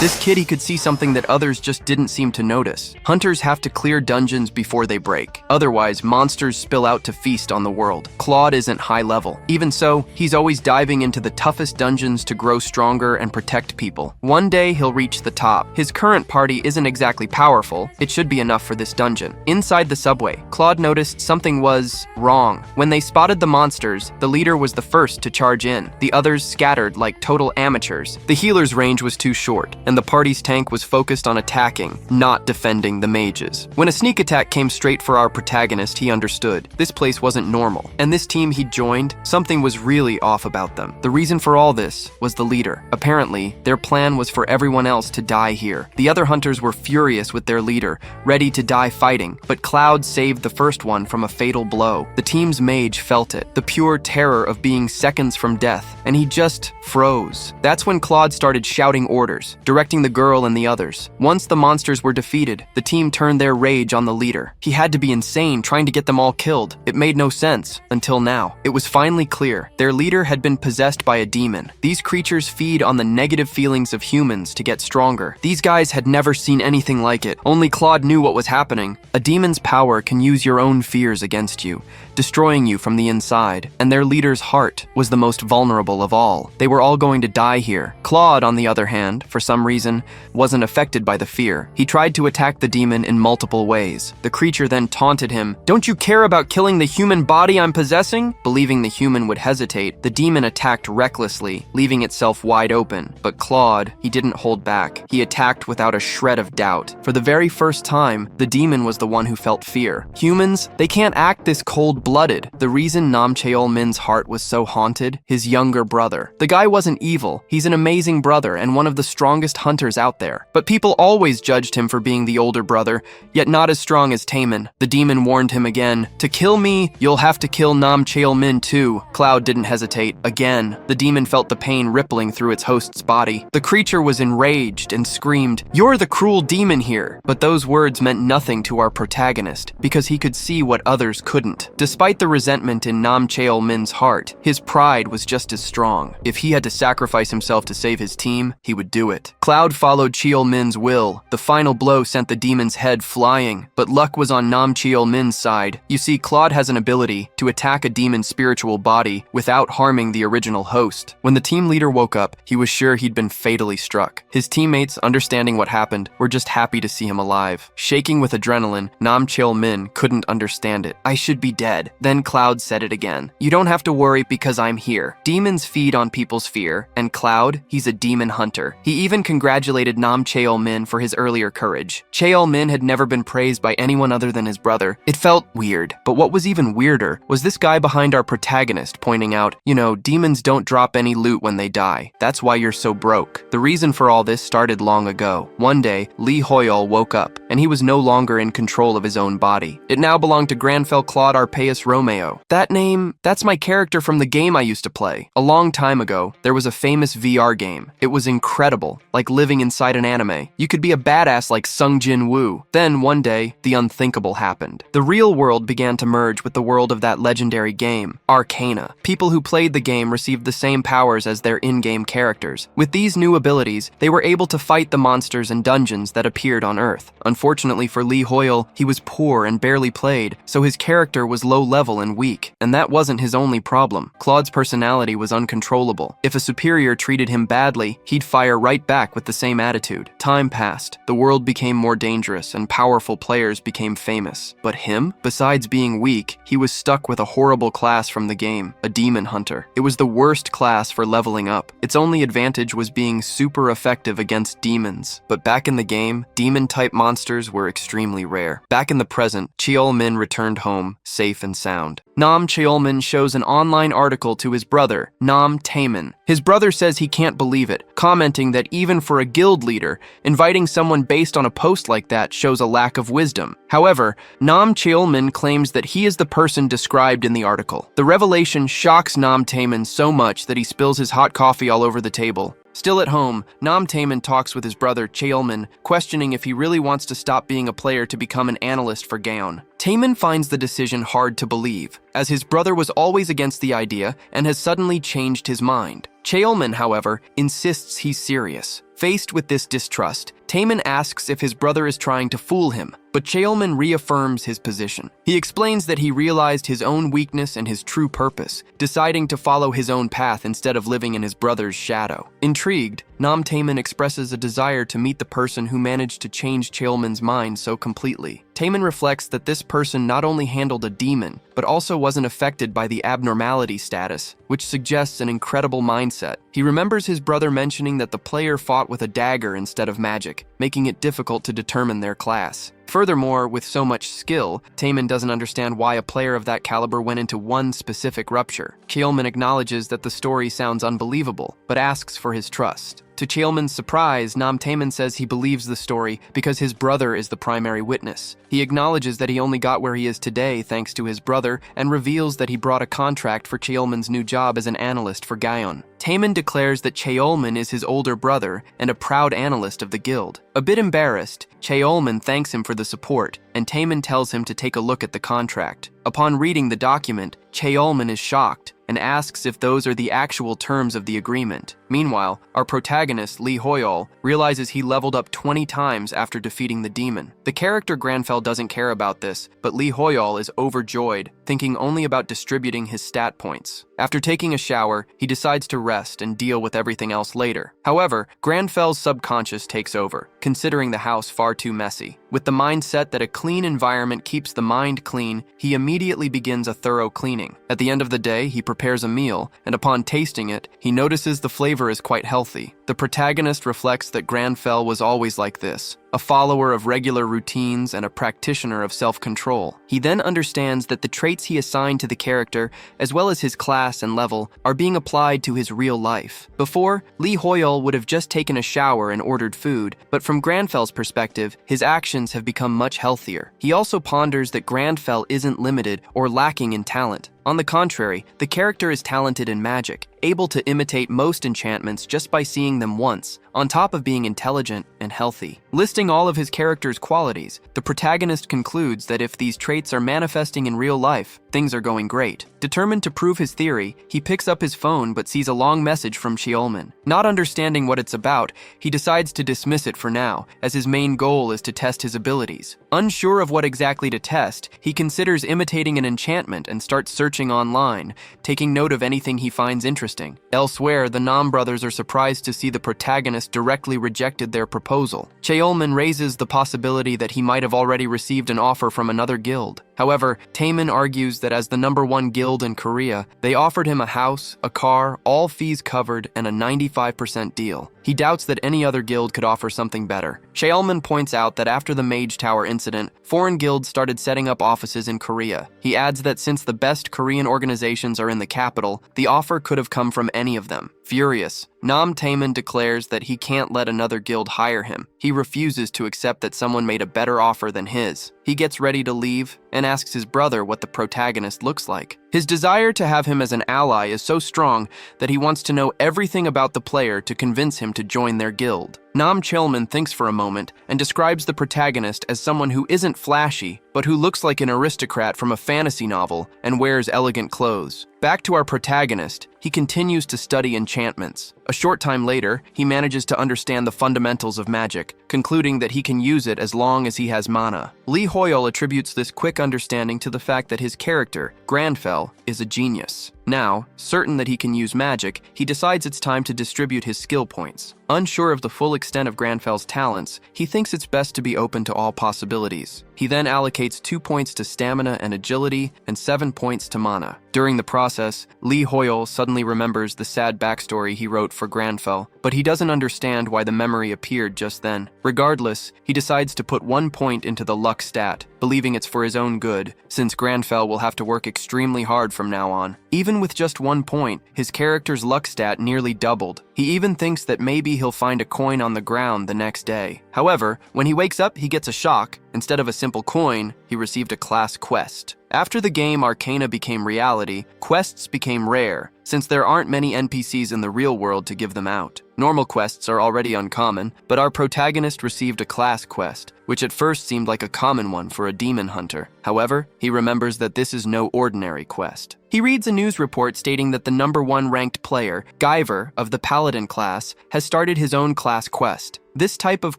This kid, he could see something that others just didn't seem to notice. Hunters have to clear dungeons before they break. Otherwise, monsters spill out to feast on the world. Claude isn't high level. Even so, he's always diving into the toughest dungeons to grow stronger and protect people. One day, he'll reach the top. His current party isn't exactly powerful. It should be enough for this dungeon. Inside the subway, Claude noticed something was wrong. When they spotted the monsters, the leader was the first to charge in. The others scattered like total amateurs. The healer's range was too short, and the party's tank was focused on attacking, not defending the mages. When a sneak attack came straight for our protagonist, he understood. This place wasn't normal, and this team he'd joined, something was really off about them. The reason for all this was the leader. Apparently, their plan was for everyone else to die here. The other hunters were furious with their leader, ready to die fighting, but Claude saved the first one from a fatal blow. The team's mage felt it, the pure terror of being seconds from death, and he just froze. That's when Claude started shouting orders, directing the girl and the others. Once the monsters were defeated, the team turned their rage on the leader. He had to be insane trying to get them all killed. It made no sense, until now. It was finally clear. Their leader had been possessed by a demon. These creatures feed on the negative feelings of humans to get stronger. These guys had never seen anything like it. Only Claude knew what was happening. A demon's power can use your own fears against you, destroying you from the inside, and their leader's heart was the most vulnerable of all. They were all going to die here. Claude, on the other hand, for some reason, wasn't affected by the fear. He tried to attack the demon in multiple ways. The creature then taunted him, "Don't you care about killing the human body I'm possessing?" Believing the human would hesitate, the demon attacked recklessly, leaving itself wide open. But Claude, he didn't hold back. He attacked without a shred of doubt. For the very first time, the demon was the one who felt fear. Humans, they can't act this cold-blooded. The reason Nam Cheol-min's heart was so haunted, his younger brother. The guy wasn't evil. He's an amazing brother and one of the strongest hunters out there. But people always judged him for being the older brother, yet not as strong as Taemin. The demon warned him again, "To kill me, you'll have to kill Nam Cheol-min too." Claude didn't hesitate. Again, the demon felt the pain rippling through its host's body. The creature was enraged and screamed, "You're the cruel demon here." But those words meant nothing to our protagonist, because he could see what others couldn't. Despite the resentment in Nam Cheol-min's heart, his pride was just as strong. If he had to sacrifice himself to save his team, he would do it. Claude followed Cheol-min's will. The final blow sent the demon's head flying, but luck was on Nam Cheol-min's side. You see, Claude has an ability to attack a demon's spiritual body without harming the original host. When the team leader woke up, he was sure he'd been fatally struck. His teammates, understanding what happened, were just happy to see him alive. Shaking with adrenaline, Nam Cheol-min couldn't understand it. "I should be dead." Then Claude said it again. "You don't have to worry because I'm here." Demons feed on people's fear, and Claude, he's a demon hunter. He even congratulated Nam Cheol-min for his earlier courage. Cheol-min had never been praised by anyone other than his brother. It felt weird. But what was even weirder was this guy behind our protagonist pointing out, "You know, demons don't drop any loot when they die. That's why you're so broke." The reason for all this started long ago. One day, Lee Hoyol woke up, and he was no longer in control of his own body. It now belonged to Granfell Claude Arpeus Romeo. That name, that's my character from the game I used to play. A long time ago, there was a famous VR game. It was incredible, like living inside an anime. You could be a badass like Sung Jin Woo. Then, one day, the unthinkable happened. The real world began to merge with the world of that legendary game, Arcana. People who played the game received the same powers as their in-game characters. With these new abilities, they were able to fight the monsters and dungeons that appeared on Earth. Unfortunately for Lee Hoyle, he was poor and barely played, so his character was low-level and weak. And that wasn't his only problem. Claude's personality was uncontrollable. If a superior treated him badly, he'd fire right back with the same attitude. Time passed. The world became more dangerous, and powerful players became famous. But him? Besides being weak, he was stuck with a horrible class from the game, a demon hunter. It was the worst class for leveling up. Its only advantage was being super effective against demons. But back in the game, demon-type monsters were extremely rare. Back in the present, Cheol-min returned home, safe and sound. Nam Cheol-min shows an online article to his brother, Nam Taemin. His brother says he can't believe it, commenting that even for a guild leader, inviting someone based on a post like that shows a lack of wisdom. However, Nam Cheol-min claims that he is the person described in the article. The revelation shocks Nam Taemin so much that he spills his hot coffee all over the table. Still at home, Nam Taemin talks with his brother Cheol-min, questioning if he really wants to stop being a player to become an analyst for Gaon. Taemin finds the decision hard to believe, as his brother was always against the idea and has suddenly changed his mind. Cheol-min, however, insists he's serious. Faced with this distrust, Taemin asks if his brother is trying to fool him, but Cheolman reaffirms his position. He explains that he realized his own weakness and his true purpose, deciding to follow his own path instead of living in his brother's shadow. Intrigued, Nam Taemin expresses a desire to meet the person who managed to change Cheolman's mind so completely. Taemin reflects that this person not only handled a demon, but also wasn't affected by the abnormality status, which suggests an incredible mindset. He remembers his brother mentioning that the player fought with a dagger instead of magic, making it difficult to determine their class. Furthermore, with so much skill, Taemin doesn't understand why a player of that caliber went into one specific rupture. Cheolman acknowledges that the story sounds unbelievable, but asks for his trust. To Cheolman's surprise, Nam Taemin says he believes the story because his brother is the primary witness. He acknowledges that he only got where he is today thanks to his brother and reveals that he brought a contract for Cheolman's new job as an analyst for Gaon. Taemin declares that Cheolman is his older brother and a proud analyst of the guild. A bit embarrassed, Cheolman thanks him for the support, and Taemin tells him to take a look at the contract. Upon reading the document, Cheolman is shocked and asks if those are the actual terms of the agreement. Meanwhile, our protagonist, Lee Hoyol, realizes he leveled up 20 times after defeating the demon. The character Granfell doesn't care about this, but Lee Hoyol is overjoyed, thinking only about distributing his stat points. After taking a shower, he decides to rest and deal with everything else later. However, Granfell's subconscious takes over, considering the house far too messy. With the mindset that a clean environment keeps the mind clean, he immediately begins a thorough cleaning. At the end of the day, he prepares a meal, and upon tasting it, he notices the flavor is quite healthy. The protagonist reflects that Granfell was always like this, a follower of regular routines and a practitioner of self-control. He then understands that the traits he assigned to the character, as well as his class and level, are being applied to his real life. Before, Lee Hoyol would have just taken a shower and ordered food, but from Granfell's perspective, his actions have become much healthier. He also ponders that Granfell isn't limited or lacking in talent. On the contrary, the character is talented in magic, able to imitate most enchantments just by seeing them once, on top of being intelligent and healthy. Listing all of his character's qualities, the protagonist concludes that if these traits are manifesting in real life, things are going great. Determined to prove his theory, he picks up his phone but sees a long message from Cheolman. Not understanding what it's about, he decides to dismiss it for now, as his main goal is to test his abilities. Unsure of what exactly to test, he considers imitating an enchantment and starts searching online, taking note of anything he finds interesting. Elsewhere, the Nam brothers are surprised to see the protagonist directly rejected their proposal. Cheolman raises the possibility that he might have already received an offer from another guild. However, Taemin argues that as the #1 guild in Korea, they offered him a house, a car, all fees covered, and a 95% deal. He doubts that any other guild could offer something better. Cheolman points out that after the Mage Tower incident, foreign guilds started setting up offices in Korea. He adds that since the best Korean organizations are in the capital, the offer could have come from any of them. Furious, Nam Taemin declares that he can't let another guild hire him. He refuses to accept that someone made a better offer than his. He gets ready to leave and asks his brother what the protagonist looks like. His desire to have him as an ally is so strong that he wants to know everything about the player to convince him to join their guild. Nam Cheolman thinks for a moment and describes the protagonist as someone who isn't flashy, but who looks like an aristocrat from a fantasy novel and wears elegant clothes. Back to our protagonist, he continues to study enchantments. A short time later, he manages to understand the fundamentals of magic, concluding that he can use it as long as he has mana. Lee Hoyol attributes this quick understanding to the fact that his character, Granfell, is a genius. Now, certain that he can use magic, he decides it's time to distribute his skill points. Unsure of the full extent of Granfell's talents, he thinks it's best to be open to all possibilities. He then allocates 2 points to stamina and agility and 7 points to mana. During the process, Lee Hoyol suddenly remembers the sad backstory he wrote for Granfell, but he doesn't understand why the memory appeared just then. Regardless, he decides to put 1 point into the luck stat, believing it's for his own good, since Granfell will have to work extremely hard from now on. Even with just 1 point, his character's luck stat nearly doubled. He even thinks that maybe he'll find a coin on the ground the next day. However, when he wakes up, he gets a shock. Instead of a simple coin, he received a class quest. After the game Arcana became reality, quests became rare, since there aren't many NPCs in the real world to give them out. Normal quests are already uncommon, but our protagonist received a class quest, which at first seemed like a common one for a demon hunter. However, he remembers that this is no ordinary quest. He reads a news report stating that the #1 ranked player, Guyver, of the Paladin class, has started his own class quest. This type of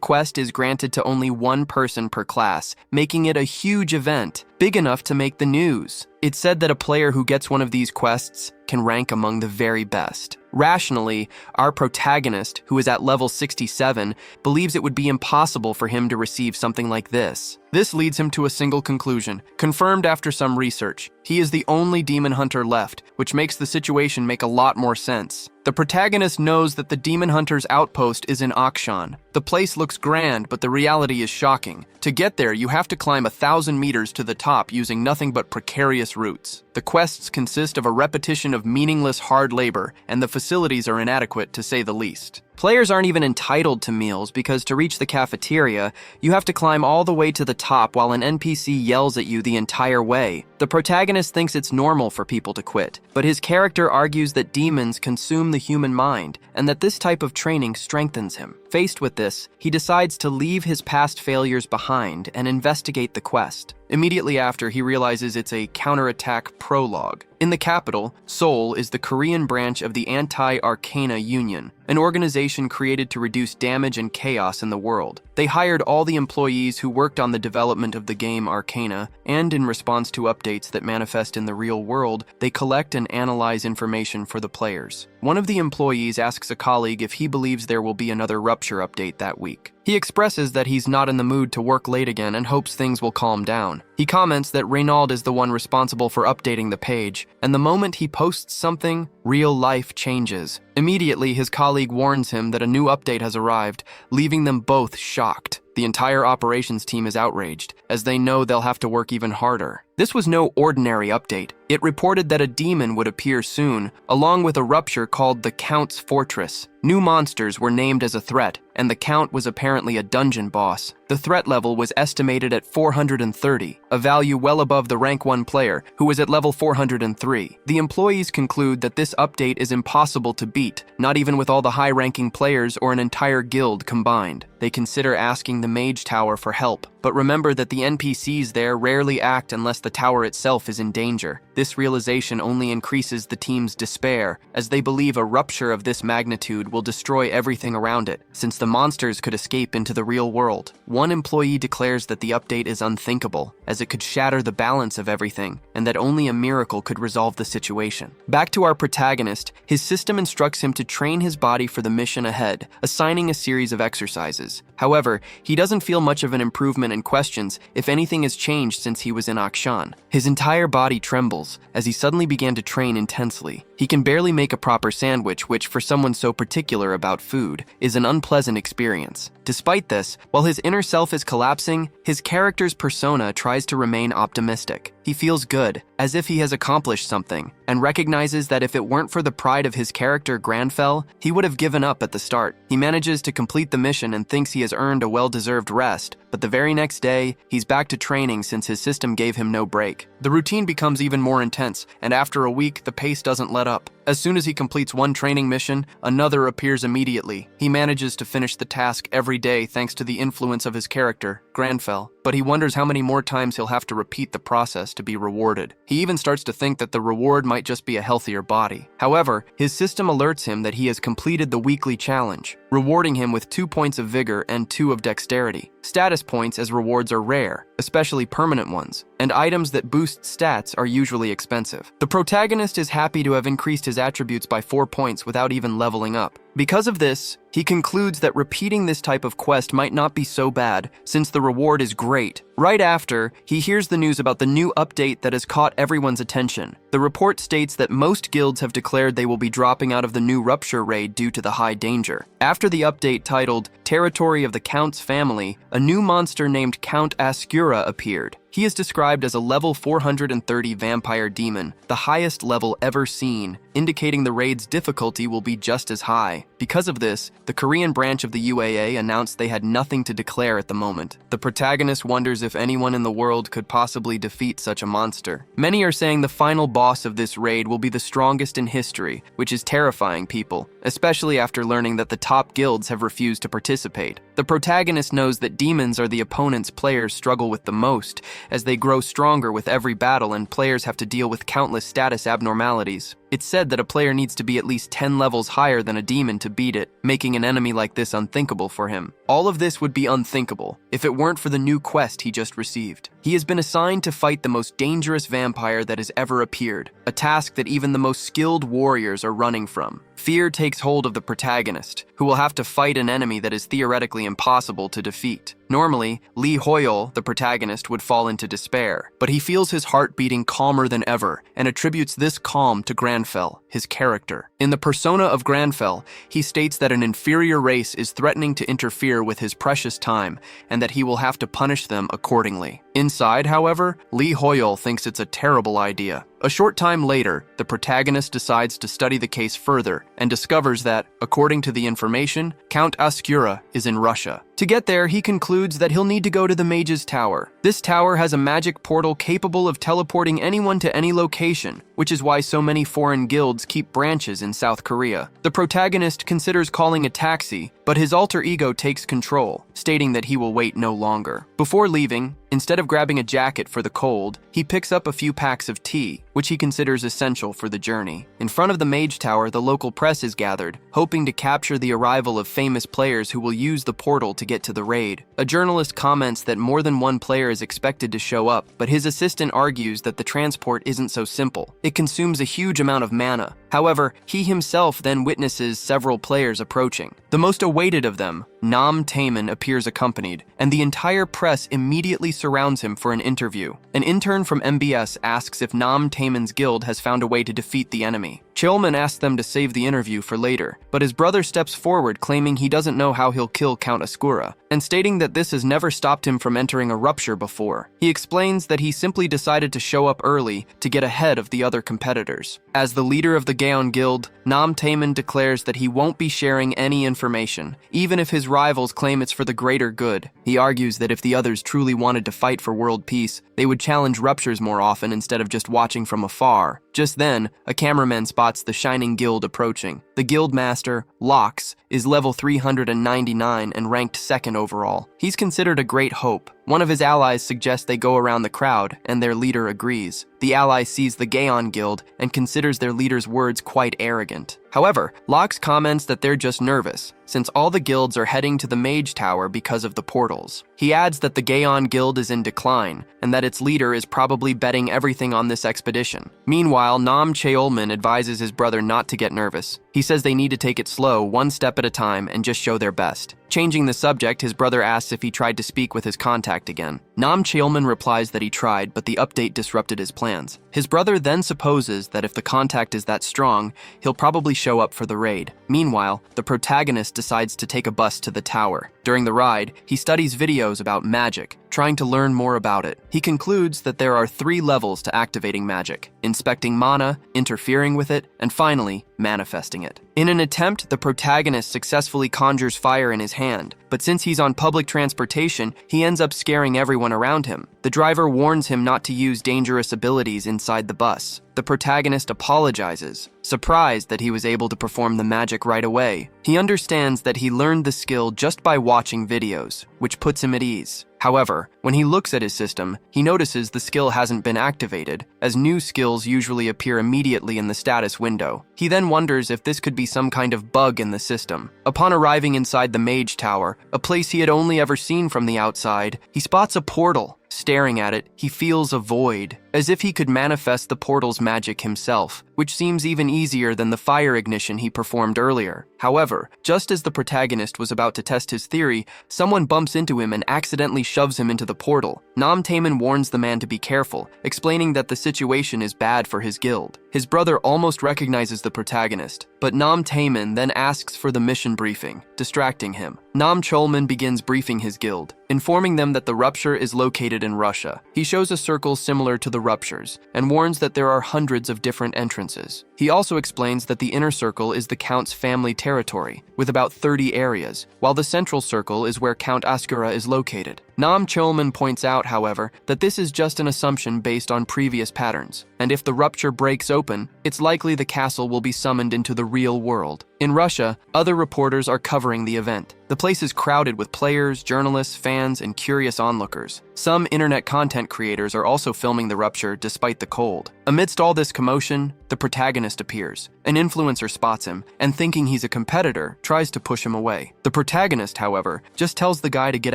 quest is granted to only one person per class, making it a huge event, big enough to make the news. It's said that a player who gets one of these quests can rank among the very best. Rationally, our protagonist, who is at level 67, believes it would be impossible for him to receive something like this. This leads him to a single conclusion, confirmed after some research. He is the only demon hunter left, which makes the situation make a lot more sense. The protagonist knows that the demon hunter's outpost is in Akshan. The place looks grand, but the reality is shocking. To get there, you have to climb 1,000 meters to the top using nothing but precarious routes. The quests consist of a repetition of meaningless hard labor, and the facilities are inadequate to say the least. Players aren't even entitled to meals because to reach the cafeteria, you have to climb all the way to the top while an NPC yells at you the entire way. The protagonist thinks it's normal for people to quit, but his character argues that demons consume the human mind and that this type of training strengthens him. Faced with this, he decides to leave his past failures behind and investigate the quest. Immediately after, he realizes it's a counterattack prologue. In the capital, Seoul is the Korean branch of the Anti-Arcana Union, an organization created to reduce damage and chaos in the world. They hired all the employees who worked on the development of the game Arcana, and in response to updates that manifest in the real world, they collect and analyze information for the players. One of the employees asks a colleague if he believes there will be another rupture update that week. He expresses that he's not in the mood to work late again and hopes things will calm down. He comments that Reynald is the one responsible for updating the page, and the moment he posts something, real life changes. Immediately, his colleague warns him that a new update has arrived, leaving them both shocked. The entire operations team is outraged, as they know they'll have to work even harder. This was no ordinary update. It reported that a demon would appear soon, along with a rupture called the Count's Fortress. New monsters were named as a threat, and the Count was apparently a dungeon boss. The threat level was estimated at 430, a value well above the rank 1 player, who was at level 403. The employees conclude that this update is impossible to beat, not even with all the high-ranking players or an entire guild combined. They consider asking the Mage Tower for help, but remember that the NPCs there rarely act unless the tower itself is in danger. This realization only increases the team's despair, as they believe a rupture of this magnitude will destroy everything around it, since the monsters could escape into the real world. One employee declares that the update is unthinkable, as it could shatter the balance of everything, and that only a miracle could resolve the situation. Back to our protagonist, his system instructs him to train his body for the mission ahead, assigning a series of exercises. However, he doesn't feel much of an improvement and questions if anything has changed since he was in Akshan. His entire body trembles as he suddenly began to train intensely. He can barely make a proper sandwich, which, for someone so particular about food, is an unpleasant experience. Despite this, while his inner self is collapsing, his character's persona tries to remain optimistic. He feels good, as if he has accomplished something, and recognizes that if it weren't for the pride of his character Granfell, he would have given up at the start. He manages to complete the mission and thinks he has earned a well-deserved rest, but the very next day, he's back to training since his system gave him no break. The routine becomes even more intense, and after a week, the pace doesn't let up. As soon as he completes one training mission, another appears immediately. He manages to finish the task every day thanks to the influence of his character, Granfell, but he wonders how many more times he'll have to repeat the process to be rewarded. He even starts to think that the reward might just be a healthier body. However, his system alerts him that he has completed the weekly challenge, rewarding him with 2 points of vigor and 2 of dexterity. Status points as rewards are rare, especially permanent ones, and items that boost stats are usually expensive. The protagonist is happy to have increased his attributes by 4 points without even leveling up. Because of this, he concludes that repeating this type of quest might not be so bad, since the reward is great. Right after, he hears the news about the new update that has caught everyone's attention. The report states that most guilds have declared they will be dropping out of the new Rupture raid due to the high danger. After the update titled Territory of the Count's Family, a new monster named Count Ascura appeared. He is described as a level 430 vampire demon, the highest level ever seen, indicating the raid's difficulty will be just as high. Because of this, the Korean branch of the UAA announced they had nothing to declare at the moment. The protagonist wonders if anyone in the world could possibly defeat such a monster. Many are saying the final boss of this raid will be the strongest in history, which is terrifying people, especially after learning that the top guilds have refused to participate. The protagonist knows that demons are the opponents players struggle with the most, as they grow stronger with every battle and players have to deal with countless status abnormalities. It's said that a player needs to be at least 10 levels higher than a demon to beat it, making an enemy like this unthinkable for him. All of this would be unthinkable if it weren't for the new quest he just received. He has been assigned to fight the most dangerous vampire that has ever appeared, a task that even the most skilled warriors are running from. Fear takes hold of the protagonist, who will have to fight an enemy that is theoretically impossible to defeat. Normally, Lee Hoyle, the protagonist, would fall into despair, but he feels his heart beating calmer than ever and attributes this calm to Granfell, his character. In the persona of Granfell, he states that an inferior race is threatening to interfere with his precious time and that he will have to punish them accordingly. Inside, however, Lee Hoyle thinks it's a terrible idea. A short time later, the protagonist decides to study the case further and discovers that, according to the information, Count Ascura is in Russia. To get there, he concludes that he'll need to go to the Mage's Tower. This tower has a magic portal capable of teleporting anyone to any location, which is why so many foreign guilds keep branches in South Korea. The protagonist considers calling a taxi, but his alter ego takes control, stating that he will wait no longer. Before leaving, instead of grabbing a jacket for the cold, he picks up a few packs of tea, which he considers essential for the journey. In front of the Mage Tower, the local press is gathered, hoping to capture the arrival of famous players who will use the portal to get to the raid. A journalist comments that more than one player is expected to show up, but his assistant argues that the transport isn't so simple. It consumes a huge amount of mana. However, he himself then witnesses several players approaching. The most awaited of them, Nam Taemin, appears accompanied, and the entire press immediately surrounds him for an interview. An intern from MBS asks if Nam Taemin's guild has found a way to defeat the enemy. Cheolman asks them to save the interview for later, but his brother steps forward claiming he doesn't know how he'll kill Count Ascura, and stating that this has never stopped him from entering a rupture before. He explains that he simply decided to show up early to get ahead of the other competitors. As the leader of the Gaon Guild, Nam Taemin declares that he won't be sharing any information, even if his rivals claim it's for the greater good. He argues that if the others truly wanted to fight for world peace, they would challenge ruptures more often instead of just watching from afar. Just then, a cameraman spots the Shining Guild approaching. The guild master, Lox, is level 399 and ranked second overall. He's considered a great hope. One of his allies suggests they go around the crowd, and their leader agrees. The ally sees the Gaon Guild and considers their leader's words quite arrogant. However, Lox comments that they're just nervous, since all the guilds are heading to the Mage Tower because of the portals. He adds that the Gaon Guild is in decline, and that its leader is probably betting everything on this expedition. Meanwhile, Nam Cheolman advises his brother not to get nervous. He says they need to take it slow, one step at a time, and just show their best. Changing the subject, his brother asks if he tried to speak with his contact again. Nam Cheolman replies that he tried, but the update disrupted his plans. His brother then supposes that if the contact is that strong, he'll probably show up for the raid. Meanwhile, the protagonist decides to take a bus to the tower. During the ride, he studies videos about magic, trying to learn more about it. He concludes that there are 3 levels to activating magic: inspecting mana, interfering with it, and finally, manifesting it. In an attempt, the protagonist successfully conjures fire in his hand, but since he's on public transportation, he ends up scaring everyone around him. The driver warns him not to use dangerous abilities inside the bus. The protagonist apologizes, surprised that he was able to perform the magic right away. He understands that he learned the skill just by watching videos, which puts him at ease. However, when he looks at his system, he notices the skill hasn't been activated, as new skills usually appear immediately in the status window. He then wonders if this could be some kind of bug in the system. Upon arriving inside the Mage Tower, a place he had only ever seen from the outside, he spots a portal. Staring at it, he feels a void, as if he could manifest the portal's magic himself, which seems even easier than the fire ignition he performed earlier. However, just as the protagonist was about to test his theory, someone bumps into him and accidentally shoves him into the portal. Nam Taemin warns the man to be careful, explaining that the situation is bad for his guild. His brother almost recognizes the protagonist, but Nam Taemin then asks for the mission briefing, distracting him. Nam Cheolman begins briefing his guild, informing them that the rupture is located in Russia. He shows a circle similar to the ruptures, and warns that there are hundreds of different entrances. He also explains that the inner circle is the Count's family territory, with about 30 areas, while the central circle is where Count Ascura is located. Nam Cheolman points out, however, that this is just an assumption based on previous patterns, and if the rupture breaks open, it's likely the castle will be summoned into the real world. In Russia, other reporters are covering the event. The place is crowded with players, journalists, fans, and curious onlookers. Some internet content creators are also filming the rupture despite the cold. Amidst all this commotion, the protagonist appears. An influencer spots him, and thinking he's a competitor, tries to push him away. The protagonist, however, just tells the guy to get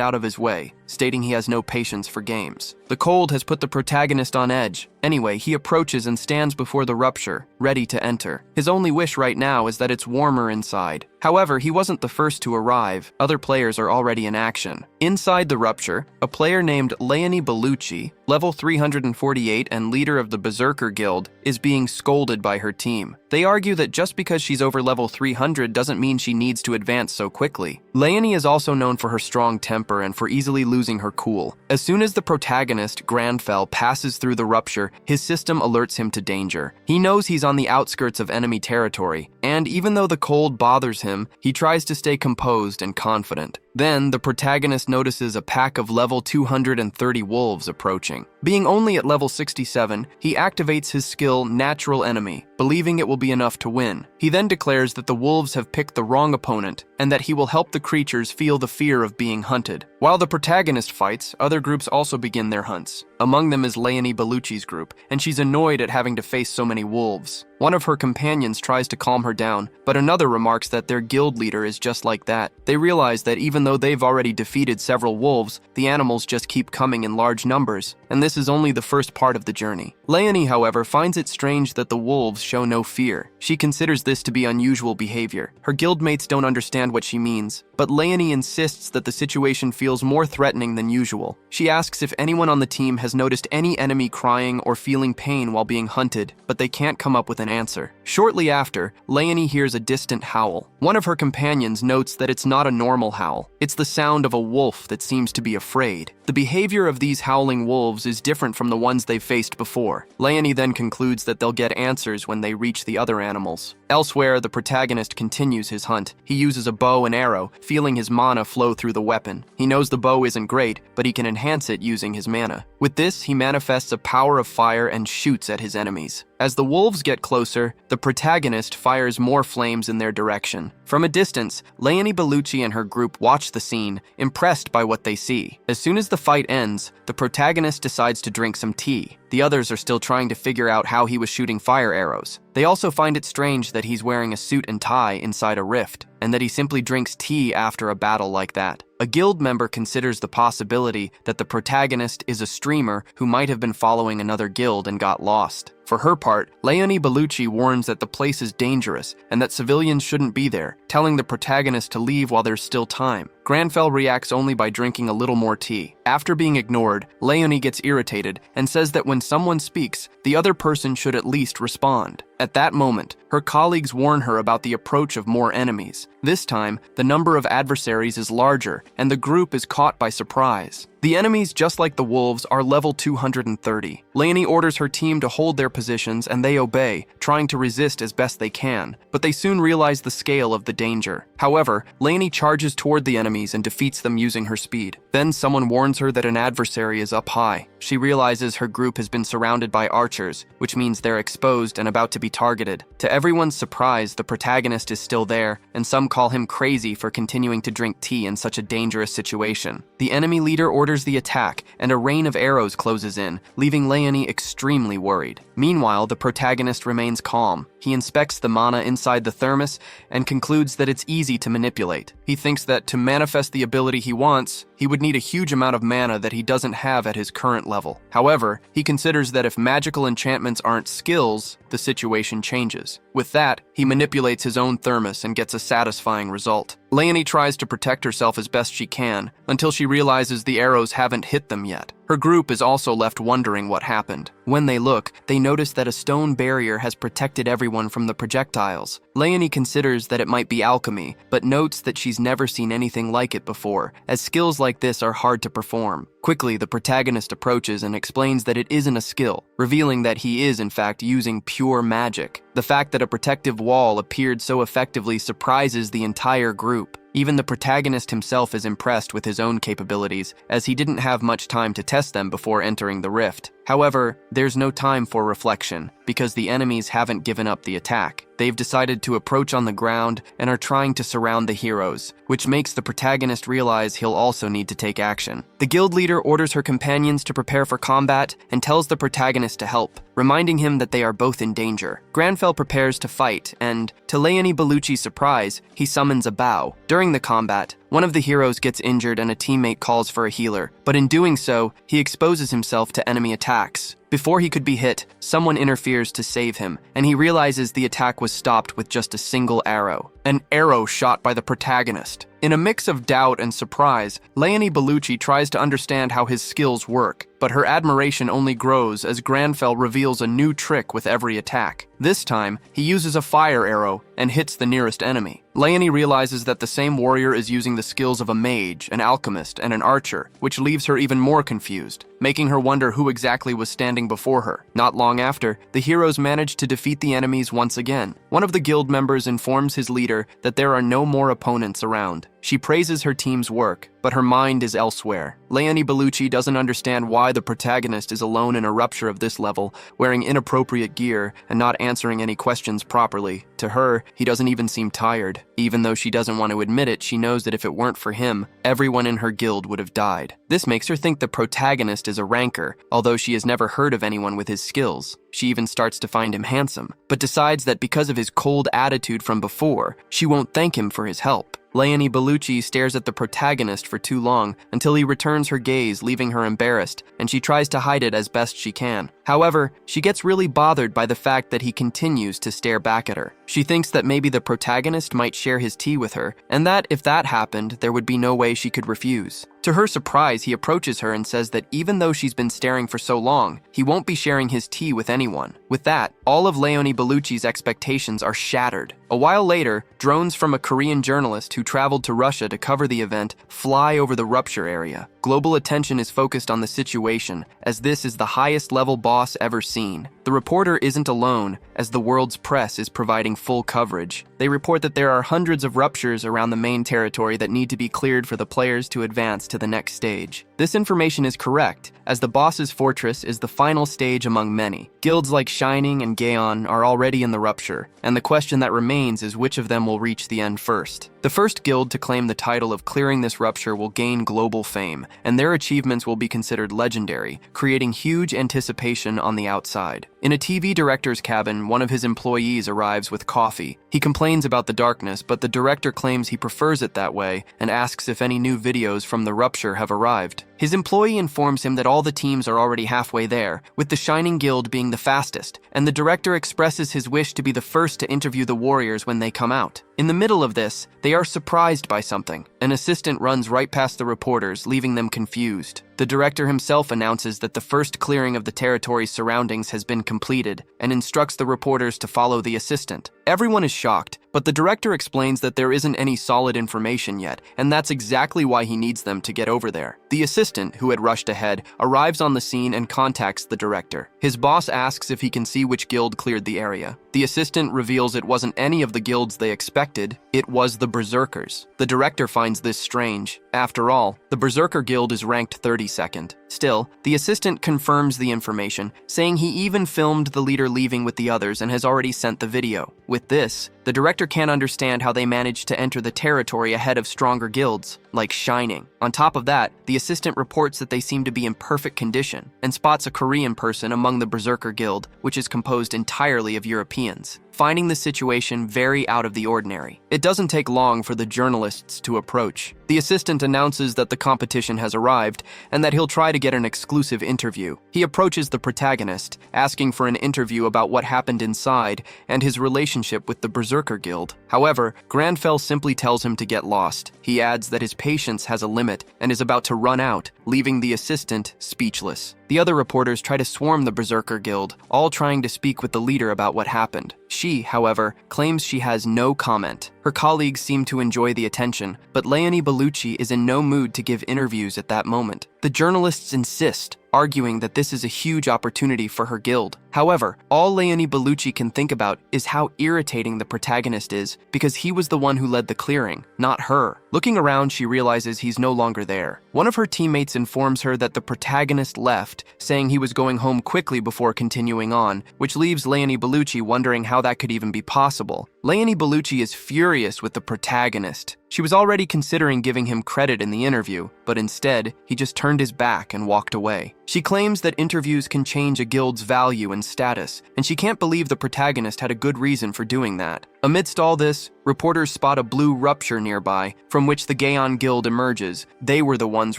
out of his way, stating he has no patience for games. The cold has put the protagonist on edge. Anyway, he approaches and stands before the rupture, ready to enter. His only wish right now is that it's warmer inside. However, he wasn't the first to arrive. Other players are already in action. Inside the rupture, a player named Leonie Bellucci, level 348 and leader of the Berserker Guild, is being scolded by her team. They argue that just because she's over level 300 doesn't mean she needs to advance so quickly. Leonie is also known for her strong temper and for easily losing her cool. As soon as the protagonist, Granfell, passes through the rupture, his system alerts him to danger. He knows he's on the outskirts of enemy territory, and even though the cold bothers him, he tries to stay composed and confident. Then, the protagonist notices a pack of level 230 wolves approaching. Being only at level 67, he activates his skill Natural Enemy, believing it will be enough to win. He then declares that the wolves have picked the wrong opponent, and that he will help the creatures feel the fear of being hunted. While the protagonist fights, other groups also begin their hunts. Among them is Leonie Bellucci's group, and she's annoyed at having to face so many wolves. One of her companions tries to calm her down, but another remarks that their guild leader is just like that. They realize that even though they've already defeated several wolves, the animals just keep coming in large numbers, and this is only the first part of the journey. Leonie, however, finds it strange that the wolves show no fear. She considers this to be unusual behavior. Her guildmates don't understand what she means, but Leonie insists that the situation feels more threatening than usual. She asks if anyone on the team has noticed any enemy crying or feeling pain while being hunted, but they can't come up with an answer. Shortly after, Leonie hears a distant howl. One of her companions notes that it's not a normal howl. It's the sound of a wolf that seems to be afraid. The behavior of these howling wolves is different from the ones they've faced before. Leonie then concludes that they'll get answers when they reach the other animals. Elsewhere, the protagonist continues his hunt. He uses a bow and arrow, feeling his mana flow through the weapon. He knows the bow isn't great, but he can enhance it using his mana. With this, he manifests a power of fire and shoots at his enemies. As the wolves get closer, the protagonist fires more flames in their direction. From a distance, Leonie Bellucci and her group watch the scene, impressed by what they see. As soon as the fight ends, the protagonist decides to drink some tea. The others are still trying to figure out how he was shooting fire arrows. They also find it strange that he's wearing a suit and tie inside a rift, and that he simply drinks tea after a battle like that. A guild member considers the possibility that the protagonist is a streamer who might have been following another guild and got lost. For her part, Leonie Bellucci warns that the place is dangerous and that civilians shouldn't be there, telling the protagonist to leave while there's still time. Granfell reacts only by drinking a little more tea. After being ignored, Leonie gets irritated and says that when someone speaks, the other person should at least respond. At that moment, her colleagues warn her about the approach of more enemies. This time, the number of adversaries is larger, and the group is caught by surprise. The enemies, just like the wolves, are level 230. Leonie orders her team to hold their positions, and they obey, trying to resist as best they can, but they soon realize the scale of the danger. However, Leonie charges toward the enemies and defeats them using her speed. Then someone warns her that an adversary is up high. She realizes her group has been surrounded by archers, which means they're exposed and about to be targeted. To everyone's surprise, the protagonist is still there, and some call him crazy for continuing to drink tea in such a dangerous situation. The enemy leader orders the attack, and a rain of arrows closes in, leaving Leonie extremely worried. Meanwhile, the protagonist remains calm. He inspects the mana inside the thermos and concludes that it's easy to manipulate. He thinks that to manifest the ability he wants, he would need a huge amount of mana that he doesn't have at his current level. However, he considers that if magical enchantments aren't skills, the situation changes. With that, he manipulates his own thermos and gets a satisfying result. Leonie tries to protect herself as best she can, until she realizes the arrows haven't hit them yet. Her group is also left wondering what happened. When they look, they notice that a stone barrier has protected everyone from the projectiles. Leonie considers that it might be alchemy, but notes that she's never seen anything like it before, as skills like this are hard to perform. Quickly, the protagonist approaches and explains that it isn't a skill, revealing that he is in fact using pure magic. The fact that a protective wall appeared so effectively surprises the entire group. Even the protagonist himself is impressed with his own capabilities, as he didn't have much time to test them before entering the rift. However, there's no time for reflection, because the enemies haven't given up the attack. They've decided to approach on the ground and are trying to surround the heroes, which makes the protagonist realize he'll also need to take action. The guild leader orders her companions to prepare for combat and tells the protagonist to help, reminding him that they are both in danger. Granfell prepares to fight, and, to Leonie Bellucci's surprise, he summons a bow. During the combat, one of the heroes gets injured and a teammate calls for a healer, but in doing so, he exposes himself to enemy attacks. Before he could be hit, someone interferes to save him, and he realizes the attack was stopped with just a single arrow. An arrow shot by the protagonist. In a mix of doubt and surprise, Leonie Bellucci tries to understand how his skills work, but her admiration only grows as Granfell reveals a new trick with every attack. This time, he uses a fire arrow and hits the nearest enemy. Leonie realizes that the same warrior is using the skills of a mage, an alchemist, and an archer, which leaves her even more confused, making her wonder who exactly was standing before her. Not long after, the heroes manage to defeat the enemies once again. One of the guild members informs his leader that there are no more opponents around. She praises her team's work, but her mind is elsewhere. Leonie Bellucci doesn't understand why the protagonist is alone in a rupture of this level, wearing inappropriate gear and not answering any questions properly. To her, he doesn't even seem tired. Even though she doesn't want to admit it, she knows that if it weren't for him, everyone in her guild would have died. This makes her think the protagonist is a ranker, although she has never heard of anyone with his skills. She even starts to find him handsome, but decides that because of his cold attitude from before, she won't thank him for his help. Leonie Bellucci stares at the protagonist for too long until he returns her gaze, leaving her embarrassed, and she tries to hide it as best she can. However, she gets really bothered by the fact that he continues to stare back at her. She thinks that maybe the protagonist might share his tea with her, and that if that happened, there would be no way she could refuse. To her surprise, he approaches her and says that even though she's been staring for so long, he won't be sharing his tea with anyone. With that, all of Leonie Bellucci's expectations are shattered. A while later, drones from a Korean journalist who traveled to Russia to cover the event fly over the rupture area. Global attention is focused on the situation, as this is the highest level boss ever seen. The reporter isn't alone, as the world's press is providing full coverage. They report that there are hundreds of ruptures around the main territory that need to be cleared for the players to advance to the next stage. This information is correct, as the boss's fortress is the final stage among many. Guilds like Shining and Gaon are already in the rupture, and the question that remains is which of them will reach the end first. The first guild to claim the title of clearing this rupture will gain global fame, and their achievements will be considered legendary, creating huge anticipation on the outside. In a TV director's cabin, one of his employees arrives with coffee. He complains about the darkness, but the director claims he prefers it that way and asks if any new videos from the rupture have arrived. His employee informs him that all the teams are already halfway there, with the Shining Guild being the fastest, and the director expresses his wish to be the first to interview the warriors when they come out. In the middle of this, they are surprised by something. An assistant runs right past the reporters, leaving them confused. The director himself announces that the first clearing of the territory's surroundings has been completed and instructs the reporters to follow the assistant. Everyone is shocked, but the director explains that there isn't any solid information yet, and that's exactly why he needs them to get over there. The assistant, who had rushed ahead, arrives on the scene and contacts the director. His boss asks if he can see which guild cleared the area. The assistant reveals it wasn't any of the guilds they expected, it was the Berserkers. The director finds this strange. After all, the Berserker Guild is ranked 32nd. Still, the assistant confirms the information, saying he even filmed the leader leaving with the others and has already sent the video. With this, the director can't understand how they managed to enter the territory ahead of stronger guilds, like Shining. On top of that, the assistant reports that they seem to be in perfect condition, and spots a Korean person among the Berserker Guild, which is composed entirely of Europeans, finding the situation very out of the ordinary. It doesn't take long for the journalists to approach. The assistant announces that the competition has arrived, and that he'll try to get an exclusive interview. He approaches the protagonist, asking for an interview about what happened inside and his relationship with the Berserker Guild. However, Granfell simply tells him to get lost. He adds that his patience has a limit and is about to run out, leaving the assistant speechless. The other reporters try to swarm the Berserker Guild, all trying to speak with the leader about what happened. She, however, claims she has no comment. Her colleagues seem to enjoy the attention, but Leonie Bellucci is in no mood to give interviews at that moment. The journalists insist, arguing that this is a huge opportunity for her guild. However, all Leonie Bellucci can think about is how irritating the protagonist is because he was the one who led the clearing, not her. Looking around, she realizes he's no longer there. One of her teammates informs her that the protagonist left, saying he was going home quickly before continuing on, which leaves Leonie Bellucci wondering how that could even be possible. Leonie Bellucci is furious with the protagonist. She was already considering giving him credit in the interview, but instead, he just turned his back and walked away. She claims that interviews can change a guild's value and status, and she can't believe the protagonist had a good reason for doing that. Amidst all this, reporters spot a blue rupture nearby, from which the Gaon Guild emerges. They were the ones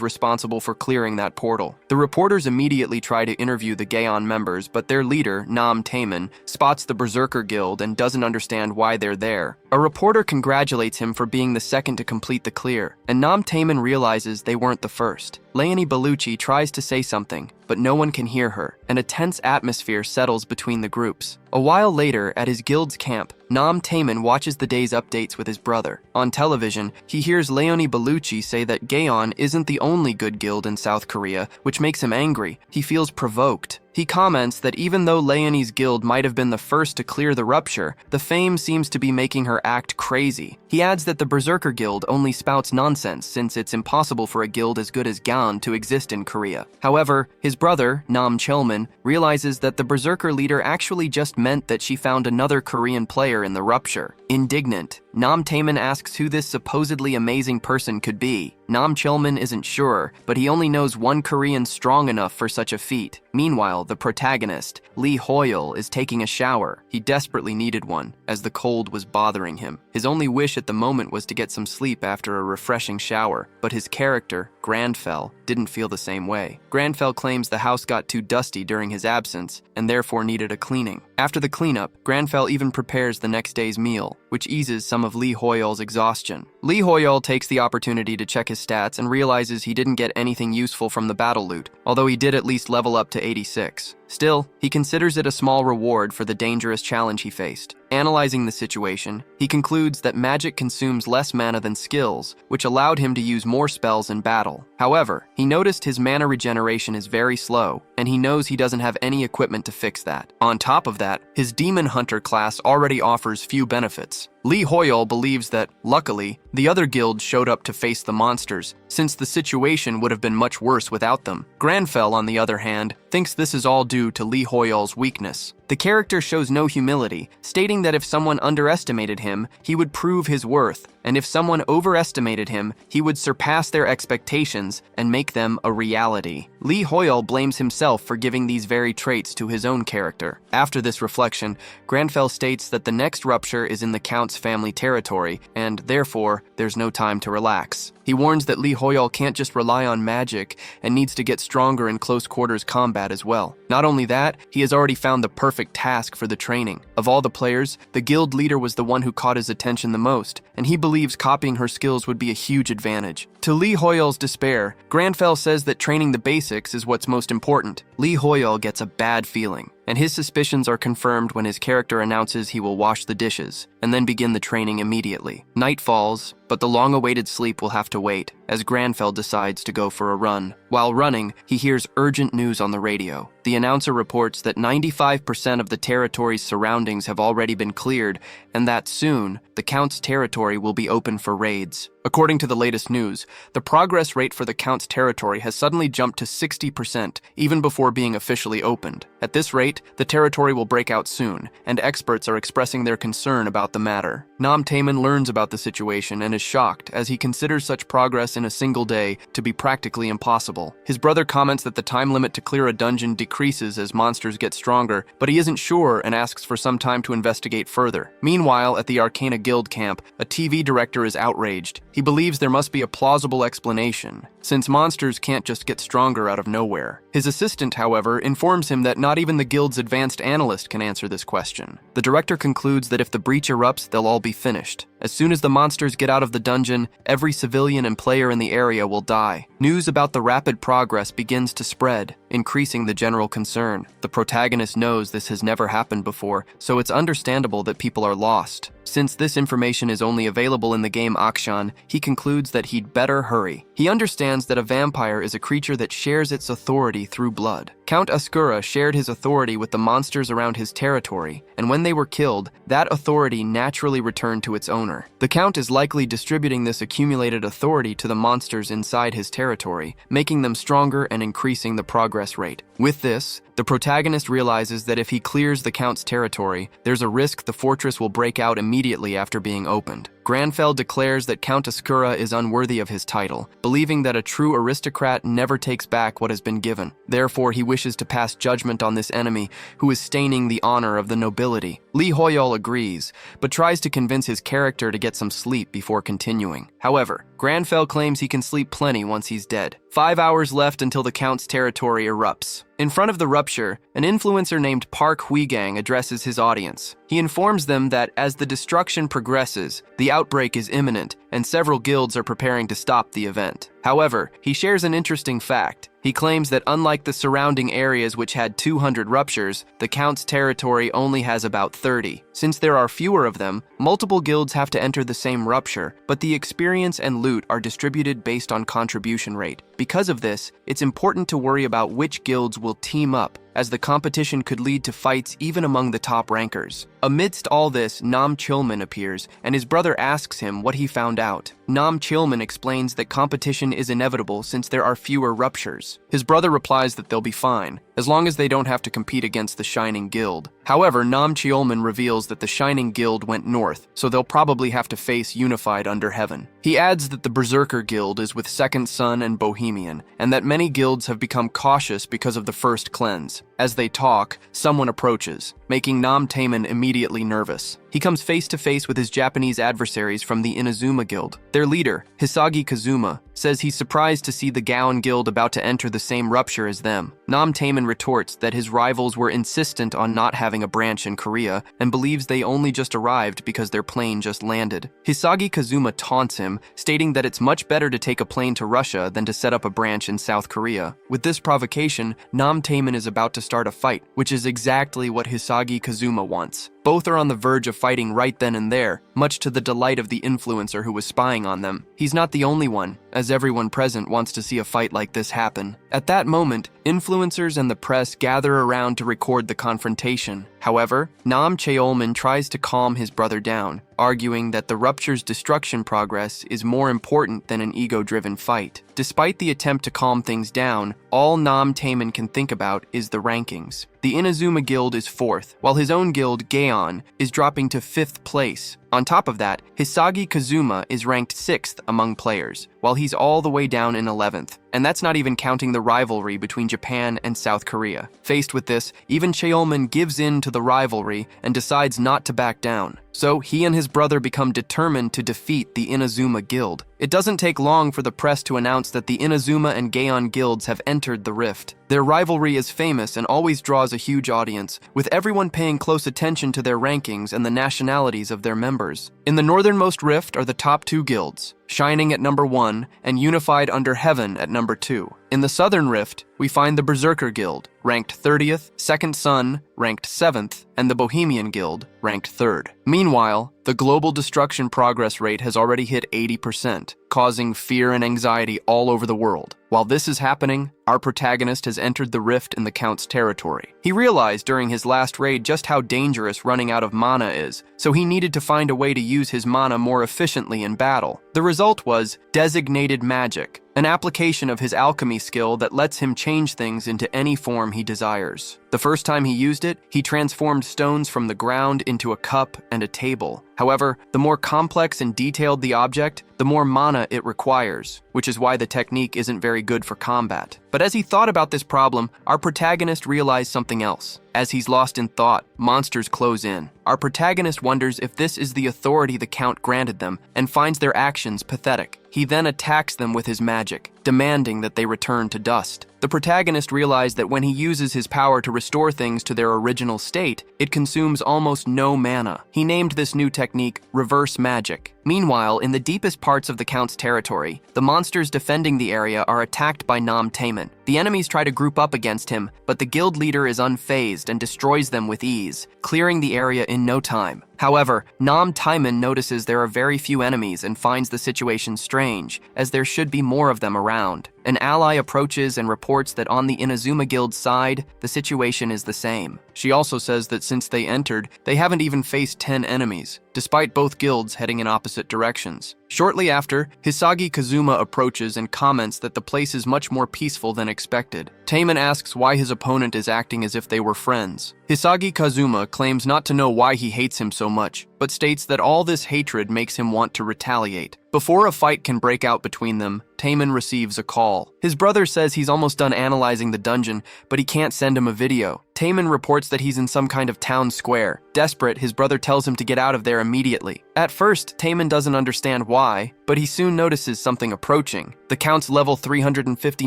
responsible for clearing that portal. The reporters immediately try to interview the Gaon members, but their leader, Nam Taemin, spots the Berserker Guild and doesn't understand why they're there. A reporter congratulates him for being the second to complete the clear, and Nam Taemin realizes they weren't the first. Leonie Bellucci tries to say something, but no one can hear her, and a tense atmosphere settles between the groups. A while later, at his guild's camp, Nam Taemin watches the day's updates with his brother. On television, he hears Leonie Bellucci say that Gaon isn't the only good guild in South Korea, which makes him angry. He feels provoked. He comments that even though Leonie's guild might have been the first to clear the rupture, the fame seems to be making her act crazy. He adds that the Berserker Guild only spouts nonsense since it's impossible for a guild as good as Gaon to exist in Korea. However, his brother, Nam Chelman, realizes that the Berserker leader actually just meant that she found another Korean player in the rupture. Indignant, Nam Taemin asks who this supposedly amazing person could be. Nam Chelman isn't sure, but he only knows one Korean strong enough for such a feat. Meanwhile, the protagonist, Lee Hoyle, is taking a shower. He desperately needed one, as the cold was bothering him. His only wish at the moment was to get some sleep after a refreshing shower, but his character, Grandfell, didn't feel the same way. Grandfell claims the house got too dusty during his absence, and therefore needed a cleaning. After the cleanup, Grandfell even prepares the next day's meal, which eases some of Lee Hoyle's exhaustion. Lee Hoyle takes the opportunity to check his stats and realizes he didn't get anything useful from the battle loot, although he did at least level up to 86. Still, he considers it a small reward for the dangerous challenge he faced. Analyzing the situation, he concludes that magic consumes less mana than skills, which allowed him to use more spells in battle. However, he noticed his mana regeneration is very slow, and he knows he doesn't have any equipment to fix that. On top of that, his Demon Hunter class already offers few benefits. Lee Hoyle believes that, luckily, the other guilds showed up to face the monsters, since the situation would have been much worse without them. Grandfell, on the other hand, thinks this is all due to Lee Hoyle's weakness. The character shows no humility, stating that if someone underestimated him, he would prove his worth, and if someone overestimated him, he would surpass their expectations and make them a reality. Lee Hoyle blames himself for giving these very traits to his own character. After this reflection, Grandfell states that the next rupture is in the Count's family territory, and therefore, there's no time to relax. He warns that Lee Hoyle can't just rely on magic and needs to get stronger in close quarters combat as well. Not only that, he has already found the perfect task for the training. Of all the players, the guild leader was the one who caught his attention the most, and he believes copying her skills would be a huge advantage. To Lee Hoyle's despair, Grandfell says that training the basics is what's most important. Lee Hoyle gets a bad feeling, and his suspicions are confirmed when his character announces he will wash the dishes, and then begin the training immediately. Night falls, but the long-awaited sleep will have to wait, as Grandfell decides to go for a run. While running, he hears urgent news on the radio. The announcer reports that 95% of the territory's surroundings have already been cleared, and that soon, the Count's territory will be open for raids. According to the latest news, the progress rate for the Count's territory has suddenly jumped to 60%, even before being officially opened. At this rate, the territory will break out soon, and experts are expressing their concern about the matter. Nam Taemin learns about the situation and is shocked, as he considers such progress in a single day to be practically impossible. His brother comments that the time limit to clear a dungeon decreases as monsters get stronger, but he isn't sure and asks for some time to investigate further. Meanwhile, at the Arcana Guild camp, a TV director is outraged. He believes there must be a plausible explanation, since monsters can't just get stronger out of nowhere. His assistant, however, informs him that not even the guild's advanced analyst can answer this question. The director concludes that if the breach erupts, they'll all be finished. As soon as the monsters get out of the dungeon, every civilian and player in the area will die. News about the rapid progress begins to spread, increasing the general concern. The protagonist knows this has never happened before, so it's understandable that people are lost. Since this information is only available in the game Akshan, he concludes that he'd better hurry. He understands that a vampire is a creature that shares its authority through blood. Count Ascura shared his authority with the monsters around his territory, and when they were killed, that authority naturally returned to its owner. The Count is likely distributing this accumulated authority to the monsters inside his territory, making them stronger and increasing the progress rate. With this, the protagonist realizes that if he clears the Count's territory, there's a risk the fortress will break out immediately after being opened. Granfell declares that Count Ascura is unworthy of his title, believing that a true aristocrat never takes back what has been given. Therefore, he wishes to pass judgment on this enemy, who is staining the honor of the nobility. Li Hoyol agrees, but tries to convince his character to get some sleep before continuing. However, Granfell claims he can sleep plenty once he's dead. 5 hours left until the Count's territory erupts. In front of the rupture, an influencer named Park Huigang addresses his audience. He informs them that as the destruction progresses, the outbreak is imminent, and several guilds are preparing to stop the event. However, he shares an interesting fact. He claims that unlike the surrounding areas which had 200 ruptures, the Count's territory only has about 30. Since there are fewer of them, multiple guilds have to enter the same rupture, but the experience and loot are distributed based on contribution rate. Because of this, it's important to worry about which guilds will team up, as the competition could lead to fights even among the top rankers. Amidst all this, Nam Chilman appears, and his brother asks him what he found out. Nam Chilman explains that competition is inevitable since there are fewer ruptures. His brother replies that they'll be fine, as long as they don't have to compete against the Shining Guild. However, Nam Chilman reveals that the Shining Guild went north, so they'll probably have to face Unified Under Heaven. He adds that the Berserker Guild is with Second Son and Bohemian, and that many guilds have become cautious because of the first cleanse. As they talk, someone approaches, making Nam Taemin immediately nervous. He comes face to face with his Japanese adversaries from the Inazuma Guild. Their leader, Hisagi Kazuma, says he's surprised to see the Gaon Guild about to enter the same rupture as them. Nam Taemin retorts that his rivals were insistent on not having a branch in Korea and believes they only just arrived because their plane just landed. Hisagi Kazuma taunts him, stating that it's much better to take a plane to Russia than to set up a branch in South Korea. With this provocation, Nam Taemin is about to start a fight, which is exactly what Hisagi Kazuma wants. Both are on the verge of fighting right then and there, much to the delight of the influencer who was spying on them. He's not the only one, as everyone present wants to see a fight like this happen. At that moment, influencers and the press gather around to record the confrontation. However, Nam Cheolman tries to calm his brother down, arguing that the rupture's destruction progress is more important than an ego-driven fight. Despite the attempt to calm things down, all Nam Taemin can think about is the rankings. The Inazuma Guild is 4th, while his own guild, Gaon, is dropping to 5th place. On top of that, Hisagi Kazuma is ranked 6th among players, while he's all the way down in 11th. And that's not even counting the rivalry between Japan and South Korea. Faced with this, even Cheolman gives in to the rivalry and decides not to back down. So he and his brother become determined to defeat the Inazuma Guild. It doesn't take long for the press to announce that the Inazuma and Gaon guilds have entered the rift. Their rivalry is famous and always draws a huge audience, with everyone paying close attention to their rankings and the nationalities of their members. In the northernmost rift are the top 2 guilds, Shining at number 1 and Unified Under Heaven at number 2. In the southern rift, we find the Berserker Guild, ranked 30th, Second Son, ranked 7th, and the Bohemian Guild, ranked 3rd. Meanwhile, the global destruction progress rate has already hit 80%, causing fear and anxiety all over the world. While this is happening, our protagonist has entered the rift in the Count's territory. He realized during his last raid just how dangerous running out of mana is, so he needed to find a way to use his mana more efficiently in battle. The result was Designated Magic, an application of his alchemy skill that lets him change things into any form he desires. The first time he used it, he transformed stones from the ground into a cup and a table. However, the more complex and detailed the object, the more mana it requires, which is why the technique isn't very good for combat. But as he thought about this problem, our protagonist realized something else. As he's lost in thought, monsters close in. Our protagonist wonders if this is the authority the Count granted them and finds their actions pathetic. He then attacks them with his magic, demanding that they return to dust. The protagonist realized that when he uses his power to restore things to their original state, it consumes almost no mana. He named this new technique Reverse Magic. Meanwhile, in the deepest parts of the Count's territory, the monsters defending the area are attacked by Nam Taemin, The enemies try to group up against him, but the guild leader is unfazed and destroys them with ease, clearing the area in no time. However, Nam Taiman notices there are very few enemies and finds the situation strange, as there should be more of them around. An ally approaches and reports that on the Inazuma Guild's side, the situation is the same. She also says that since they entered, they haven't even faced 10 enemies, despite both guilds heading in opposite directions. Shortly after, Hisagi Kazuma approaches and comments that the place is much more peaceful than expected. Taemin asks why his opponent is acting as if they were friends. Hisagi Kazuma claims not to know why he hates him so much, but states that all this hatred makes him want to retaliate. Before a fight can break out between them, Taemin receives a call. His brother says he's almost done analyzing the dungeon, but he can't send him a video. Taemin reports that he's in some kind of town square. Desperate, his brother tells him to get out of there immediately. At first, Taemin doesn't understand why, but he soon notices something approaching. The Count's level 350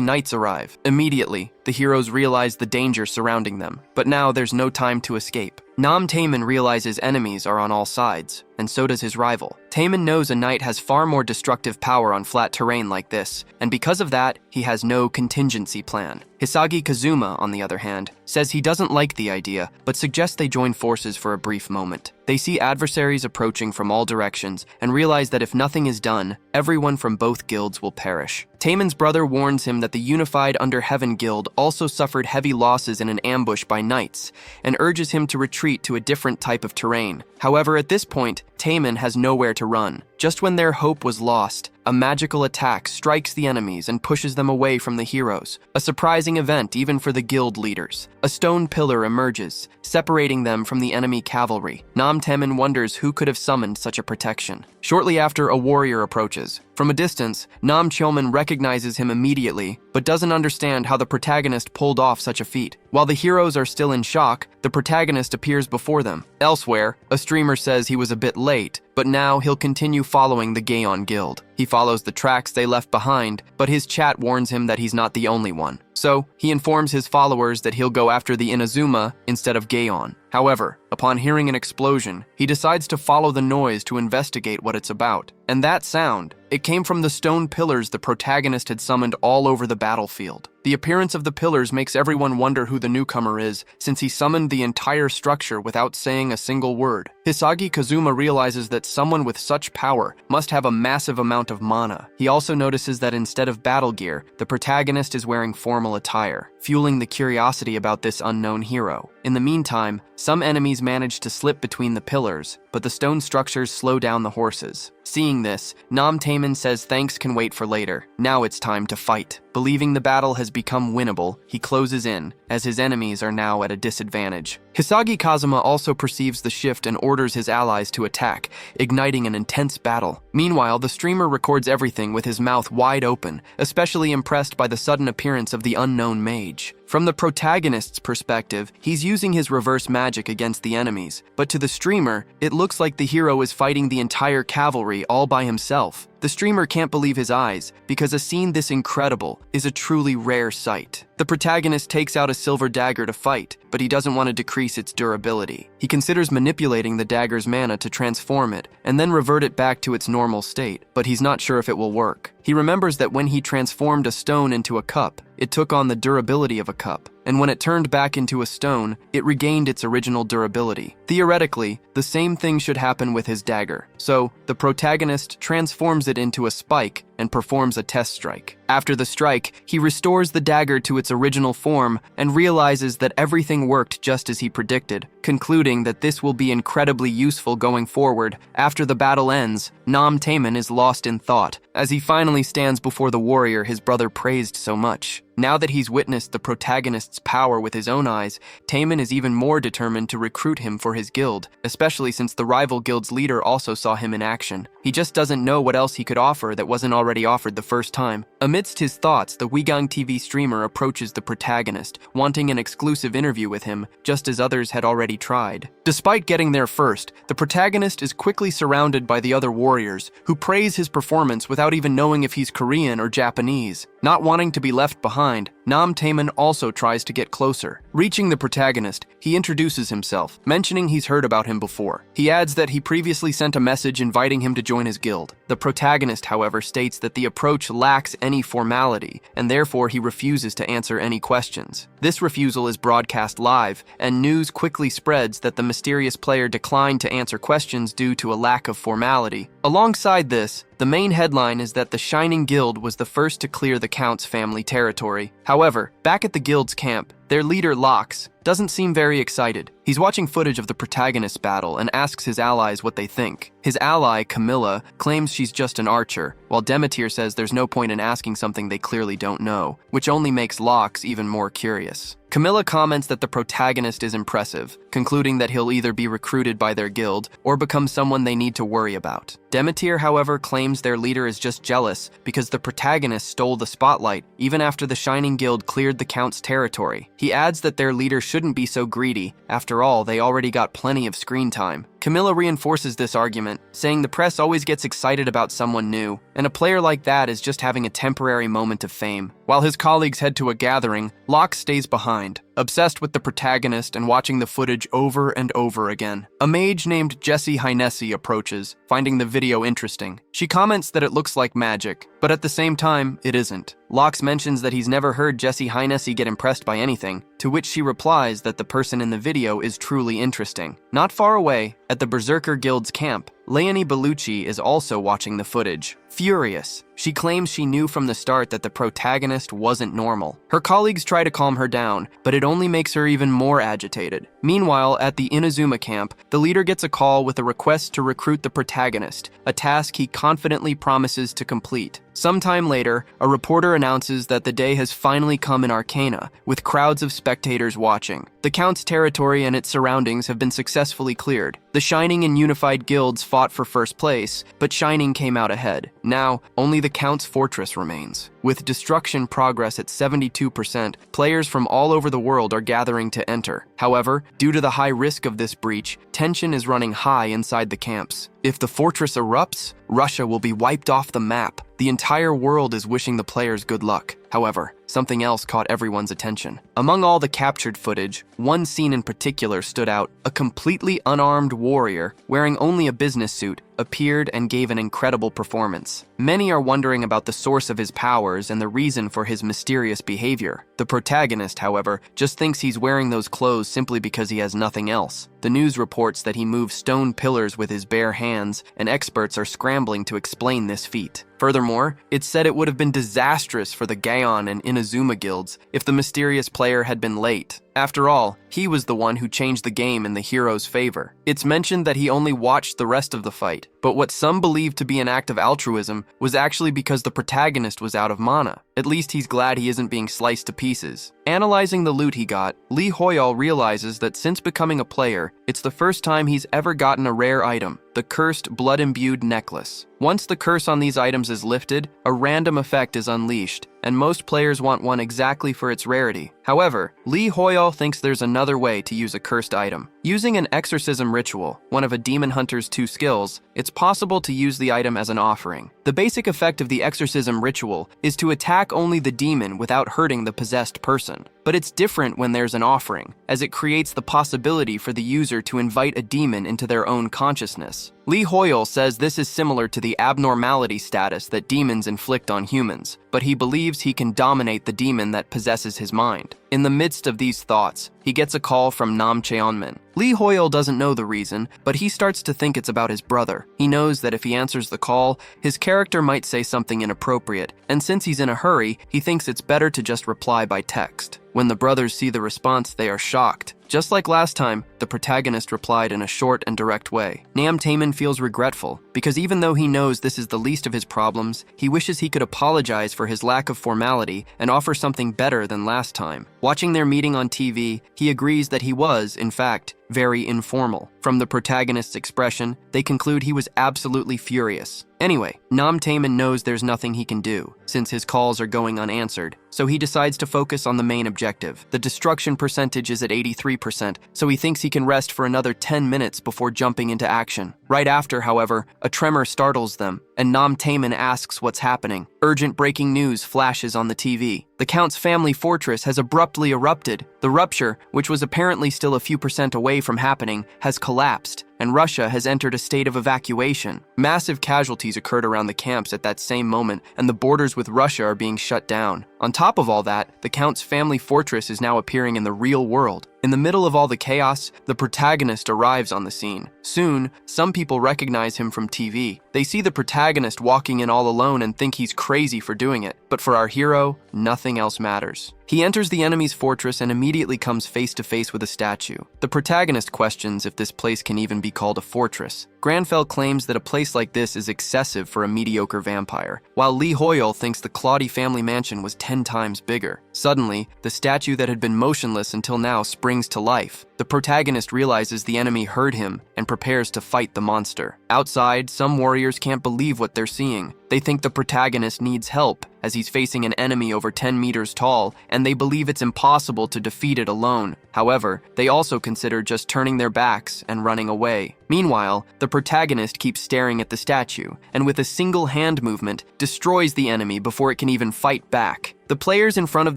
knights arrive. Immediately, the heroes realize the danger surrounding them, but now there's no time to escape. Nam Taemin realizes enemies are on all sides, and so does his rival. Taemin knows a knight has far more destructive power on flat terrain like this, and because of that, he has no contingency plan. Hisagi Kazuma, on the other hand, says he doesn't like the idea, but suggests they join forces for a brief moment. They see adversaries approaching from all directions and realize that if nothing is done, everyone from both guilds will perish. Taemin's brother warns him that the unified Under Heaven Guild also suffered heavy losses in an ambush by knights, and urges him to retreat to a different type of terrain. However, at this point, Taemin has nowhere to run. Just when their hope was lost, a magical attack strikes the enemies and pushes them away from the heroes. A surprising event even for the guild leaders. A stone pillar emerges, separating them from the enemy cavalry. Nam Taemin wonders who could have summoned such a protection. Shortly after, a warrior approaches. From a distance, Nam Chomin recognizes him immediately, but doesn't understand how the protagonist pulled off such a feat. While the heroes are still in shock, the protagonist appears before them. Elsewhere, a streamer says he was a bit late, but now he'll continue following the Gaon Guild. He follows the tracks they left behind, but his chat warns him that he's not the only one. So, he informs his followers that he'll go after the Inazuma instead of Gaon. However, upon hearing an explosion, he decides to follow the noise to investigate what it's about. And that sound, it came from the stone pillars the protagonist had summoned all over the battlefield. The appearance of the pillars makes everyone wonder who the newcomer is, since he summoned the entire structure without saying a single word. Hisagi Kazuma realizes that someone with such power must have a massive amount of mana. He also notices that instead of battle gear, the protagonist is wearing formal attire, fueling the curiosity about this unknown hero. In the meantime, some enemies manage to slip between the pillars, but the stone structures slow down the horses. Seeing this, Nam Taemin says thanks can wait for later. Now it's time to fight. Believing the battle has become winnable, he closes in, as his enemies are now at a disadvantage. Hisagi Kazuma also perceives the shift and orders his allies to attack, igniting an intense battle. Meanwhile, the streamer records everything with his mouth wide open, especially impressed by the sudden appearance of the unknown mage. From the protagonist's perspective, he's using his reverse magic against the enemies, but to the streamer, it looks like the hero is fighting the entire cavalry all by himself. The streamer can't believe his eyes, because a scene this incredible is a truly rare sight. The protagonist takes out a silver dagger to fight, but he doesn't want to decrease its durability. He considers manipulating the dagger's mana to transform it, and then revert it back to its normal state, but he's not sure if it will work. He remembers that when he transformed a stone into a cup, it took on the durability of a cup, and when it turned back into a stone, it regained its original durability. Theoretically, the same thing should happen with his dagger. So, the protagonist transforms it into a spike and performs a test strike. After the strike, he restores the dagger to its original form and realizes that everything worked just as he predicted, concluding that this will be incredibly useful going forward. After the battle ends, Nam Taemin is lost in thought, as he finally stands before the warrior his brother praised so much. Now that he's witnessed the protagonist's power with his own eyes, Taemin is even more determined to recruit him for his guild, especially since the rival guild's leader also saw him in action. He just doesn't know what else he could offer that wasn't already offered the first time. Amidst his thoughts, the Wigang TV streamer approaches the protagonist, wanting an exclusive interview with him, just as others had already tried. Despite getting there first, the protagonist is quickly surrounded by the other warriors, who praise his performance without even knowing if he's Korean or Japanese. Not wanting to be left behind, Nam Taemin also tries to get closer. Reaching the protagonist, he introduces himself, mentioning he's heard about him before. He adds that he previously sent a message inviting him to join his guild. The protagonist, however, states that the approach lacks any formality, and therefore he refuses to answer any questions. This refusal is broadcast live, and news quickly spreads that the mysterious player declined to answer questions due to a lack of formality. Alongside this, the main headline is that the Shining Guild was the first to clear the Count's family territory. However, back at the guild's camp, their leader, Lox, doesn't seem very excited. He's watching footage of the protagonist's battle and asks his allies what they think. His ally, Camilla, claims she's just an archer, while Demeter says there's no point in asking something they clearly don't know, which only makes Lox even more curious. Camilla comments that the protagonist is impressive, concluding that he'll either be recruited by their guild or become someone they need to worry about. Demeter, however, claims their leader is just jealous because the protagonist stole the spotlight even after the Shining Guild cleared the Count's territory. He adds that their leader shouldn't be so greedy. After all, they already got plenty of screen time. Camilla reinforces this argument, saying the press always gets excited about someone new, and a player like that is just having a temporary moment of fame. While his colleagues head to a gathering, Locke stays behind, obsessed with the protagonist and watching the footage over and over again. A mage named Jessie Hynesi approaches, finding the video interesting. She comments that it looks like magic, but at the same time, it isn't. Lox mentions that he's never heard Jessie Hynesi get impressed by anything, to which she replies that the person in the video is truly interesting. Not far away, at the Berserker Guild's camp, Leonie Bellucci is also watching the footage. Furious, she claims she knew from the start that the protagonist wasn't normal. Her colleagues try to calm her down, but it only makes her even more agitated. Meanwhile, at the Inazuma camp, the leader gets a call with a request to recruit the protagonist, a task he confidently promises to complete. Sometime later, a reporter announces that the day has finally come in Arcana, with crowds of spectators watching. The Count's territory and its surroundings have been successfully cleared. The Shining and Unified Guilds fought for first place, but Shining came out ahead. Now, only the Count's fortress remains. With destruction progress at 72%, players from all over the world are gathering to enter. However, due to the high risk of this breach, tension is running high inside the camps. If the fortress erupts, Russia will be wiped off the map. The entire world is wishing the players good luck. However, something else caught everyone's attention. Among all the captured footage, one scene in particular stood out. A completely unarmed warrior, wearing only a business suit, appeared and gave an incredible performance. Many are wondering about the source of his powers and the reason for his mysterious behavior. The protagonist, however, just thinks he's wearing those clothes simply because he has nothing else. The news reports that he moves stone pillars with his bare hands, and experts are scrambling to explain this feat. Furthermore, it's said it would have been disastrous for the Gaon and Inazuma guilds if the mysterious player had been late. After all, he was the one who changed the game in the hero's favor. It's mentioned that he only watched the rest of the fight, but what some believe to be an act of altruism was actually because the protagonist was out of mana. At least he's glad he isn't being sliced to pieces. Analyzing the loot he got, Lee Hoyol realizes that since becoming a player, it's the first time he's ever gotten a rare item, the cursed blood-imbued necklace. Once the curse on these items is lifted, a random effect is unleashed, and most players want one exactly for its rarity. However, Lee Hoyol thinks there's another way to use a cursed item. Using an exorcism ritual, one of a demon hunter's 2 skills, it's possible to use the item as an offering. The basic effect of the exorcism ritual is to attack only the demon without hurting the possessed person. But it's different when there's an offering, as it creates the possibility for the user to invite a demon into their own consciousness. Lee Hoyol says this is similar to the abnormality status that demons inflict on humans, but he believes he can dominate the demon that possesses his mind. In the midst of these thoughts, he gets a call from Nam Cheonmin. Lee Hoyol doesn't know the reason, but he starts to think it's about his brother. He knows that if he answers the call, his character might say something inappropriate, and since he's in a hurry, he thinks it's better to just reply by text. When the brothers see the response, they are shocked. Just like last time, the protagonist replied in a short and direct way. Nam Taemin feels regretful, because even though he knows this is the least of his problems, he wishes he could apologize for his lack of formality and offer something better than last time. Watching their meeting on TV, he agrees that he was, in fact, very informal. From the protagonist's expression, they conclude he was absolutely furious. Anyway, Nam Taemin knows there's nothing he can do, since his calls are going unanswered, so he decides to focus on the main objective. The destruction percentage is at 83%, so he thinks he can rest for another 10 minutes before jumping into action. Right after, however, a tremor startles them, and Nam Taemin asks what's happening. Urgent breaking news flashes on the TV. The Count's family fortress has abruptly erupted. The rupture, which was apparently still a few percent away from happening, has collapsed, and Russia has entered a state of evacuation. Massive casualties occurred around the camps at that same moment, and the borders with Russia are being shut down. On top of all that, the Count's family fortress is now appearing in the real world. In the middle of all the chaos, the protagonist arrives on the scene. Soon, some people recognize him from TV. They see the protagonist walking in all alone and think he's crazy for doing it. But for our hero, nothing else matters. He enters the enemy's fortress and immediately comes face to face with a statue. The protagonist questions if this place can even be called a fortress. Granfell claims that a place like this is excessive for a mediocre vampire, while Lee Hoyle thinks the Claude family mansion was 10 times bigger. Suddenly, the statue that had been motionless until now springs to life. The protagonist realizes the enemy heard him and prepares to fight the monster. Outside, some warriors can't believe what they're seeing. They think the protagonist needs help, as he's facing an enemy over 10 meters tall, and they believe it's impossible to defeat it alone. However, they also consider just turning their backs and running away. Meanwhile, the protagonist keeps staring at the statue, and with a single hand movement, destroys the enemy before it can even fight back. The players in front of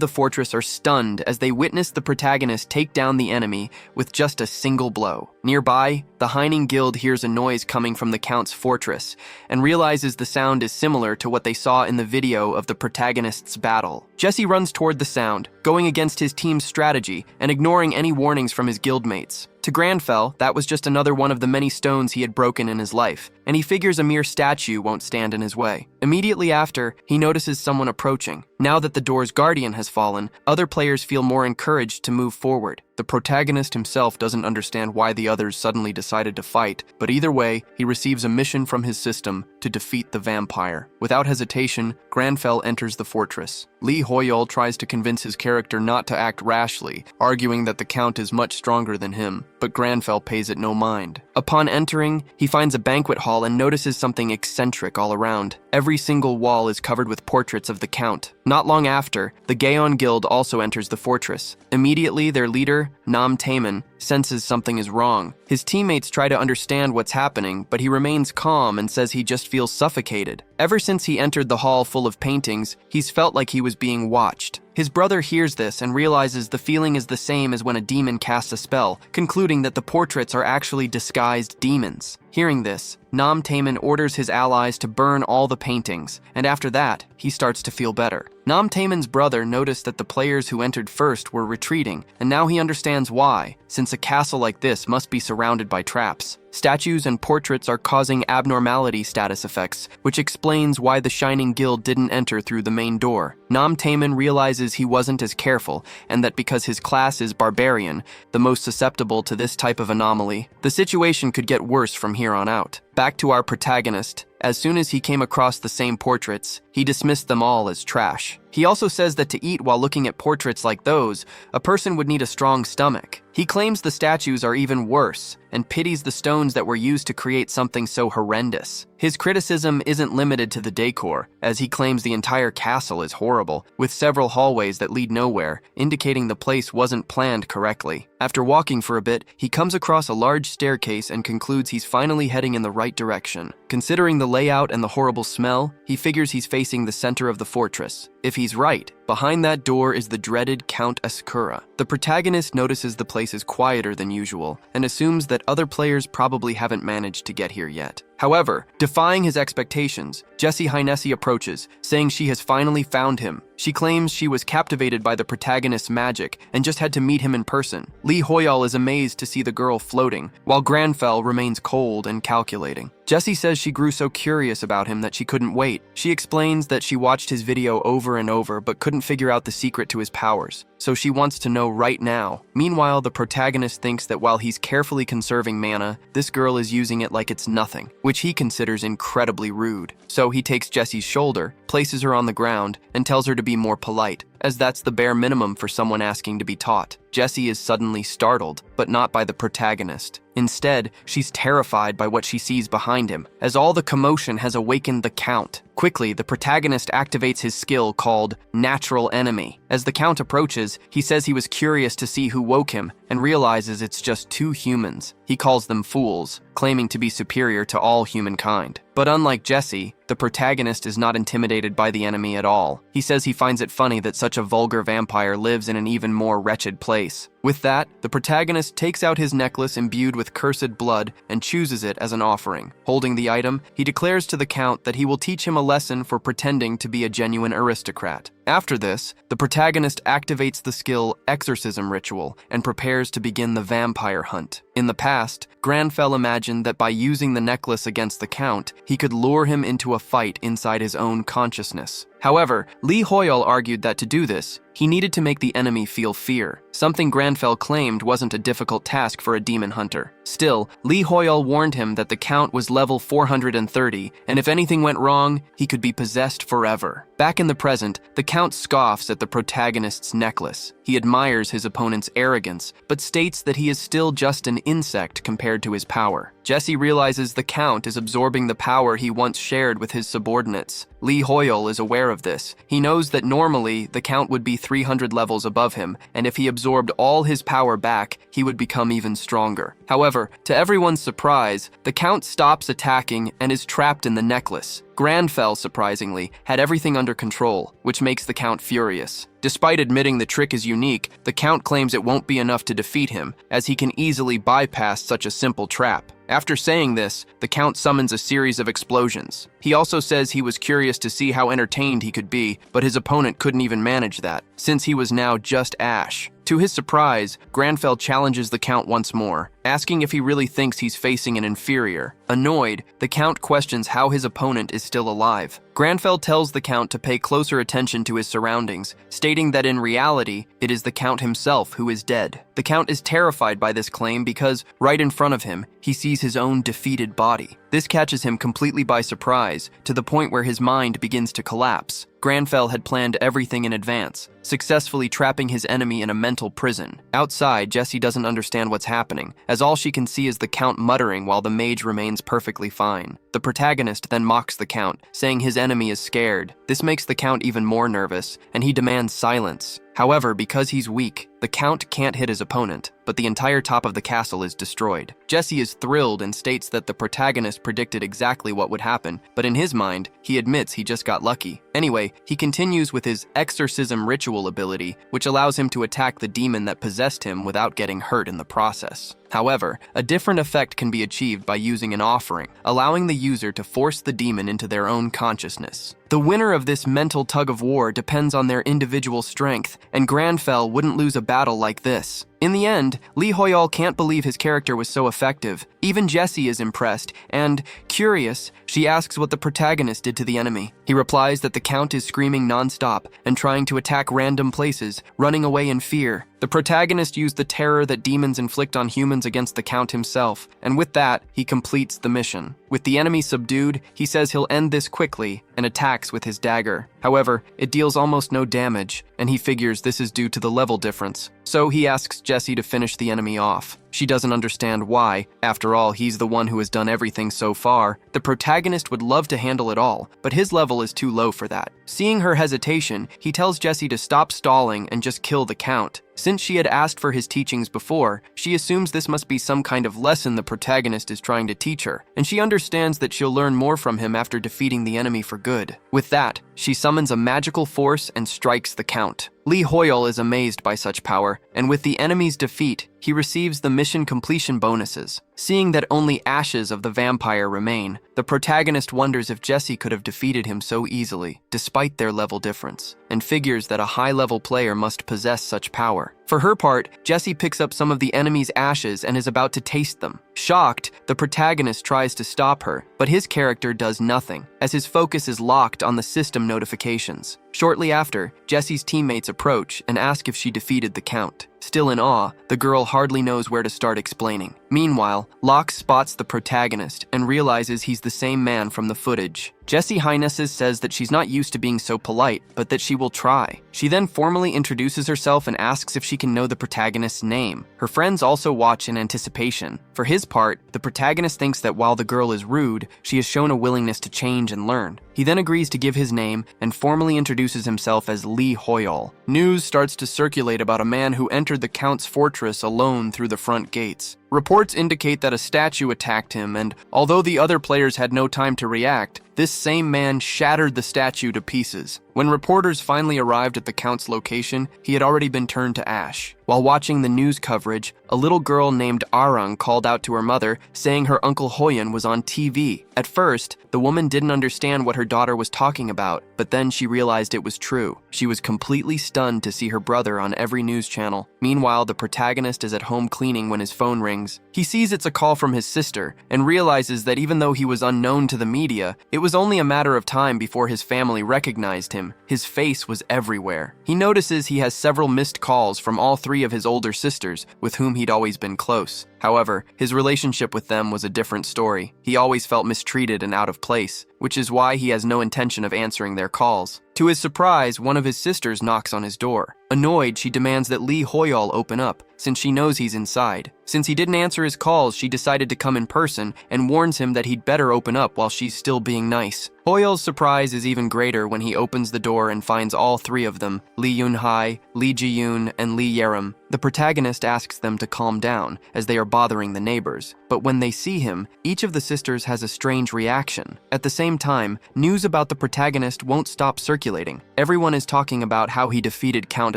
the fortress are stunned as they witness the protagonist take down the enemy with just a single blow. Nearby, the Heining Guild hears a noise coming from the Count's fortress and realizes the sound is similar to what they saw in the video of the protagonist's battle. Jesse runs toward the sound, going against his team's strategy and ignoring any warnings from his guildmates. To Granfell, that was just another one of the many stones he had broken in his life, and he figures a mere statue won't stand in his way. Immediately after, he notices someone approaching. Now that the door's guardian has fallen, other players feel more encouraged to move forward. The protagonist himself doesn't understand why the others suddenly decided to fight, but either way, he receives a mission from his system to defeat the vampire. Without hesitation, Granfell enters the fortress. Lee Hoyle tries to convince his character not to act rashly, arguing that the Count is much stronger than him, but Granfell pays it no mind. Upon entering, he finds a banquet hall and notices something eccentric all around. Every single wall is covered with portraits of the Count. Not long after, the Gaon Guild also enters the fortress. Immediately, their leader, Nam Taemin, senses something is wrong. His teammates try to understand what's happening, but he remains calm and says he just feels suffocated. Ever since he entered the hall full of paintings, he's felt like he was being watched. His brother hears this and realizes the feeling is the same as when a demon casts a spell, concluding that the portraits are actually disguised demons. Hearing this, Nam Taemin orders his allies to burn all the paintings, and after that, he starts to feel better. Nam Taemin's brother noticed that the players who entered first were retreating, and now he understands why, since a castle like this must be surrounded by traps. Statues and portraits are causing abnormality status effects, which explains why the Shining Guild didn't enter through the main door. Nam Taemin realizes he wasn't as careful, and that because his class is barbarian, the most susceptible to this type of anomaly, the situation could get worse from here on out. Back to our protagonist. As soon as he came across the same portraits, he dismissed them all as trash. He also says that to eat while looking at portraits like those, a person would need a strong stomach. He claims the statues are even worse, and pities the stones that were used to create something so horrendous. His criticism isn't limited to the decor, as he claims the entire castle is horrible, with several hallways that lead nowhere, indicating the place wasn't planned correctly. After walking for a bit, he comes across a large staircase and concludes he's finally heading in the right direction. Considering the layout and the horrible smell, he figures he's facing the center of the fortress. If he's right, behind that door is the dreaded Count Ascura. The protagonist notices the place is quieter than usual and assumes that other players probably haven't managed to get here yet. However, defying his expectations, Jessie Hynesi approaches, saying she has finally found him. She claims she was captivated by the protagonist's magic and just had to meet him in person. Lee Hoyle is amazed to see the girl floating, while Granfell remains cold and calculating. Jessie says she grew so curious about him that she couldn't wait. She explains that she watched his video over and over but couldn't figure out the secret to his powers, so she wants to know right now. Meanwhile, the protagonist thinks that while he's carefully conserving mana, this girl is using it like it's nothing, which he considers incredibly rude. So he takes Jessie's shoulder, places her on the ground, and tells her to be more polite, as that's the bare minimum for someone asking to be taught. Jessie is suddenly startled, but not by the protagonist. Instead, she's terrified by what she sees behind him, as all the commotion has awakened the Count. Quickly, the protagonist activates his skill called Natural Enemy. As the Count approaches, he says he was curious to see who woke him, and realizes it's just two humans. He calls them fools, claiming to be superior to all humankind. But unlike Jesse, the protagonist is not intimidated by the enemy at all. He says he finds it funny that such a vulgar vampire lives in an even more wretched place. With that, the protagonist takes out his necklace imbued with cursed blood and chooses it as an offering. Holding the item, he declares to the Count that he will teach him a lesson for pretending to be a genuine aristocrat. After this, the protagonist activates the skill Exorcism Ritual and prepares to begin the vampire hunt. In the past, Granfell imagined that by using the necklace against the Count, he could lure him into a fight inside his own consciousness. However, Lee Hoyle argued that to do this, he needed to make the enemy feel fear, something Granfell claimed wasn't a difficult task for a demon hunter. Still, Lee Hoyle warned him that the Count was level 430, and if anything went wrong, he could be possessed forever. Back in the present, the Count scoffs at the protagonist's necklace. He admires his opponent's arrogance, but states that he is still just an insect compared to his power. Jesse realizes the Count is absorbing the power he once shared with his subordinates. Lee Hoyle is aware of this. He knows that normally the Count would be 300 levels above him, and if he absorbed all his power back, he would become even stronger. However, to everyone's surprise, the Count stops attacking and is trapped in the necklace. Granfell, surprisingly, had everything under control, which makes the Count furious. Despite admitting the trick is unique, the Count claims it won't be enough to defeat him, as he can easily bypass such a simple trap. After saying this, the Count summons a series of explosions. He also says he was curious to see how entertained he could be, but his opponent couldn't even manage that, since he was now just ash. To his surprise, Granfell challenges the Count once more, asking if he really thinks he's facing an inferior. Annoyed, the Count questions how his opponent is still alive. Granfell tells the Count to pay closer attention to his surroundings, stating that in reality, it is the Count himself who is dead. The Count is terrified by this claim because, right in front of him, he sees his own defeated body. This catches him completely by surprise, to the point where his mind begins to collapse. Granfell had planned everything in advance, successfully trapping his enemy in a mental prison. Outside, Jessie doesn't understand what's happening, as all she can see is the Count muttering while the mage remains perfectly fine. The protagonist then mocks the Count, saying his enemy is scared. This makes the Count even more nervous, and he demands silence. However, because he's weak, the Count can't hit his opponent, but the entire top of the castle is destroyed. Jesse is thrilled and states that the protagonist predicted exactly what would happen, but in his mind, he admits he just got lucky. Anyway, he continues with his Exorcism Ritual ability, which allows him to attack the demon that possessed him without getting hurt in the process. However, a different effect can be achieved by using an offering, allowing the user to force the demon into their own consciousness. The winner of this mental tug-of-war depends on their individual strength, and Granfell wouldn't lose a battle like this. In the end, Lee Hoyle can't believe his character was so effective. Even Jessie is impressed, and, curious, she asks what the protagonist did to the enemy. He replies that the Count is screaming non-stop and trying to attack random places, running away in fear. The protagonist used the terror that demons inflict on humans against the Count himself, and with that, he completes the mission. With the enemy subdued, he says he'll end this quickly and attacks with his dagger. However, it deals almost no damage, and he figures this is due to the level difference. So he asks Jessie to finish the enemy off. She doesn't understand why. After all, he's the one who has done everything so far. The protagonist would love to handle it all, but his level is too low for that. Seeing her hesitation, he tells Jessie to stop stalling and just kill the Count. Since she had asked for his teachings before, she assumes this must be some kind of lesson the protagonist is trying to teach her, and she understands that she'll learn more from him after defeating the enemy for good. With that, she summons a magical force and strikes the Count. Lee Hoyle is amazed by such power, and with the enemy's defeat, he receives the mission completion bonuses. Seeing that only ashes of the vampire remain, the protagonist wonders if Jessie could have defeated him so easily, despite their level difference, and figures that a high-level player must possess such power. For her part, Jessie picks up some of the enemy's ashes and is about to taste them. Shocked, the protagonist tries to stop her, but his character does nothing, as his focus is locked on the system notifications. Shortly after, Jessie's teammates approach and ask if she defeated the Count. Still in awe, the girl hardly knows where to start explaining. Meanwhile, Locke spots the protagonist and realizes he's the same man from the footage. Jessie Highnesses says that she's not used to being so polite, but that she will try. She then formally introduces herself and asks if she can know the protagonist's name. Her friends also watch in anticipation. For his part, the protagonist thinks that while the girl is rude, she has shown a willingness to change and learn. He then agrees to give his name and formally introduces himself as Lee Hoyol. News starts to circulate about a man who entered the Count's fortress alone through the front gates. Reports indicate that a statue attacked him, and although the other players had no time to react, this same man shattered the statue to pieces. When reporters finally arrived at the Count's location, he had already been turned to ash. While watching the news coverage, a little girl named Arang called out to her mother, saying her Uncle Hoyan was on TV. At first, the woman didn't understand what her daughter was talking about, but then she realized it was true. She was completely stunned to see her brother on every news channel. Meanwhile, the protagonist is at home cleaning when his phone rings. He sees it's a call from his sister and realizes that even though he was unknown to the media, it was only a matter of time before his family recognized him. His face was everywhere. He notices he has several missed calls from all three of his older sisters, with whom he'd always been close. However, his relationship with them was a different story. He always felt mistreated and out of place, which is why he has no intention of answering their calls. To his surprise, one of his sisters knocks on his door. Annoyed, she demands that Lee Hoyol open up, since she knows he's inside. Since he didn't answer his calls, she decided to come in person and warns him that he'd better open up while she's still being nice. Hoyol's surprise is even greater when he opens the door and finds all three of them, Lee Yun-hai, Lee Ji-yoon, and Lee Yerim. The protagonist asks them to calm down, as they are bothering the neighbors. But when they see him, each of the sisters has a strange reaction. At the same time, news about the protagonist won't stop circulating. Everyone is talking about how he defeated Count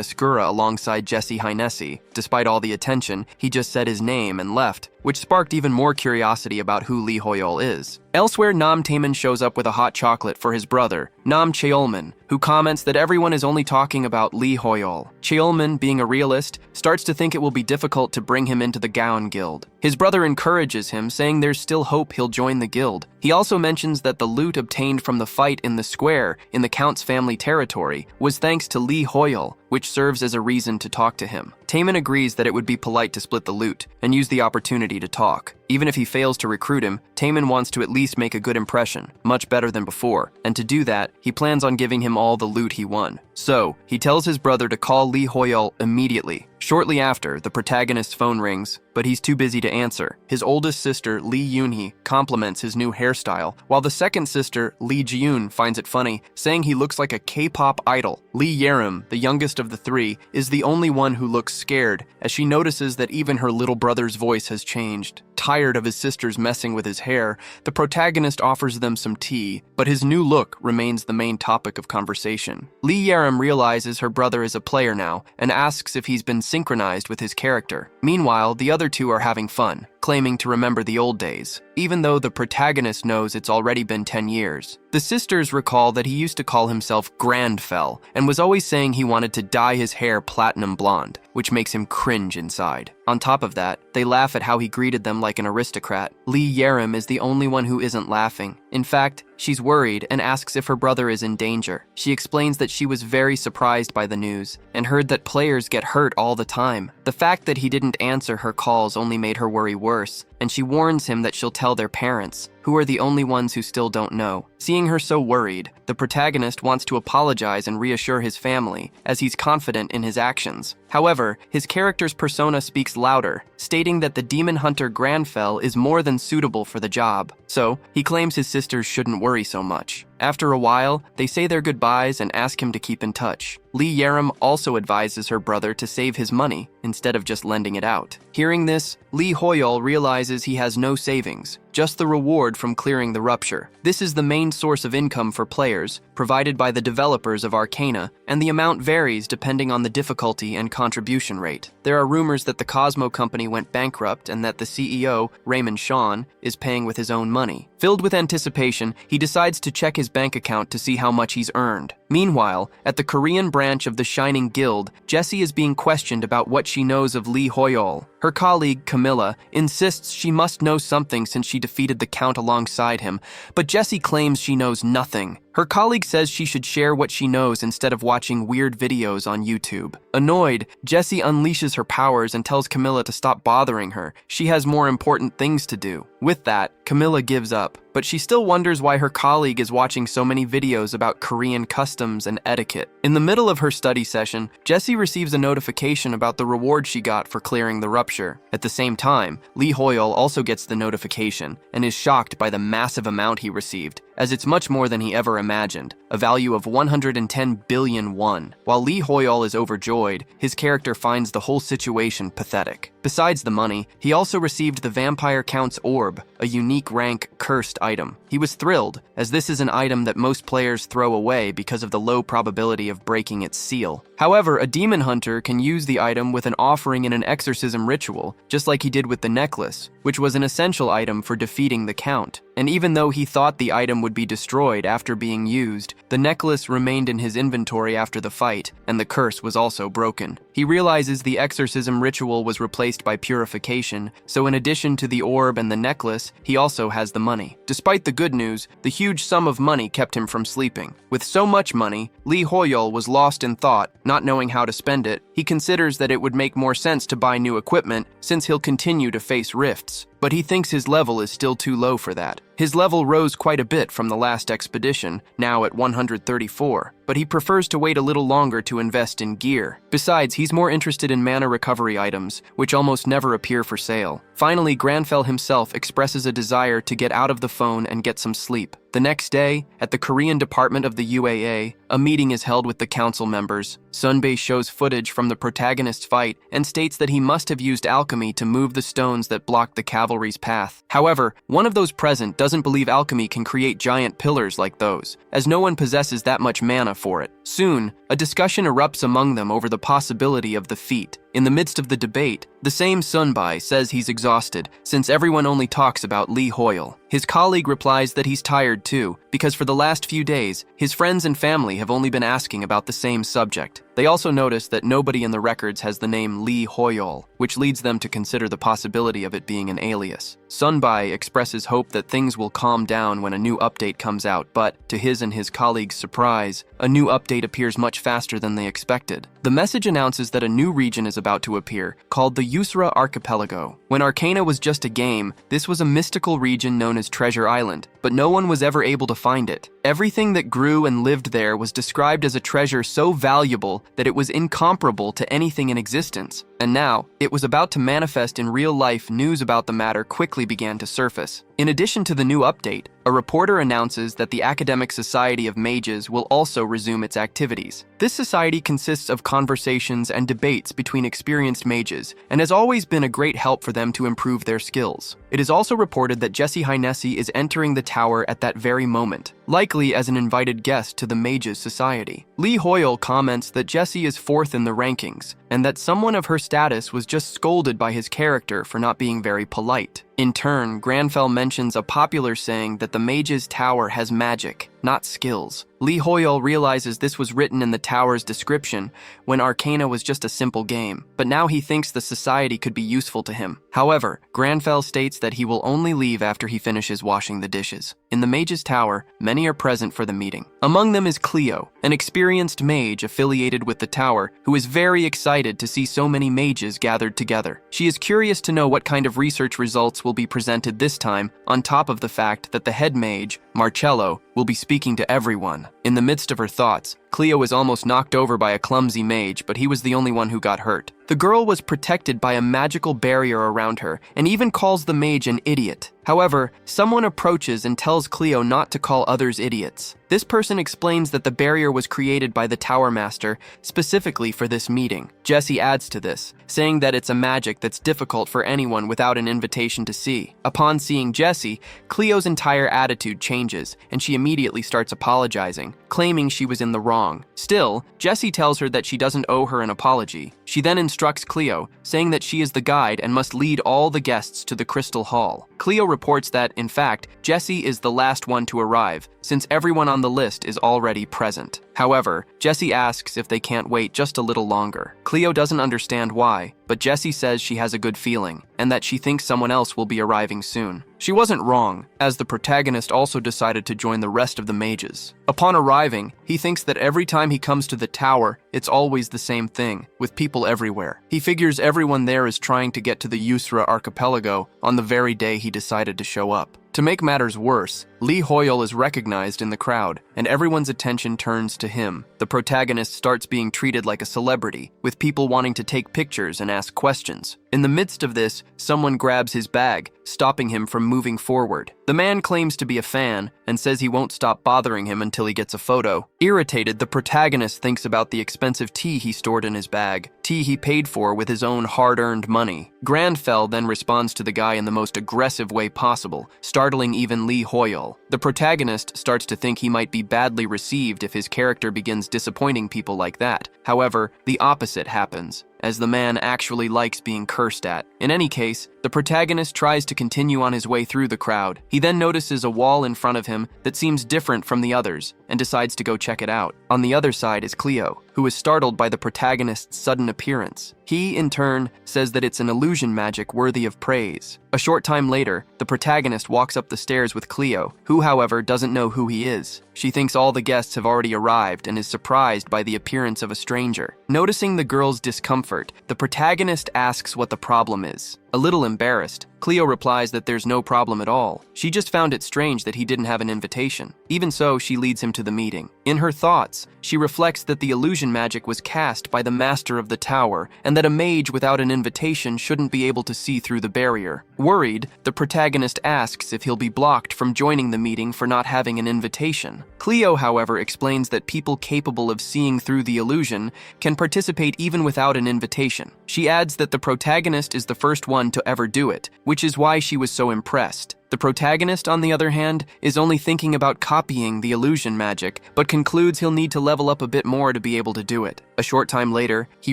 Ascura alongside Jesse Heinesi. Despite all the attention, he just said his name and left, which sparked even more curiosity about who Lee Hoyol is. Elsewhere, Nam Taemin shows up with a hot chocolate for his brother, Nam Cheolman, who comments that everyone is only talking about Lee Hoyol. Cheolman, being a realist, starts to think it will be difficult to bring him into the Gaon Guild. His brother encourages him, saying there's still hope he'll join the guild. He also mentions that the loot obtained from the fight in the square in the Count's family territory was thanks to Lee Hoyol, which serves as a reason to talk to him. Taemin agrees that it would be polite to split the loot and use the opportunity to talk. Even if he fails to recruit him, Taemin wants to at least make a good impression, much better than before, and to do that, he plans on giving him all the loot he won. So, he tells his brother to call Lee Hoyol immediately. Shortly after, the protagonist's phone rings, but he's too busy to answer. His oldest sister, Lee Yoonhee, compliments his new hairstyle, while the second sister, Lee Ji-yoon, finds it funny, saying he looks like a K-pop idol. Lee Yerim, the youngest of the three, is the only one who looks scared, as she notices that even her little brother's voice has changed. Tired of his sisters messing with his hair, the protagonist offers them some tea, but his new look remains the main topic of conversation. Lee Yerim realizes her brother is a player now, and asks if he's been synchronized with his character. Meanwhile, the other two are having fun, claiming to remember the old days, even though the protagonist knows it's already been 10 years. The sisters recall that he used to call himself Grandfell, and was always saying he wanted to dye his hair platinum blonde, which makes him cringe inside. On top of that, they laugh at how he greeted them like an aristocrat. Lee Yerim is the only one who isn't laughing. In fact, she's worried and asks if her brother is in danger. She explains that she was very surprised by the news and heard that players get hurt all the time. The fact that he didn't answer her calls only made her worry worse, and she warns him that she'll tell their parents, who are the only ones who still don't know. Seeing her so worried, the protagonist wants to apologize and reassure his family, as he's confident in his actions. However, his character's persona speaks louder, stating that the demon hunter Grandfell is more than suitable for the job. So, he claims his sisters shouldn't worry so much. After a while, they say their goodbyes and ask him to keep in touch. Lee Yerim also advises her brother to save his money instead of just lending it out. Hearing this, Lee Hoyol realizes he has no savings, just the reward from clearing the rupture. This is the main source of income for players, provided by the developers of Arcana, and the amount varies depending on the difficulty and contribution rate. There are rumors that the Cosmo company went bankrupt and that the CEO, Raymond Shawn, is paying with his own money. Filled with anticipation, he decides to check his bank account to see how much he's earned. Meanwhile, at the Korean branch of the Shining Guild, Jessie is being questioned about what she knows of Lee Hoyol. Her colleague, Camilla, insists she must know something since she defeated the Count alongside him, but Jessie claims she knows nothing. Her colleague says she should share what she knows instead of watching weird videos on YouTube. Annoyed, Jessie unleashes her powers and tells Camilla to stop bothering her. She has more important things to do. With that, Camilla gives up, but she still wonders why her colleague is watching so many videos about Korean customs and etiquette. In the middle of her study session, Jessie receives a notification about the reward she got for clearing the rupture. At the same time, Lee Hoyle also gets the notification and is shocked by the massive amount he received, as it's much more than he ever imagined, a value of 110 billion won. While Lee Hoyle is overjoyed, his character finds the whole situation pathetic. Besides the money, he also received the Vampire Count's Orb, a unique rank cursed item. He was thrilled, as this is an item that most players throw away because of the low probability of breaking its seal. However, a demon hunter can use the item with an offering in an exorcism ritual, just like he did with the necklace, which was an essential item for defeating the Count. And even though he thought the item would be destroyed after being used, the necklace remained in his inventory after the fight, and the curse was also broken. He realizes the exorcism ritual was replaced by purification, so in addition to the orb and the necklace, he also has the money. Despite the good news, the huge sum of money kept him from sleeping. With so much money, Lee Hoyle was lost in thought, not knowing how to spend it. He considers that it would make more sense to buy new equipment, since he'll continue to face rifts. But he thinks his level is still too low for that. His level rose quite a bit from the last expedition, now at 134, but he prefers to wait a little longer to invest in gear. Besides, he's more interested in mana recovery items, which almost never appear for sale. Finally, Granfell himself expresses a desire to get out of the phone and get some sleep. The next day, at the Korean department of the UAA, a meeting is held with the council members. Sunbei shows footage from the protagonist's fight and states that he must have used alchemy to move the stones that blocked the cavalry's path. However, one of those present doesn't believe alchemy can create giant pillars like those, as no one possesses that much mana for it. Soon, a discussion erupts among them over the possibility of the feat. In the midst of the debate, the same Sunbai says he's exhausted, since everyone only talks about Lee Hoyle. His colleague replies that he's tired too, because for the last few days, his friends and family have only been asking about the same subject. They also notice that nobody in the records has the name Lee Hoyle, which leads them to consider the possibility of it being an alias. Sunbai expresses hope that things will calm down when a new update comes out, but, to his and his colleagues' surprise, a new update appears much faster than they expected. The message announces that a new region is about to appear, called the Yusra archipelago. When Arcana was just a game, this was a mystical region known as Treasure Island, but no one was ever able to find it. Everything that grew and lived there was described as a treasure so valuable that it was incomparable to anything in existence. And now, it was about to manifest in real life. News about the matter quickly began to surface. In addition to the new update, a reporter announces that the Academic Society of Mages will also resume its activities. This society consists of conversations and debates between experienced mages, and has always been a great help for them to improve their skills. It is also reported that Jessie Hynesi is entering the tower at that very moment, likely as an invited guest to the Mages Society. Lee Hoyle comments that Jessie is fourth in the rankings, and that someone of her status was just scolded by his character for not being very polite. In turn, Granfell mentions a popular saying that the Mage's Tower has magic, not skills. Lee Hoyle realizes this was written in the tower's description when Arcana was just a simple game, but now he thinks the society could be useful to him. However, Granfell states that he will only leave after he finishes washing the dishes. In the Mage's Tower, many are present for the meeting. Among them is Cleo, an experienced mage affiliated with the tower, who is very excited to see so many mages gathered together. She is curious to know what kind of research results will be presented this time, on top of the fact that the head mage, Marello, will be speaking to everyone. In the midst of her thoughts, Cleo is almost knocked over by a clumsy mage, but he was the only one who got hurt. The girl was protected by a magical barrier around her, and even calls the mage an idiot. However, someone approaches and tells Cleo not to call others idiots. This person explains that the barrier was created by the Tower Master specifically for this meeting. Jessie adds to this, saying that it's a magic that's difficult for anyone without an invitation to see. Upon seeing Jessie, Cleo's entire attitude changes, and she immediately starts apologizing, claiming she was in the wrong. Still, Jessie tells her that she doesn't owe her an apology. She then instructs Cleo, saying that she is the guide and must lead all the guests to the Crystal Hall. Cleo reports that, in fact, Jessie is the last one to arrive, since everyone on the list is already present. However, Jessie asks if they can't wait just a little longer. Cleo doesn't understand why, but Jessie says she has a good feeling, and that she thinks someone else will be arriving soon. She wasn't wrong, as the protagonist also decided to join the rest of the mages. Upon arriving, he thinks that every time he comes to the tower, it's always the same thing, with people everywhere. He figures everyone there is trying to get to the Yusra archipelago on the very day he decided to show up. To make matters worse, Lee Hoyle is recognized in the crowd, and everyone's attention turns to him. The protagonist starts being treated like a celebrity, with people wanting to take pictures and ask questions. In the midst of this, someone grabs his bag, stopping him from moving forward. The man claims to be a fan and says he won't stop bothering him until he gets a photo. Irritated, the protagonist thinks about the expensive tea he stored in his bag, tea he paid for with his own hard-earned money. Granfell then responds to the guy in the most aggressive way possible, startling even Lee Hoyle. The protagonist starts to think he might be badly received if his character begins disappointing people like that. However, the opposite happens, as the man actually likes being cursed at. In any case, the protagonist tries to continue on his way through the crowd. He then notices a wall in front of him that seems different from the others, and decides to go check it out. On the other side is Cleo, who is startled by the protagonist's sudden appearance. He, in turn, says that it's an illusion magic worthy of praise. A short time later, the protagonist walks up the stairs with Cleo, who, however, doesn't know who he is. She thinks all the guests have already arrived and is surprised by the appearance of a stranger. Noticing the girl's discomfort, the protagonist asks what the problem is. A little embarrassed, Cleo replies that there's no problem at all. She just found it strange that he didn't have an invitation. Even so, she leads him to the meeting. In her thoughts, she reflects that the illusion magic was cast by the master of the tower, and that a mage without an invitation shouldn't be able to see through the barrier. Worried, the protagonist asks if he'll be blocked from joining the meeting for not having an invitation. Cleo, however, explains that people capable of seeing through the illusion can participate even without an invitation. She adds that the protagonist is the first one to ever do it, which is why she was so impressed. The protagonist, on the other hand, is only thinking about copying the illusion magic, but concludes he'll need to level up a bit more to be able to do it. A short time later, he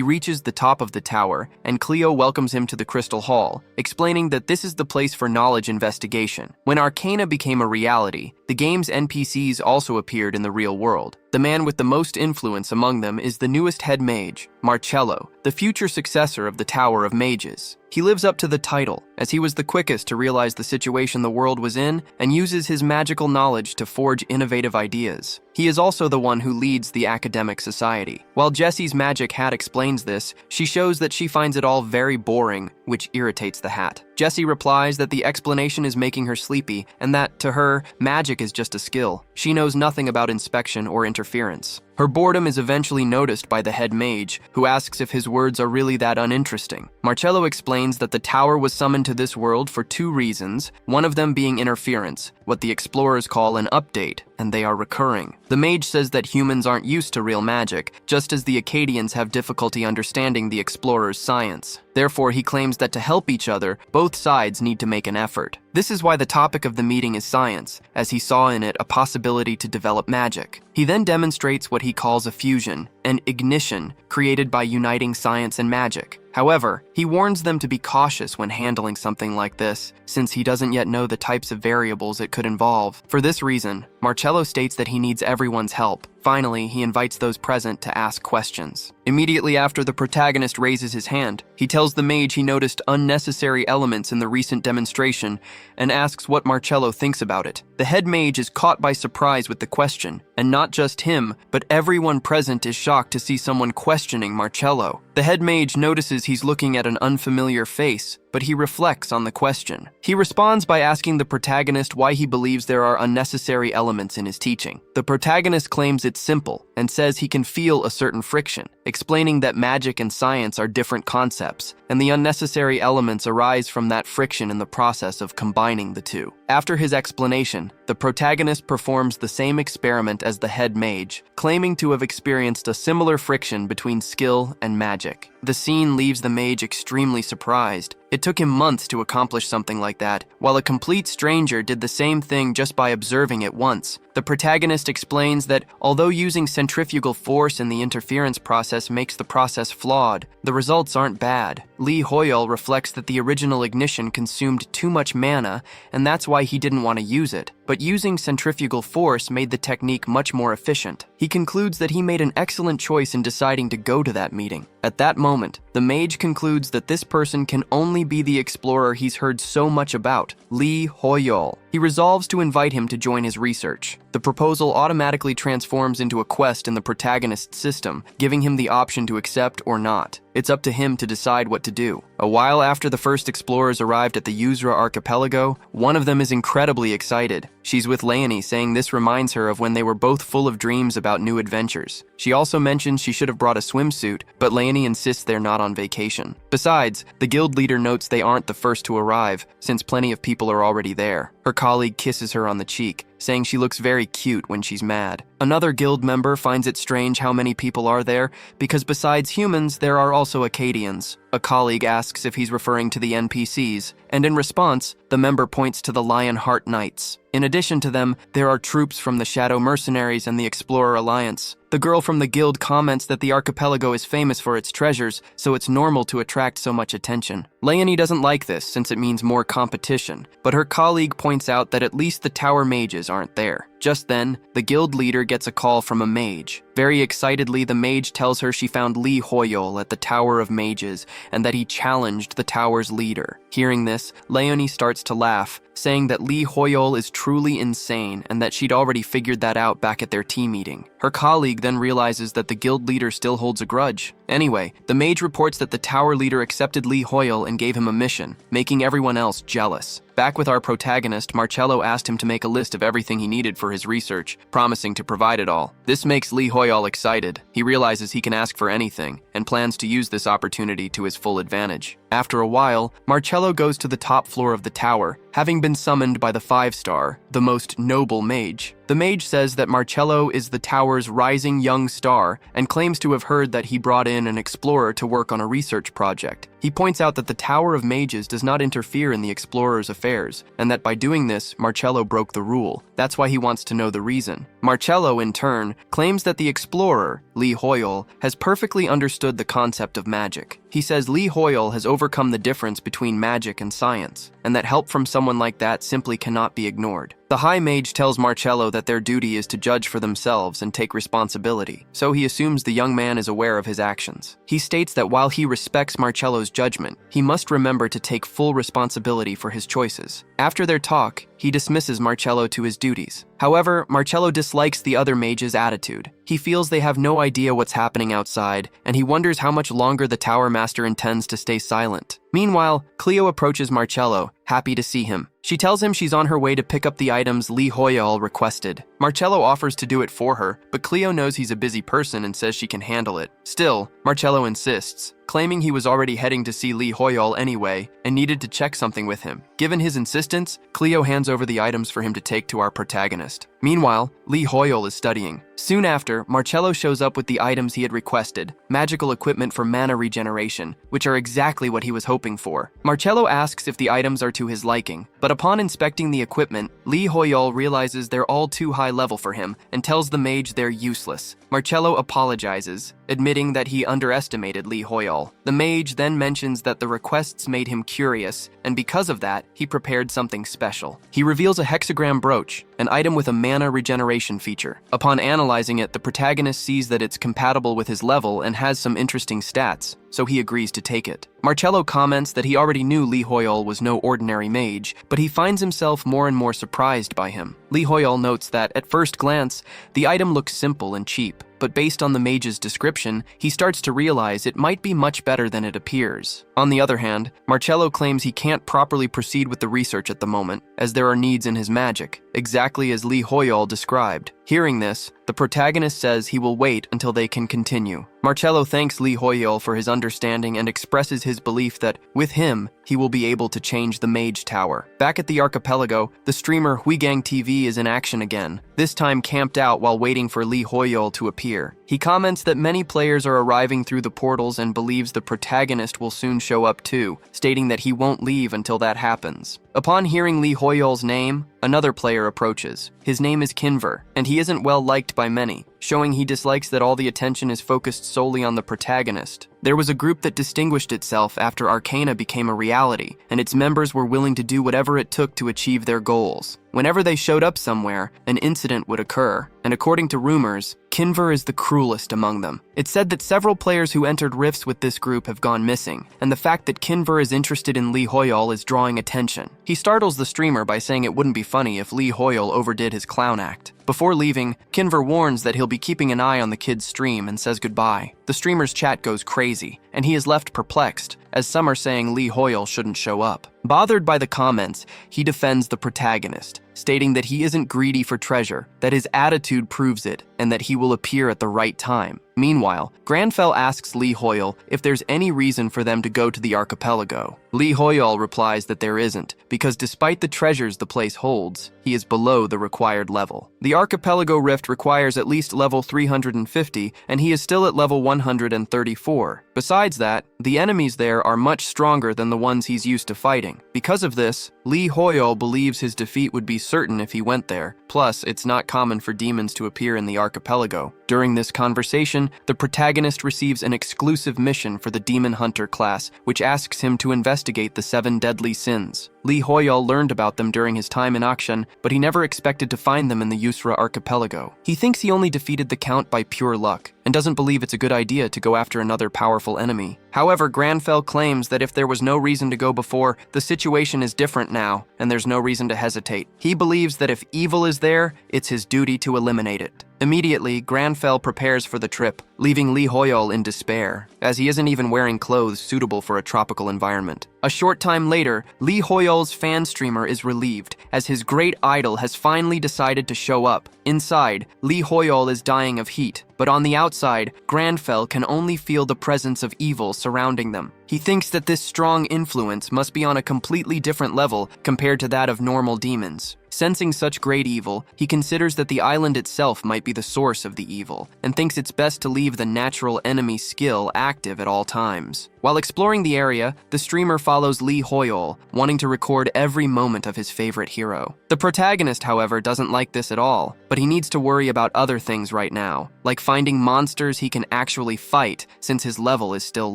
reaches the top of the tower, and Cleo welcomes him to the Crystal Hall, explaining that this is the place for knowledge investigation. When Arcana became a reality, the game's NPCs also appeared in the real world. The man with the most influence among them is the newest head mage, Marello, the future successor of the Tower of Mages. He lives up to the title, as he was the quickest to realize the situation the world was in and uses his magical knowledge to forge innovative ideas. He is also the one who leads the academic society. While Jessie's magic hat explains this, she shows that she finds it all very boring, which irritates the hat. Jessie replies that the explanation is making her sleepy, and that, to her, magic is just a skill. She knows nothing about inspection or interference. Her boredom is eventually noticed by the head mage, who asks if his words are really that uninteresting. Marello explains that the tower was summoned to this world for 2 reasons, one of them being interference, what the explorers call an update, and they are recurring. The mage says that humans aren't used to real magic, just as the Acadians have difficulty understanding the explorers' science. Therefore, he claims that to help each other, both sides need to make an effort. This is why the topic of the meeting is science, as he saw in it a possibility to develop magic. He then demonstrates what he calls a fusion, an ignition, created by uniting science and magic. However, he warns them to be cautious when handling something like this, since he doesn't yet know the types of variables it could involve. For this reason, Marello states that he needs everyone's help. Finally, he invites those present to ask questions. Immediately after the protagonist raises his hand, he tells the mage he noticed unnecessary elements in the recent demonstration and asks what Marello thinks about it. The head mage is caught by surprise with the question, and not just him, but everyone present is shocked to see someone questioning Marello. The head mage notices he's looking at an unfamiliar face, but he reflects on the question. He responds by asking the protagonist why he believes there are unnecessary elements in his teaching. The protagonist claims it's simple and says he can feel a certain friction, explaining that magic and science are different concepts, and the unnecessary elements arise from that friction in the process of combining the two. After his explanation, the protagonist performs the same experiment as the head mage, claiming to have experienced a similar friction between skill and magic. The scene leaves the mage extremely surprised. It took him months to accomplish something like that, while a complete stranger did the same thing just by observing it once. The protagonist explains that although using centrifugal force in the interference process makes the process flawed, the results aren't bad. Lee Hoyle reflects that the original ignition consumed too much mana, and that's why he didn't want to use it. But using centrifugal force made the technique much more efficient. He concludes that he made an excellent choice in deciding to go to that meeting. At that moment, the mage concludes that this person can only be the explorer he's heard so much about, Lee Hoyle. He resolves to invite him to join his research. The proposal automatically transforms into a quest in the protagonist's system, giving him the option to accept or not. It's up to him to decide what to do. A while after the first explorers arrived at the Yusra archipelago, one of them is incredibly excited. She's with Leonie, saying this reminds her of when they were both full of dreams about new adventures. She also mentions she should have brought a swimsuit, but Leonie insists they're not on vacation. Besides, the guild leader notes they aren't the first to arrive, since plenty of people are already there. Her colleague kisses her on the cheek, saying she looks very cute when she's mad. Another guild member finds it strange how many people are there, because besides humans, there are also Acadians. A colleague asks if he's referring to the NPCs, and in response, the member points to the Lionheart Knights. In addition to them, there are troops from the Shadow Mercenaries and the Explorer Alliance. The girl from the guild comments that the archipelago is famous for its treasures, so it's normal to attract so much attention. Leonie doesn't like this since it means more competition, but her colleague points out that at least the tower mages aren't there. Just then, the guild leader gets a call from a mage. Very excitedly, the mage tells her she found Lee Hoyol at the Tower of Mages and that he challenged the tower's leader. Hearing this, Leonie starts to laugh, saying that Lee Hoyol is truly insane and that she'd already figured that out back at their tea meeting. Her colleague then realizes that the guild leader still holds a grudge. Anyway, the mage reports that the tower leader accepted Lee Hoyol and gave him a mission, making everyone else jealous. Back with our protagonist, Marcello asked him to make a list of everything he needed for his research, promising to provide it all. This makes Lee Hoyol excited. He realizes he can ask for anything, and plans to use this opportunity to his full advantage. After a while, Marcello goes to the top floor of the tower, having been summoned by the 5-star, the most noble mage. The mage says that Marcello is the tower's rising young star and claims to have heard that he brought in an explorer to work on a research project. He points out that the Tower of Mages does not interfere in the explorer's affairs, and that by doing this, Marcello broke the rule. That's why he wants to know the reason. Marcello, in turn, claims that the explorer, Lee Hoyol, has perfectly understood the concept of magic. He says Lee Hoyol has overcome the difference between magic and science, and that help from someone like that simply cannot be ignored. The High Mage tells Marcello that their duty is to judge for themselves and take responsibility, so he assumes the young man is aware of his actions. He states that while he respects Marcello's judgment, he must remember to take full responsibility for his choices. After their talk, he dismisses Marcello to his duties. However, Marcello dislikes the other mage's attitude. He feels they have no idea what's happening outside, and he wonders how much longer the Tower Master intends to stay silent. Meanwhile, Cleo approaches Marcello, happy to see him. She tells him she's on her way to pick up the items Lee Hoyol requested. Marcello offers to do it for her, but Cleo knows he's a busy person and says she can handle it. Still, Marcello insists, claiming he was already heading to see Lee Hoyol anyway and needed to check something with him. Given his insistence, Cleo hands over the items for him to take to our protagonist. Meanwhile, Lee Hoyol is studying. Soon after, Marcello shows up with the items he had requested, magical equipment for mana regeneration, which are exactly what he was hoping for. Marcello asks if the items are to his liking, but upon inspecting the equipment, Lee Hoyol realizes they're all too high level for him and tells the mage they're useless. Marcello apologizes, admitting that he underestimated Lee Hoyol. The mage then mentions that the requests made him curious, and because of that, he prepared something special. He reveals a hexagram brooch, an item with a mana regeneration feature. Upon analyzing it, the protagonist sees that it's compatible with his level and has some interesting stats, so he agrees to take it. Marcello comments that he already knew Lee Hoyol was no ordinary mage, but he finds himself more and more surprised by him. Lee Hoyol notes that, at first glance, the item looks simple and cheap, but based on the mage's description, he starts to realize it might be much better than it appears. On the other hand, Marcello claims he can't properly proceed with the research at the moment, as there are needs in his magic, exactly as Lee Hoyol described. Hearing this, the protagonist says he will wait until they can continue. Marcello thanks Lee Hoyol for his understanding and expresses his belief that, with him, he will be able to change the Mage Tower. Back at the archipelago, the streamer Huigang TV is in action again, this time camped out while waiting for Lee Hoyol to appear. He comments that many players are arriving through the portals and believes the protagonist will soon show up too, stating that he won't leave until that happens. Upon hearing Lee Hoyol's name, another player approaches. His name is Kinver, and he isn't well liked by many, showing he dislikes that all the attention is focused solely on the protagonist. There was a group that distinguished itself after Arcana became a reality, and its members were willing to do whatever it took to achieve their goals. Whenever they showed up somewhere, an incident would occur, and according to rumors, Kinver is the cruelest among them. It's said that several players who entered rifts with this group have gone missing, and the fact that Kinver is interested in Lee Hoyol is drawing attention. He startles the streamer by saying it wouldn't be funny if Lee Hoyol overdid his clown act. Before leaving, Kinver warns that he'll be keeping an eye on the kid's stream and says goodbye. The streamer's chat goes crazy, and he is left perplexed, as some are saying Lee Hoyol shouldn't show up. Bothered by the comments, he defends the protagonist, stating that he isn't greedy for treasure, that his attitude proves it, and that he will appear at the right time. Meanwhile, Granfell asks Lee Hoyol if there's any reason for them to go to the archipelago. Lee Hoyol replies that there isn't, because despite the treasures the place holds, he is below the required level. The archipelago rift requires at least level 350, and he is still at level 134. Besides that, the enemies there are much stronger than the ones he's used to fighting. Because of this, Lee Hoyol believes his defeat would be certain if he went there. Plus, it's not common for demons to appear in the archipelago. During this conversation, the protagonist receives an exclusive mission for the Demon Hunter class, which asks him to investigate the 7 deadly sins. Lee Hoyol learned about them during his time in Akshan, but he never expected to find them in the Yusra archipelago. He thinks he only defeated the Count by pure luck, and doesn't believe it's a good idea to go after another powerful enemy. However, Granfell claims that if there was no reason to go before, the situation is different now, and there's no reason to hesitate. He believes that if evil is there, it's his duty to eliminate it. Immediately, Granfell prepares for the trip, leaving Lee Hoyol in despair, as he isn't even wearing clothes suitable for a tropical environment. A short time later, Lee Hoyol's fan streamer is relieved, as his great idol has finally decided to show up. Inside, Lee Hoyol is dying of heat, but on the outside, Granfell can only feel the presence of evil surrounding them. He thinks that this strong influence must be on a completely different level compared to that of normal demons. Sensing such great evil, he considers that the island itself might be the source of the evil, and thinks it's best to leave the natural enemy skill active at all times. While exploring the area, the streamer follows Lee Hoyol, wanting to record every moment of his favorite hero. The protagonist, however, doesn't like this at all, but he needs to worry about other things right now, like finding monsters he can actually fight since his level is still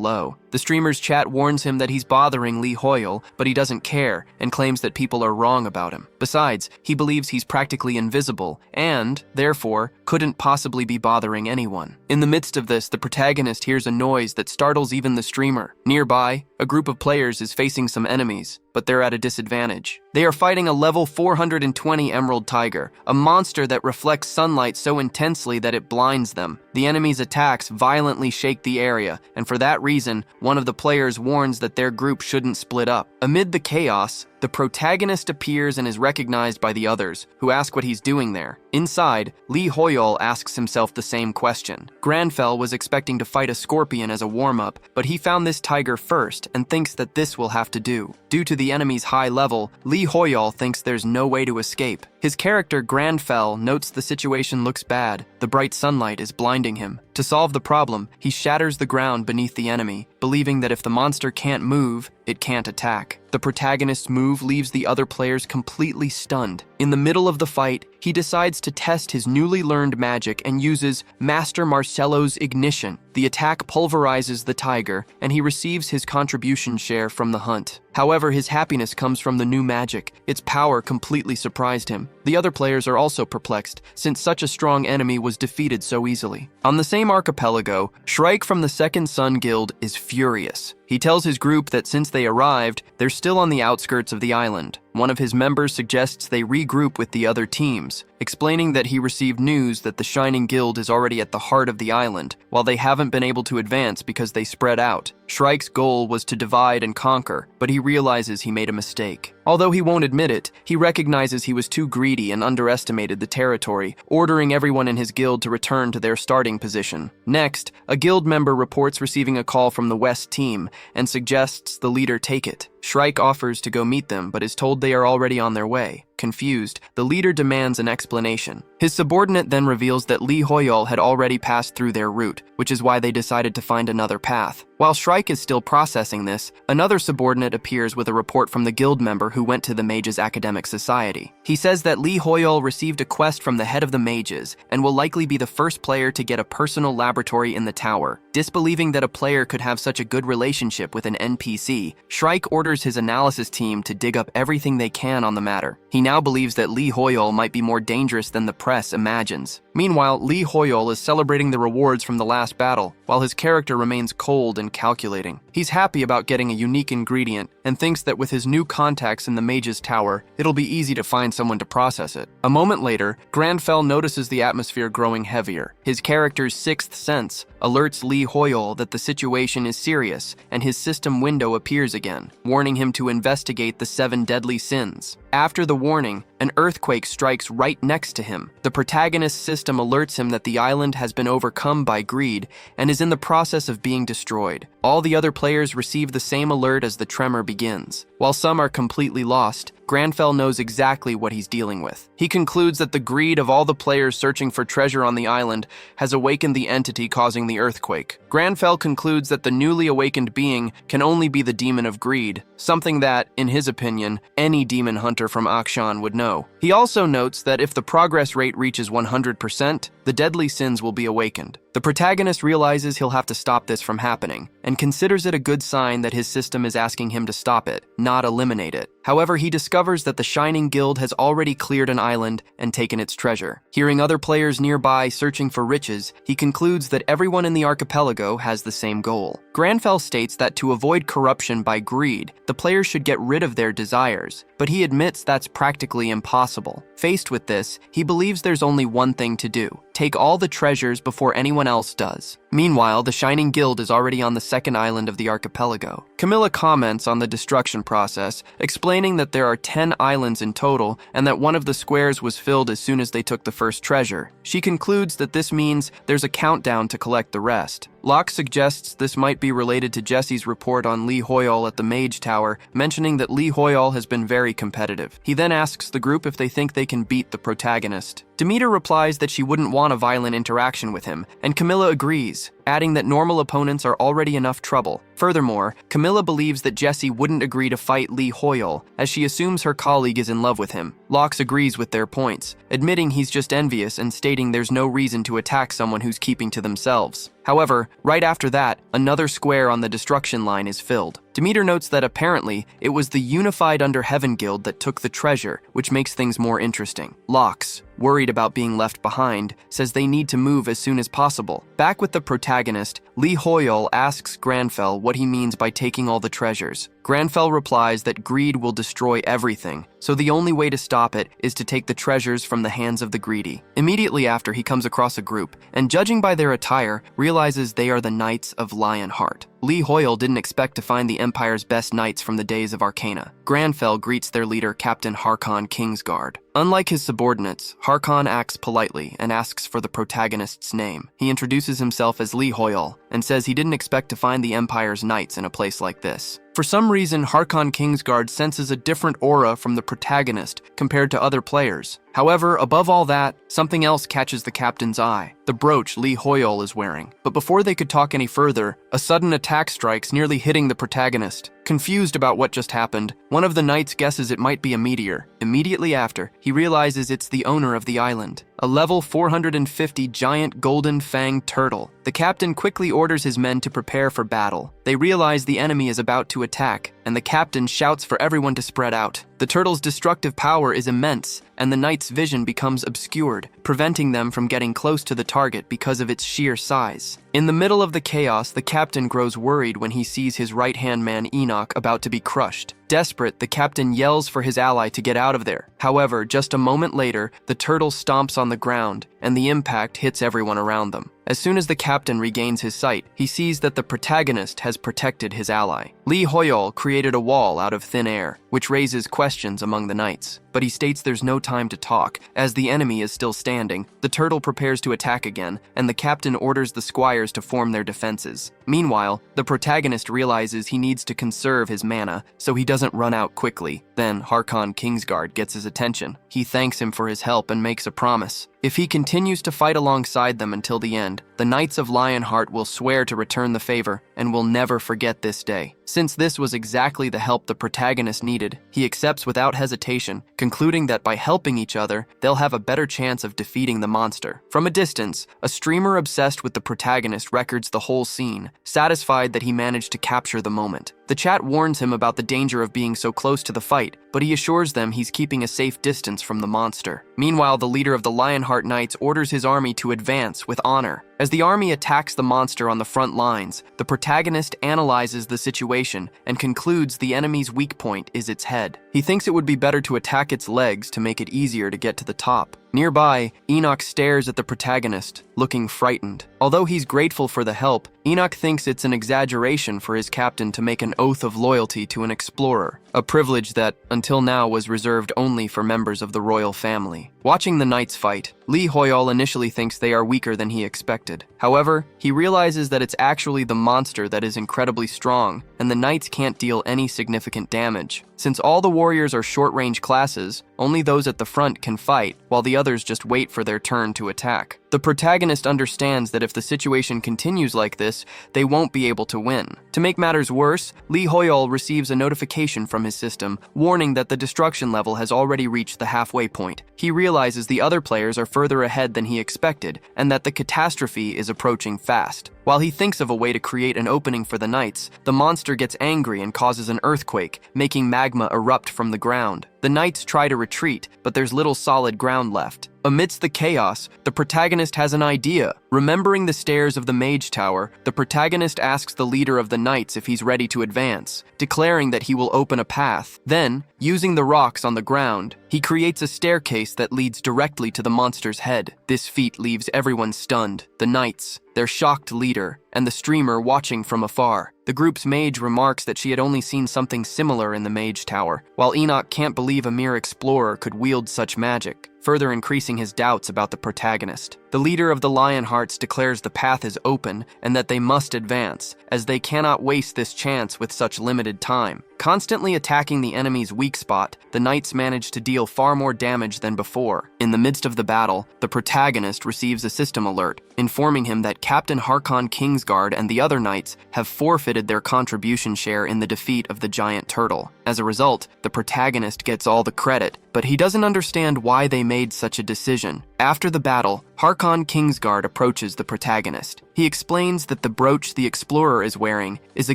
low. The streamer's chat warns him that he's bothering Lee Hoyol, but he doesn't care and claims that people are wrong about him. Besides, he believes he's practically invisible and, therefore, couldn't possibly be bothering anyone. In the midst of this, the protagonist hears a noise that startles even the streamer. Nearby, a group of players is facing some enemies, but they're at a disadvantage. They are fighting a level 420 Emerald Tiger, a monster that reflects sunlight so intensely that it blinds them. The enemy's attacks violently shake the area, and for that reason, one of the players warns that their group shouldn't split up. Amid the chaos, the protagonist appears and is recognized by the others, who ask what he's doing there. Inside, Lee Hoyol asks himself the same question. Granfell was expecting to fight a scorpion as a warm-up, but he found this tiger first and thinks that this will have to do. Due to the enemy's high level, Lee Hoyol thinks there's no way to escape. His character, Granfell, notes the situation looks bad. The bright sunlight is blinding him. To solve the problem, he shatters the ground beneath the enemy, believing that if the monster can't move, it can't attack. The protagonist's move leaves the other players completely stunned. In the middle of the fight, he decides to test his newly learned magic and uses Master Marcello's Ignition. The attack pulverizes the tiger, and he receives his contribution share from the hunt. However, his happiness comes from the new magic. Its power completely surprised him. The other players are also perplexed, since such a strong enemy was defeated so easily. On the same archipelago, Shrike from the Second Sun Guild is furious. He tells his group that since they arrived, they're still on the outskirts of the island. One of his members suggests they regroup with the other teams, explaining that he received news that the Shining Guild is already at the heart of the island, while they haven't been able to advance because they spread out. Shrike's goal was to divide and conquer, but he realizes he made a mistake. Although he won't admit it, he recognizes he was too greedy and underestimated the territory, ordering everyone in his guild to return to their starting position. Next, a guild member reports receiving a call from the West team and suggests the leader take it. Shrike offers to go meet them, but is told they are already on their way. Confused, the leader demands an explanation. His subordinate then reveals that Lee Hoyol had already passed through their route, which is why they decided to find another path. While Shrike is still processing this, another subordinate appears with a report from the guild member who went to the Mage's academic society. He says that Lee Hoyol received a quest from the head of the Mages and will likely be the first player to get a personal laboratory in the tower. Disbelieving that a player could have such a good relationship with an NPC, Shrike orders his analysis team to dig up everything they can on the matter. He now believes that Lee Hoyol might be more dangerous than the press imagines. Meanwhile, Lee Hoyol is celebrating the rewards from the last battle, while his character remains cold and calculating. He's happy about getting a unique ingredient and thinks that with his new contacts in the Mage's Tower, it'll be easy to find someone to process it. A moment later, Granfell notices the atmosphere growing heavier. His character's sixth sense alerts Lee Hoyol that the situation is serious, and his system window appears again, warning him to investigate the 7 deadly sins. After the warning, an earthquake strikes right next to him. The protagonist's system alerts him that the island has been overcome by greed and is in the process of being destroyed. All the other players receive the same alert as the tremor begins. While some are completely lost, Granfell knows exactly what he's dealing with. He concludes that the greed of all the players searching for treasure on the island has awakened the entity causing the earthquake. Granfell concludes that the newly awakened being can only be the demon of greed, something that, in his opinion, any demon hunter from Akshan would know. He also notes that if the progress rate reaches 100%, the deadly sins will be awakened. The protagonist realizes he'll have to stop this from happening, and considers it a good sign that his system is asking him to stop it, not eliminate it. However, he discovers that the Shining Guild has already cleared an island and taken its treasure. Hearing other players nearby searching for riches, he concludes that everyone in the archipelago has the same goal. Granfell states that to avoid corruption by greed, the players should get rid of their desires, but he admits that's practically impossible. Faced with this, he believes there's only one thing to do: take all the treasures before anyone else does. Meanwhile, the Shining Guild is already on the second island of the archipelago. Camilla comments on the destruction process, explaining that there are 10 islands in total and that one of the squares was filled as soon as they took the first treasure. She concludes that this means there's a countdown to collect the rest. Locke suggests this might be related to Jesse's report on Lee Hoyol at the Mage Tower, mentioning that Lee Hoyol has been very competitive. He then asks the group if they think they can beat the protagonist. Demeter replies that she wouldn't want a violent interaction with him, and Camilla agrees, adding that normal opponents are already enough trouble. Furthermore, Camilla believes that Jesse wouldn't agree to fight Lee Hoyol, as she assumes her colleague is in love with him. Locke agrees with their points, admitting he's just envious and stating there's no reason to attack someone who's keeping to themselves. However, right after that, another square on the destruction line is filled. Demeter notes that apparently, it was the Unified Under Heaven Guild that took the treasure, which makes things more interesting. Locke, worried about being left behind, says they need to move as soon as possible. Back with the protagonist, Lee Hoyol asks Granfell what he means by taking all the treasures. Granfell replies that greed will destroy everything, so the only way to stop it is to take the treasures from the hands of the greedy. Immediately after, he comes across a group, and judging by their attire, realizes they are the Knights of Lionheart. Lee Hoyol didn't expect to find the Empire's best knights from the days of Arcana. Granfell greets their leader, Captain Harkon Kingsguard. Unlike his subordinates, Harkon acts politely and asks for the protagonist's name. He introduces himself as Lee Hoyol and says he didn't expect to find the Empire's knights in a place like this. For some reason, Harkon Kingsguard senses a different aura from the protagonist compared to other players. However, above all that, something else catches the captain's eye: the brooch Lee Hoyol is wearing. But before they could talk any further, a sudden attack strikes, nearly hitting the protagonist. Confused about what just happened, one of the knights guesses it might be a meteor. Immediately after, he realizes it's the owner of the island, a level 450 giant golden fanged turtle. The captain quickly orders his men to prepare for battle. They realize the enemy is about to attack, and the captain shouts for everyone to spread out. The turtle's destructive power is immense, and the knight's vision becomes obscured, preventing them from getting close to the target because of its sheer size. In the middle of the chaos, the captain grows worried when he sees his right-hand man Enoch about to be crushed. Desperate, the captain yells for his ally to get out of there. However, just a moment later, the turtle stomps on the ground, and the impact hits everyone around them. As soon as the captain regains his sight, he sees that the protagonist has protected his ally. Lee Hoyol created a wall out of thin air, which raises questions among the knights. But he states there's no time to talk, as the enemy is still standing. The turtle prepares to attack again, and the captain orders the squires to form their defenses. Meanwhile, the protagonist realizes he needs to conserve his mana, so he doesn't run out quickly. Then Harkon Kingsguard gets his attention. He thanks him for his help and makes a promise. If he continues to fight alongside them until the end, the Knights of Lionheart will swear to return the favor and will never forget this day. Since this was exactly the help the protagonist needed, he accepts without hesitation, concluding that by helping each other, they'll have a better chance of defeating the monster. From a distance, a streamer obsessed with the protagonist records the whole scene, satisfied that he managed to capture the moment. The chat warns him about the danger of being so close to the fight, but he assures them he's keeping a safe distance from the monster. Meanwhile, the leader of the Lionheart Lionheart Knights orders his army to advance with honor. As the army attacks the monster on the front lines, the protagonist analyzes the situation and concludes the enemy's weak point is its head. He thinks it would be better to attack its legs to make it easier to get to the top. Nearby, Enoch stares at the protagonist, looking frightened. Although he's grateful for the help, Enoch thinks it's an exaggeration for his captain to make an oath of loyalty to an explorer, a privilege that, until now, was reserved only for members of the royal family. Watching the knights fight, Lee Hoyol initially thinks they are weaker than he expected. However, he realizes that it's actually the monster that is incredibly strong, and the knights can't deal any significant damage. Since all the warriors are short-range classes, only those at the front can fight, while the others just wait for their turn to attack. The protagonist understands that if the situation continues like this, they won't be able to win. To make matters worse, Lee Hoyol receives a notification from his system warning that the destruction level has already reached the halfway point. He realizes the other players are further ahead than he expected, and that the catastrophe is approaching fast. While he thinks of a way to create an opening for the knights, the monster gets angry and causes an earthquake, making magma erupt from the ground. The knights try to retreat, but there's little solid ground left. Amidst the chaos, the protagonist has an idea. Remembering the stairs of the Mage Tower, the protagonist asks the leader of the knights if he's ready to advance, declaring that he will open a path. Then, using the rocks on the ground, he creates a staircase that leads directly to the monster's head. This feat leaves everyone stunned: the knights, their shocked leader, and the streamer watching from afar. The group's mage remarks that she had only seen something similar in the Mage Tower, while Enoch can't believe a mere explorer could wield such magic, further increasing his doubts about the protagonist. The leader of the Lionhearts declares the path is open and that they must advance, as they cannot waste this chance with such limited time. Constantly attacking the enemy's weak spot, the knights manage to deal far more damage than before. In the midst of the battle, the protagonist receives a system alert, informing him that Captain Harkon Kingsguard and the other knights have forfeited their contribution share in the defeat of the giant turtle. As a result, the protagonist gets all the credit, but he doesn't understand why they made such a decision. After the battle, Harkon Kingsguard approaches the protagonist. He explains that the brooch the explorer is wearing is a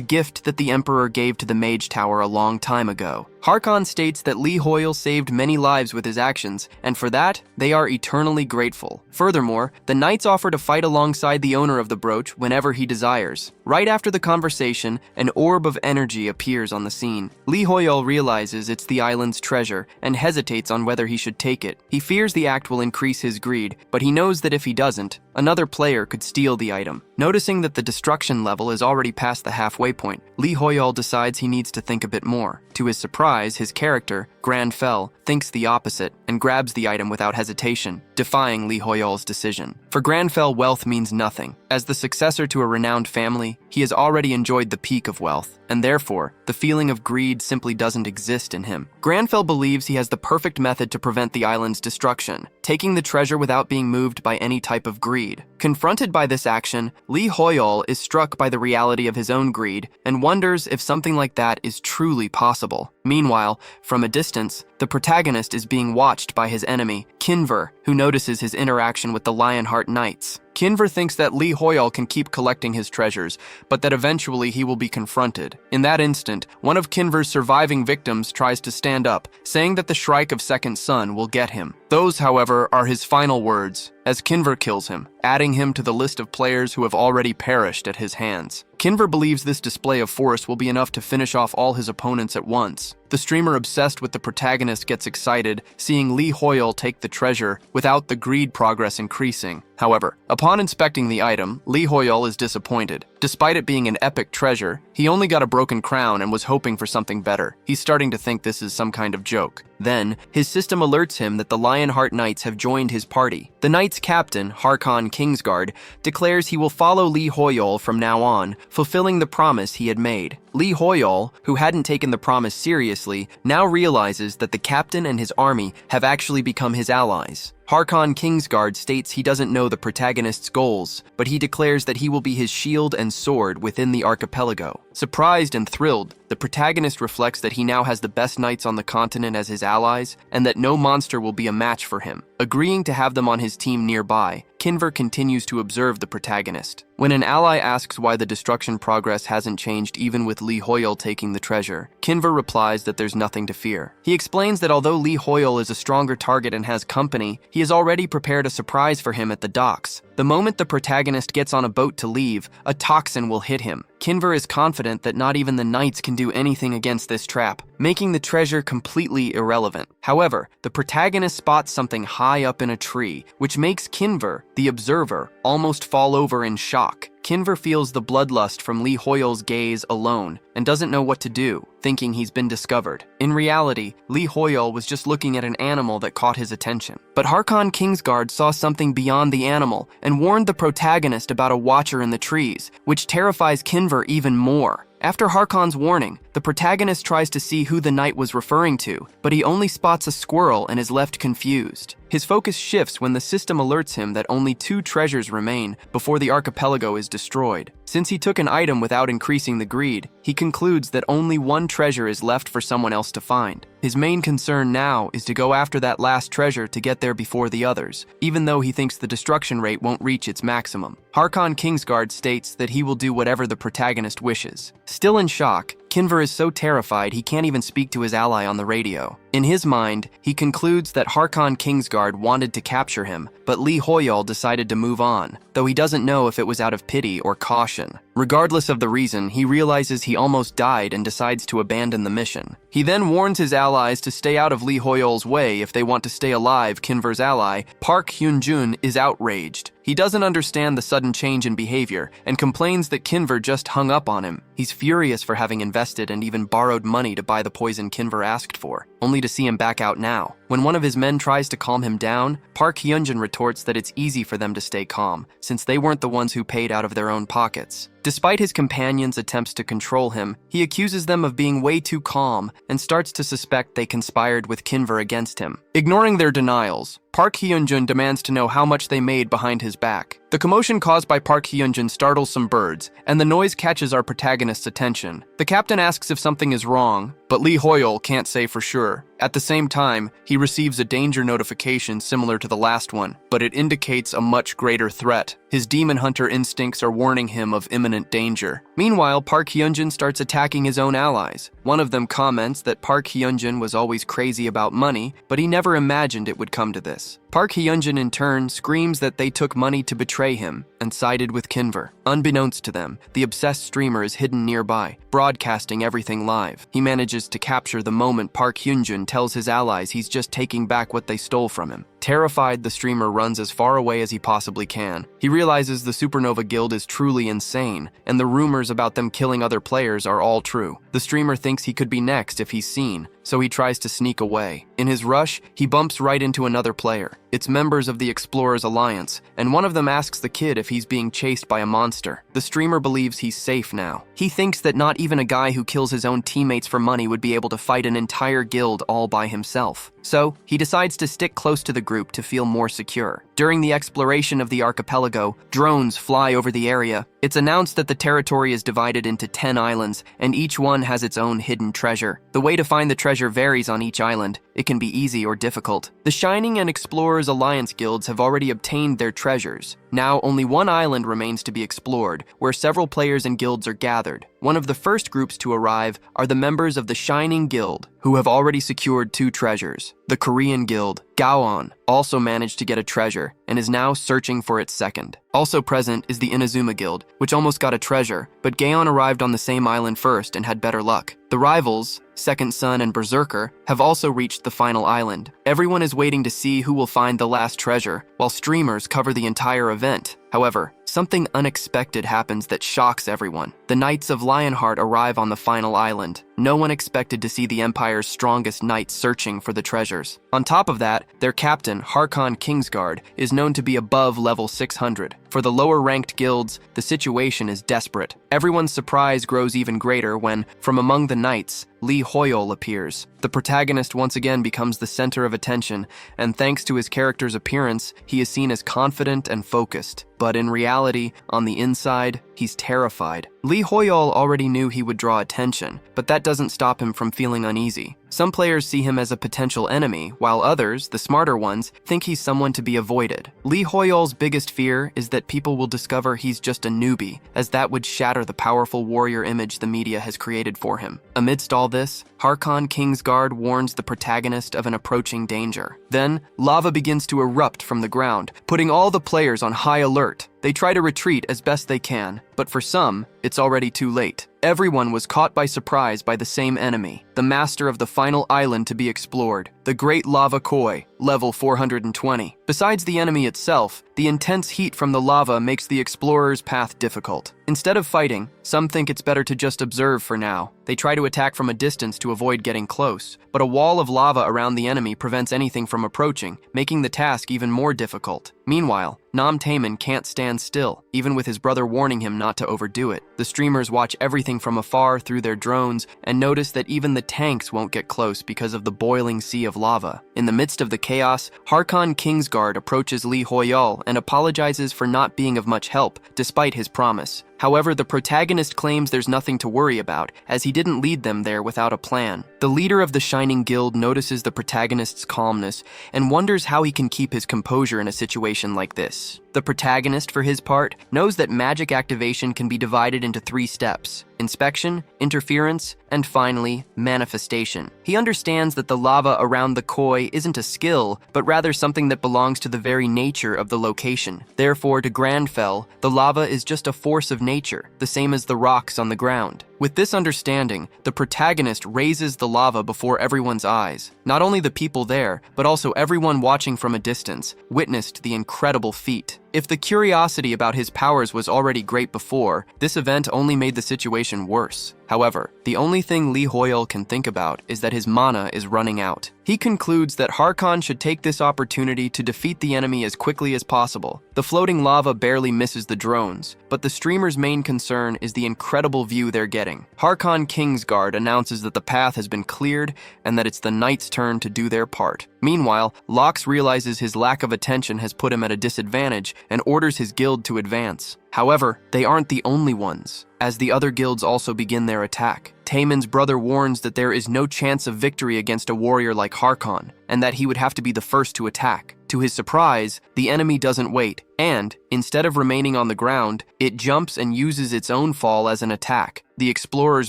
gift that the Emperor gave to the Mage Tower a long time ago. Harkon states that Lee Hoyle saved many lives with his actions, and for that, they are eternally grateful. Furthermore, the knights offer to fight alongside the owner of the brooch whenever he desires. Right after the conversation, an orb of energy appears on the scene. Lee Hoyle realizes it's the island's treasure and hesitates on whether he should take it. He fears the act will increase his greed, but he knows that if he doesn't, another player could steal the item. Noticing that the destruction level is already past the halfway point, Lee Hoyle decides he needs to think a bit more. To his surprise, his character, Granfell, thinks the opposite and grabs the item without hesitation, defying Lee Hoyle's decision. For Granfell, wealth means nothing. As the successor to a renowned family, he has already enjoyed the peak of wealth, and therefore, the feeling of greed simply doesn't exist in him. Granfell believes he has the perfect method to prevent the island's destruction, taking the treasure without being moved by any type of greed. Confronted by this action, Lee Hoyle is struck by the reality of his own greed and wonders if something like that is truly possible. Meanwhile, from a distance, the protagonist is being watched by his enemy, Kinver, who notices his interaction with the Lionheart Knights. Kinver thinks that Lee Hoyle can keep collecting his treasures, but that eventually he will be confronted. In that instant, one of Kinver's surviving victims tries to stand up, saying that the Shrike of Second Sun will get him. Those, however, are his final words, as Kinver kills him, adding him to the list of players who have already perished at his hands. Kinver believes this display of force will be enough to finish off all his opponents at once. The streamer obsessed with the protagonist gets excited, seeing Lee Hoyle take the treasure without the greed progress increasing. However, upon inspecting the item, Lee Hoyle is disappointed. Despite it being an epic treasure, he only got a broken crown and was hoping for something better. He's starting to think this is some kind of joke. Then, his system alerts him that the Lionheart Knights have joined his party. The Knights' captain, Harkon Kingsguard, declares he will follow Lee Hoyle from now on, fulfilling the promise he had made. Lee Hoyle, who hadn't taken the promise seriously, now realizes that the captain and his army have actually become his allies. Harkon Kingsguard states he doesn't know the protagonist's goals, but he declares that he will be his shield and sword within the archipelago. Surprised and thrilled, the protagonist reflects that he now has the best knights on the continent as his allies, and that no monster will be a match for him. Agreeing to have them on his team nearby, Kinver continues to observe the protagonist. When an ally asks why the destruction progress hasn't changed even with Lee Hoyle taking the treasure, Kinver replies that there's nothing to fear. He explains that although Lee Hoyle is a stronger target and has company, He has already prepared a surprise for him at the docks. The moment the protagonist gets on a boat to leave, a toxin will hit him. Kinver is confident that not even the knights can do anything against this trap, making the treasure completely irrelevant. However, the protagonist spots something high up in a tree, which makes Kinver, the observer, almost fall over in shock. Kinver feels the bloodlust from Lee Hoyle's gaze alone and doesn't know what to do, thinking he's been discovered. In reality, Lee Hoyle was just looking at an animal that caught his attention. But Harkon Kingsguard saw something beyond the animal and warned the protagonist about a watcher in the trees, which terrifies Kinver even more. After Harkon's warning, the protagonist tries to see who the knight was referring to, but he only spots a squirrel and is left confused. His focus shifts when the system alerts him that only 2 treasures remain before the archipelago is destroyed. Since he took an item without increasing the greed, he concludes that only 1 treasure is left for someone else to find. His main concern now is to go after that last treasure to get there before the others, even though he thinks the destruction rate won't reach its maximum. Harkon Kingsguard states that he will do whatever the protagonist wishes. Still in shock, Kinver is so terrified he can't even speak to his ally on the radio. In his mind, he concludes that Harkon Kingsguard wanted to capture him, but Lee Hoyle decided to move on, though he doesn't know if it was out of pity or caution. Regardless of the reason, he realizes he almost died and decides to abandon the mission. He then warns his allies to stay out of Lee Hoyle's way if they want to stay alive. Kinver's ally, Park Hyunjun, is outraged. He doesn't understand the sudden change in behavior and complains that Kinver just hung up on him. He's furious for having invested and even borrowed money to buy the poison Kinver asked for, only to see him back out now. When one of his men tries to calm him down, Park Hyunjin retorts that it's easy for them to stay calm, since they weren't the ones who paid out of their own pockets. Despite his companions' attempts to control him, he accuses them of being way too calm and starts to suspect they conspired with Kinver against him. Ignoring their denials, Park Hyunjun demands to know how much they made behind his back. The commotion caused by Park Hyunjun startles some birds, and the noise catches our protagonist's attention. The captain asks if something is wrong, but Lee Hoyle can't say for sure. At the same time, he receives a danger notification similar to the last one, but it indicates a much greater threat. His demon hunter instincts are warning him of imminent danger. Meanwhile, Park Hyunjin starts attacking his own allies. One of them comments that Park Hyunjin was always crazy about money, but he never imagined it would come to this. Park Hyunjin in turn screams that they took money to betray him and sided with Kinver. Unbeknownst to them, the obsessed streamer is hidden nearby, broadcasting everything live. He manages to capture the moment Park Hyunjin tells his allies he's just taking back what they stole from him. Terrified, the streamer runs as far away as he possibly can. He realizes the Supernova Guild is truly insane, and the rumors about them killing other players are all true. The streamer thinks he could be next if he's seen, so he tries to sneak away. In his rush, he bumps right into another player. It's members of the Explorers Alliance, and one of them asks the kid if he's being chased by a monster. The streamer believes he's safe now. He thinks that not even a guy who kills his own teammates for money would be able to fight an entire guild all by himself. So, he decides to stick close to the group to feel more secure. During the exploration of the archipelago, drones fly over the area. It's announced that the territory is divided into 10 islands, and each one has its own hidden treasure. The way to find the treasure varies on each island. It can be easy or difficult. The Shining and Explorers Alliance guilds have already obtained their treasures. Now, only one island remains to be explored, where several players and guilds are gathered. One of the first groups to arrive are the members of the Shining Guild, who have already secured 2 treasures. The Korean Guild, Gaon, also managed to get a treasure and is now searching for its second. Also present is the Inazuma Guild, which almost got a treasure, but Gaon arrived on the same island first and had better luck. The rivals, Second Son and Berserker, have also reached the final island. Everyone is waiting to see who will find the last treasure, while streamers cover the entire event. However, something unexpected happens that shocks everyone. The Knights of Lionheart arrive on the final island. No one expected to see the Empire's strongest knights searching for the treasures. On top of that, their captain, Harkon Kingsguard, is known to be above level 600. For the lower-ranked guilds, the situation is desperate. Everyone's surprise grows even greater when, from among the knights, Lee Hoyle appears. The protagonist once again becomes the center of attention, and thanks to his character's appearance, he is seen as confident and focused. But in reality, on the inside, he's terrified. Lee Hoyle already knew he would draw attention, but that doesn't stop him from feeling uneasy. Some players see him as a potential enemy, while others, the smarter ones, think he's someone to be avoided. Lee Hoyol's biggest fear is that people will discover he's just a newbie, as that would shatter the powerful warrior image the media has created for him. Amidst all this, Harkon Kingsguard warns the protagonist of an approaching danger. Then, lava begins to erupt from the ground, putting all the players on high alert. They try to retreat as best they can, but for some, it's already too late. Everyone was caught by surprise by the same enemy, the master of the final island to be explored, the Great Lava Koi, level 420. Besides the enemy itself, the intense heat from the lava makes the explorer's path difficult. Instead of fighting, some think it's better to just observe for now. They try to attack from a distance to avoid getting close, but a wall of lava around the enemy prevents anything from approaching, making the task even more difficult. Meanwhile, Nam Taemin can't stand still, even with his brother warning him not to overdo it. The streamers watch everything from afar through their drones and notice that even the tanks won't get close because of the boiling sea of lava. In the midst of the chaos, Harkon Kingsguard approaches Lee Hoyol and apologizes for not being of much help, despite his promise. However, the protagonist claims there's nothing to worry about, as he didn't lead them there without a plan. The leader of the Shining Guild notices the protagonist's calmness and wonders how he can keep his composure in a situation like this. The protagonist, for his part, knows that magic activation can be divided into 3 steps: inspection, interference, and finally, manifestation. He understands that the lava around the koi isn't a skill, but rather something that belongs to the very nature of the location. Therefore, to Grandfell, the lava is just a force of nature, the same as the rocks on the ground. With this understanding, the protagonist raises the lava before everyone's eyes. Not only the people there, but also everyone watching from a distance, witnessed the incredible feat. If the curiosity about his powers was already great before, this event only made the situation worse. However, the only thing Lee Hoyol can think about is that his mana is running out. He concludes that Harkon should take this opportunity to defeat the enemy as quickly as possible. The floating lava barely misses the drones, but the streamer's main concern is the incredible view they're getting. Harkon Kingsguard announces that the path has been cleared and that it's the knight's turn to do their part. Meanwhile, Lox realizes his lack of attention has put him at a disadvantage and orders his guild to advance. However, they aren't the only ones, as the other guilds also begin their attack. Taemin's brother warns that there is no chance of victory against a warrior like Harkon, and that he would have to be the first to attack. To his surprise, the enemy doesn't wait, and, instead of remaining on the ground, it jumps and uses its own fall as an attack. The explorers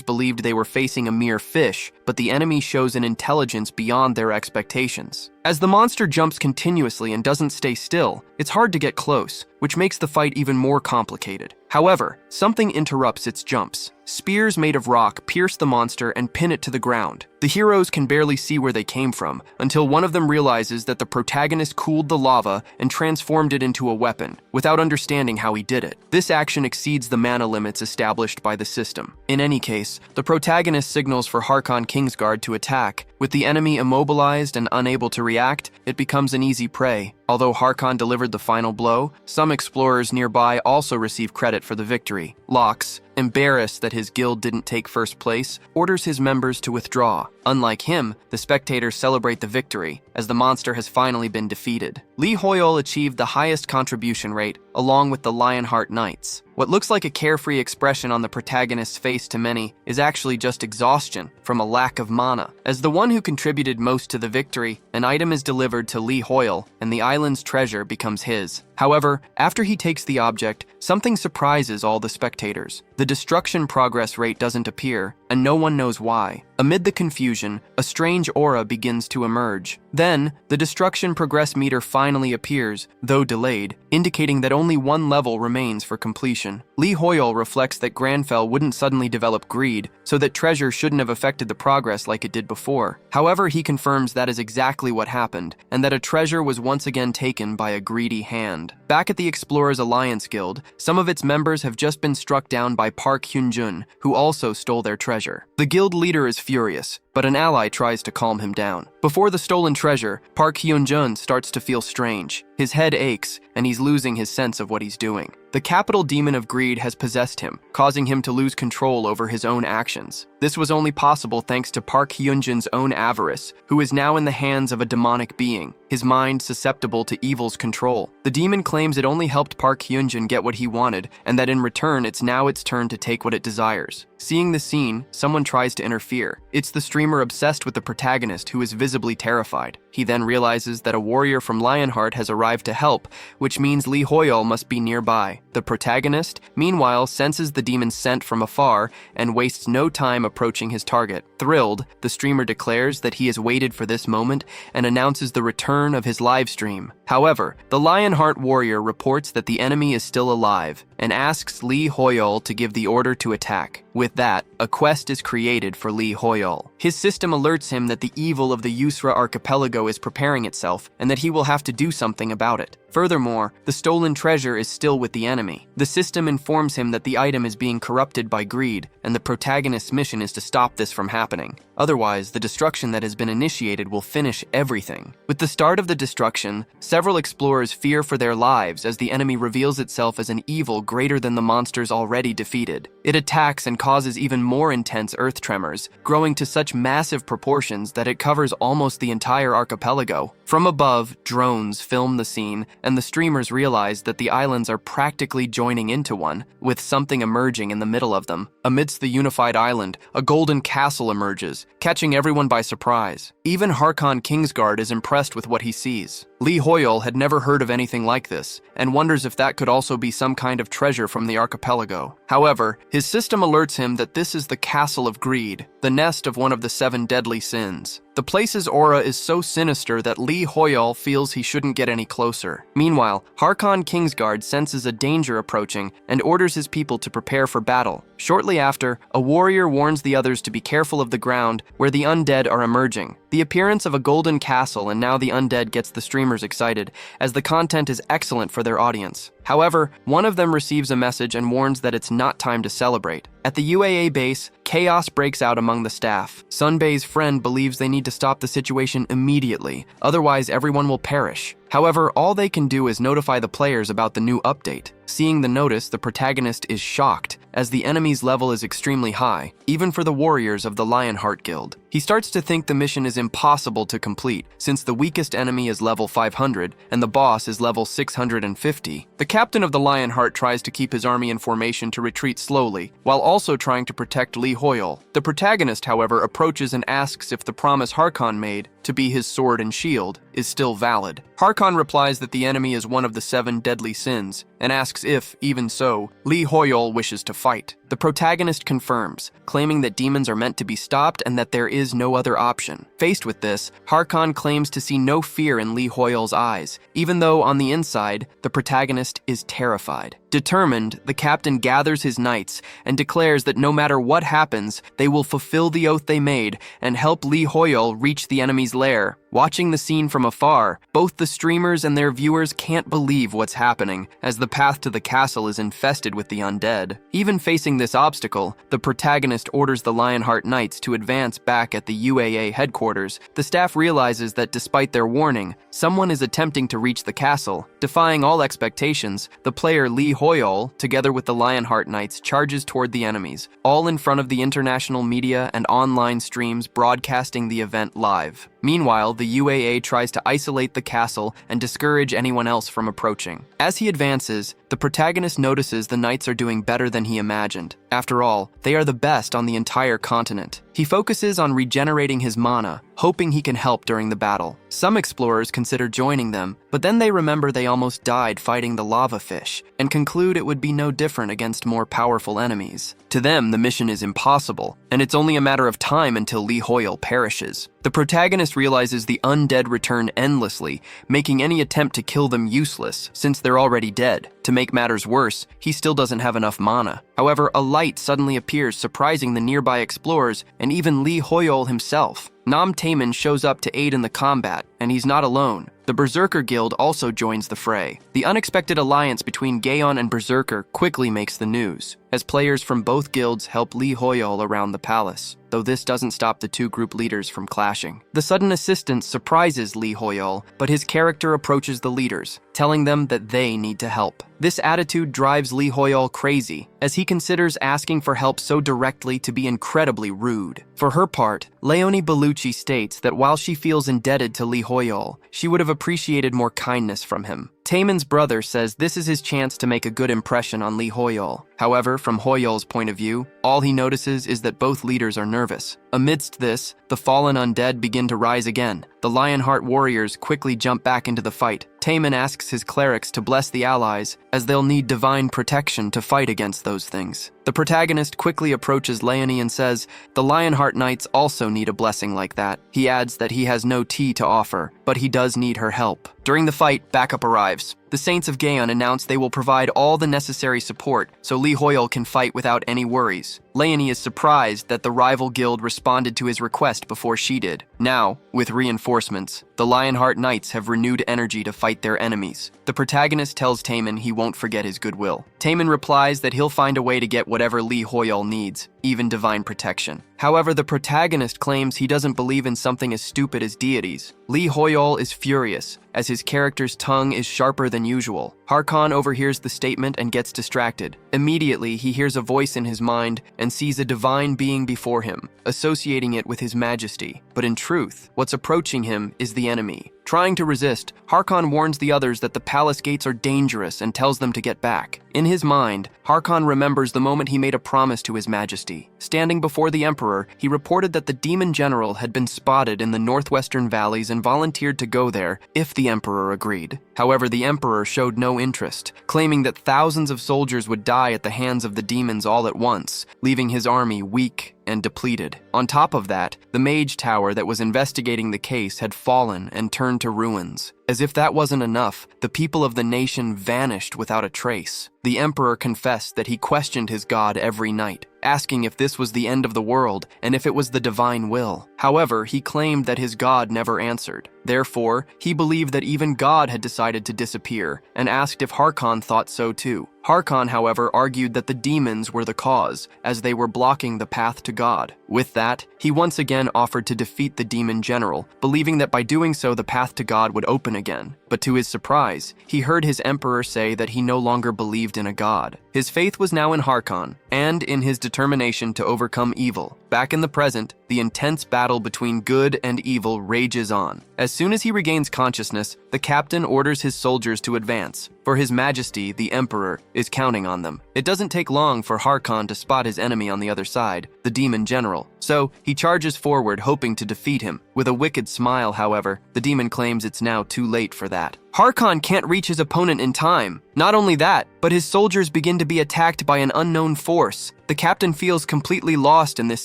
believed they were facing a mere fish, but the enemy shows an intelligence beyond their expectations. As the monster jumps continuously and doesn't stay still, it's hard to get close, which makes the fight even more complicated. However, something interrupts its jumps. Spears made of rock pierce the monster and pin it to the ground. The heroes can barely see where they came from, until one of them realizes that the protagonist cooled the lava and transformed it into a weapon, without understanding how he did it. This action exceeds the mana limits established by the system. In any case, the protagonist signals for Harkon Kingsguard to attack. With the enemy immobilized and unable to react, it becomes an easy prey. Although Harkon delivered the final blow, some explorers nearby also receive credit for the victory. Lox, embarrassed that his guild didn't take first place, orders his members to withdraw. Unlike him, the spectators celebrate the victory, as the monster has finally been defeated. Lee Hoyol achieved the highest contribution rate, along with the Lionheart Knights. What looks like a carefree expression on the protagonist's face to many is actually just exhaustion from a lack of mana. As the one who contributed most to the victory, an item is delivered to Lee Hoyol, and the island's treasure becomes his. However, after he takes the object, something surprises all the spectators. The destruction progress rate doesn't appear, and no one knows why. Amid the confusion, a strange aura begins to emerge. Then, the destruction progress meter finally appears, though delayed, indicating that only one level remains for completion. Lee Hoyol reflects that Grandfell wouldn't suddenly develop greed, so that treasure shouldn't have affected the progress like it did before. However, he confirms that is exactly what happened, and that a treasure was once again taken by a greedy hand. Back at the Explorers Alliance Guild, some of its members have just been struck down by Park Hyunjun, who also stole their treasure. The guild leader is furious, but an ally tries to calm him down. Before the stolen treasure, Park Hyunjun starts to feel strange. His head aches, and he's losing his sense of what he's doing. The capital demon of greed has possessed him, causing him to lose control over his own actions. This was only possible thanks to Park Hyunjun's own avarice, who is now in the hands of a demonic being, his mind susceptible to evil's control. The demon claims it only helped Park Hyunjun get what he wanted, and that in return it's now its turn to take what it desires. Seeing the scene, someone tries to interfere. It's the streamer obsessed with the protagonist who is visibly terrified. He then realizes that a warrior from Lionheart has arrived to help, which means Lee Hoyol must be nearby. The protagonist, meanwhile, senses the demon's scent from afar and wastes no time approaching his target. Thrilled, the streamer declares that he has waited for this moment and announces the return of his live stream. However, the Lionheart warrior reports that the enemy is still alive and asks Lee Hoyol to give the order to attack. With that, a quest is created for Lee Hoyol. His system alerts him that the evil of the Yusra archipelago is preparing itself and that he will have to do something about it. Furthermore, the stolen treasure is still with the enemy. The system informs him that the item is being corrupted by greed, and the protagonist's mission is to stop this from happening. Otherwise, the destruction that has been initiated will finish everything. With the start of the destruction, several explorers fear for their lives as the enemy reveals itself as an evil greater than the monsters already defeated. It attacks and causes even more intense earth tremors, growing to such massive proportions that it covers almost the entire archipelago. From above, drones film the scene, and the streamers realize that the islands are practically joining into one, with something emerging in the middle of them. Amidst the unified island, a golden castle emerges, catching everyone by surprise. Even Harkon Kingsguard is impressed with what he sees. Lee Hoyol had never heard of anything like this, and wonders if that could also be some kind of treasure from the archipelago. However, his system alerts him that this is the Castle of Greed, the nest of one of the 7 deadly sins. The place's aura is so sinister that Lee Hoyol feels he shouldn't get any closer. Meanwhile, Harkon Kingsguard senses a danger approaching and orders his people to prepare for battle. Shortly after, a warrior warns the others to be careful of the ground where the undead are emerging. The appearance of a golden castle and now the undead gets the streamers excited, as the content is excellent for their audience. However, one of them receives a message and warns that it's not time to celebrate. At the UAA base, chaos breaks out among the staff. Sunbay's friend believes they need to stop the situation immediately, otherwise everyone will perish. However, all they can do is notify the players about the new update. Seeing the notice, the protagonist is shocked, as the enemy's level is extremely high, even for the warriors of the Lionheart Guild. He starts to think the mission is impossible to complete, since the weakest enemy is level 500 and the boss is level 650. The captain of the Lionheart tries to keep his army in formation to retreat slowly, while also trying to protect Lee Hoyol. The protagonist, however, approaches and asks if the promise Harkon made to be his sword and shield is still valid. Harkon replies that the enemy is one of the 7 deadly sins, and asks if, even so, Lee Hoyol wishes to fight. The protagonist confirms, claiming that demons are meant to be stopped and that there is no other option. Faced with this, Harkon claims to see no fear in Lee Hoyol's eyes, even though on the inside, the protagonist is terrified. Determined, the captain gathers his knights and declares that no matter what happens, they will fulfill the oath they made and help Lee Hoyol reach the enemy's lair. Watching the scene from afar, both the streamers and their viewers can't believe what's happening, as the path to the castle is infested with the undead. Even facing this obstacle, the protagonist orders the Lionheart Knights to advance back at the UAA headquarters. The staff realizes that despite their warning, someone is attempting to reach the castle. Defying all expectations, the player Lee Hoyol, together with the Lionheart Knights, charges toward the enemies, all in front of the international media and online streams broadcasting the event live. Meanwhile, the UAA tries to isolate the castle and discourage anyone else from approaching. As he advances, the protagonist notices the knights are doing better than he imagined. After all, they are the best on the entire continent. He focuses on regenerating his mana, hoping he can help during the battle. Some explorers consider joining them, but then they remember they almost died fighting the lava fish, and conclude it would be no different against more powerful enemies. To them, the mission is impossible, and it's only a matter of time until Lee Hoyol perishes. The protagonist realizes the undead return endlessly, making any attempt to kill them useless, since they're already dead. To make matters worse, he still doesn't have enough mana. However, a light suddenly appears, surprising the nearby explorers and even Lee Hoyol himself. Nam Taemin shows up to aid in the combat, and he's not alone. The Berserker Guild also joins the fray. The unexpected alliance between Gaon and Berserker quickly makes the news, as players from both guilds help Lee Hoyol around the palace, though this doesn't stop the two group leaders from clashing. The sudden assistance surprises Lee Hoyol, but his character approaches the leaders, telling them that they need to help. This attitude drives Lee Hoyol crazy, as he considers asking for help so directly to be incredibly rude. For her part, Leonie Bellucci states that while she feels indebted to Lee Hoyol, she would have appreciated more kindness from him. Taemin's brother says this is his chance to make a good impression on Lee Hoyol. However, from Hoyol's point of view, All he notices is that both leaders are nervous. Amidst this, the fallen undead begin to rise again. The Lionheart warriors quickly jump back into the fight. Taemin asks his clerics to bless the allies, as they'll need divine protection to fight against those things. The protagonist quickly approaches Leonie and says the Lionheart Knights also need a blessing like that. He adds that he has no tea to offer, but he does need her help. During the fight, backup arrives. The Saints of Gaon announce they will provide all the necessary support so Lee Hoyle can fight without any worries. Leonie is surprised that the rival guild responded to his request before she did. Now, with reinforcements, the Lionheart Knights have renewed energy to fight their enemies. The protagonist tells Taemin he won't forget his goodwill. Taemin replies that he'll find a way to get whatever Lee Hoyle needs, even divine protection. However, the protagonist claims he doesn't believe in something as stupid as deities. Lee Hoyle is furious, as his character's tongue is sharper than usual. Harkon overhears the statement and gets distracted. Immediately, he hears a voice in his mind and sees a divine being before him, associating it with his majesty. But in truth, what's approaching him is the enemy. Trying to resist, Harkon warns the others that the palace gates are dangerous and tells them to get back. In his mind, Harkon remembers the moment he made a promise to his majesty. Standing before the emperor, he reported that the demon general had been spotted in the northwestern valleys and volunteered to go there if the emperor agreed. However, the emperor showed no interest, claiming that thousands of soldiers would die at the hands of the demons all at once, leaving his army weak and depleted. On top of that, the Mage Tower that was investigating the case had fallen and turned to ruins. As if that wasn't enough, the people of the nation vanished without a trace. The emperor confessed that he questioned his god every night, asking if this was the end of the world and if it was the divine will. However, he claimed that his god never answered. Therefore, he believed that even God had decided to disappear and asked if Harkon thought so too. Harkon, however, argued that the demons were the cause, as they were blocking the path to God. With that, he once again offered to defeat the demon general, believing that by doing so the path to God would open again. But to his surprise, he heard his emperor say that he no longer believed in a god. His faith was now in Harkon, and in his determination to overcome evil. Back in the present, the intense battle between good and evil rages on. As soon as he regains consciousness, the captain orders his soldiers to advance, for his majesty, the emperor, is counting on them. It doesn't take long for Harkon to spot his enemy on the other side, the demon general, so he charges forward hoping to defeat him. With a wicked smile, however, the demon claims it's now too late for that. Harkon can't reach his opponent in time. Not only that, but his soldiers begin to be attacked by an unknown force. The captain feels completely lost in this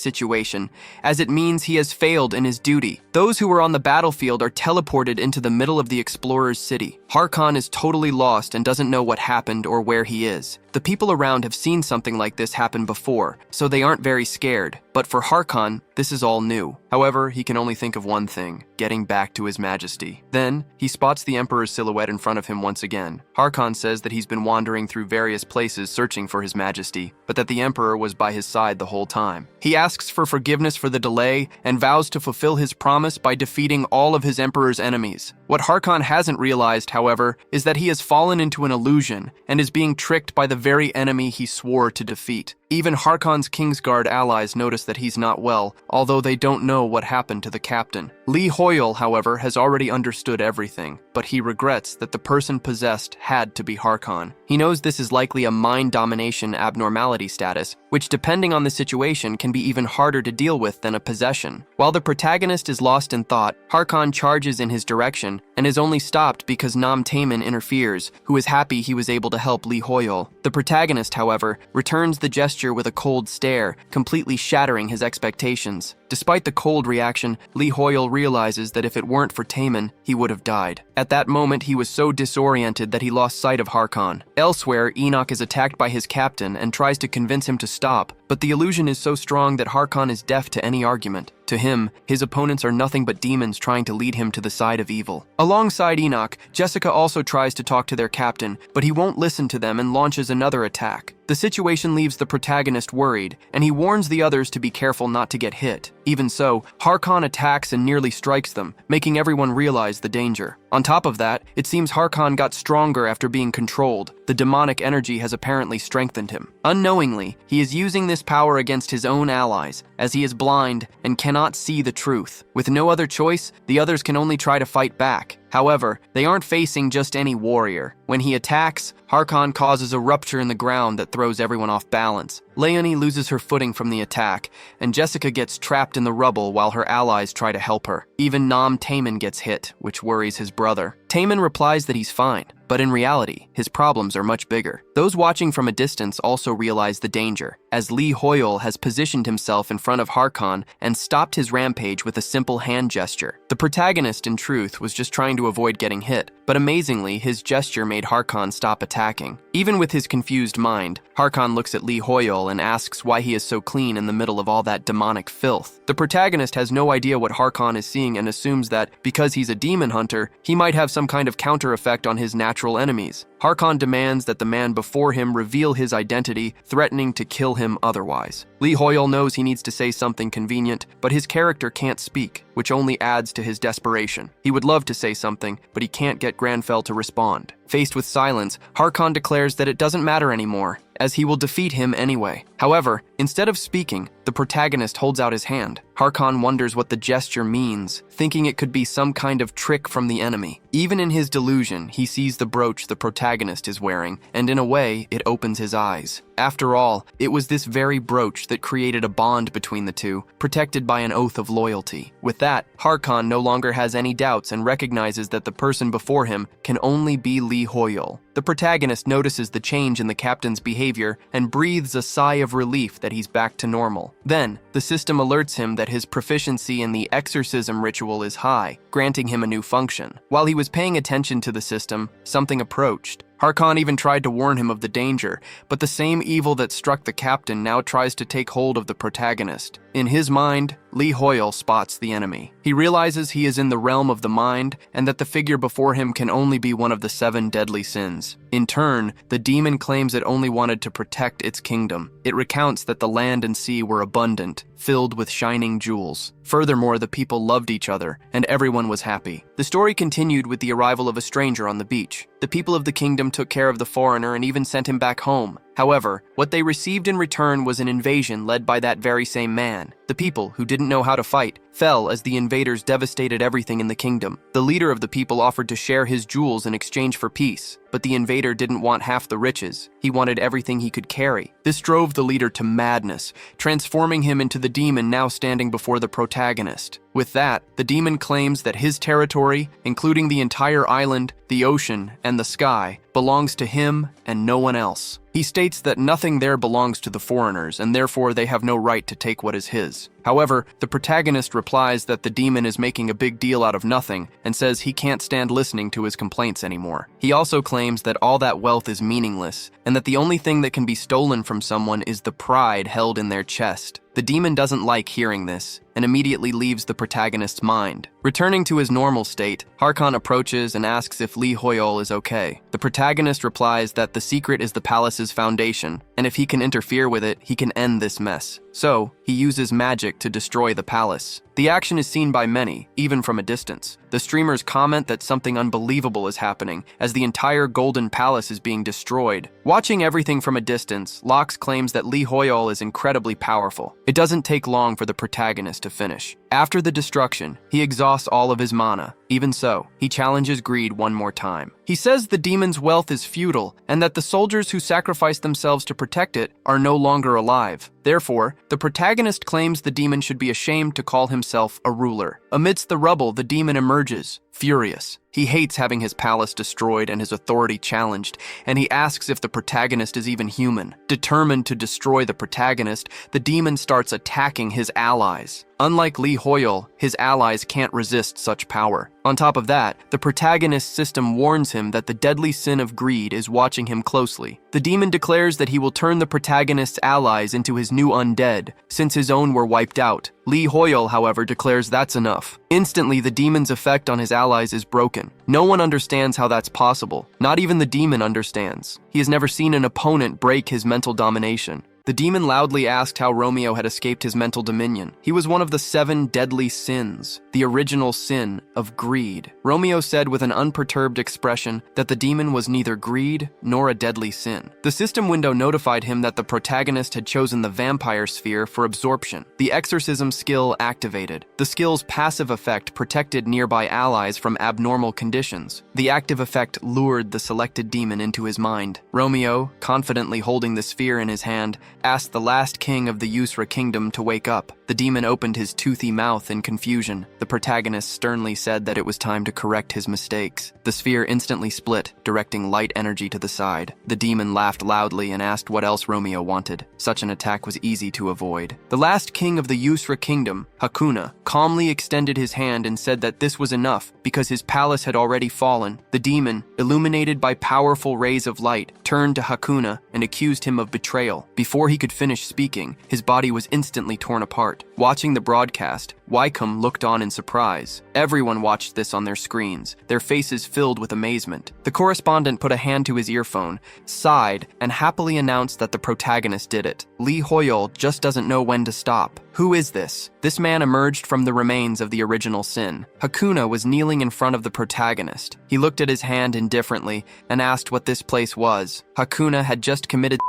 situation, as it means he has failed in his duty. Those who were on the battlefield are teleported into the middle of the explorer's city. Harkon is totally lost and doesn't know what happened or where he is. The people around have seen something like this happen before, so they aren't very scared. But for Harkon, this is all new. However, he can only think of one thing: getting back to his majesty. Then, he spots the emperor's silhouette in front of him once again. Harkon says that he's been wandering through various places searching for his majesty, but that the emperor was by his side the whole time. He asks for forgiveness for the delay and vows to fulfill his promise by defeating all of his emperor's enemies. What Harkon hasn't realized, however, is that he has fallen into an illusion and is being tricked by the very enemy he swore to defeat. Even Harkon's Kingsguard allies notice that he's not well, although they don't know what happened to the captain. Lee Hoyle, however, has already understood everything, but he regrets that the person possessed had to be Harkon. He knows this is likely a mind domination abnormality status, which depending on the situation can be even harder to deal with than a possession. While the protagonist is lost in thought, Harkon charges in his direction and is only stopped because Nam Taemin interferes, who is happy he was able to help Lee Hoyle. The protagonist, however, returns the gesture with a cold stare, completely shattering his expectations. Despite the cold reaction, Lee Hoyle realizes that if it weren't for Taemin, he would have died. At that moment, he was so disoriented that he lost sight of Harkon. Elsewhere, Enoch is attacked by his captain and tries to convince him to stop, but the illusion is so strong that Harkon is deaf to any argument. To him, his opponents are nothing but demons trying to lead him to the side of evil. Alongside Enoch, Jessica also tries to talk to their captain, but he won't listen to them and launches another attack. The situation leaves the protagonist worried, and he warns the others to be careful not to get hit. Even so, Harkon attacks and nearly strikes them, making everyone realize the danger. On top of that, it seems Harkon got stronger after being controlled, The demonic energy has apparently strengthened him. Unknowingly, he is using this power against his own allies, as he is blind and cannot see the truth. With no other choice, the others can only try to fight back. However, they aren't facing just any warrior. When he attacks, Harkon causes a rupture in the ground that throws everyone off balance. Leonie loses her footing from the attack, and Jessica gets trapped in the rubble while her allies try to help her. Even Nam Taemin gets hit, which worries his brother. Taemin replies that he's fine, but in reality, his problems are much bigger. Those watching from a distance also realize the danger, as Lee Hoyle has positioned himself in front of Harkon and stopped his rampage with a simple hand gesture. The protagonist, in truth, was just trying to avoid getting hit, but amazingly, his gesture made Harkon stop attacking. Even with his confused mind, Harkon looks at Lee Hoyle and asks why he is so clean in the middle of all that demonic filth. The protagonist has no idea what Harkon is seeing and assumes that, because he's a demon hunter, he might have some kind of counter effect on his natural enemies. Harkon demands that the man before him reveal his identity, threatening to kill him otherwise. Lee Hoyle knows he needs to say something convenient, but his character can't speak, which only adds to his desperation. He would love to say something, but he can't get Granfell to respond. Faced with silence, Harkon declares that it doesn't matter anymore, as he will defeat him anyway. However, instead of speaking, the protagonist holds out his hand. Harkon wonders what the gesture means, thinking it could be some kind of trick from the enemy. Even in his delusion, he sees the brooch the protagonist is wearing, and in a way, it opens his eyes. After all, it was this very brooch that created a bond between the two, protected by an oath of loyalty. With that, Harkon no longer has any doubts and recognizes that the person before him can only be Lee Hoyle. The protagonist notices the change in the captain's behavior and breathes a sigh of relief that he's back to normal. Then, the system alerts him that his proficiency in the exorcism ritual is high, granting him a new function. While he was paying attention to the system, something approached. Harkon even tried to warn him of the danger, but the same evil that struck the captain now tries to take hold of the protagonist. In his mind, Lee Hoyle spots the enemy. He realizes he is in the realm of the mind and that the figure before him can only be one of the 7 deadly sins. In turn, the demon claims it only wanted to protect its kingdom. It recounts that the land and sea were abundant, filled with shining jewels. Furthermore, the people loved each other, and everyone was happy. The story continued with the arrival of a stranger on the beach. The people of the kingdom took care of the foreigner and even sent him back home. However, what they received in return was an invasion led by that very same man. The people, who didn't know how to fight, fell as the invaders devastated everything in the kingdom. The leader of the people offered to share his jewels in exchange for peace, but the invader didn't want half the riches. He wanted everything he could carry. This drove the leader to madness, transforming him into the demon now standing before the protagonist. With that, the demon claims that his territory, including the entire island, the ocean, and the sky, belongs to him and no one else. He states that nothing there belongs to the foreigners, and therefore they have no right to take what is his. However, the protagonist replies that the demon is making a big deal out of nothing and says he can't stand listening to his complaints anymore. He also claims that all that wealth is meaningless, and that the only thing that can be stolen from someone is the pride held in their chest. The demon doesn't like hearing this, and immediately leaves the protagonist's mind. Returning to his normal state, Harkon approaches and asks if Lee Hoyle is okay. The protagonist replies that the secret is the palace's foundation, and if he can interfere with it, he can end this mess. So, he uses magic to destroy the palace. The action is seen by many, even from a distance. The streamers comment that something unbelievable is happening, as the entire Golden Palace is being destroyed. Watching everything from a distance, Lox claims that Lee Hoyle is incredibly powerful. It doesn't take long for the protagonist to finish. After the destruction, he exhausts all of his mana. Even so, he challenges greed one more time. He says the demon's wealth is futile, and that the soldiers who sacrificed themselves to protect it are no longer alive. Therefore, the protagonist claims the demon should be ashamed to call himself a ruler. Amidst the rubble, the demon emerges, furious. He hates having his palace destroyed and his authority challenged, and he asks if the protagonist is even human. Determined to destroy the protagonist, the demon starts attacking his allies. Unlike Lee Hoyle, his allies can't resist such power. On top of that, the protagonist's system warns him that the deadly sin of greed is watching him closely. The demon declares that he will turn the protagonist's allies into his new undead, since his own were wiped out. Lee Hoyle, however, declares that's enough. Instantly, the demon's effect on his allies is broken. No one understands how that's possible. Not even the demon understands. He has never seen an opponent break his mental domination. The demon loudly asked how Romeo had escaped his mental dominion. He was one of the 7 deadly sins, the original sin of greed. Romeo said with an unperturbed expression that the demon was neither greed nor a deadly sin. The system window notified him that the protagonist had chosen the vampire sphere for absorption. The exorcism skill activated. The skill's passive effect protected nearby allies from abnormal conditions. The active effect lured the selected demon into his mind. Romeo, confidently holding the sphere in his hand, asked the last king of the Yusra kingdom to wake up. The demon opened his toothy mouth in confusion. The protagonist sternly said that it was time to correct his mistakes. The sphere instantly split, directing light energy to the side. The demon laughed loudly and asked what else Romeo wanted. Such an attack was easy to avoid. The last king of the Yusra kingdom, Hakuna, calmly extended his hand and said that this was enough because his palace had already fallen. The demon, illuminated by powerful rays of light, turned to Hakuna and accused him of betrayal. Before he could finish speaking, his body was instantly torn apart. Watching the broadcast, Wycombe looked on in surprise. Everyone watched this on their screens, their faces filled with amazement. The correspondent put a hand to his earphone, sighed, and happily announced that the protagonist did it. Lee Hoyol just doesn't know when to stop. Who is this? This man emerged from the remains of the original sin. Hakuna was kneeling in front of the protagonist. He looked at his hand indifferently and asked what this place was. Hakuna had just committed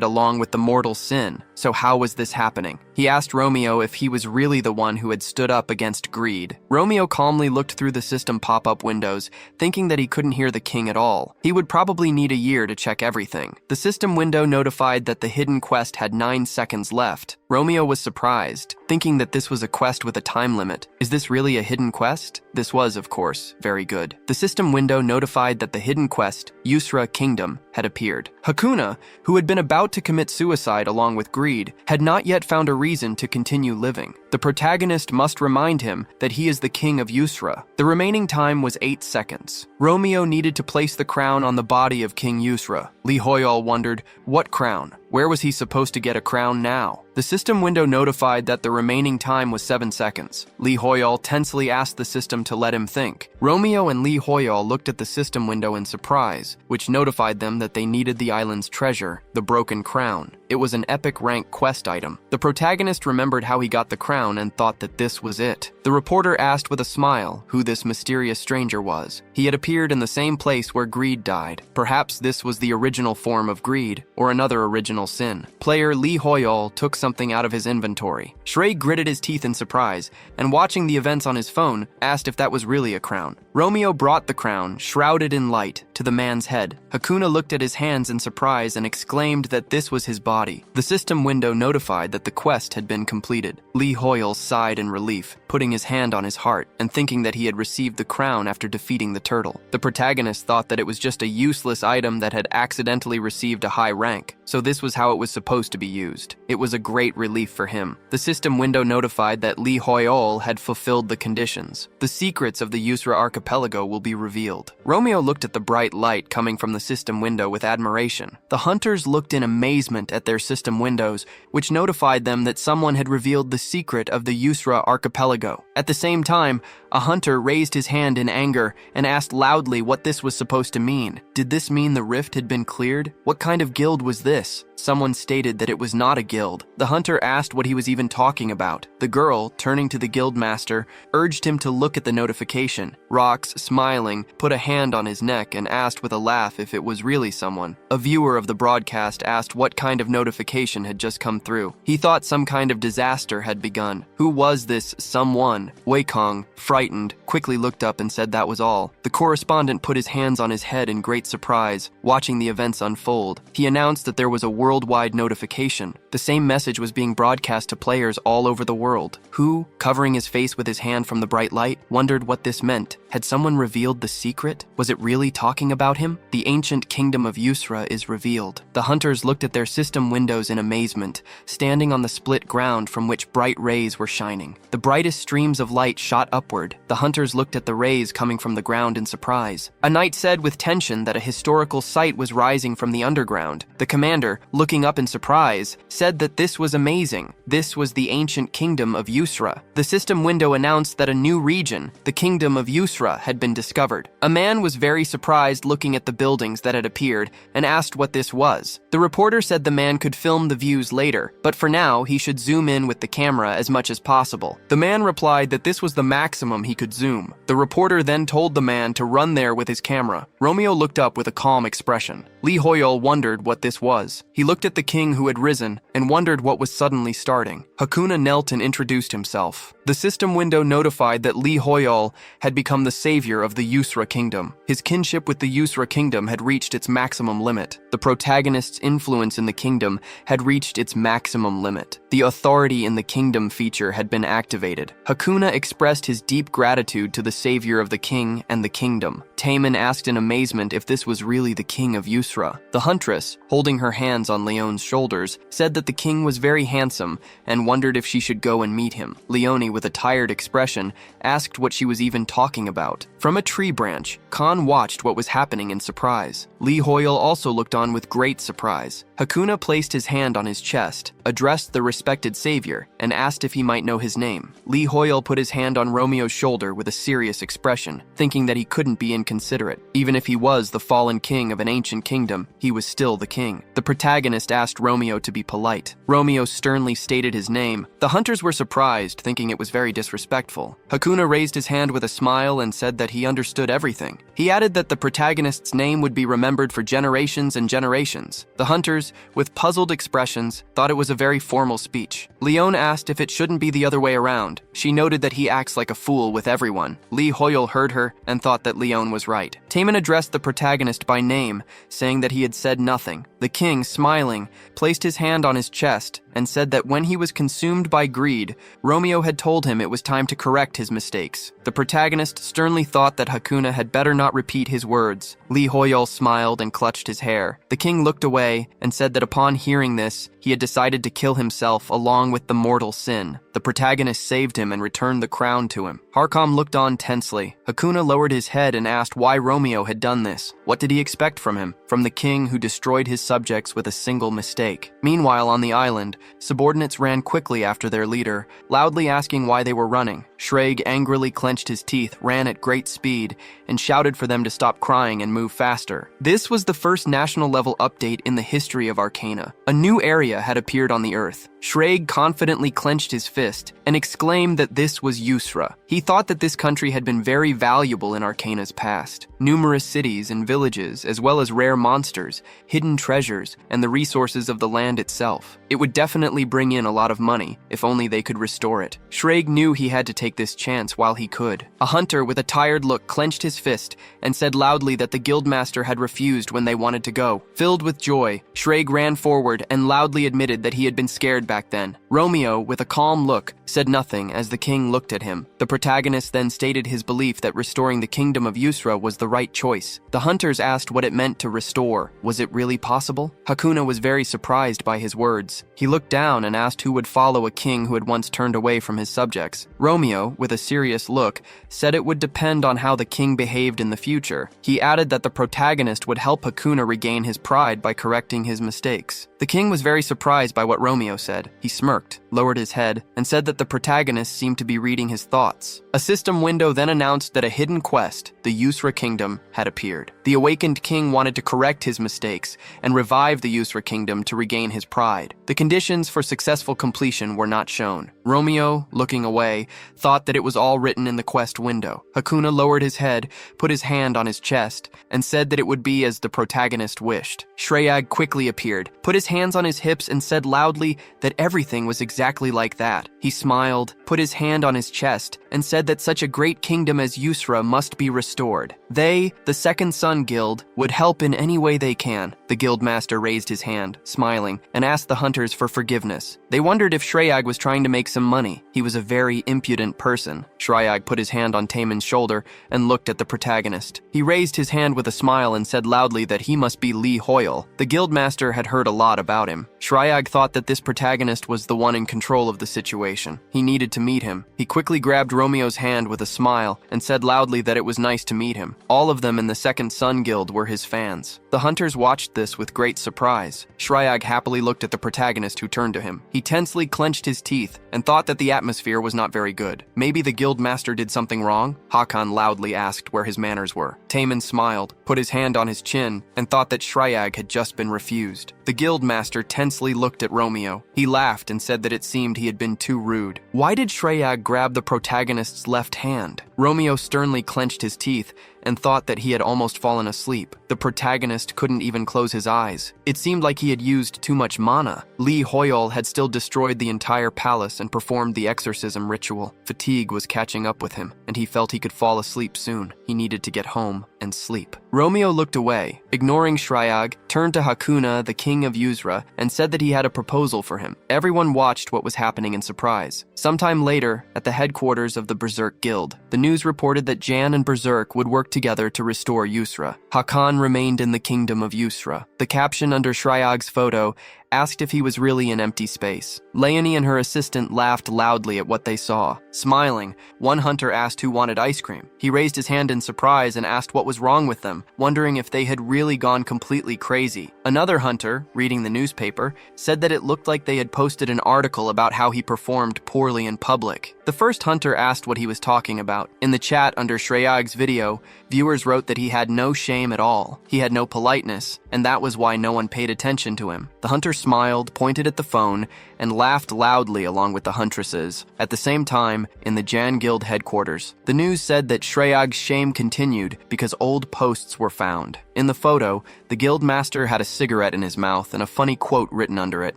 along with the mortal sin, so how was this happening? He asked Romeo if he was really the one who had stood up against greed. Romeo calmly looked through the system pop-up windows, thinking that he couldn't hear the king at all. He would probably need a year to check everything. The system window notified that the hidden quest had 9 seconds left. Romeo was surprised, thinking that this was a quest with a time limit. Is this really a hidden quest? This was, of course, very good. The system window notified that the hidden quest, Yusra Kingdom, had appeared. Hakuna, who had been about to commit suicide along with greed, had not yet found a reason to continue living. The protagonist must remind him that he is the king of Yusra. The remaining time was 8 seconds. Romeo needed to place the crown on the body of King Yusra. Lee Hoyol wondered, what crown? Where was he supposed to get a crown now? The system window notified that the remaining time was 7 seconds. Lee Hoyol tensely asked the system to let him think. Romeo and Lee Hoyol looked at the system window in surprise, which notified them that they needed the island's treasure, the broken crown. It was an epic rank quest item. The protagonist remembered how he got the crown and thought that this was it. The reporter asked with a smile who this mysterious stranger was. He had appeared in the same place where greed died. Perhaps this was the original form of greed, or another original sin. Player Lee Hoyol took something out of his inventory. Shrey gritted his teeth in surprise, and watching the events on his phone, asked if that was really a crown. Romeo brought the crown, shrouded in light, to the man's head. Hakuna looked at his hands in surprise and exclaimed that this was his body. The system window notified that the quest had been completed. Lee Hoyol sighed in relief, putting his hand on his heart and thinking that he had received the crown after defeating the turtle. The protagonist thought that it was just a useless item that had accidentally received a high rank, so this was how it was supposed to be used. It was a great relief for him. The system window notified that Lee Hoyol had fulfilled the conditions. The secrets of the Yusra archipelago will be revealed. Romeo looked at the bright light coming from the system window with admiration. The hunters looked in amazement at their system windows, which notified them that someone had revealed the secret of the Yusra archipelago. At the same time, a hunter raised his hand in anger and asked loudly what this was supposed to mean. Did this mean the rift had been cleared? What kind of guild was this? Someone stated that it was not a guild. The hunter asked what he was even talking about. The girl, turning to the guild master, urged him to look at the notification. Rox, smiling, put a hand on his neck and asked with a laugh if it was really someone. A viewer of the broadcast asked what kind of notification had just come through. He thought some kind of disaster had begun. Who was this someone? Weikong, frightened, quickly looked up and said that was all. The correspondent put his hands on his head in great surprise, watching the events unfold. He announced that there was a worldwide notification. The same message was being broadcast to players all over the world. Who, covering his face with his hand from the bright light, wondered what this meant. Had someone revealed the secret? Was it really talking about him? The ancient kingdom of Yusra is revealed. The hunters looked at their system windows in amazement, standing on the split ground from which bright rays were shining. The brightest streams of light shot upward. The hunters looked at the rays coming from the ground in surprise. A knight said with tension that a historical site was rising from the underground. The commander, looking up in surprise, said that this was amazing. This was the ancient kingdom of Yusra. The system window announced that a new region, the kingdom of Yusra, had been discovered. A man was very surprised looking at the buildings that had appeared and asked what this was. The reporter said the man could film the views later, but for now he should zoom in with the camera as much as possible. The man replied that this was the maximum he could zoom. The reporter then told the man to run there with his camera. Romeo looked up with a calm expression. Lee Hoyol wondered what this was. He looked at the king who had risen and wondered what was suddenly starting. Hakuna knelt and introduced himself. The system window notified that Lee Hoyol had become the savior of the Yusra kingdom. His kinship with the Yusra kingdom had reached its maximum limit. The protagonist's influence in the kingdom had reached its maximum limit. The authority in the kingdom feature had been activated. Hakuna expressed his deep gratitude to the savior of the king and the kingdom. Taemin asked in amazement if this was really the king of Yusra. The huntress, holding her hands on Leon's shoulders, said that the king was very handsome and wondered if she should go and meet him. Leone, with a tired expression, asked what she was even talking about. From a tree branch, Khan watched what was happening in surprise. Lee Hoyol also looked on with great surprise. Hakuna placed his hand on his chest, addressed the respected savior, and asked if he might know his name. Lee Hoyol put his hand on Romeo's shoulder with a serious expression, thinking that he couldn't be inconsiderate. Even if he was the fallen king of an ancient kingdom, he was still the king. The protagonist asked Romeo to be polite. Romeo sternly stated his name. The hunters were surprised, thinking it was very disrespectful. Hakuna raised his hand with a smile and said that he understood everything. He added that the protagonist's name would be remembered for generations and generations. The hunters, with puzzled expressions, thought it was a very formal speech. Leone asked if it shouldn't be the other way around. She noted that he acts like a fool with everyone. Lee Hoyol heard her and thought that Leone was right. Taemin addressed the protagonist by name, saying that he had said nothing. The king, smiling, placed his hand on his chest and said that when he was consumed by greed, Romeo had told him it was time to correct his mistakes. The protagonist sternly thought that Hakuna had better not repeat his words. Lee Hoyol smiled and clutched his hair. The king looked away and said that upon hearing this, he had decided to kill himself along with the mortal sin. The protagonist saved him and returned the crown to him. Harkam looked on tensely. Hakuna lowered his head and asked why Romeo had done this. What did he expect from him? From the king who destroyed his subjects with a single mistake. Meanwhile, on the island, subordinates ran quickly after their leader, loudly asking why they were running. Shreg angrily clenched his teeth, ran at great speed, and shouted for them to stop crying and move faster. This was the first national-level update in the history of Arcana. A new area had appeared on the Earth. Shreg confidently clenched his fist and exclaimed that this was Yusra. He thought that this country had been very valuable in Arcana's past. Numerous cities and villages, as well as rare monsters, hidden treasures, and the resources of the land itself. It would definitely bring in a lot of money, if only they could restore it. Shreg knew he had to take this chance while he could. A hunter with a tired look clenched his fist and said loudly that the guildmaster had refused when they wanted to go. Filled with joy, Shreg ran forward and loudly admitted that he had been scared back then. Romeo, with a calm look, said nothing as the king looked at him. The protagonist then stated his belief that restoring the kingdom of Yusra was the right choice. The hunters asked what it meant to restore. Was it really possible? Hakuna was very surprised by his words. He looked down and asked who would follow a king who had once turned away from his subjects. Romeo, with a serious look, said it would depend on how the king behaved in the future. He added that the protagonist would help Hakuna regain his pride by correcting his mistakes. The king was very surprised by what Romeo said. He smirked, lowered his head, and said that the protagonist seemed to be reading his thoughts. A system window then announced that a hidden quest, the Yusra kingdom, had appeared. The awakened king wanted to correct his mistakes and revive the Yusra kingdom to regain his pride. The conditions for successful completion were not shown. Romeo, looking away, thought that it was all written in the quest window. Hakuna lowered his head, put his hand on his chest, and said that it would be as the protagonist wished. Shreyag quickly appeared, put his hands on his hips, and said loudly that everything was exactly like that. He smiled, put his hand on his chest, and said that such a great kingdom as Yusra must be restored. They, the Second Sun Guild, would help in any way they can. The guildmaster raised his hand, smiling, and asked the hunters for forgiveness. They wondered if Shreyag was trying to make some money. He was a very impudent person. Shreyag put his hand on Taemin's shoulder and looked at the protagonist. He raised his hand with a smile and said loudly that he must be Lee Hoyol. The guildmaster had heard a lot about him. Shreyag thought that this protagonist was the one in control of the situation. He needed to meet him. He quickly grabbed Romeo's hand with a smile and said loudly that it was nice to meet him. All of them in the Second Sun Guild were his fans. The hunters watched this with great surprise. Shryag happily looked at the protagonist who turned to him. He tensely clenched his teeth and thought that the atmosphere was not very good. Maybe the guild master did something wrong? Hakan loudly asked where his manners were. Taemin smiled, put his hand on his chin, and thought that Shryag had just been refused. The guild master tensely looked at Romeo. He laughed and said that it seemed he had been too rude. Why did Shryag grab the protagonist's left hand? Romeo sternly clenched his teeth and thought that he had almost fallen asleep. The protagonist couldn't even close his eyes. It seemed like he had used too much mana. Lee Hoyol had still destroyed the entire palace and performed the exorcism ritual. Fatigue was catching up with him, and he felt he could fall asleep soon. He needed to get home and sleep. Romeo looked away, ignoring Shryag, turned to Hakuna, the king of Yusra, and said that he had a proposal for him. Everyone watched what was happening in surprise. Sometime later, at the headquarters of the Berserk Guild, the news reported that Jan and Berserk would work together to restore Yusra. Hakan remained in the kingdom of Yusra. The caption under Shryag's photo asked if he was really in empty space. Leonie and her assistant laughed loudly at what they saw. Smiling, one hunter asked who wanted ice cream. He raised his hand in surprise and asked what was wrong with them, wondering if they had really gone completely crazy. Another hunter, reading the newspaper, said that it looked like they had posted an article about how he performed poorly in public. The first hunter asked what he was talking about. In the chat under Shryag's video, viewers wrote that he had no shame at all. He had no politeness, and that was why no one paid attention to him. The hunter smiled, pointed at the phone, and laughed loudly along with the huntresses. At the same time, in the Jan Guild headquarters, the news said that Shryag's shame continued because old posts were found. In the photo, the guild master had a cigarette in his mouth and a funny quote written under it.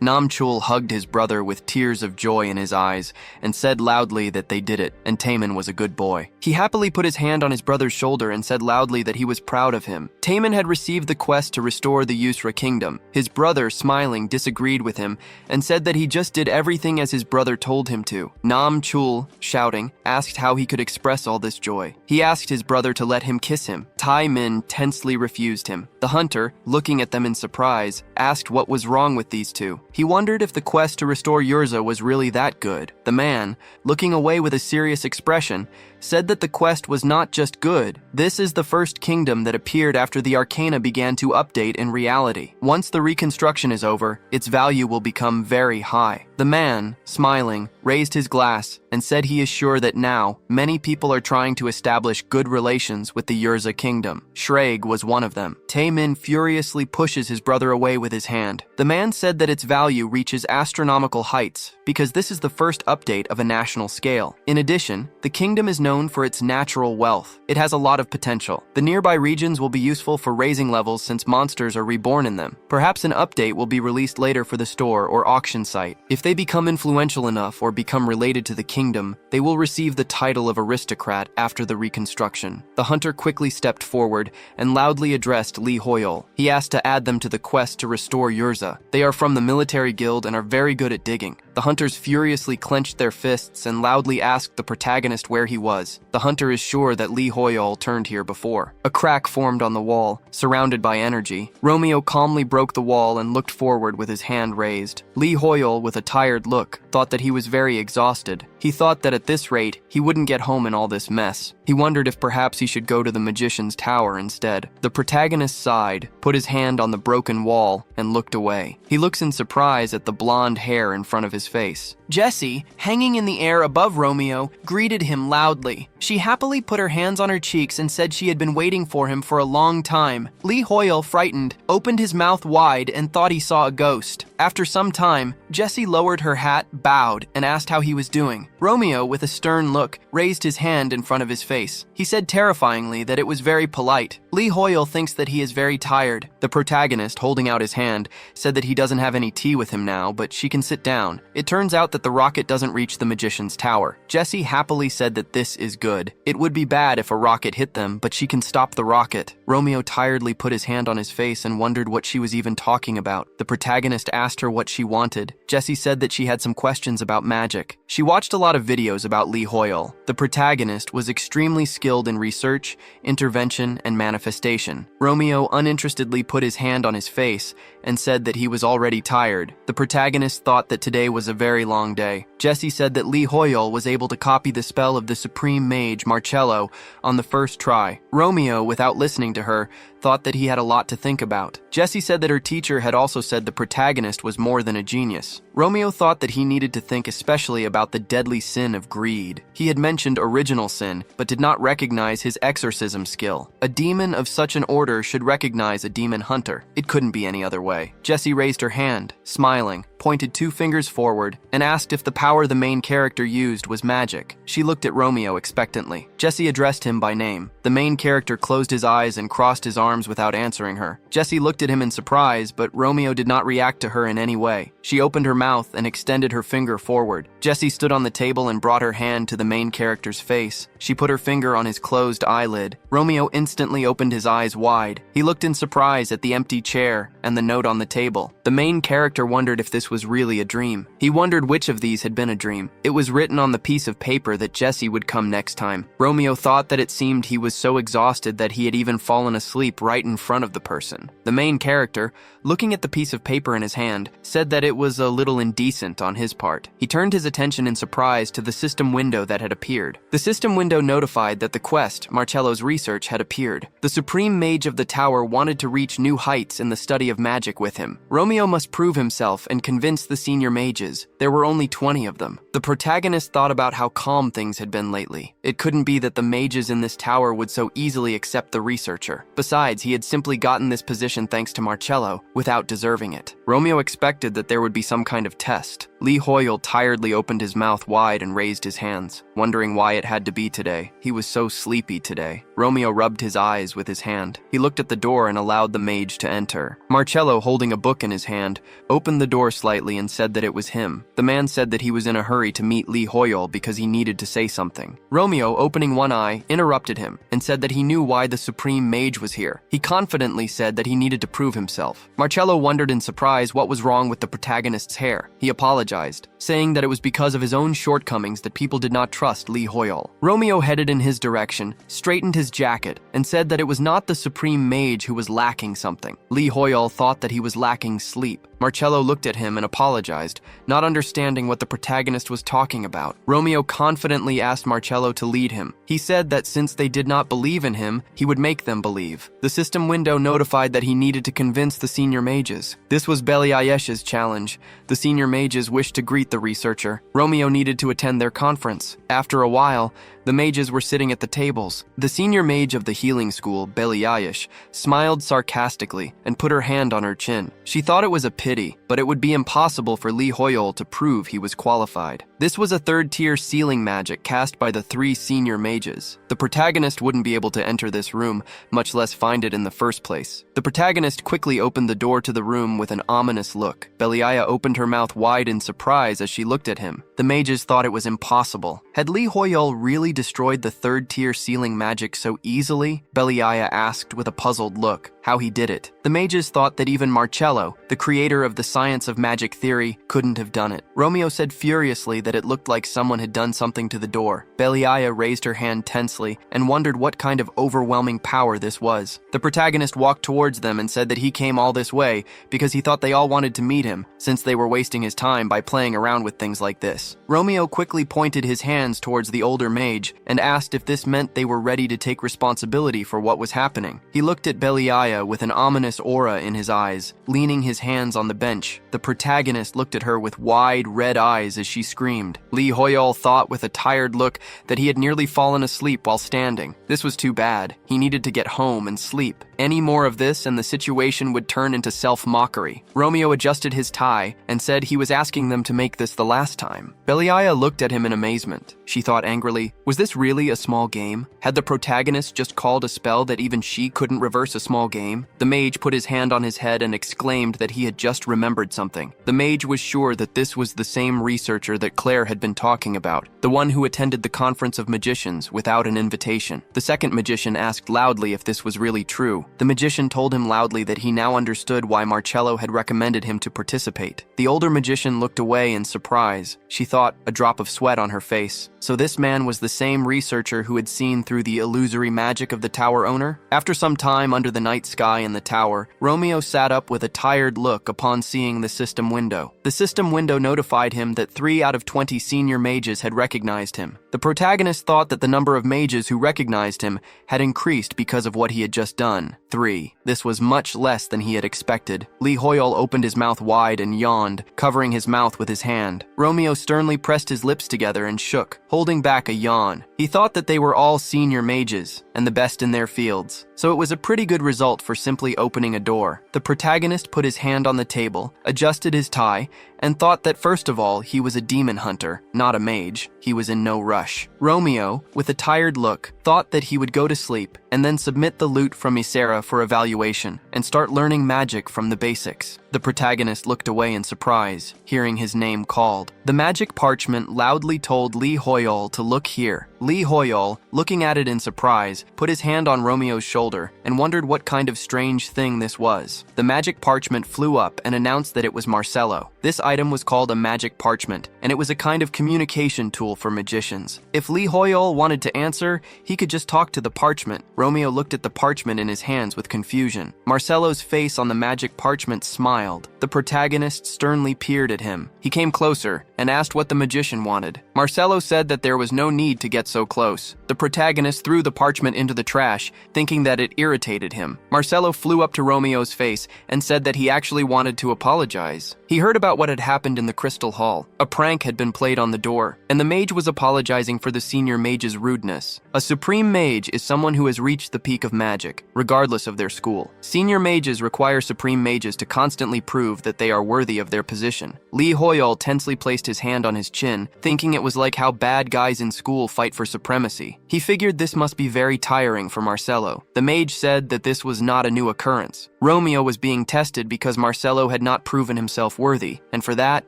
Namchul hugged his brother with tears of joy in his eyes and said loudly that they did it, and Taemin was a good boy. He happily put his hand on his brother's shoulder and said loudly that he was proud of him. Taemin had received the quest to restore the Yusra kingdom. His brother, smiling, disagreed with him and said that he just did everything as his brother told him to. Namchul, shouting, asked how he could express all this joy. He asked his brother to let him kiss him. Taemin tensely refused him. The hunter, looking at them in surprise, asked what was wrong with these two. He wondered if the quest to restore Yurza was really that good. The man, looking away with a serious expression, said that the quest was not just good. This is the first kingdom that appeared after the Arcana began to update in reality. Once the reconstruction is over, its value will become very high. The man, smiling, raised his glass and said he is sure that now many people are trying to establish good relations with the Yurza kingdom. Shreg was one of them. Taemin furiously pushes his brother away with his hand. The man said that its value reaches astronomical heights because this is the first update of a national scale. In addition, the kingdom is known for its natural wealth. It has a lot of potential. The nearby regions will be useful for raising levels since monsters are reborn in them. Perhaps an update will be released later for the store or auction site. If they become influential enough or become related to the kingdom, they will receive the title of aristocrat after the reconstruction. The hunter quickly stepped forward and loudly addressed Lee Hoyol. He asked to add them to the quest to restore Yurza. They are from the military guild and are very good at digging. The hunters furiously clenched their fists and loudly asked the protagonist where he was. The hunter is sure that Lee Hoyol turned here before. A crack formed on the wall, surrounded by energy. Romeo calmly broke the wall and looked forward with his hand raised. Lee Hoyol, with a tired look, thought that he was very exhausted. He thought that at this rate, he wouldn't get home in all this mess. He wondered if perhaps he should go to the magician's tower instead. The protagonist sighed, put his hand on the broken wall, and looked away. He looks in surprise at the blonde hair in front of his face. Jessie, hanging in the air above Romeo, greeted him loudly. She happily put her hands on her cheeks and said she had been waiting for him for a long time. Lee Hoyol, frightened, opened his mouth wide and thought he saw a ghost. After some time, Jessie lowered her hat, bowed, and asked how he was doing. Romeo, with a stern look, raised his hand in front of his face. He said terrifyingly that it was very polite. Lee Hoyol thinks that he is very tired. The protagonist, holding out his hand, said that he doesn't have any tea with him now, but she can sit down. It turns out that the rocket doesn't reach the magician's tower. Jessie happily said that this is good. It would be bad if a rocket hit them, but she can stop the rocket. Romeo tiredly put his hand on his face and wondered what she was even talking about. The protagonist asked asked her what she wanted, Jessie said that she had some questions about magic. She watched a lot of videos about Lee Hoyle. The protagonist was extremely skilled in research, intervention, and manifestation. Romeo uninterestedly put his hand on his face and said that he was already tired. The protagonist thought that today was a very long day. Jessie said that Lee Hoyle was able to copy the spell of the supreme mage Marello on the first try. Romeo, without listening to her, thought that he had a lot to think about. Jessie said that her teacher had also said the protagonist was more than a genius. Romeo thought that he needed to think especially about the deadly sin of greed. He had mentioned original sin, but did not recognize his exorcism skill. A demon of such an order should recognize a demon hunter. It couldn't be any other way. Jessie raised her hand, smiling, pointed 2 fingers forward, and asked if the power the main character used was magic. She looked at Romeo expectantly. Jessie addressed him by name. The main character closed his eyes and crossed his arms without answering her. Jessie looked at him in surprise, but Romeo did not react to her in any way. She opened her mouth and extended her finger forward. Jessie stood on the table and brought her hand to the main character's face. She put her finger on his closed eyelid. Romeo instantly opened his eyes wide. He looked in surprise at the empty chair and the note on the table. The main character wondered if this was really a dream. He wondered which of these had been a dream. It was written on the piece of paper that Jessie would come next time. Romeo thought that it seemed he was so exhausted that he had even fallen asleep right in front of the person. The main character, looking at the piece of paper in his hand, said that it was a little indecent on his part. He turned his attention in surprise to the system window that had appeared. The system window notified that the quest, Marcello's research, had appeared. The supreme mage of the tower wanted to reach new heights in the study of magic with him. Romeo must prove himself and convince the senior mages. There were only 20 of them. The protagonist thought about how calm things had been lately. It couldn't be that the mages in this tower would so easily accept the researcher. Besides, he had simply gotten this position thanks to Marcello, without deserving it. Romeo expected that there would be some kind of test. Lee Hoyle tiredly opened his mouth wide and raised his hands, wondering why it had to be today. He was so sleepy today. Romeo rubbed his eyes with his hand. He looked at the door and allowed the mage to enter. Marcello, holding a book in his hand, opened the door slightly and said that it was him. The man said that he was in a hurry to meet Lee Hoyle because he needed to say something. Romeo, opening one eye, interrupted him and said that he knew why the supreme mage was here. He confidently said that he needed to prove himself. Marcello wondered in surprise what was wrong with the protagonist's hair. He apologized, saying that it was because of his own shortcomings that people did not trust Lee Hoyle. Romeo headed in his direction, straightened his jacket, and said that it was not the supreme mage who was lacking something. Lee Hoyle thought that he was lacking sleep. Marcello looked at him and apologized, not understanding what the protagonist was talking about. Romeo confidently asked Marcello to lead him. He said that since they did not believe in him, he would make them believe. The system window notified that he needed to convince the senior mages. This was Beliayesh's challenge. The senior mages wished to greet the researcher. Romeo needed to attend their conference. After a while, the mages were sitting at the tables. The senior mage of the healing school, Beliayesh, smiled sarcastically and put her hand on her chin. She thought it was a pity, but it would be impossible for Lee Hoyle to prove he was qualified. This was a third-tier sealing magic cast by the 3 senior mages. The protagonist wouldn't be able to enter this room, much less find it in the first place. The protagonist quickly opened the door to the room with an ominous look. Beliaya opened her mouth wide in surprise as she looked at him. The mages thought it was impossible. Had Lee Hoyle really destroyed the third-tier sealing magic so easily? Beliaya asked with a puzzled look how he did it. The mages thought that even Marcello, the creator of the science of magic theory, couldn't have done it. Romeo said furiously that it looked like someone had done something to the door. Beliaya raised her hand tensely and wondered what kind of overwhelming power this was. The protagonist walked towards them and said that he came all this way because he thought they all wanted to meet him, since they were wasting his time by playing around with things like this. Romeo quickly pointed his hands towards the older mage and asked if this meant they were ready to take responsibility for what was happening. He looked at Beliaya with an ominous aura in his eyes, leaning his hands on the bench. The protagonist looked at her with wide, red eyes as she screamed. Lee Hoyle thought with a tired look that he had nearly fallen asleep while standing. This was too bad. He needed to get home and sleep. Any more of this and the situation would turn into self-mockery. Romeo adjusted his tie and said he was asking them to make this the last time. Beliaya looked at him in amazement. She thought angrily, was this really a small game? Had the protagonist just called a spell that even she couldn't reverse a small game? The mage put his hand on his head and exclaimed that he had just remembered something. The mage was sure that this was the same researcher that Claire had been talking about, the one who attended the conference of magicians without an invitation. The second magician asked loudly if this was really true. The magician told him loudly that he now understood why Marcello had recommended him to participate. The older magician looked away in surprise. She thought, a drop of sweat on her face. So this man was the same researcher who had seen through the illusory magic of the tower owner? After some time under the night sky in the tower, Romeo sat up with a tired look upon seeing the system window. The system window notified him that 3 out of 20 senior mages had recognized him. The protagonist thought that the number of mages who recognized him had increased because of what he had just done. 3. This was much less than he had expected. Lee Hoyle opened his mouth wide and yawned, covering his mouth with his hand. Romeo sternly pressed his lips together and shook, holding back a yawn. He thought that they were all senior mages, and the best in their fields, so it was a pretty good result for simply opening a door. The protagonist put his hand on the table, adjusted his tie, and thought that first of all he was a demon hunter, not a mage. He was in no rush. Romeo, with a tired look, thought that he would go to sleep and then submit the loot from Yusra for evaluation and start learning magic from the basics. The protagonist looked away in surprise, hearing his name called. The magic parchment loudly told Lee Hoyle to look here. Lee Hoyle, looking at it in surprise, put his hand on Romeo's shoulder and wondered what kind of strange thing this was. The magic parchment flew up and announced that it was Marcello. This item was called a magic parchment, and it was a kind of communication tool for magicians. If Lee Hoyle wanted to answer, he could just talk to the parchment. Romeo looked at the parchment in his hands with confusion. Marcello's face on the magic parchment smiled. The protagonist sternly peered at him. He came closer and asked what the magician wanted. Marcello said that there was no need to get so close. The protagonist threw the parchment into the trash, thinking that it irritated him. Marcello flew up to Romeo's face and said that he actually wanted to apologize. He heard about what had happened in the Crystal Hall. A prank had been played on the door, and the mage was apologizing for the senior mage's rudeness. A supreme mage is someone who has reached the peak of magic, regardless of their school. Senior mages require supreme mages to constantly prove that they are worthy of their position. Lee Hoyle tensely placed his hand on his chin, thinking it was like how bad guys in school fight for supremacy. He figured this must be very tiring for Marcello. The mage said that this was not a new occurrence. Romeo was being tested because Marcello had not proven himself worthy, and for that,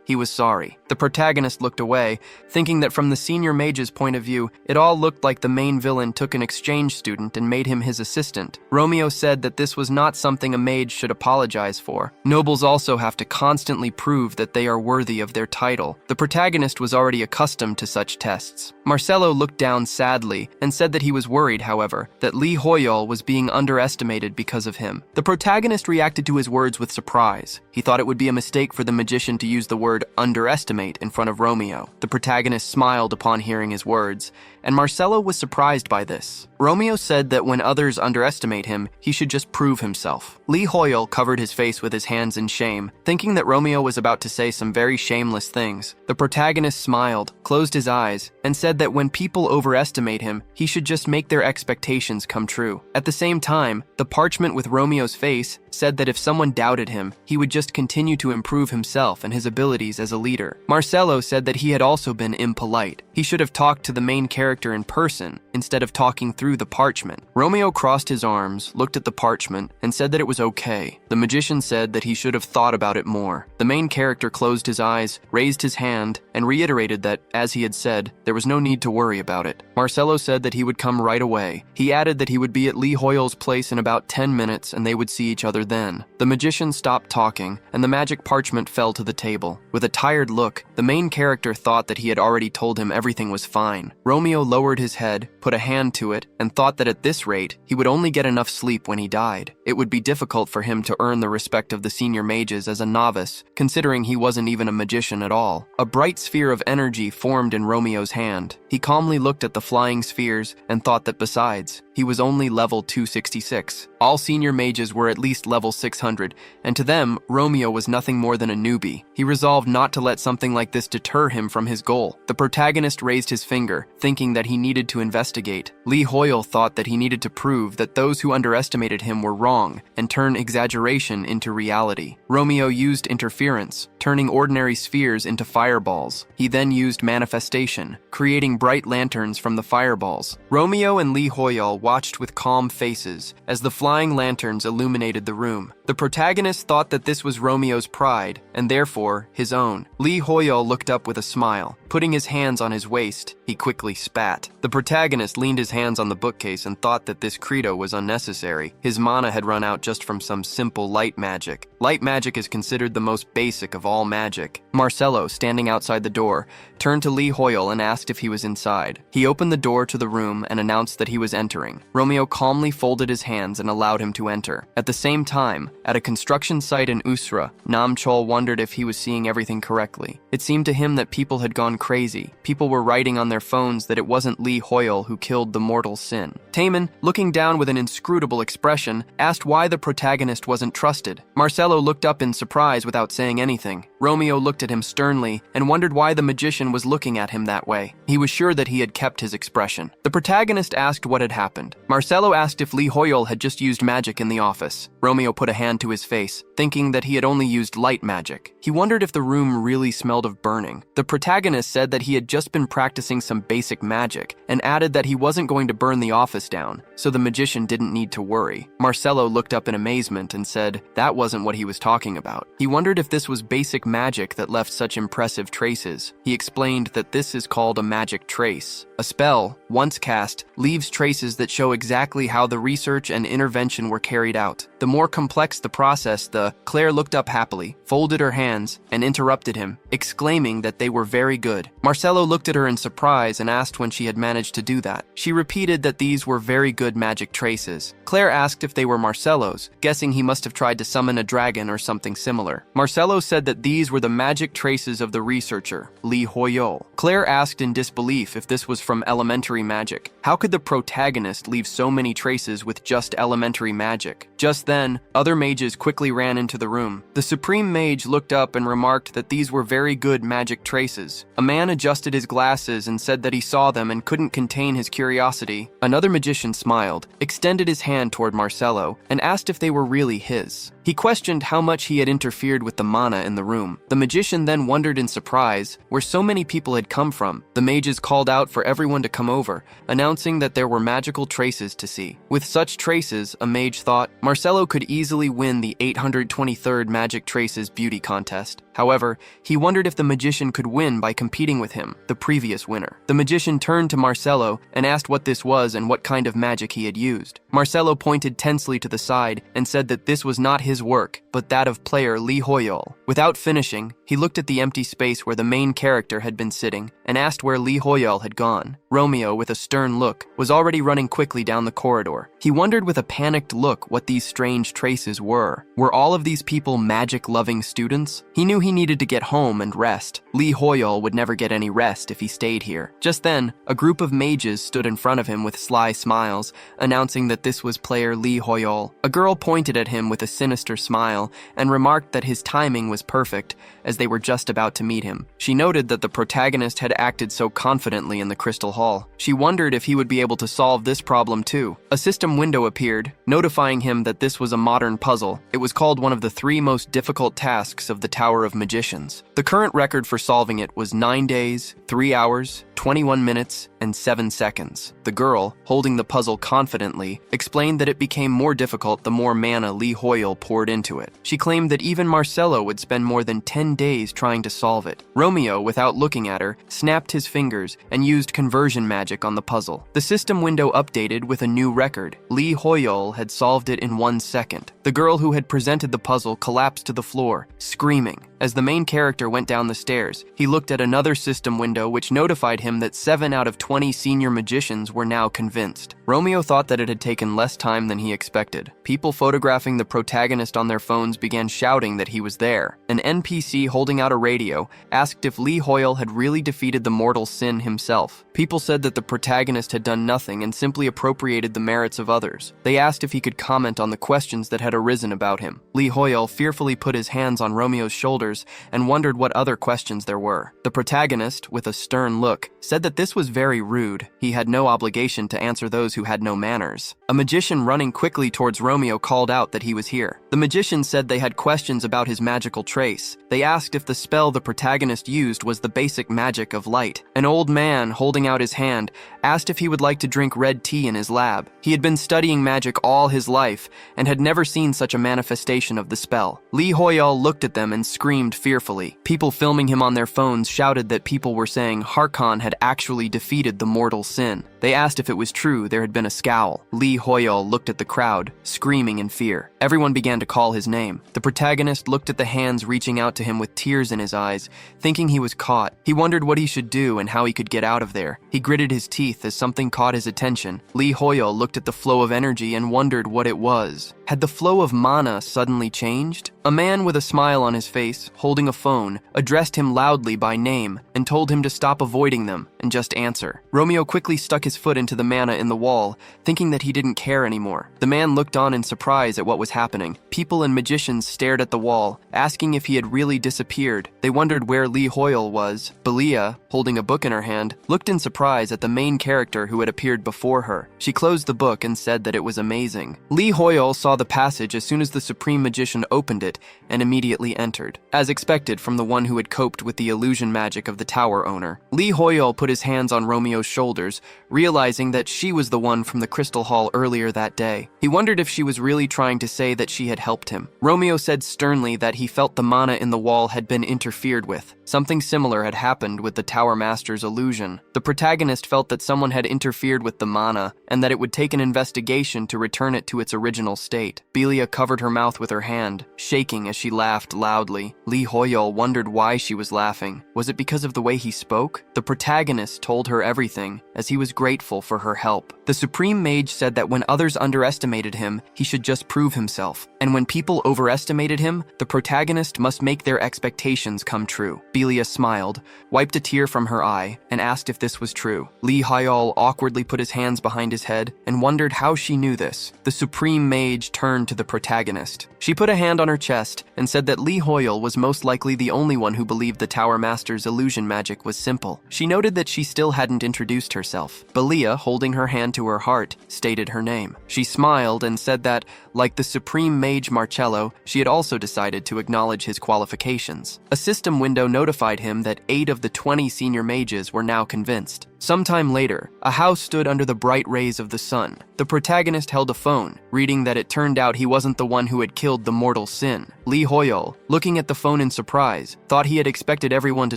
he was sorry. The protagonist looked away, thinking that from the senior mage's point of view, it all looked like the main villain took an exchange student and made him his assistant. Romeo said that this was not something a mage should apologize for. Nobles also have to constantly prove that they are worthy of their title. The protagonist was already accustomed to such tests. Marcello looked down sadly and said that he was worried, however, that Lee Hoyle was being underestimated because of him. The protagonist reacted to his words with surprise. He thought it would be a mistake for the magician to use the word underestimate in front of Romeo. The protagonist smiled upon hearing his words, and Marcello was surprised by this. Romeo said that when others underestimate him, he should just prove himself. Lee Hoyle covered his face with his hands in shame, thinking that Romeo was about to say some very shameless things. The protagonist smiled, closed his eyes, and said that when people overestimate him, he should just make their expectations come true. At the same time, the parchment with Romeo's face said that if someone doubted him, he would just continue to improve himself and his abilities as a leader. Marcello said that he had also been impolite. He should have talked to the main character in person instead of talking through the parchment. Romeo crossed his arms, looked at the parchment, and said that it was okay. The magician said that he should have thought about it more. The main character closed his eyes, raised his hand, and reiterated that, as he had said, there was no need to worry about it. Marcello said that he would come right away. He added that he would be at Lee Hoyle's place in about 10 minutes and they would see each other then. The magician stopped talking, and the magic parchment fell to the table. With a tired look, the main character thought that he had already told him everything was fine. Romeo lowered his head, put a hand to it, and thought that at this rate, he would only get enough sleep when he died. It would be difficult for him to earn the respect of the senior mages as a novice, considering he wasn't even a magician at all. A bright sphere of energy formed in Romeo's hand. He calmly looked at the flying spheres and thought that besides, he was only level 266. All senior mages were at least level 600, and to them, Romeo was nothing more than a newbie. He resolved not to let something like this deter him from his goal. The protagonist raised his finger, thinking that he needed to investigate. Lee Hoyle thought that he needed to prove that those who underestimated him were wrong and turn exaggeration into reality. Romeo used interference, turning ordinary spheres into fireballs. He then used manifestation, creating bright lanterns from the fireballs. Romeo and Lee Hoyle watched with calm faces as the flying lanterns illuminated the room. The protagonist thought that this was Romeo's pride, and therefore his own. Lee Hoyol looked up with a smile. Putting his hands on his waist, he quickly spat. The protagonist leaned his hands on the bookcase and thought that this credo was unnecessary. His mana had run out just from some simple light magic. Light magic is considered the most basic of all magic. Marcello, standing outside the door, turned to Lee Hoyol and asked if he was inside. He opened the door to the room and announced that he was entering. Romeo calmly folded his hands and allowed him to enter. At the same time, at a construction site in Yusra, Nam Chol wondered if he was seeing everything correctly. It seemed to him that people had gone crazy. People were writing on their phones that it wasn't Lee Hoyol who killed the mortal sin. Taman, looking down with an inscrutable expression, asked why the protagonist wasn't trusted. Marcello looked up in surprise without saying anything. Romeo looked at him sternly and wondered why the magician was looking at him that way. He was sure that he had kept his expression. The protagonist asked what had happened. Marcello asked if Lee Hoyol had just used magic in the office. Romeo put a hand to his face, thinking that he had only used light magic. He wondered if the room really smelled of burning. The protagonist said that he had just been practicing some basic magic and added that he wasn't going to burn the office down, so the magician didn't need to worry. Marcello looked up in amazement and said that wasn't what he was talking about. He wondered if this was basic magic that left such impressive traces. He explained that this is called a magic trace. A spell, once cast, leaves traces that show exactly how the research and intervention were carried out. The more complex the process, Claire looked up happily, folded her hands, and interrupted him, exclaiming that they were very good. Marcello looked at her in surprise and asked when she had managed to do that. She repeated that these were very good magic traces. Claire asked if they were Marcello's, guessing he must have tried to summon a dragon or something similar. Marcello said that these were the magic traces of the researcher, Lee Hoyol. Claire asked in disbelief if this was from elementary magic. How could the protagonist leave so many traces with just elementary magic? Just then, other mages quickly ran into the room. The supreme mage looked up and remarked that these were very good magic traces. A man adjusted his glasses and said that he saw them and couldn't contain his curiosity. Another magician smiled, extended his hand toward Marcello, and asked if they were really his. He questioned how much he had interfered with the mana in the room. The magician then wondered in surprise where so many people had come from. The mages called out for everyone to come over, announcing that there were magical traces to see. With such traces, a mage thought, Marcello could easily win the 823rd Magic Traces beauty contest. However, he wondered if the magician could win by competing with him, the previous winner. The magician turned to Marcello and asked what this was and what kind of magic he had used. Marcello pointed tensely to the side and said that this was not his work, but that of player Lee Hoyol. Without finishing, he looked at the empty space where the main character had been sitting and asked where Lee Hoyol had gone. Romeo, with a stern look, was already running quickly down the corridor. He wondered with a panicked look what these strange traces were. Were all of these people magic-loving students? He knew he needed to get home and rest. Lee Hoyol would never get any rest if he stayed here. Just then, a group of mages stood in front of him with sly smiles, announcing that this was player Lee Hoyol. A girl pointed at him with a sinister smile and remarked that his timing was perfect, as they were just about to meet him. She noted that the protagonist had acted so confidently in the Crystal Hall. She wondered if he would be able to solve this problem too. A system window appeared, notifying him that this was a modern puzzle. It was called one of the 3 most difficult tasks of the Tower of Magicians. The current record for solving it was 9 days, 3 hours, 21 minutes, and 7 seconds. The girl, holding the puzzle confidently, explained that it became more difficult the more mana Lee Hoyol poured into it. She claimed that even Marcello would spend more than 10 days trying to solve it. Romeo, without looking at her, snapped his fingers and used conversion magic on the puzzle. The system window updated with a new record. Lee Hoyol had solved it in 1 second. The girl who had presented the puzzle collapsed to the floor, screaming. As the main character went down the stairs, he looked at another system window which notified him that 7 out of 20 senior magicians were now convinced. Romeo thought that it had taken less time than he expected. People photographing the protagonist on their phones began shouting that he was there. An NPC holding out a radio asked if Lee Hoyol had really defeated the mortal sin himself. People said that the protagonist had done nothing and simply appropriated the merits of others. They asked if he could comment on the questions that had arisen about him. Lee Hoyol fearfully put his hands on Romeo's shoulders and wondered what other questions there were. The protagonist, with a stern look, said that this was very rude. He had no obligation to answer those who had no manners. A magician running quickly towards Romeo called out that he was here. The magician said they had questions about his magical trace. They asked if the spell the protagonist used was the basic magic of light. An old man, holding out his hand, asked if he would like to drink red tea in his lab. He had been studying magic all his life and had never seen seen such a manifestation of the spell. Lee Hoyol looked at them and screamed fearfully. People filming him on their phones shouted that people were saying Harkon had actually defeated the mortal sin. They asked if it was true. There had been a scowl. Lee Hoyol looked at the crowd, screaming in fear. Everyone began to call his name. The protagonist looked at the hands reaching out to him with tears in his eyes, thinking he was caught. He wondered what he should do and how he could get out of there. He gritted his teeth as something caught his attention. Lee Hoyol looked at the flow of energy and wondered what it was. Had the flow of mana suddenly changed? A man with a smile on his face, holding a phone, addressed him loudly by name and told him to stop avoiding them and just answer. Romeo quickly stuck his foot into the mana in the wall, thinking that he didn't care anymore. The man looked on in surprise at what was happening. People and magicians stared at the wall, asking if he had really disappeared. They wondered where Lee Hoyol was. Belia, holding a book in her hand, looked in surprise at the main character who had appeared before her. She closed the book and said that it was amazing. Lee Hoyol saw the passage as soon as the Supreme Magician opened it and immediately entered. As expected from the one who had coped with the illusion magic of the tower owner, Lee Hoyol put his hands on Romeo's shoulders, realizing that she was the one from the Crystal Hall earlier that day. He wondered if she was really trying to say that she had helped him. Romeo said sternly that he felt the mana in the wall had been interfered with. Something similar had happened with the Tower Master's illusion. The protagonist felt that someone had interfered with the mana and that it would take an investigation to return it to its original state. Belia covered her mouth with her hand, shaking as she laughed loudly. Lee Hoyol wondered why she was laughing. Was it because of the way he spoke? The protagonist told her everything, as he was grateful for her help. The Supreme Mage said that when others underestimated him, he should just prove himself. And when people overestimated him, the protagonist must make their expectations come true. Belia smiled, wiped a tear from her eye, and asked if this was true. Lee Hoyol awkwardly put his hands behind his head and wondered how she knew this. The Supreme Mage turned to the protagonist. She put a hand on her chest and said that Lee Hoyol was most likely the only one who believed the Tower Master's illusion magic was simple. She noted that she still hadn't introduced herself. Belia, holding her hand to her heart, stated her name. She smiled and said that, like the Supreme Mage Marcello, she had also decided to acknowledge his qualifications. A system window notified him that 8 of the 20 senior mages were now convinced. Sometime later, a house stood under the bright rays of the sun. The protagonist held a phone, reading that it turned out he wasn't the one who had killed the mortal sin. Lee Hoyol, looking at the phone in surprise, thought he had expected everyone to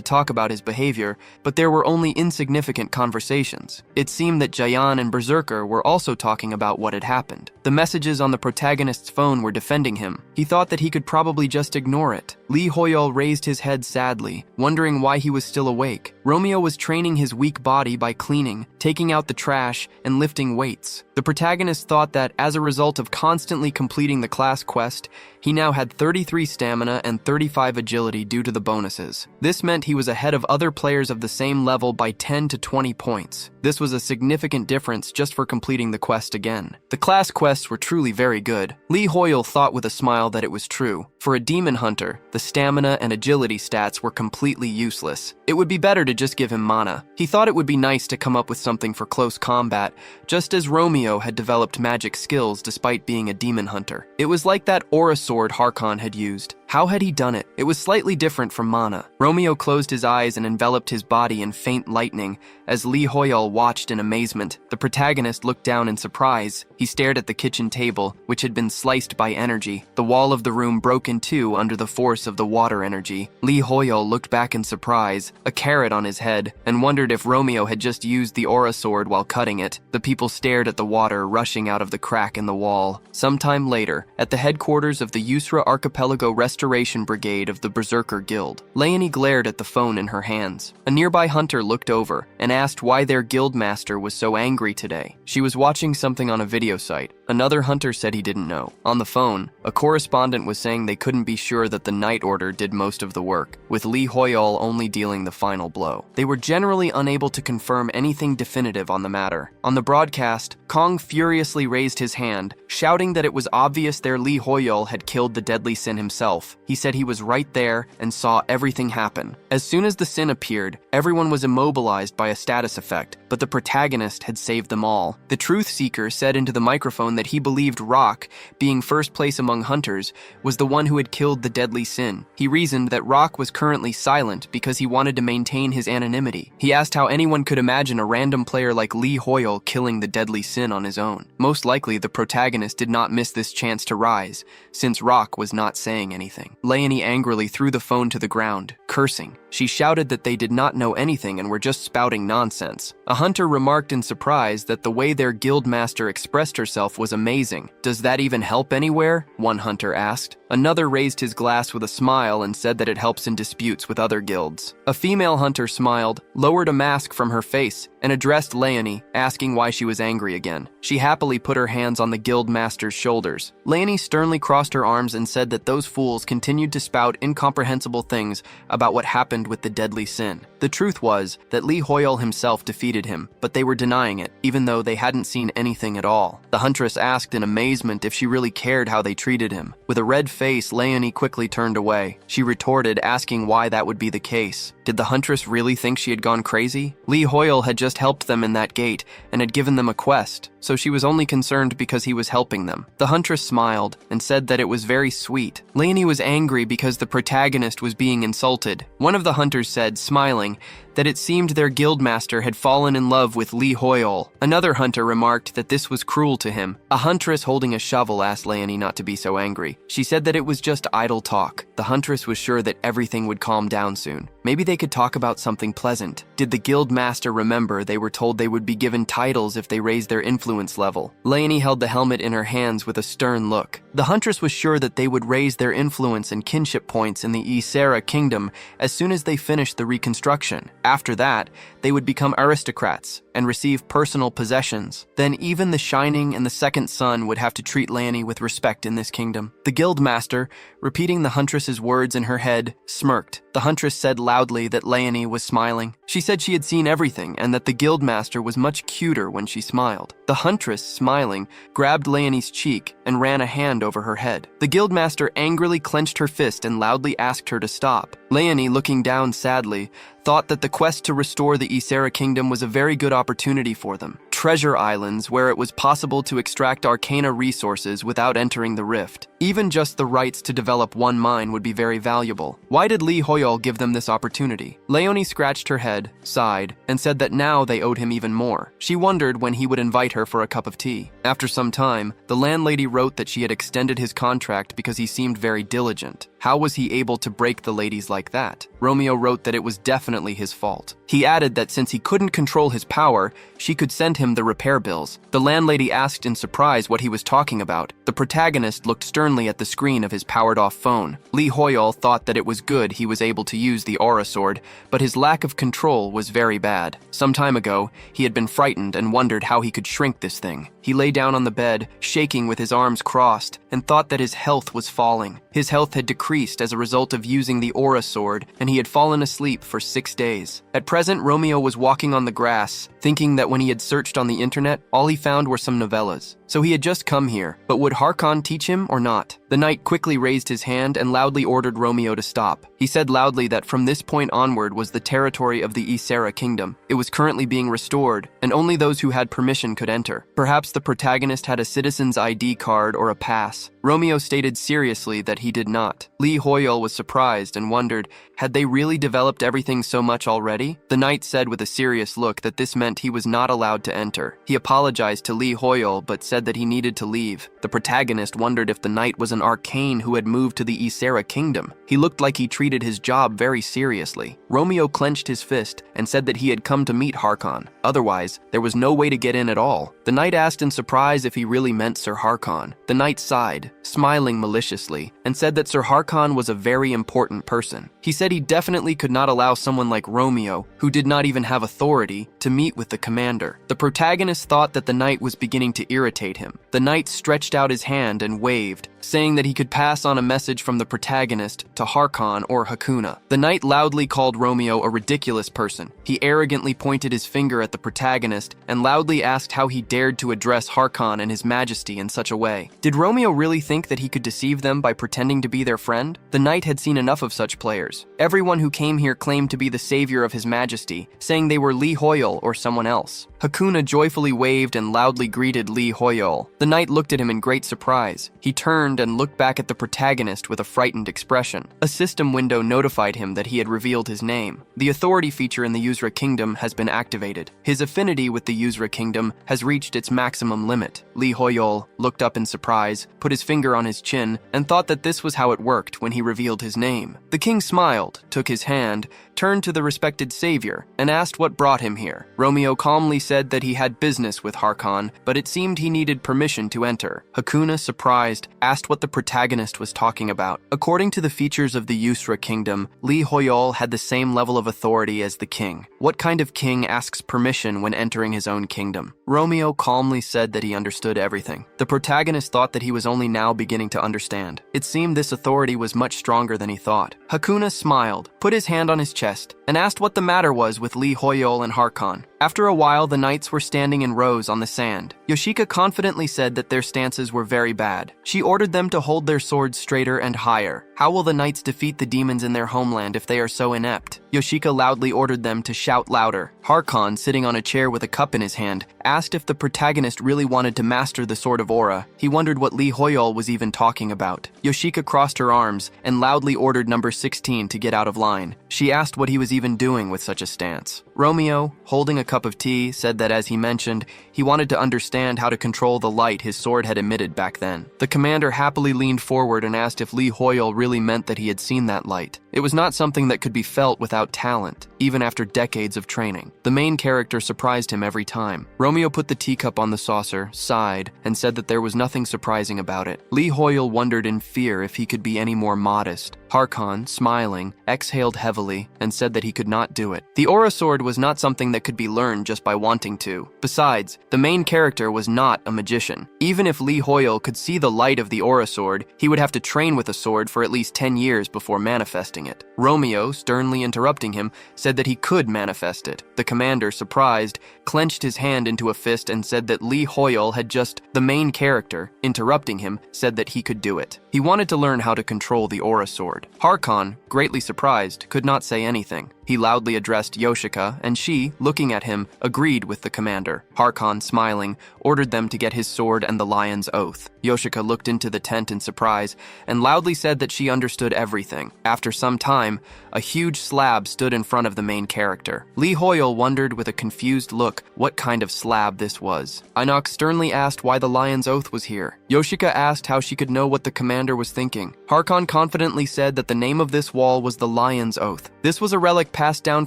talk about his behavior, but there were only insignificant conversations. It seemed that Jayan and Berserker were also talking about what had happened. The messages on the protagonist's phone were defending him. He thought that he could probably just ignore it. Lee Hoyol raised his head sadly, wondering why he was still awake. Romeo was training his weak body by cleaning, taking out the trash, and lifting weights. The protagonist thought that as a result of constantly completing the class quest, he now had 33 stamina and 35 agility due to the bonuses. This meant he was ahead of other players of the same level by 10 to 20 points. This was a significant difference just for completing the quest again. The class quests were truly very good. Lee Hoyol thought with a smile that it was true. For a demon hunter, the stamina and agility stats were completely useless. It would be better to just give him mana. He thought it would be nice to come up with something for close combat, just as Romeo had developed magic skills despite being a demon hunter. It was like that aura sword Harkon had used. How had he done it? It was slightly different from mana. Romeo closed his eyes and enveloped his body in faint lightning as Lee Hoyol watched in amazement. The protagonist looked down in surprise. He stared at the kitchen table, which had been sliced by energy. The wall of the room broke in two under the force of the water energy. Lee Hoyol looked back in surprise, a carrot on his head, and wondered if Romeo had just used the aura sword while cutting it. The people stared at the water rushing out of the crack in the wall. Sometime later, at the headquarters of the Yusra Archipelago Restoration Brigade of the Berserker Guild, Leonie glared at the phone in her hands. A nearby hunter looked over and asked why their guildmaster was so angry today. She was watching something on a video site. Another hunter said he didn't know. On the phone, a correspondent was saying they couldn't be sure that the Night Order did most of the work, with Lee Hoyol only dealing the final blow. They were generally unable to confirm anything definitive on the matter. On the broadcast, Kong furiously raised his hand, shouting that it was obvious their Lee Hoyol had killed the deadly sin himself. He said he was right there and saw everything happen. As soon as the sin appeared, everyone was immobilized by a status effect, but the protagonist had saved them all. The Truth Seeker said into the microphone that he believed Rock, being first place among hunters, was the one who had killed the deadly sin. He reasoned that Rock was currently silent because he wanted to maintain his anonymity. He asked how anyone could imagine a random player like Lee Hoyle killing the deadly sin on his own. Most likely, the protagonist did not miss this chance to rise, since Rock was not saying anything. Leonie angrily threw the phone to the ground, cursing. She shouted that they did not know anything and were just spouting nonsense. A hunter remarked in surprise that the way their guildmaster expressed herself was amazing. "Does that even help anywhere?" one hunter asked. Another raised his glass with a smile and said that it helps in disputes with other guilds. A female hunter smiled, lowered a mask from her face, and addressed Leonie, asking why she was angry again. She happily put her hands on the guildmaster's shoulders. Leonie sternly crossed her arms and said that those fools continued to spout incomprehensible things about what happened with the deadly sin. The truth was that Lee Hoyle himself defeated him, but they were denying it, even though they hadn't seen anything at all. The huntress asked in amazement if she really cared how they treated him. With a red face, Leonie quickly turned away. She retorted, asking why that would be the case. Did the huntress really think she had gone crazy? Lee Hoyle had just helped them in that gate and had given them a quest, so she was only concerned because he was helping them. The huntress smiled and said that it was very sweet. Leonie was angry because the protagonist was being insulted. One of the hunters said, smiling, that it seemed their guildmaster had fallen in love with Lee Hoyle. Another hunter remarked that this was cruel to him. A huntress holding a shovel asked Leonie not to be so angry. She said that it was just idle talk. The huntress was sure that everything would calm down soon. Maybe they could talk about something pleasant. Did the guildmaster remember they were told they would be given titles if they raised their influence level? Leonie held the helmet in her hands with a stern look. The huntress was sure that they would raise their influence and kinship points in the Yusra kingdom as soon as they finished the reconstruction. After that, they would become aristocrats and receive personal possessions. Then even the Shining and the Second Son would have to treat Leonie with respect in this kingdom. The guildmaster, repeating the huntress's words in her head, smirked. The huntress said loudly that Leonie was smiling. She said she had seen everything and that the guildmaster was much cuter when she smiled. The huntress, smiling, grabbed Leonie's cheek and ran a hand over her head. The guildmaster angrily clenched her fist and loudly asked her to stop. Leonie, looking down sadly, thought that the quest to restore the Yusra kingdom was a very good opportunity for them. Treasure islands where it was possible to extract Arcana resources without entering the rift. Even just the rights to develop one mine would be very valuable. Why did Lee Hoyle give them this opportunity? Leonie scratched her head, sighed, and said that now they owed him even more. She wondered when he would invite her for a cup of tea. After some time, the landlady wrote that she had extended his contract because he seemed very diligent. How was he able to break the ladies like that? Romeo wrote that it was definitely his fault. He added that since he couldn't control his power, she could send him the repair bills. The landlady asked in surprise what he was talking about. The protagonist looked sternly at the screen of his powered-off phone. Lee Hoyle thought that it was good he was able to use the aura sword, but his lack of control was very bad. Some time ago, he had been frightened and wondered how he could shrink this thing. He lay down on the bed, shaking with his arms crossed, and thought that his health was falling. His health had decreased as a result of using the aura sword, and he had fallen asleep for 6 days. At present, Romeo was walking on the grass, thinking that when he had searched on the internet, all he found were some novellas. So he had just come here, but would Harkon teach him or not? The knight quickly raised his hand and loudly ordered Romeo to stop. He said loudly that from this point onward was the territory of the Yusra kingdom. It was currently being restored, and only those who had permission could enter. Perhaps the protagonist had a citizen's ID card or a pass. Romeo stated seriously that he did not. Lee Hoyle was surprised and wondered, had they really developed everything so much already? The knight said with a serious look that this meant he was not allowed to enter. He apologized to Lee Hoyle but said that he needed to leave. The protagonist wondered if the knight was an arcane who had moved to the Yusra kingdom. He looked like he treated his job very seriously. Romeo clenched his fist and said that he had come to meet Harkon. Otherwise, there was no way to get in at all. The knight asked in surprise if he really meant Sir Harkon. The knight sighed, smiling maliciously, and said that Sir Harkon was a very important person. He said he definitely could not allow someone like Romeo, who did not even have authority, to meet with the commander. The protagonist thought that the knight was beginning to irritate him. The knight stretched out his hand and waved, saying that he could pass on a message from the protagonist to Harkon or Hakuna. The knight loudly called Romeo a ridiculous person. He arrogantly pointed his finger at the protagonist and loudly asked how he dared to address Harkon and his majesty in such a way. Did Romeo really think that he could deceive them by pretending to be their friend? The knight had seen enough of such players. Everyone who came here claimed to be the savior of his majesty, saying they were Lee Hoyol or someone else. Hakuna joyfully waved and loudly greeted Lee Hoyol. The knight looked at him in great surprise. He turned and looked back at the protagonist with a frightened expression. A system window notified him that he had revealed his name. The authority feature in the Yusra kingdom has been activated. His affinity with the Yusra kingdom has reached its maximum limit. Lee Hoyol looked up in surprise, put his finger on his chin, and thought that this was how it worked when he revealed his name. The king smiled, took his hand, turned to the respected savior, and asked what brought him here. Romeo calmly said that he had business with Harkon, but it seemed he needed permission to enter. Hakuna, surprised, asked what the protagonist was talking about. According to the features of the Yusra kingdom, Lee Hoyol had the same level of authority as the king. What kind of king asks permission when entering his own kingdom? Romeo calmly said that he understood everything. The protagonist thought that he was only now beginning to understand. It seemed this authority was much stronger than he thought. Hakuna smiled, put his hand on his chest, and asked what the matter was with Lee Hoyol and Harkon. After a while, the knights were standing in rows on the sand. Yoshika confidently said that their stances were very bad. She ordered them to hold their swords straighter and higher. How will the knights defeat the demons in their homeland if they are so inept? Yoshika loudly ordered them to shout louder. Harkon, sitting on a chair with a cup in his hand, asked if the protagonist really wanted to master the Sword of Aura. He wondered what Lee Hoyol was even talking about. Yoshika crossed her arms and loudly ordered number 16 to get out of line. She asked what he was even doing with such a stance. Romeo, holding a cup of tea, said that as he mentioned, he wanted to understand how to control the light his sword had emitted back then. The commander happily leaned forward and asked if Lee Hoyol really meant that he had seen that light. It was not something that could be felt without talent, even after decades of training. The main character surprised him every time. Romeo put the teacup on the saucer, sighed, and said that there was nothing surprising about it. Lee Hoyol wondered in fear if he could be any more modest. Harkon, smiling, exhaled heavily and said that he could not do it. The Aura Sword was not something that could be learned just by wanting to. Besides, the main character was not a magician. Even if Lee Hoyol could see the light of the Aura Sword, he would have to train with a sword for at least 10 years before manifesting it. Romeo, sternly interrupting him, said that he could manifest it. The commander, surprised, clenched his hand into a fist and said that Lee Hoyol had just, the main character, interrupting him, said that he could do it. He wanted to learn how to control the Aura Sword. Harkon, greatly surprised, could not say anything. He loudly addressed Yoshika, and she, looking at him, agreed with the commander. Harkon, smiling, ordered them to get his sword and the lion's oath. Yoshika looked into the tent in surprise and loudly said that she understood everything. After some time, a huge slab stood in front of the main character. Lee Hoyol wondered with a confused look what kind of slab this was. Inox sternly asked why the lion's oath was here. Yoshika asked how she could know what the commander was thinking. Harkon confidently said that the name of this wall was the lion's oath. This was a relic passed down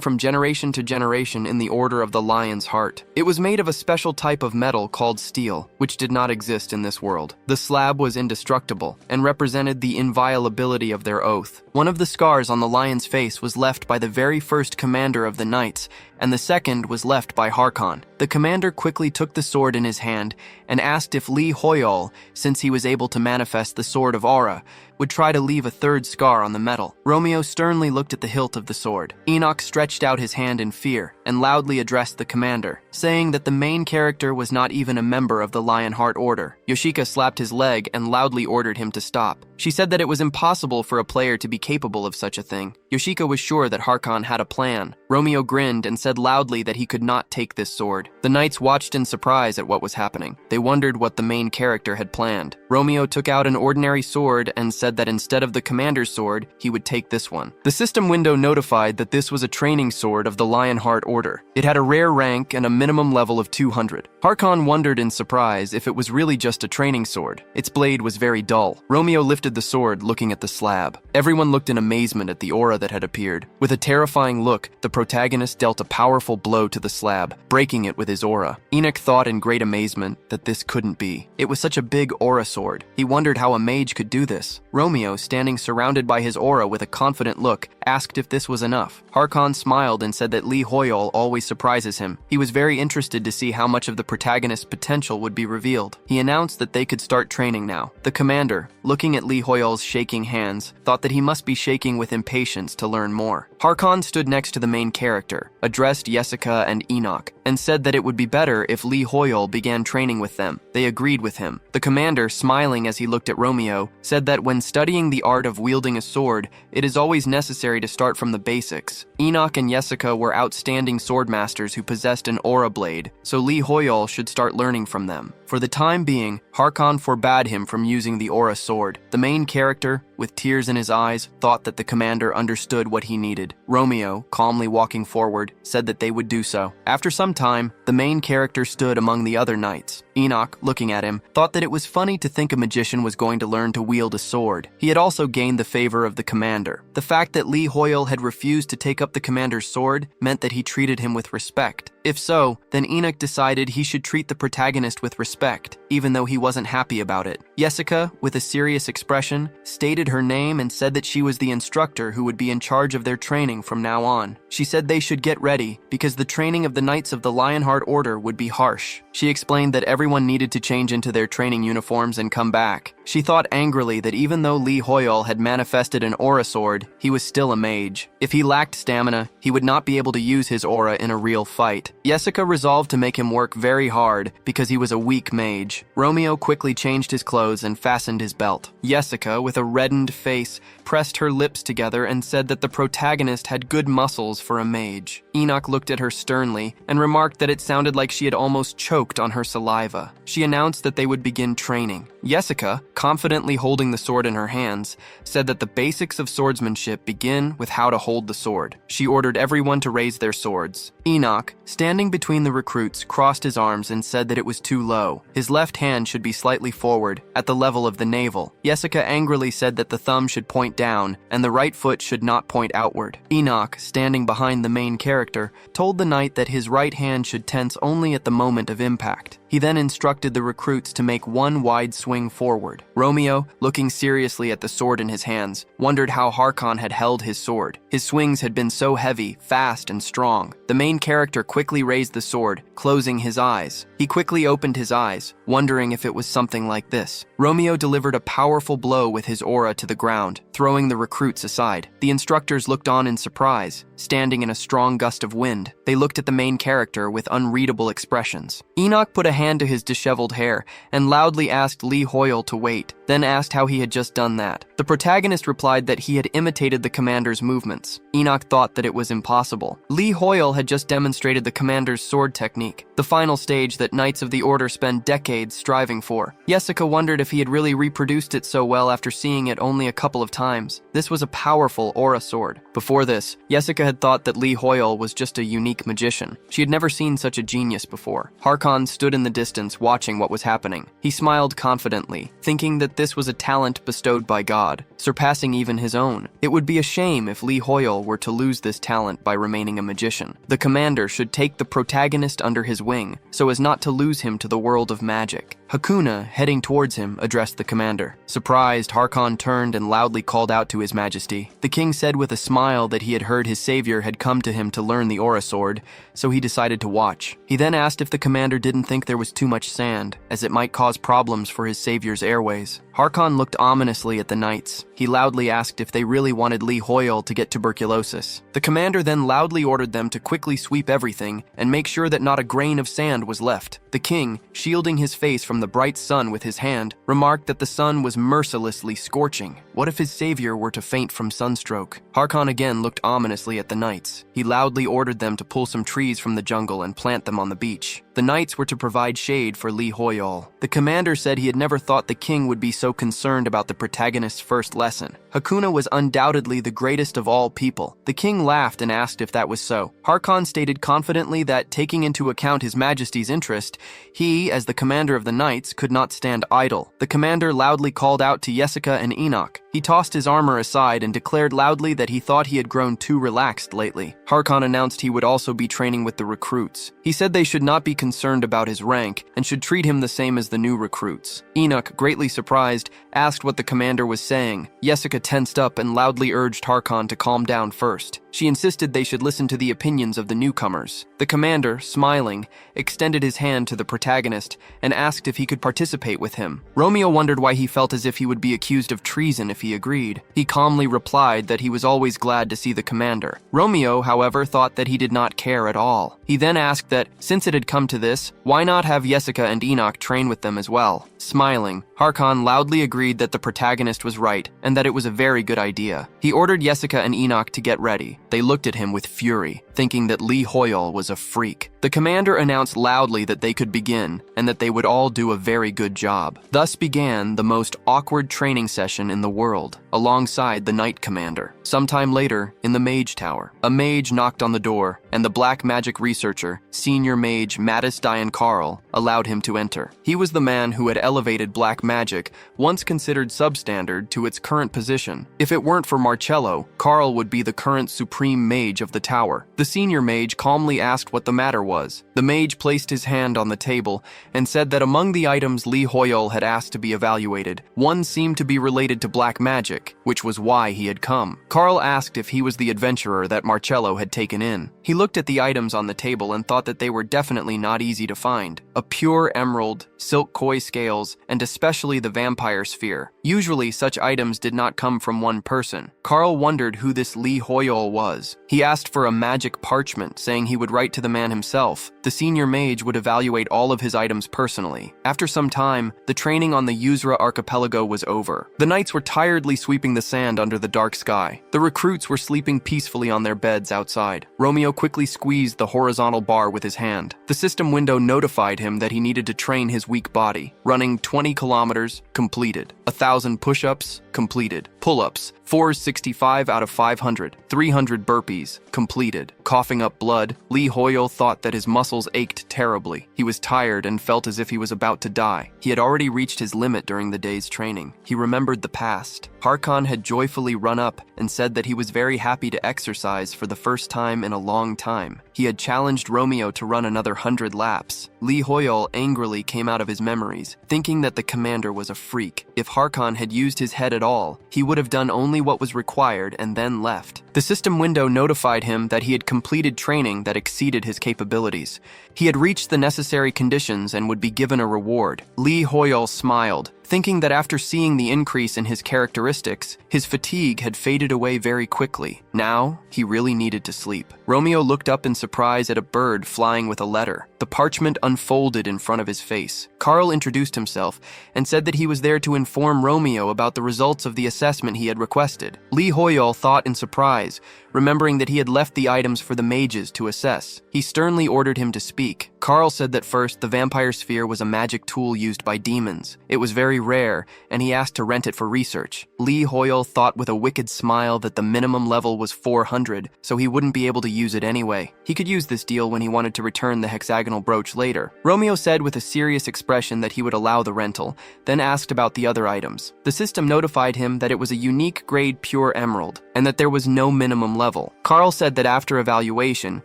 from generation to generation in the order of the lion's heart. It was made of a special type of metal called steel, which did not exist in this world. The slab was indestructible and represented the inviolability of their oath. One of the scars on the lion's face was left by the very first commander of the knights, and the second was left by Harkon. The commander quickly took the sword in his hand and asked if Lee Hoyol, since he was able to manifest the Sword of Aura, would try to leave a third scar on the metal. Romeo sternly looked at the hilt of the sword. Enoch stretched out his hand in fear and loudly addressed the commander, saying that the main character was not even a member of the Lionheart Order. Yoshika slapped his leg and loudly ordered him to stop. She said that it was impossible for a player to be capable of such a thing. Yoshika was sure that Harkon had a plan. Romeo grinned and said loudly that he could not take this sword. The knights watched in surprise at what was happening. They wondered what the main character had planned. Romeo took out an ordinary sword and said that instead of the commander's sword, he would take this one. The system window notified that this was a training sword of the Lionheart Order. It had a rare rank and a minimum level of 200. Harkon wondered in surprise if it was really just a training sword. Its blade was very dull. Romeo lifted the sword, looking at the slab. Everyone looked in amazement at the aura that had appeared. With a terrifying look, the protagonist dealt a powerful blow to the slab, breaking it with his aura. Enoch thought in great amazement that this couldn't be. It was such a big aura sword. He wondered how a mage could do this. Romeo, standing surrounded by his aura with a confident look, asked if this was enough. Harkon smiled and said that Lee Hoyol always surprises him. He was very very interested to see how much of the protagonist's potential would be revealed. He announced that they could start training now. The commander, looking at Lee Hoyol's shaking hands, thought that he must be shaking with impatience to learn more. Harkon stood next to the main character, addressed Jessica and Enoch, and said that it would be better if Lee Hoyol began training with them. They agreed with him. The commander, smiling as he looked at Romeo, said that when studying the art of wielding a sword, it is always necessary to start from the basics. Enoch and Jessica were outstanding swordmasters who possessed an aura blade, so Lee Hoyol should start learning from them. For the time being, Harkon forbade him from using the aura sword. The main character, with tears in his eyes, thought that the commander understood what he needed. Romeo, calmly walking forward, said that they would do so. After some time, the main character stood among the other knights. Enoch, looking at him, thought that it was funny to think a magician was going to learn to wield a sword. He had also gained the favor of the commander. The fact that Lee Hoyol had refused to take up the commander's sword meant that he treated him with respect. If so, then Enoch decided he should treat the protagonist with respect, even though he wasn't happy about it. Jessica, with a serious expression, stated her name and said that she was the instructor who would be in charge of their training from now on. She said they should get ready because the training of the Knights of the Lionheart Order would be harsh. She explained that everyone needed to change into their training uniforms and come back. She thought angrily that even though Lee Hoyol had manifested an aura sword, he was still a mage. If he lacked stamina, he would not be able to use his aura in a real fight. Jessica resolved to make him work very hard because he was a weak mage. Romeo quickly changed his clothes and fastened his belt. Jessica, with a reddened face, pressed her lips together and said that the protagonist had good muscles for a mage. Enoch looked at her sternly and remarked that it sounded like she had almost choked on her saliva. She announced that they would begin training. Jessica, confidently holding the sword in her hands, said that the basics of swordsmanship begin with how to hold the sword. She ordered everyone to raise their swords. Enoch, standing between the recruits, crossed his arms and said that it was too low. His left hand should be slightly forward, at the level of the navel. Jessica angrily said that the thumb should point down and the right foot should not point outward. Enoch, standing behind the main character, told the knight that his right hand should tense only at the moment of impact. He then instructed the recruits to make one wide swing forward. Romeo, looking seriously at the sword in his hands, wondered how Harkon had held his sword. His swings had been so heavy, fast, and strong. The main character quickly raised the sword, closing his eyes. He quickly opened his eyes, wondering if it was something like this. Romeo delivered a powerful blow with his aura to the ground, throwing the recruits aside. The instructors looked on in surprise, standing in a strong gust of wind. They looked at the main character with unreadable expressions. Enoch put a hand to his disheveled hair and loudly asked Lee Hoyol to wait, then asked how he had just done that. The protagonist replied that he had imitated the commander's movements. Enoch thought that it was impossible. Lee Hoyol had just demonstrated the commander's sword technique, the final stage that Knights of the Order spend decades striving for. Jessica wondered if he had really reproduced it so well after seeing it only a couple of times. This was a powerful aura sword. Before this, Jessica had thought that Lee Hoyol was just a unique magician. She had never seen such a genius before. Harkon stood in the distance watching what was happening. He smiled confidently, thinking that this was a talent bestowed by God, surpassing even his own. It would be a shame if Lee Hoyol were to lose this talent by remaining a magician. The commander should take the protagonist under his wing, so as not to lose him to the world of magic. Hakuna, heading towards him, addressed the commander. Surprised, Harkon turned and loudly called out to his majesty. The king said with a smile that he had heard his savior had come to him to learn the aura sword, so he decided to watch. He then asked if the commander didn't think there was too much sand, as it might cause problems for his savior's airways. Harkon looked ominously at the knights. He loudly asked if they really wanted Lee Hoyol to get tuberculosis. The commander then loudly ordered them to quickly sweep everything and make sure that not a grain of sand was left. The king, shielding his face from the bright sun with his hand, remarked that the sun was mercilessly scorching. What if his savior were to faint from sunstroke? Harkon again looked ominously at the knights. He loudly ordered them to pull some trees from the jungle and plant them on the beach. The knights were to provide shade for Lee Hoyol. The commander said he had never thought the king would be so concerned about the protagonist's first lesson. Hakuna was undoubtedly the greatest of all people. The king laughed and asked if that was so. Harkon stated confidently that, taking into account his majesty's interest, he, as the commander of the knights, could not stand idle. The commander loudly called out to Jessica and Enoch. He tossed his armor aside and declared loudly that he thought he had grown too relaxed lately. Harkon announced he would also be training with the recruits. He said they should not be concerned about his rank and should treat him the same as the new recruits. Enoch, greatly surprised, asked what the commander was saying. Jessica tensed up and loudly urged Harkon to calm down first. She insisted they should listen to the opinions of the newcomers. The commander, smiling, extended his hand to the protagonist and asked if he could participate with him. Romeo wondered why he felt as if he would be accused of treason if he agreed. He calmly replied that he was always glad to see the commander. Romeo, however, thought that he did not care at all. He then asked that, since it had come to this, why not have Jessica and Enoch train with them as well? Smiling, Harkon loudly agreed that the protagonist was right and that it was a very good idea. He ordered Jessica and Enoch to get ready. They looked at him with fury, thinking that Lee Hoyle was a freak. The commander announced loudly that they could begin and that they would all do a very good job. Thus began the most awkward training session in the world, alongside the Knight Commander. Sometime later, in the Mage Tower, a mage knocked on the door, and the black magic researcher, senior mage Mattis Dian Carl, allowed him to enter. He was the man who had elevated black magic, once considered substandard, to its current position. If it weren't for Marcello, Carl would be the current supreme mage of the tower. The senior mage calmly asked what the matter was. The mage placed his hand on the table and said that among the items Lee Hoyle had asked to be evaluated, one seemed to be related to black magic, which was why he had come. Carl asked if he was the adventurer that Marcello had taken in. He looked at the items on the table and thought that they were definitely not easy to find. A pure emerald, silk koi scales, and especially the vampire sphere. Usually such items did not come from one person. Carl wondered who this Lee Hoyle was. He asked for a magic parchment, saying he would write to the man himself. The senior mage would evaluate all of his items personally. After some time, the training on the Yusra archipelago was over. The knights were tiredly sweeping the sand under the dark sky. The recruits were sleeping peacefully on their beds outside. Romeo quickly squeezed the horizontal bar with his hand. The system window notified him that he needed to train his weak body. Running 20 kilometers, completed. 1,000 push-ups, completed. Pull-ups, 465 out of 500. 300 burpees, completed. Coughing up blood, Lee Hoyle thought that his muscles ached terribly. He was tired and felt as if he was about to die. He had already reached his limit during the day's training. He remembered the past. Harkon had joyfully run up and said that he was very happy to exercise for the first time in a long time. He had challenged Romeo to run another 100 laps. Lee Hoyle angrily came out of his memories, thinking that the commander was a freak. If Harkon had used his head at all, he would have done only what was required and then left. The system window notified him that he had completed training that exceeded his capabilities. He had reached the necessary conditions and would be given a reward. Lee Hoyle smiled, thinking that after seeing the increase in his characteristics, his fatigue had faded away very quickly. Now, he really needed to sleep. Romeo looked up in surprise at a bird flying with a letter. The parchment unfolded in front of his face. Carl introduced himself and said that he was there to inform Romeo about the results of the assessment he had requested. Lee Hoyle thought in surprise, remembering that he had left the items for the mages to assess. He sternly ordered him to speak. Carl said that first, the vampire sphere was a magic tool used by demons. It was very rare, and he asked to rent it for research. Lee Hoyle thought with a wicked smile that the minimum level was 400, so he wouldn't be able to use it anyway. He could use this deal when he wanted to return the hexagonal brooch later. Romeo said with a serious expression that he would allow the rental, then asked about the other items. The system notified him that it was a unique grade pure emerald, and that there was no minimum level. Carl said that after evaluation,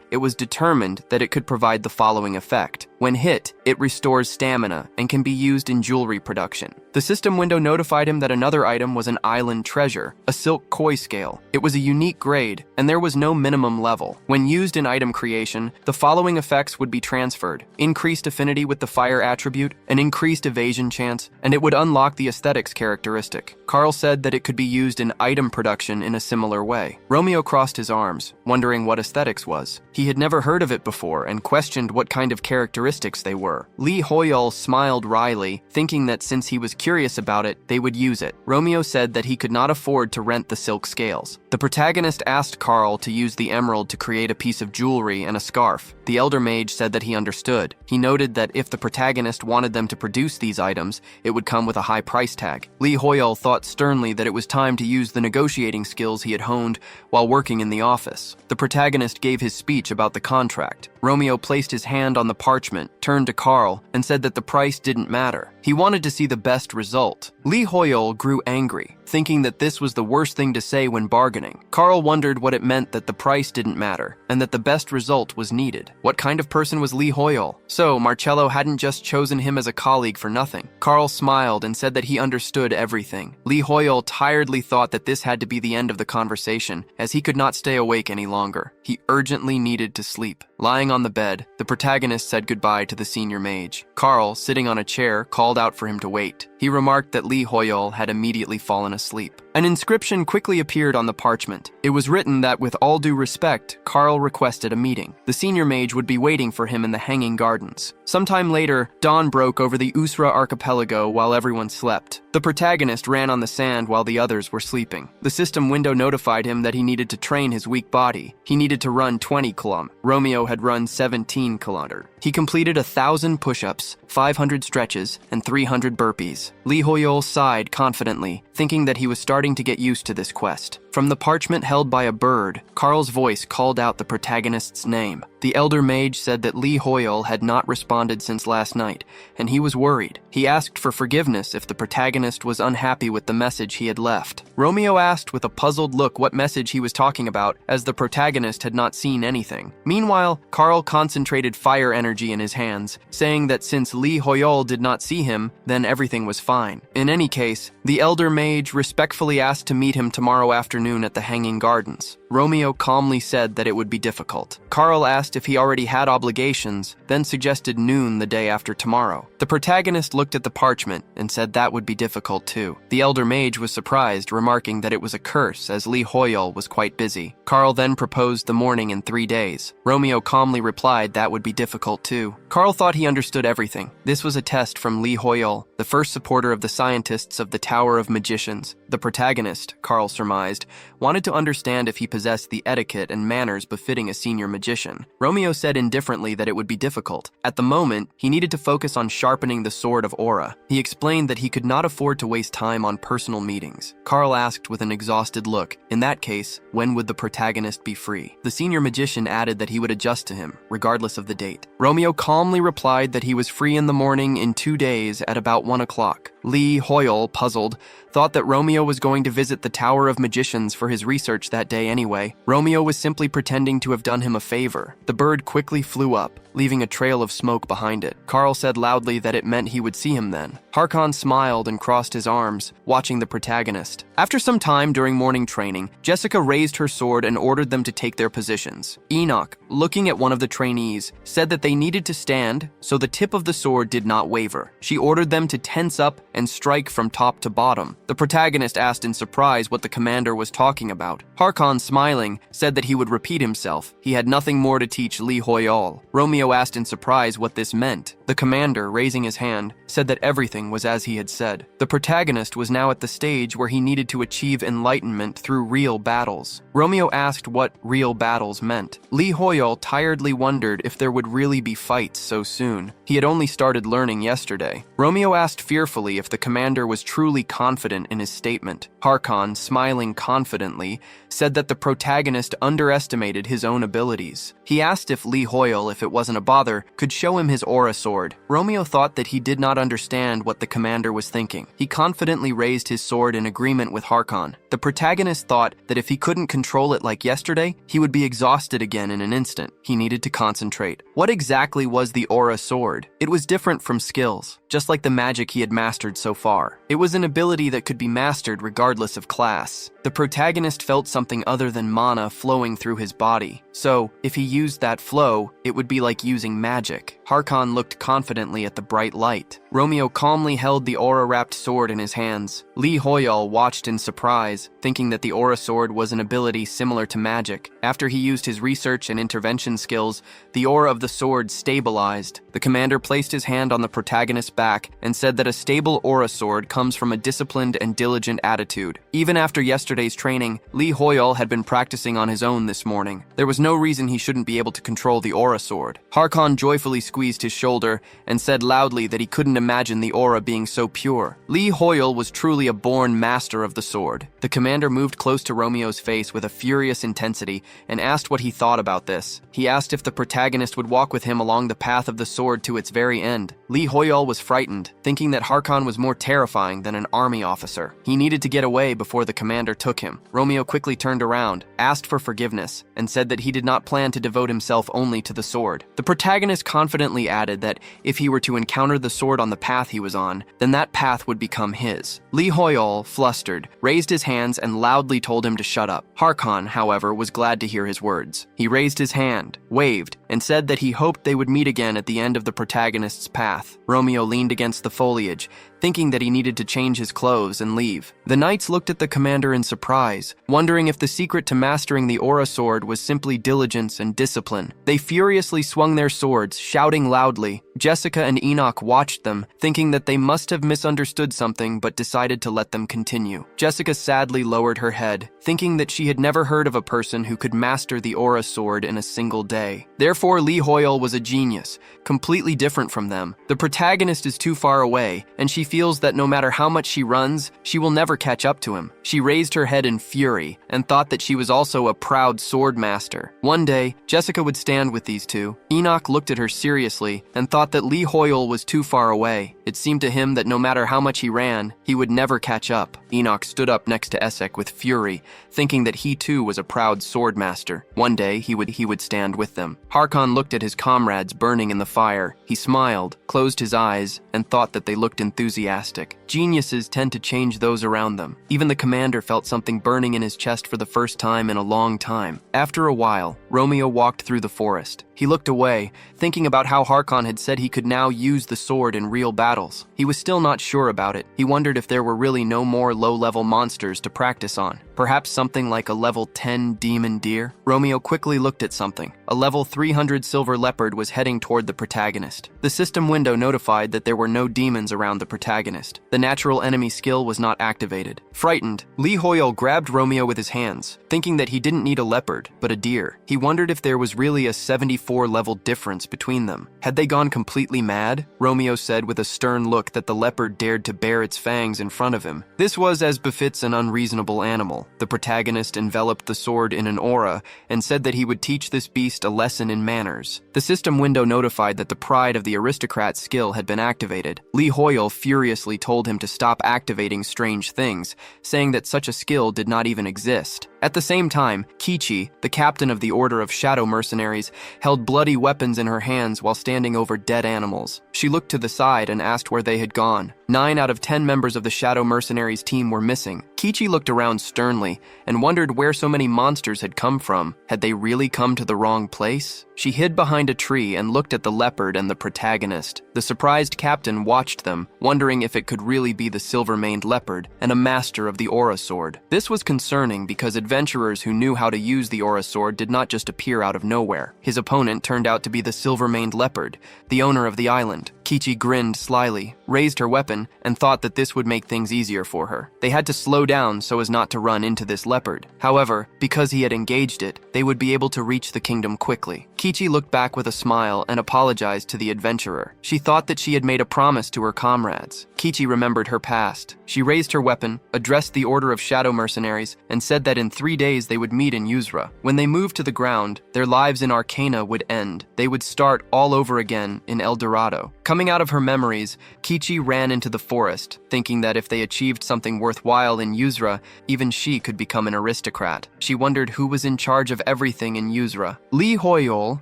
it was determined that it could provide the following effect. When hit, it restores stamina and can be used in jewelry production. The system window notified him that another item was an island treasure, a silk koi scale. It was a unique grade, and there was no minimum level. When used in item creation, the following effects would be transferred: increased affinity with the fire attribute, an increased evasion chance, and it would unlock the aesthetics characteristic. Carl said that it could be used in item production in a similar way. Romeo crossed his arms, wondering what aesthetics was. He had never heard of it before and questioned what kind of characteristics they were. Lee Hoyle smiled wryly, thinking that since he was curious about it, they would use it. Romeo said that he could not afford to rent the silk scales. The protagonist asked Carl to use the emerald to create a piece of jewelry and a scarf. The elder mage said that he understood. He noted that if the protagonist wanted them to produce these items, it would come with a high price tag. Lee Hoyle thought sternly that it was time to use the negotiating skills he had honed while working in the office. The protagonist gave his speech about the contract. Romeo placed his hand on the parchment, turned to Carl, and said that the price didn't matter. He wanted to see the best result. Lee Hoyol grew angry, thinking that this was the worst thing to say when bargaining. Carl wondered what it meant that the price didn't matter, and that the best result was needed. What kind of person was Lee Hoyol? So, Marcello hadn't just chosen him as a colleague for nothing. Carl smiled and said that he understood everything. Lee Hoyol tiredly thought that this had to be the end of the conversation, as he could not stay awake any longer. He urgently needed to sleep. Lying on the bed, the protagonist said goodbye to the senior mage. Carl, sitting on a chair, called out for him to wait. He remarked that Lee Hoyol had immediately fallen asleep. An inscription quickly appeared on the parchment. It was written that, with all due respect, Carl requested a meeting. The senior mage would be waiting for him in the Hanging Gardens. Sometime later, dawn broke over the Yusra archipelago while everyone slept. The protagonist ran on the sand while the others were sleeping. The system window notified him that he needed to train his weak body. He needed to run 20 km. Romeo had run 17 km. He completed 1,000 push-ups, 500 stretches, and 300 burpees. Lee Hoyol sighed confidently, thinking that he was starting to get used to this quest. From the parchment held by a bird, Carl's voice called out the protagonist's name. The elder mage said that Lee Hoyol had not responded since last night, and he was worried. He asked for forgiveness if the protagonist was unhappy with the message he had left. Romeo asked with a puzzled look what message he was talking about, as the protagonist had not seen anything. Meanwhile, Carl concentrated fire energy in his hands, saying that since Lee Hoyol did not see him, then everything was fine. In any case, the elder mage respectfully asked to meet him tomorrow afternoon at the Hanging Gardens. Romeo calmly said that it would be difficult. Carl asked if he already had obligations, then suggested noon the day after tomorrow. The protagonist looked at the parchment and said that would be difficult too. The elder mage was surprised, remarking that it was a curse as Lee Hoyol was quite busy. Carl then proposed the morning in 3 days. Romeo calmly replied that would be difficult too. Carl thought he understood everything. This was a test from Lee Hoyol, the first supporter of the scientists of the Tower of Magicians. The protagonist, Carl surmised, wanted to understand if he possessed the etiquette and manners befitting a senior magician. Romeo said indifferently that it would be difficult. At the moment, he needed to focus on sharpening the sword of aura. He explained that he could not afford to waste time on personal meetings. Carl asked with an exhausted look, in that case, when would the protagonist be free? The senior magician added that he would adjust to him, regardless of the date. Romeo calmly replied that he was free in the morning in 2 days at about 1 o'clock. Lee Hoyol, puzzled, thought that Romeo was going to visit the Tower of Magicians for his research that day anyway. Romeo was simply pretending to have done him a favor. The bird quickly flew up, leaving a trail of smoke behind it. Carl said loudly that it meant he would see him then. Harkon smiled and crossed his arms, watching the protagonist. After some time during morning training, Jessica raised her sword and ordered them to take their positions. Enoch, looking at one of the trainees, said that they needed to stand so the tip of the sword did not waver. She ordered them to tense up and strike from top to bottom. The protagonist asked in surprise what the commander was talking about. Harkon, smiling, said that he would repeat himself. He had nothing more to teach Lee Hoyol. Romeo asked in surprise what this meant. The commander, raising his hand, said that everything was as he had said. The protagonist was now at the stage where he needed to achieve enlightenment through real battles. Romeo asked what real battles meant. Lee Hoyol tiredly wondered if there would really be fights so soon. He had only started learning yesterday. Romeo asked fearfully if the commander was truly confident in his statement. Harkon, smiling confidently, said that the protagonist underestimated his own abilities. He asked if Lee Hoyol, if it wasn't a bother, could show him his aura sword. Romeo thought that he did not understand what the commander was thinking. He confidently raised his sword in agreement with Harkon. The protagonist thought that if he couldn't control it like yesterday, he would be exhausted again in an instant. He needed to concentrate. What exactly was the aura sword? It was different from skills, just like the magic he had mastered so far. It was an ability that could be mastered regardless of class. The protagonist felt something other than mana flowing through his body. So, if he used that flow, it would be like using magic. Harkon looked confidently at the bright light. Romeo calmly held the aura-wrapped sword in his hands. Lee Hoyol watched in surprise, thinking that the aura sword was an ability similar to magic. After he used his research and intervention skills, the aura of the sword stabilized. The commander placed his hand on the protagonist's back and said that a stable aura sword comes from a disciplined and diligent attitude. Even after yesterday's training, Lee Hoyol had been practicing on his own this morning. There was no reason he shouldn't be able to control the aura sword. Harkon joyfully squeezed his shoulder and said loudly that he couldn't imagine the aura being so pure. Lee Hoyol was truly a born master of the sword. The commander moved close to Romeo's face with a furious intensity and asked what he thought about this. He asked if the protagonist would walk with him along the path of the sword to its very end. Lee Hoyol was frightened, thinking that Harkon was more terrifying than an army officer. He needed to get away before the commander took him. Romeo quickly turned around, asked for forgiveness, and said that he did not plan to devote himself only to the sword. The protagonist confidently added that if he were to encounter the sword on the path he was on, then that path would become his. Lee Hoyol, flustered, raised his hands and loudly told him to shut up. Harkon, however, was glad to hear his words. He raised his hand, waved, and said that he hoped they would meet again at the end of the protagonist's path. Romeo leaned against the foliage, thinking that he needed to change his clothes and leave. The knights looked at the commander in surprise, wondering if the secret to mastering the aura sword was simply diligence and discipline. They furiously swung their swords, shouting loudly. Jessica and Enoch watched them, thinking that they must have misunderstood something but decided to let them continue. Jessica sadly lowered her head, thinking that she had never heard of a person who could master the aura sword in a single day. Therefore, Lee Hoyle was a genius, completely different from them. The protagonist is too far away, and she feels that no matter how much she runs, she will never catch up to him. She raised her head in fury and thought that she was also a proud sword master. One day, Jessica would stand with these two. Enoch looked at her seriously and thought that Lee Hoyle was too far away. It seemed to him that no matter how much he ran, he would never catch up. Enoch stood up next to Essek with fury, thinking that he too was a proud sword master. One day, he would stand with them. Harkon looked at his comrades burning in the fire. He smiled, closed his eyes, and thought that they looked enthusiastic. Geniuses tend to change those around them. Even the commander felt something burning in his chest for the first time in a long time. After a while, Romeo walked through the forest. He looked away, thinking about how Harkon had said he could now use the sword in real battles. He was still not sure about it. He wondered if there were really no more low-level monsters to practice on. Perhaps something like a level 10 demon deer? Romeo quickly looked at something. A level 300 silver leopard was heading toward the protagonist. The system window notified that there were no demons around the protagonist. The natural enemy skill was not activated. Frightened, Lee Hoyle grabbed Romeo with his hands, thinking that he didn't need a leopard, but a deer. He wondered if there was really a 74-level difference between them. Had they gone completely mad? Romeo said with a stern look that the leopard dared to bare its fangs in front of him. This was as befits an unreasonable animal. The protagonist enveloped the sword in an aura and said that he would teach this beast a lesson in manners. The system window notified that the pride of the aristocrat's skill had been activated. Lee Hoyle furiously told him to stop activating strange things, saying that such a skill did not even exist. At the same time, Kichi, the captain of the Order of Shadow Mercenaries, held bloody weapons in her hands while standing over dead animals. She looked to the side and asked where they had gone. 9 out of 10 members of the Shadow Mercenaries team were missing. Kichi looked around sternly and wondered where so many monsters had come from. Had they really come to the wrong place? She hid behind a tree and looked at the leopard and the protagonist. The surprised captain watched them, wondering if it could really be the silver-maned leopard and a master of the aura sword. This was concerning because adventurers who knew how to use the aura sword did not just appear out of nowhere. His opponent turned out to be the silver-maned leopard, the owner of the island. Kichi grinned slyly, raised her weapon, and thought that this would make things easier for her. They had to slow down so as not to run into this leopard. However, because he had engaged it, they would be able to reach the kingdom quickly. Kichi looked back with a smile and apologized to the adventurer. She thought that she had made a promise to her comrades. Kichi remembered her past. She raised her weapon, addressed the Order of Shadow Mercenaries, and said that in 3 days they would meet in Yusra. When they moved to the ground, their lives in Arcana would end. They would start all over again in El Dorado. Coming out of her memories, Kichi ran into the forest, thinking that if they achieved something worthwhile in Yusra, even she could become an aristocrat. She wondered who was in charge of everything in Yusra. Lee Hoyol,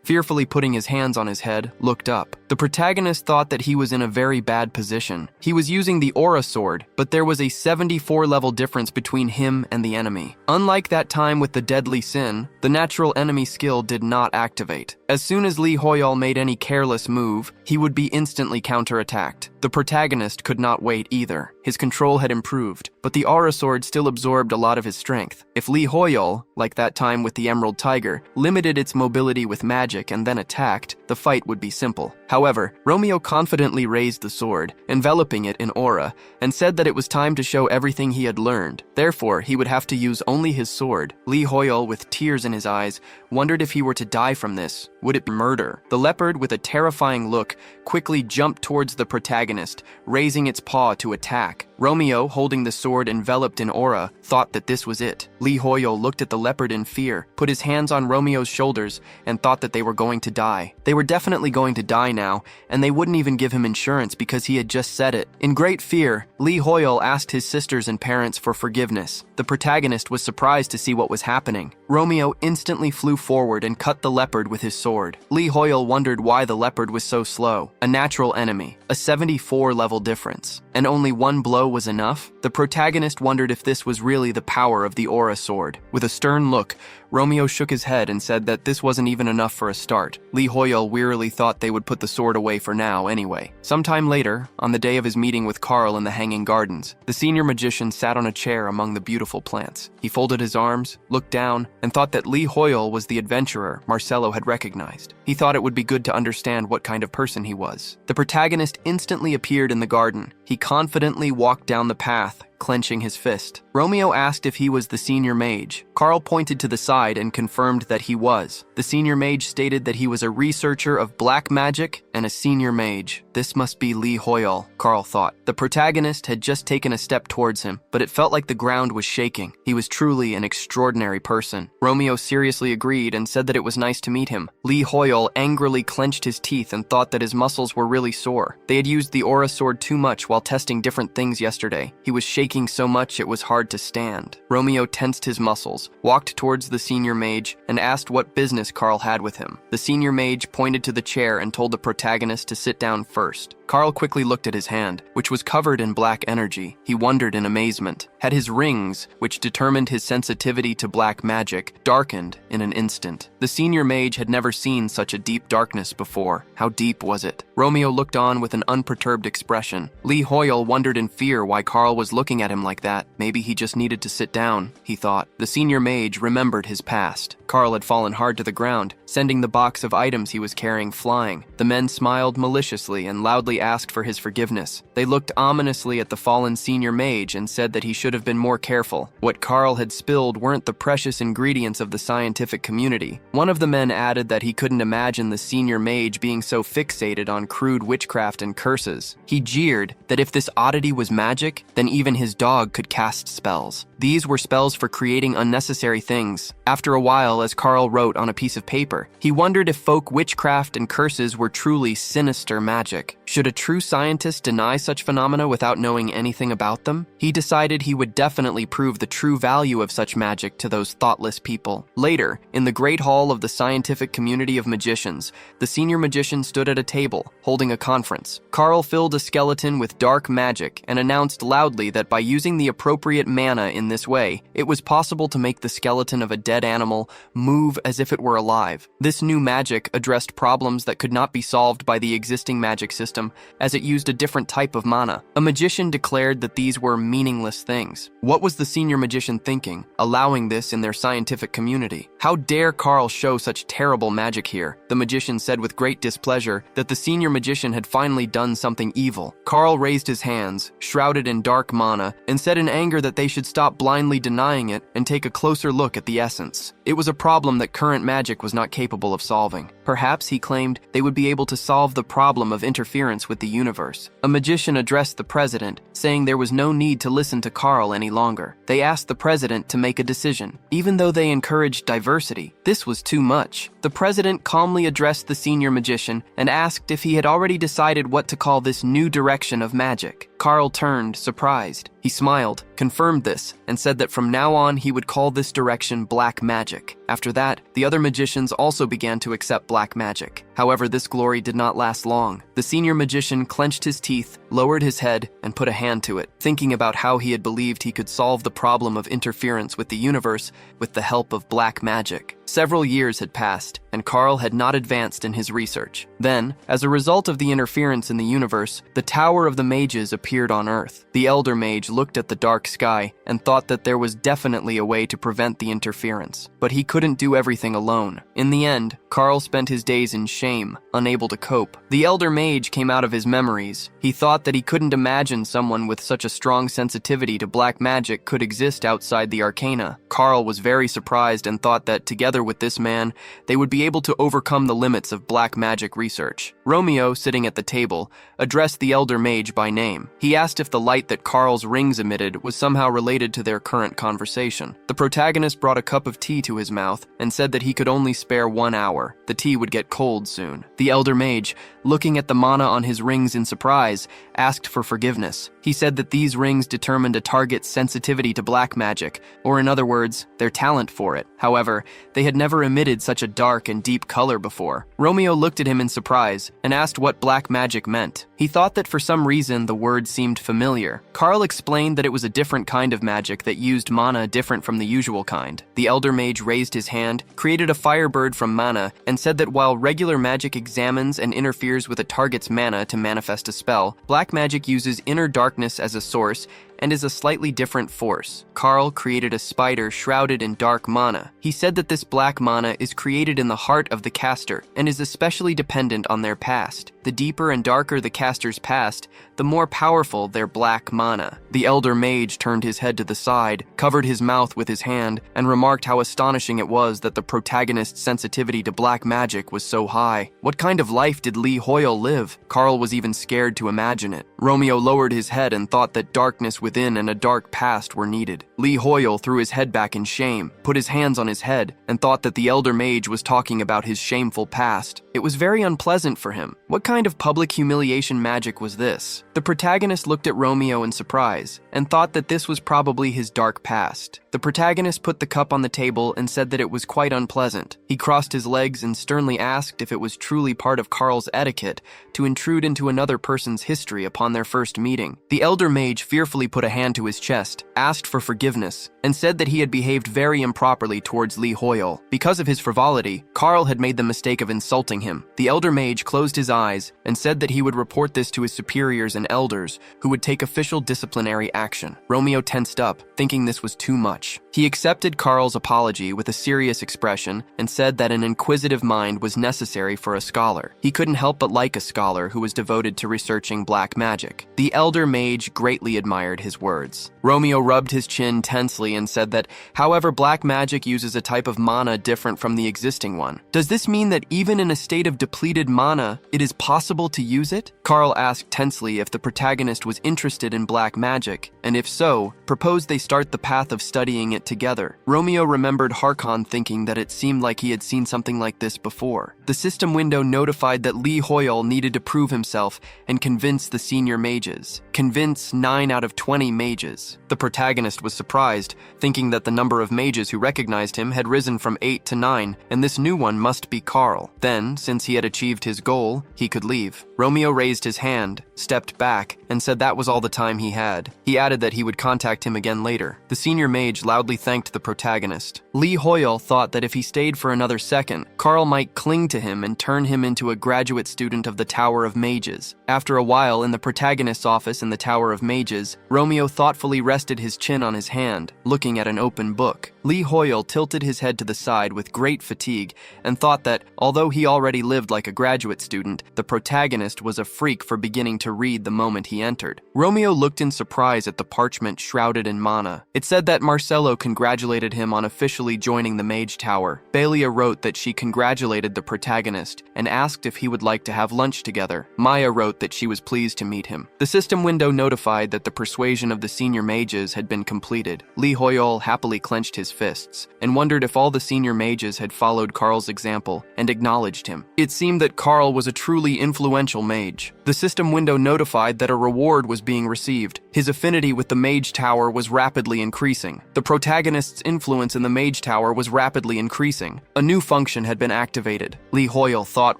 fearfully putting his hands on his head, looked up. The protagonist thought that he was in a very bad position. He was using the aura sword, but there was a 74-level difference between him and the enemy. Unlike that time with the deadly sin, the natural enemy skill did not activate. As soon as Lee Hoyol made any careless move, he would be instantly counterattacked. The protagonist could not wait either. His control had improved, but the aura sword still absorbed a lot of his strength. If Lee Hoyol, like that time with the Emerald Tiger, limited its mobility with magic and then attacked, the fight would be simple. However, Romeo confidently raised the sword, enveloping it in aura, and said that it was time to show everything he had learned. Therefore, he would have to use only his sword. Lee Hoyol, with tears in his eyes, wondered if he were to die from this, would it be murder? The leopard, with a terrifying look, quickly jumped towards the protagonist, raising its paw to attack. Romeo, holding the sword enveloped in aura, thought that this was it. Lee Hoyle looked at the leopard in fear, put his hands on Romeo's shoulders, and thought that they were going to die. They were definitely going to die now, and they wouldn't even give him insurance because he had just said it. In great fear, Lee Hoyle asked his sisters and parents for forgiveness. The protagonist was surprised to see what was happening. Romeo instantly flew forward and cut the leopard with his sword. Lee Hoyle wondered why the leopard was so slow. A natural enemy, a 74 level difference, and only one blow was enough? The protagonist wondered if this was really the power of the aura sword. With a stern look, Romeo shook his head and said that this wasn't even enough for a start. Lee Hoyle wearily thought they would put the sword away for now anyway. Sometime later, on the day of his meeting with Carl in the Hanging Gardens, the senior magician sat on a chair among the beautiful plants. He folded his arms, looked down, and thought that Lee Hoyle was the adventurer Marcello had recognized. He thought it would be good to understand what kind of person he was. The protagonist instantly appeared in the garden. He confidently walked down the path, clenching his fist. Romeo asked if he was the senior mage. Carl pointed to the side and confirmed that he was. The senior mage stated that he was a researcher of black magic and a senior mage. This must be Lee Hoyle, Carl thought. The protagonist had just taken a step towards him, but it felt like the ground was shaking. He was truly an extraordinary person. Romeo seriously agreed and said that it was nice to meet him. Lee Hoyle angrily clenched his teeth and thought that his muscles were really sore. They had used the aura sword too much while testing different things yesterday. He was shaking so much it was hard to stand. Romeo tensed his muscles, walked towards the senior mage, and asked what business Carl had with him. The senior mage pointed to the chair and told the protagonist to sit down first. Carl quickly looked at his hand, which was covered in black energy. He wondered in amazement. Had his rings, which determined his sensitivity to black magic, darkened in an instant. The senior mage had never seen such a deep darkness before. How deep was it? Romeo looked on with an unperturbed expression. Lee Hoyle wondered in fear why Carl was looking at him like that. Maybe he just needed to sit down, he thought. The senior mage remembered his past. Carl had fallen hard to the ground, sending the box of items he was carrying flying. The men smiled maliciously and loudly asked for his forgiveness. They looked ominously at the fallen senior mage and said that he should have been more careful. What Carl had spilled weren't the precious ingredients of the scientific community. One of the men added that he couldn't imagine the senior mage being so fixated on crude witchcraft and curses. He jeered that if this oddity was magic, then even his dog could cast spells. These were spells for creating unnecessary things. After a while, as Carl wrote on a piece of paper, he wondered if folk witchcraft and curses were truly sinister magic. Should a true scientist deny such phenomena without knowing anything about them? He decided he would definitely prove the true value of such magic to those thoughtless people. Later, in the great hall of the scientific community of magicians, the senior magician stood at a table, holding a conference. Carl filled a skeleton with dark magic and announced loudly that by using the appropriate mana in this way, it was possible to make the skeleton of a dead animal move as if it were alive. This new magic addressed problems that could not be solved by the existing magic system, as it used a different type of mana. A magician declared that these were meaningless things. What was the senior magician thinking, allowing this in their scientific community? How dare Carl show such terrible magic here? The magician said with great displeasure that the senior magician had finally done something evil. Carl raised his hands, shrouded in dark mana, and said in anger that they should stop blindly denying it and take a closer look at the essence. It was a problem that current magic was not capable of solving. Perhaps, he claimed, they would be able to solve the problem of interference with the universe. A magician addressed the president, saying there was no need to listen to Carl any longer. They asked the president to make a decision, even though they encouraged diversity. This was too much. The president calmly addressed the senior magician and asked if he had already decided what to call this new direction of magic. Carl turned, surprised. He smiled, confirmed this, and said that from now on he would call this direction black magic. After that, the other magicians also began to accept black magic. However, this glory did not last long. The senior magician clenched his teeth, lowered his head, and put a hand to it, thinking about how he had believed he could solve the problem of interference with the universe with the help of black magic. Several years had passed, and Carl had not advanced in his research. Then, as a result of the interference in the universe, the Tower of the Mages appeared on Earth. The Elder Mage looked at the dark sky and thought that there was definitely a way to prevent the interference, but he couldn't do everything alone. In the end, Carl spent his days in shame, unable to cope. The Elder Mage came out of his memories. He thought that he couldn't imagine someone with such a strong sensitivity to black magic could exist outside the Arcana. Carl was very surprised and thought that together with this man, they would be able to overcome the limits of black magic research. Romeo, sitting at the table, addressed the elder mage by name. He asked if the light that Carl's rings emitted was somehow related to their current conversation. The protagonist brought a cup of tea to his mouth and said that he could only spare 1 hour. The tea would get cold soon. The elder mage, looking at the mana on his rings in surprise, asked for forgiveness. He said that these rings determined a target's sensitivity to black magic, or in other words, their talent for it. However, they had never emitted such a dark and deep color before. Romeo looked at him in surprise and asked what black magic meant. He thought that for some reason the word seemed familiar. Carl explained that it was a different kind of magic that used mana different from the usual kind. The elder mage raised his hand, created a firebird from mana, and said that while regular magic examines and interferes with a target's mana to manifest a spell, black magic uses inner darkness as a source and is a slightly different force. Carl created a spider shrouded in dark mana. He said that this black mana is created in the heart of the caster and is especially dependent on their past. The deeper and darker the caster's past, the more powerful their black mana. The elder mage turned his head to the side, covered his mouth with his hand, and remarked how astonishing it was that the protagonist's sensitivity to black magic was so high. What kind of life did Lee Hoyle live? Carl was even scared to imagine it. Romeo lowered his head and thought that darkness within and a dark past were needed. Lee Hoyle threw his head back in shame, put his hands on his head, and thought that the elder mage was talking about his shameful past. It was very unpleasant for him. What kind of public humiliation magic was this? The protagonist looked at Romeo in surprise and thought that this was probably his dark past. The protagonist put the cup on the table and said that it was quite unpleasant. He crossed his legs and sternly asked if it was truly part of Carl's etiquette to intrude into another person's history upon their first meeting. The elder mage fearfully put a hand to his chest, asked for forgiveness, and said that he had behaved very improperly towards Lee Hoyle. Because of his frivolity, Carl had made the mistake of insulting him. The elder mage closed his eyes and said that he would report this to his superiors and elders, who would take official disciplinary action. Romeo tensed up, thinking this was too much. He accepted Carl's apology with a serious expression and said that an inquisitive mind was necessary for a scholar. He couldn't help but like a scholar who was devoted to researching black magic. The elder mage greatly admired his words. Romeo rubbed his chin tensely and said that, however, black magic uses a type of mana different from the existing one. Does this mean that even in a state of depleted mana, it is possible to use it? Carl asked tensely if the protagonist was interested in black magic, and if so, proposed they start the path of studying it together. Romeo remembered Harkon thinking that it seemed like he had seen something like this before. The system window notified that Lee Hoyle needed to prove himself and convince the senior mages. Convince 9 out of 20 mages. The protagonist was surprised, thinking that the number of mages who recognized him had risen from 8 to 9, and this new one must be Carl. Then, since he had achieved his goal, he could leave. Romeo raised his hand, stepped back, and said that was all the time he had. He added that he would contact him again later. The senior mage loudly thanked the protagonist. Lee Hoyle thought that if he stayed for another second, Carl might cling to him and turn him into a graduate student of the Tower of Mages. After a while, in the protagonist's office in the Tower of Mages, Romeo thoughtfully rested his chin on his hand, looking at an open book. Lee Hoyle tilted his head to the side with great fatigue and thought that, although he already lived like a graduate student, the protagonist was a freak for beginning to read the moment he entered. Romeo looked in surprise at the parchment shrouded in mana. It said that Marcello congratulated him on officially joining the Mage Tower. Baelia wrote that she congratulated the protagonist and asked if he would like to have lunch together. Maya wrote that she was pleased to meet him. The system window notified that the persuasion of the senior mages had been completed. Lee Hoyle happily clenched his fists and wondered if all the senior mages had followed Carl's example and acknowledged him. It seemed that Carl was a truly influential mage. The system window notified that a reward was being received. His affinity with the Mage Tower was rapidly increasing. The protagonist's influence in the Mage Tower was rapidly increasing. A new function had been activated. Lee Hoyle thought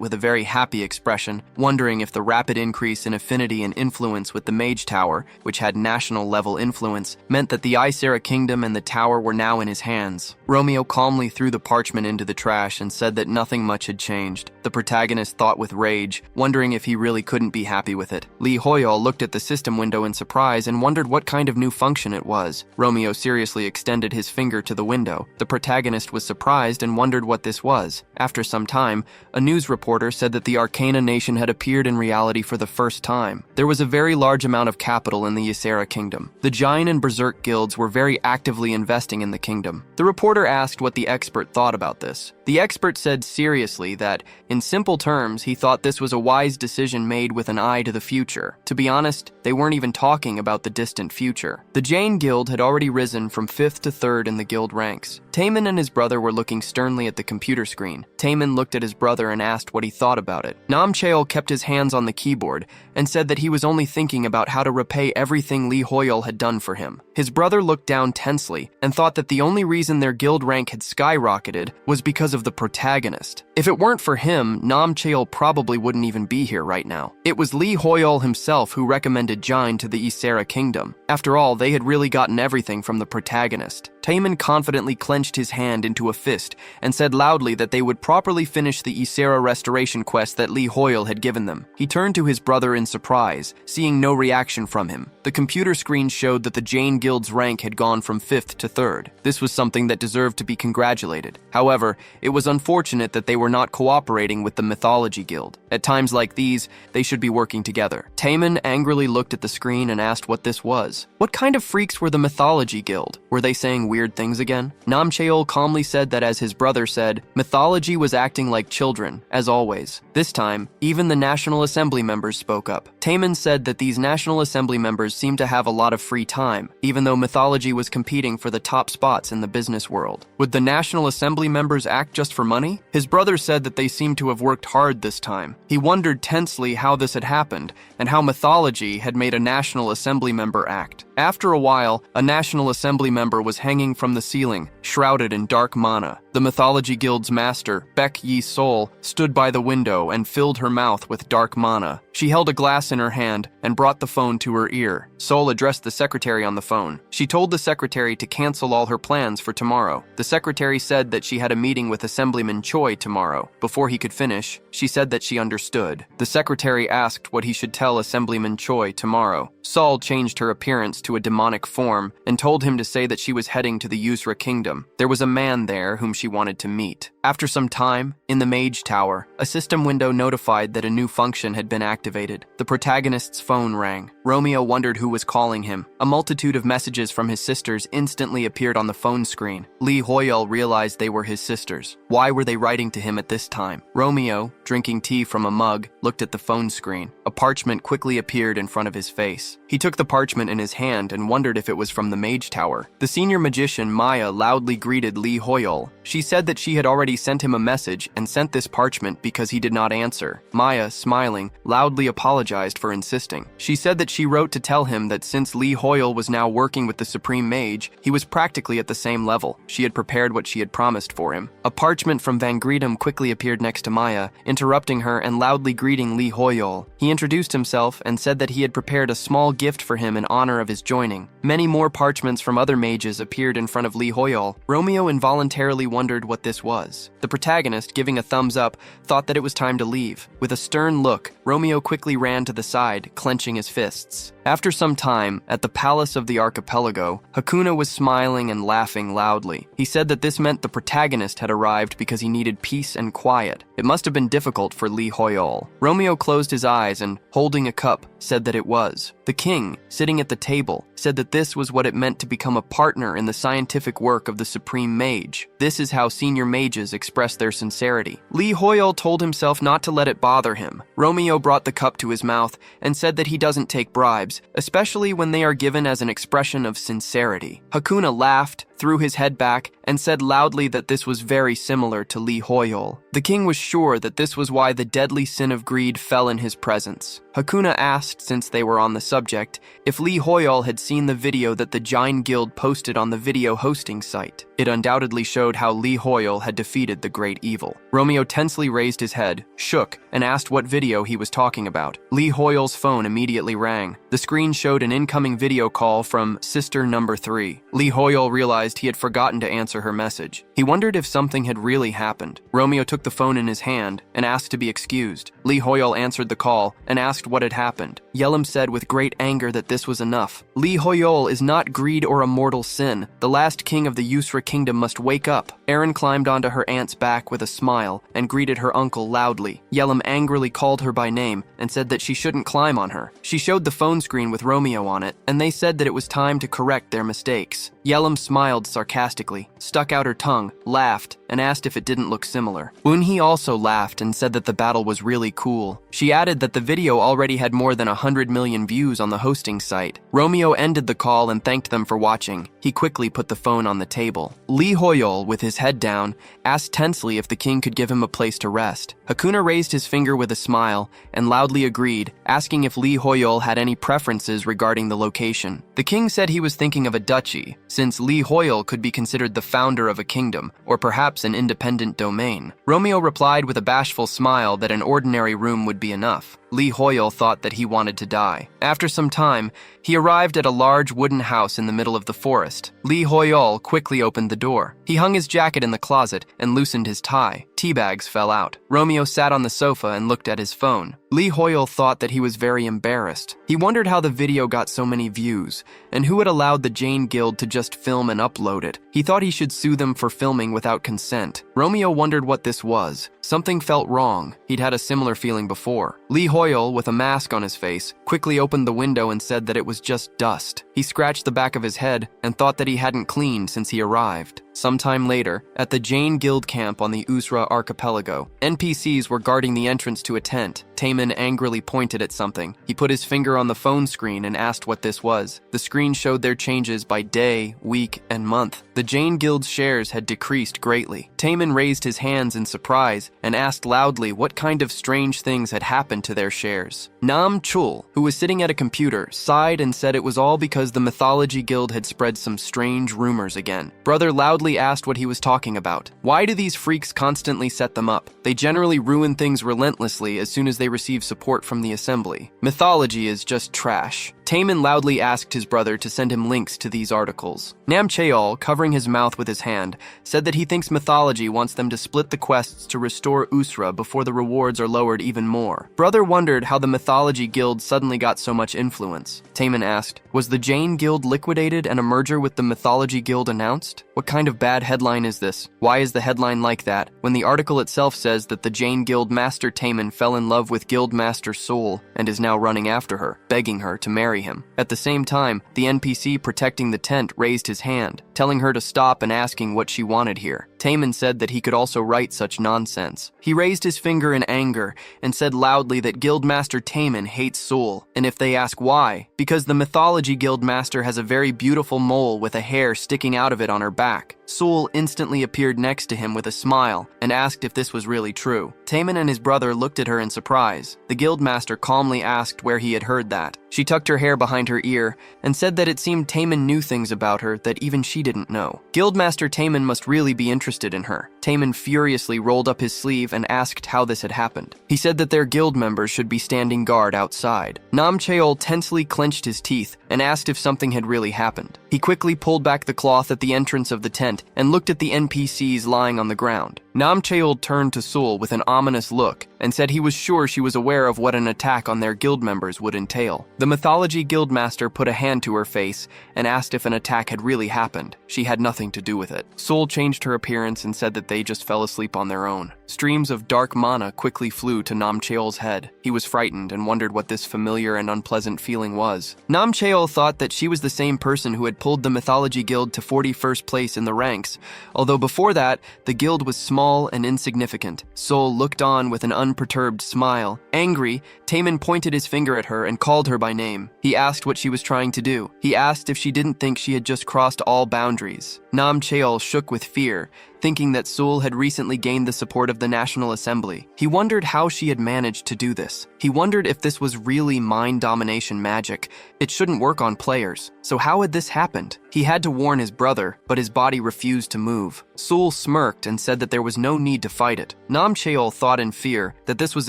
with a very happy expression, wondering if the rapid increase in affinity and influence with the Mage Tower, which had national-level influence, meant that the Ysera Kingdom and the tower were now in his hands. Romeo calmly threw the parchment into the trash and said that nothing much had changed. The the protagonist thought with rage, wondering if he really couldn't be happy with it. Lee Hoyol looked at the system window in surprise and wondered what kind of new function it was. Romeo seriously extended his finger to the window. The protagonist was surprised and wondered what this was. After some time, a news reporter said that the Arcana nation had appeared in reality for the first time. There was a very large amount of capital in the Yusra kingdom. The Giant and Berserk guilds were very actively investing in the kingdom. The reporter asked what the expert thought about this. The expert said seriously that, in simple terms, he thought this was a wise decision made with an eye to the future. To be honest, they weren't even talking about the distant future. The Jane Guild had already risen from 5th to 3rd in the guild ranks. Taemin and his brother were looking sternly at the computer screen. Taemin looked at his brother and asked what he thought about it. Namchael kept his hands on the keyboard and said that he was only thinking about how to repay everything Lee Hoyol had done for him. His brother looked down tensely and thought that the only reason their guild rank had skyrocketed was because of the protagonist. If it weren't for him, Namchael probably wouldn't even be here right now. It was Lee Hoyol himself who recommended Jine to the Yusra kingdom. After all, they had really gotten everything from the protagonist. Taemin confidently clenched his hand into a fist and said loudly that they would properly finish the Yusra restoration quest that Lee Hoyol had given them. He turned to his brother in surprise, seeing no reaction from him. The computer screen showed that the Jane Guild's rank had gone from 5th to 3rd. This was something that deserved to be congratulated. However, it was unfortunate that they were not cooperating with the Mythology Guild. At times like these, they should be working together. Taemin angrily looked at the screen and asked what this was. What kind of freaks were the Mythology Guild? Were they saying weird things again? Namchael calmly said that, as his brother said, Mythology was acting like children, as always. This time, even the National Assembly members spoke up. Taemin said that these National Assembly members seemed to have a lot of free time, even though Mythology was competing for the top spots in the business world. Would the National Assembly members act just for money? His brother said that they seemed to have worked hard this time. He wondered tensely how this had happened, and how Mythology had made a National Assembly member act. After a while, a National Assembly member was hanging from the ceiling, shrouded in dark mana. The Mythology Guild's master, Baek Yi Sol, stood by the window and filled her mouth with dark mana. She held a glass in her hand and brought the phone to her ear. Sol addressed the secretary on the phone. She told the secretary to cancel all her plans for tomorrow. The secretary said that she had a meeting with Assemblyman Choi tomorrow. Before he could finish, she said that she understood. The secretary asked what he should tell Assemblyman Choi tomorrow. Sol changed her appearance to a demonic form and told him to say that she was heading to the Yusra kingdom. There was a man there whom she wanted to meet. After some time, in the Mage Tower, a system window notified that a new function had been activated. The protagonist's phone rang. Romeo wondered who was calling him. A multitude of messages from his sisters instantly appeared on the phone screen. Lee Hoyol realized they were his sisters. Why were they writing to him at this time? Romeo, drinking tea from a mug, looked at the phone screen. A parchment quickly appeared in front of his face. He took the parchment in his hand and wondered if it was from the Mage Tower. The senior magician, Maya, loudly greeted Lee Hoyol. She said that she had already sent him a message and sent this parchment because he did not answer. Maya, smiling, loudly apologized for insisting. She said that she wrote to tell him that since Lee Hoyol was now working with the Supreme Mage, he was practically at the same level. She had prepared what she had promised for him. A parchment from Van Greedum quickly appeared next to Maya, interrupting her and loudly greeting Lee Hoyol. He introduced himself and said that he had prepared a small gift for him in honor of his joining. Many more parchments from other mages appeared in front of Lee Hoyol. Romeo involuntarily wondered what this was. The protagonist, giving a thumbs up, thought that it was time to leave. With a stern look, Romeo quickly ran to the side, clenching his fists. After some time, at the palace of the archipelago, Hakuna was smiling and laughing loudly. He said that this meant the protagonist had arrived because he needed peace and quiet. It must have been difficult for Lee Hoyol. Romeo closed his eyes and, holding a cup, said that it was. The king, sitting at the table, said that this was what it meant to become a partner in the scientific work of the Supreme Mage. This is how senior mages express their sincerity. Lee Hoyol told himself not to let it bother him. Romeo brought the cup to his mouth and said that he doesn't take bribes, especially when they are given as an expression of sincerity. Hakuna laughed, threw his head back, and said loudly that this was very similar to Lee Hoyol. The king was sure that this was why the deadly sin of greed fell in his presence. Hakuna asked, since they were on the subject, if Lee Hoyol had seen the video that the Jain Guild posted on the video hosting site. It undoubtedly showed how Lee Hoyol had defeated the great evil. Romeo tensely raised his head, shook, and asked what video he was talking about. Lee Hoyol's phone immediately rang. The screen showed an incoming video call from Sister Number 3. Lee Hoyol realized he had forgotten to answer her message. He wondered if something had really happened. Romeo took the phone in his hand and asked to be excused. Lee Hoyol answered the call and asked what had happened. Yellum said with great anger that this was enough. Lee Hoyol is not greed or a mortal sin. The last king of the Yusra kingdom must wake up. Erin climbed onto her aunt's back with a smile and greeted her uncle loudly. Yellum angrily called her by name and said that she shouldn't climb on her. She showed the phone screen with Romeo on it, and they said that it was time to correct their mistakes. Yellum smiled sarcastically, stuck out her tongue, laughed, and asked if it didn't look similar. Unhee also laughed and said that the battle was really cool. She added that the video already had more than 100 million views on the hosting site. Romeo ended the call and thanked them for watching. He quickly put the phone on the table. Lee Hoyol, with his head down, asked tensely if the king could give him a place to rest. Hakuna raised his finger with a smile and loudly agreed, asking if Lee Hoyol had any preferences regarding the location. The king said he was thinking of a duchy, since Lee Hoyol could be considered the founder of a kingdom, or perhaps an independent domain. Romeo replied with a bashful smile that an ordinary room would be enough. Lee Hoyol thought that he wanted to die. After some time, he arrived at a large wooden house in the middle of the forest. Lee Hoyol quickly opened the door. He hung his jacket in the closet and loosened his tie. Tea bags fell out. Romeo sat on the sofa and looked at his phone. Lee Hoyol thought that he was very embarrassed. He wondered how the video got so many views, and who had allowed the Jain Guild to just film and upload it. He thought he should sue them for filming without consent. Romeo wondered what this was. Something felt wrong. He'd had a similar feeling before. Lee Hoyol, with a mask on his face, quickly opened the window and said that it was just dust. He scratched the back of his head and thought that he hadn't cleaned since he arrived. Sometime later, at the Jain Guild camp on the Yusra archipelago, NPCs were guarding the entrance to a tent. Taemin angrily pointed at something. He put his finger on the phone screen and asked what this was. The screen showed their changes by day, week, and month. The Jain Guild's shares had decreased greatly. Taemin raised his hands in surprise and asked loudly what kind of strange things had happened to their shares. Nam Chul, who was sitting at a computer, sighed and said it was all because the Mythology Guild had spread some strange rumors again. Brother loudly asked what he was talking about. Why do these freaks constantly set them up? They generally ruin things relentlessly as soon as they receive support from the assembly. Mythology is just trash. Taemin loudly asked his brother to send him links to these articles. Nam Cheol, covering his mouth with his hand, said that he thinks Mythology wants them to split the quests to restore Yusra before the rewards are lowered even more. Brother wondered how the Mythology Guild suddenly got so much influence. Taemin asked, was the Jain Guild liquidated and a merger with the Mythology Guild announced? What kind of bad headline is this? Why is the headline like that, when the article itself says that the Jain Guild Master Taemin fell in love with Guild Master Soul and is now running after her, begging her to marry him? At the same time, the NPC protecting the tent raised his hand, telling her to stop and asking what she wanted here. Taemin said that he could also write such nonsense. He raised his finger in anger and said loudly that Guildmaster Taemin hates Soul, and if they ask why, because the Mythology Guildmaster has a very beautiful mole with a hair sticking out of it on her back. Soul instantly appeared next to him with a smile and asked if this was really true. Taemin and his brother looked at her in surprise. The Guildmaster calmly asked where he had heard that. She tucked her hair behind her ear and said that it seemed Taemin knew things about her that even she didn't know. Guildmaster Taemin must really be interested in her. Taemin furiously rolled up his sleeve and asked how this had happened. He said that their guild members should be standing guard outside. Nam Cheol tensely clenched his teeth and asked if something had really happened. He quickly pulled back the cloth at the entrance of the tent and looked at the NPCs lying on the ground. Nam Cheol turned to Sul with an ominous look and said he was sure she was aware of what an attack on their guild members would entail. The Mythology Guildmaster put a hand to her face and asked if an attack had really happened. She had nothing to do with it. Sul changed her appearance and said that they just fell asleep on their own. Streams of dark mana quickly flew to Nam Cheol's head. He was frightened and wondered what this familiar and unpleasant feeling was. Nam Cheol thought that she was the same person who had pulled the Mythology Guild to 41st place in the ranks, although before that, the guild was small and insignificant. Sol looked on with an unperturbed smile. Angry, Taemin pointed his finger at her and called her by name. He asked what she was trying to do. He asked if she didn't think she had just crossed all boundaries. Nam Cheol shook with fear thinking that Sul had recently gained the support of the National Assembly. He wondered how she had managed to do this. He wondered if this was really mind domination magic. It shouldn't work on players. So how had this happened? He had to warn his brother, but his body refused to move. Sul smirked and said that there was no need to fight it. Nam Cheol thought in fear that this was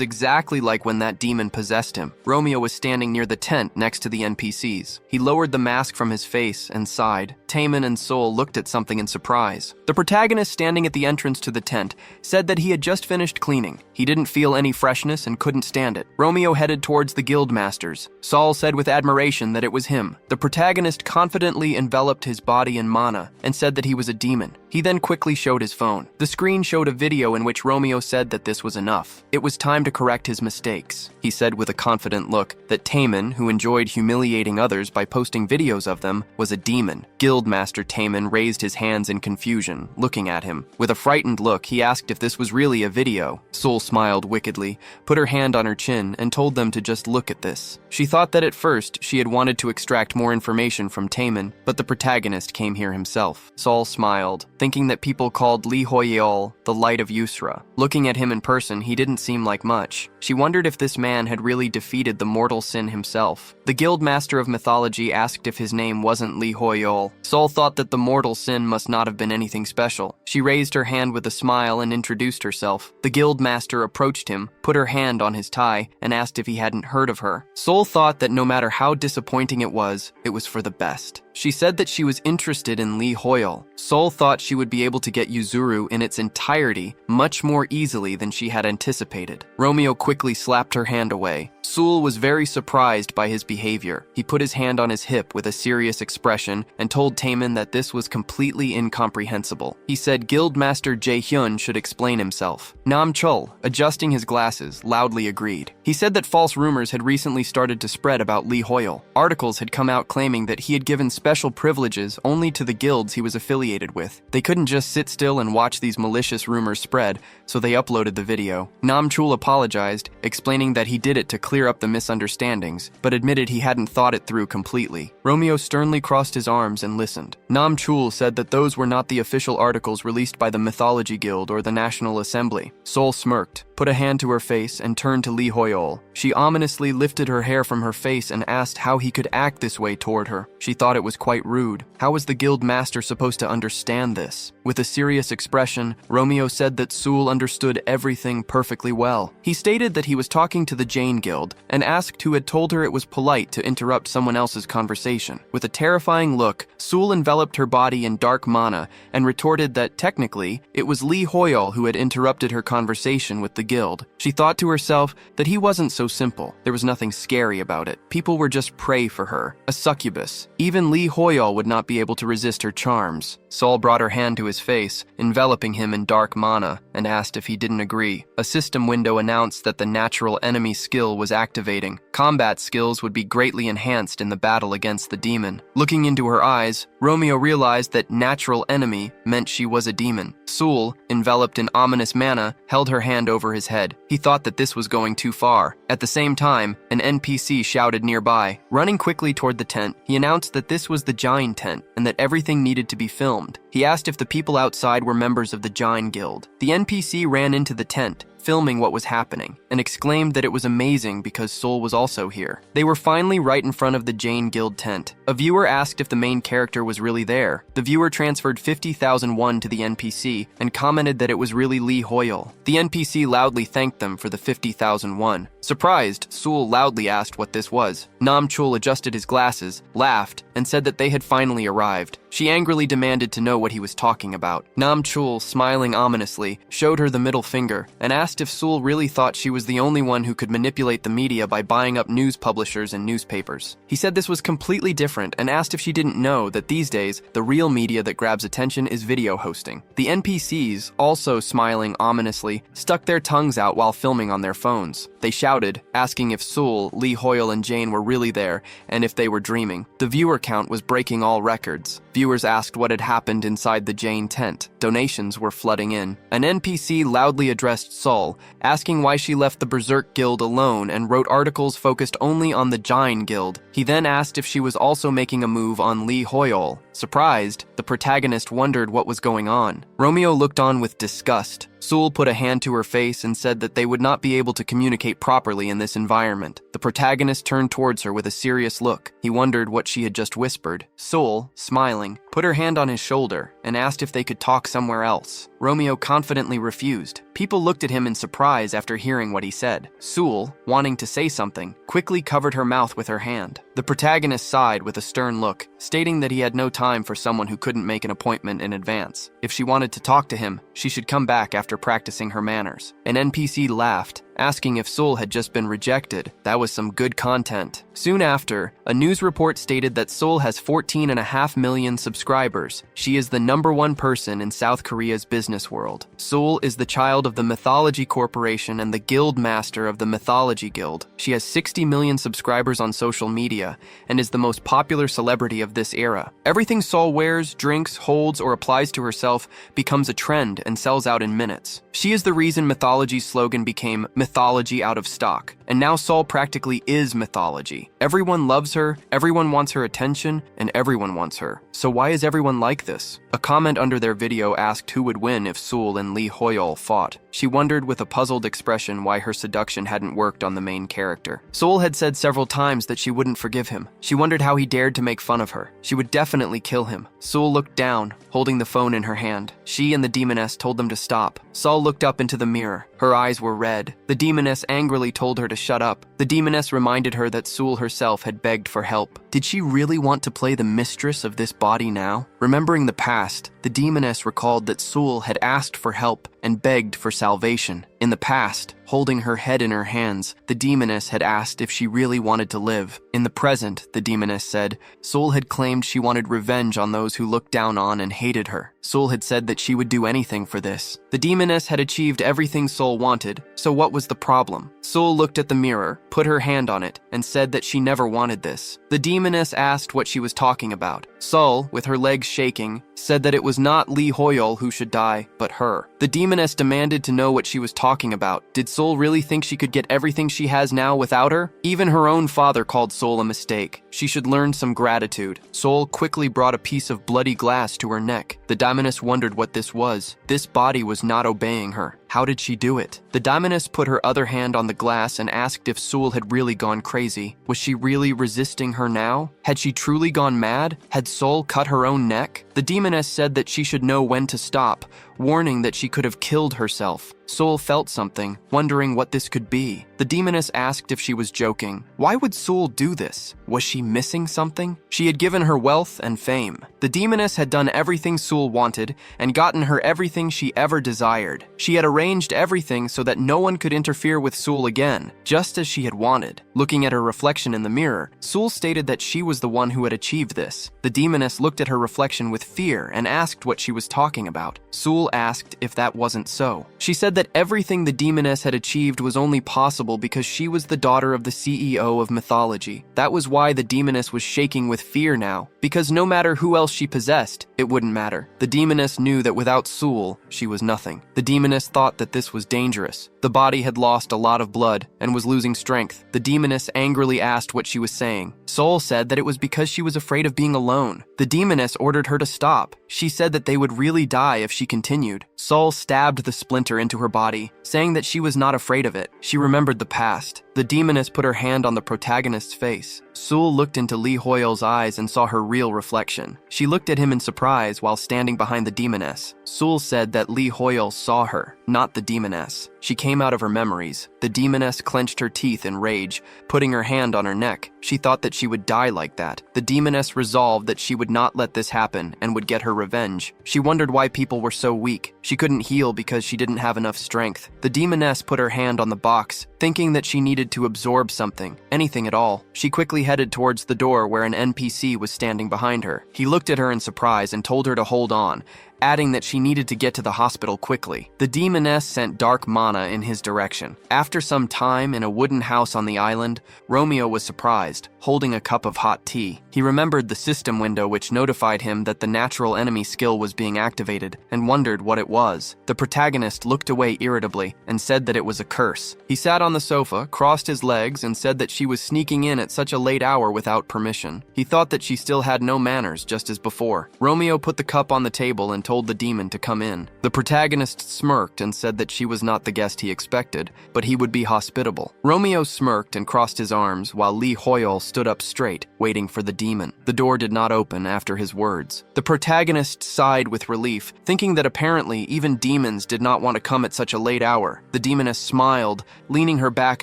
exactly like when that demon possessed him. Romeo was standing near the tent next to the NPCs. He lowered the mask from his face and sighed. Taemin and Sol looked at something in surprise. The protagonist standing at the entrance to the tent said that he had just finished cleaning. He didn't feel any freshness and couldn't stand it. Romeo headed towards the guild masters. Sol said with admiration that it was him. The protagonist confidently enveloped his body in mana and said that he was a demon. He then quickly showed his phone. The screen showed a video in which Romeo said that this was enough. It was time to correct his mistakes. He said with a confident look that Taemin, who enjoyed humiliating others by posting videos of them, was a demon. Guildmaster Taemin raised his hands in confusion, looking at him. With a frightened look, he asked if this was really a video. Sol smiled wickedly, put her hand on her chin, and told them to just look at this. She thought that at first she had wanted to extract more information from Taemin, but the protagonist came here himself. Sol smiled, thinking that people called Lee Hoyeol the light of Yusra. Looking at him in person, he didn't seem like much. She wondered if this man had really defeated the mortal sin himself. The Guildmaster of Mythology asked if his name wasn't Lee Hoyeol. Sol thought that the mortal sin must not have been anything special. She raised her hand with a smile and introduced herself. The Guildmaster approached him, put her hand on his tie, and asked if he hadn't heard of her. Sol thought that no matter how disappointing it was for the best. She said that she was interested in Lee Hoyle. Sol thought she would be able to get Yuzuru in its entirety much more easily than she had anticipated. Romeo quickly slapped her hand away. Sul was very surprised by his behavior. He put his hand on his hip with a serious expression and told Taemin that this was completely incomprehensible. He said Guildmaster Jae-hyun should explain himself. Nam Chul, adjusting his glasses, loudly agreed. He said that false rumors had recently started to spread about Lee Hoyle. Articles had come out claiming that he had given special privileges only to the guilds he was affiliated with. They couldn't just sit still and watch these malicious rumors spread, so they uploaded the video. Nam Chul apologized, explaining that he did it to clear up the misunderstandings, but admitted he hadn't thought it through completely. Romeo sternly crossed his arms and listened. Nam Chul said that those were not the official articles released by the Mythology Guild or the National Assembly. Sol smirked, put a hand to her face, and turned to Lee Hoyol. She ominously lifted her hair from her face and asked how he could act this way toward her. She thought it was quite rude. How was the guild master supposed to understand this? With a serious expression, Romeo said that Sul understood everything perfectly well. He stated that he was talking to the Jane Guild and asked who had told her it was polite to interrupt someone else's conversation. With a terrifying look, Sul enveloped her body in dark mana and retorted that technically, it was Lee Hoyol who had interrupted her conversation with the guild. She thought to herself that he wasn't so simple. There was nothing scary about it. People were just prey for her, a succubus. Even Lee Hoyol would not be able to resist her charms. Sol brought her hand to his face, enveloping him in dark mana, and asked if he didn't agree. A system window announced that the natural enemy skill was activating. Combat skills would be greatly enhanced in the battle against the demon. Looking into her eyes, Romeo realized that natural enemy meant she was a demon. Sul, enveloped in ominous mana, held her hand over his head. He thought that this was going too far. At the same time, an NPC shouted nearby. Running quickly toward the tent, he announced that this was the Jain tent and that everything needed to be filmed. He asked if the people outside were members of the Jain Guild. The NPC ran into the tent, filming what was happening, and exclaimed that it was amazing because Sol was also here. They were finally right in front of the Jain Guild tent. A viewer asked if the main character was really there. The viewer transferred 50,000 won to the NPC and commented that it was really Lee Hoyle. The NPC loudly thanked them for the 50,000 won. Surprised, Sul loudly asked what this was. Nam Chul adjusted his glasses, laughed, and said that they had finally arrived. She angrily demanded to know what he was talking about. Nam Chul, smiling ominously, showed her the middle finger and asked if Sul really thought she was the only one who could manipulate the media by buying up news publishers and newspapers. He said this was completely different and asked if she didn't know that these days, the real media that grabs attention is video hosting. The NPCs, also smiling ominously, stuck their tongues out while filming on their phones. They shouted, asking if Sul, Lee Hoyle, and Jane were really there and if they were dreaming. The viewer count was breaking all records. Viewers asked what had happened inside the Jane tent. Donations were flooding in. An NPC loudly addressed Sol Sol, asking why she left the Berserk Guild alone and wrote articles focused only on the Jain Guild. He then asked if she was also making a move on Lee Hoyol. Surprised, the protagonist wondered what was going on. Romeo looked on with disgust. Sul put a hand to her face and said that they would not be able to communicate properly in this environment. The protagonist turned towards her with a serious look. He wondered what she had just whispered. Sul, smiling, put her hand on his shoulder and asked if they could talk somewhere else. Romeo confidently refused. People looked at him in surprise after hearing what he said. Sul, wanting to say something, quickly covered her mouth with her hand. The protagonist sighed with a stern look, stating that he had no time for someone who couldn't make an appointment in advance. If she wanted to talk to him, she should come back after practicing her manners. An NPC laughed, asking if Sul had just been rejected. That was some good content. Soon after, a news report stated that Sul has 14.5 million subscribers. She is the #1 person in South Korea's business world. Sul is the child of the Mythology Corporation and the Guild Master of the Mythology Guild. She has 60 million subscribers on social media and is the most popular celebrity of this era. Everything Sul wears, drinks, holds, or applies to herself becomes a trend and sells out in minutes. She is the reason Mythology's slogan became mythology out of stock, and now Sul practically is mythology. Everyone loves her, everyone wants her attention, and everyone wants her. So why is everyone like this? A comment under their video asked who would win if Sul and Lee Hoyol fought. She wondered with a puzzled expression why her seduction hadn't worked on the main character. Sul had said several times that she wouldn't forgive him. She wondered how he dared to make fun of her. She would definitely kill him. Sul looked down, holding the phone in her hand. She and the demoness told them to stop. Sul looked up into the mirror. Her eyes were red. The demoness angrily told her to shut up. The demoness reminded her that Sul herself had begged for help. Did she really want to play the mistress of this body now? Remembering the past, the demoness recalled that Sul had asked for help and begged for salvation. In the past, holding her head in her hands, the demoness had asked if she really wanted to live. In the present, the demoness said, Sul had claimed she wanted revenge on those who looked down on and hated her. Sul had said that she would do anything for this. The demoness had achieved everything Sul wanted, so what was the problem? Sul looked at the mirror, put her hand on it, and said that she never wanted this. The demoness asked what she was talking about. Sul, with her legs shaking, said that it was not Lee Hoyol who should die, but her. The demoness demanded to know what she was talking about. Did Sul really think she could get everything she has now without her? Even her own father called Sul a mistake. She should learn some gratitude. Sul quickly brought a piece of bloody glass to her neck. The demoness wondered what this was. This body was not obeying her. How did she do it? The demoness put her other hand on the glass and asked if Sul had really gone crazy. Was she really resisting her now? Had she truly gone mad? Had Sul cut her own neck? The demoness said that she should know when to stop, warning that she could have killed herself. Sul felt something, wondering what this could be. The demoness asked if she was joking. Why would Sul do this? Was she missing something? She had given her wealth and fame. The demoness had done everything Sul wanted and gotten her everything she ever desired. She had arranged everything so that no one could interfere with Sul again, just as she had wanted. Looking at her reflection in the mirror, Sul stated that she was the one who had achieved this. The demoness looked at her reflection with fear and asked what she was talking about. Sul asked if that wasn't so. She said that everything the demoness had achieved was only possible because she was the daughter of the CEO of mythology. That was why the demoness was shaking with fear now, because no matter who else she possessed, it wouldn't matter. The demoness knew that without Sul, she was nothing. The demoness thought that this was dangerous. The body had lost a lot of blood and was losing strength. The demoness angrily asked what she was saying. Sul said that it was because she was afraid of being alone. The demoness ordered her to stop. She said that they would really die if she continued. Sul stabbed the splinter into her body, saying that she was not afraid of it. She remembered the past. The demoness put her hand on the protagonist's face. Sul looked into Lee Hoyol's eyes and saw her real reflection. She looked at him in surprise while standing behind the demoness. Sul said that Lee Hoyol saw her, not the demoness. She came out of her memories. The demoness clenched her teeth in rage, putting her hand on her neck. She thought that she would die like that. The demoness resolved that she would not let this happen and would get her revenge. She wondered why people were so weak. She couldn't heal because she didn't have enough strength. The demoness put her hand on the box, thinking that she needed to absorb something, anything at all. She quickly headed towards the door where an NPC was standing behind her. He looked at her in surprise and told her to hold on, adding that she needed to get to the hospital quickly. The demoness sent dark mana in his direction. After some time in a wooden house on the island, Romeo was surprised, holding a cup of hot tea. He remembered the system window which notified him that the natural enemy skill was being activated, and wondered what it was. The protagonist looked away irritably and said that it was a curse. He sat on the sofa, crossed his legs, and said that she was sneaking in at such a late hour without permission. He thought that she still had no manners, just as before. Romeo put the cup on the table and told the demon to come in. The protagonist smirked and said that she was not the guest he expected, but he would be hospitable. Romeo smirked and crossed his arms, while Lee Hoyle stood up straight, waiting for the demon. The door did not open after his words. The protagonist sighed with relief, thinking that apparently even demons did not want to come at such a late hour. The demoness smiled, leaning her back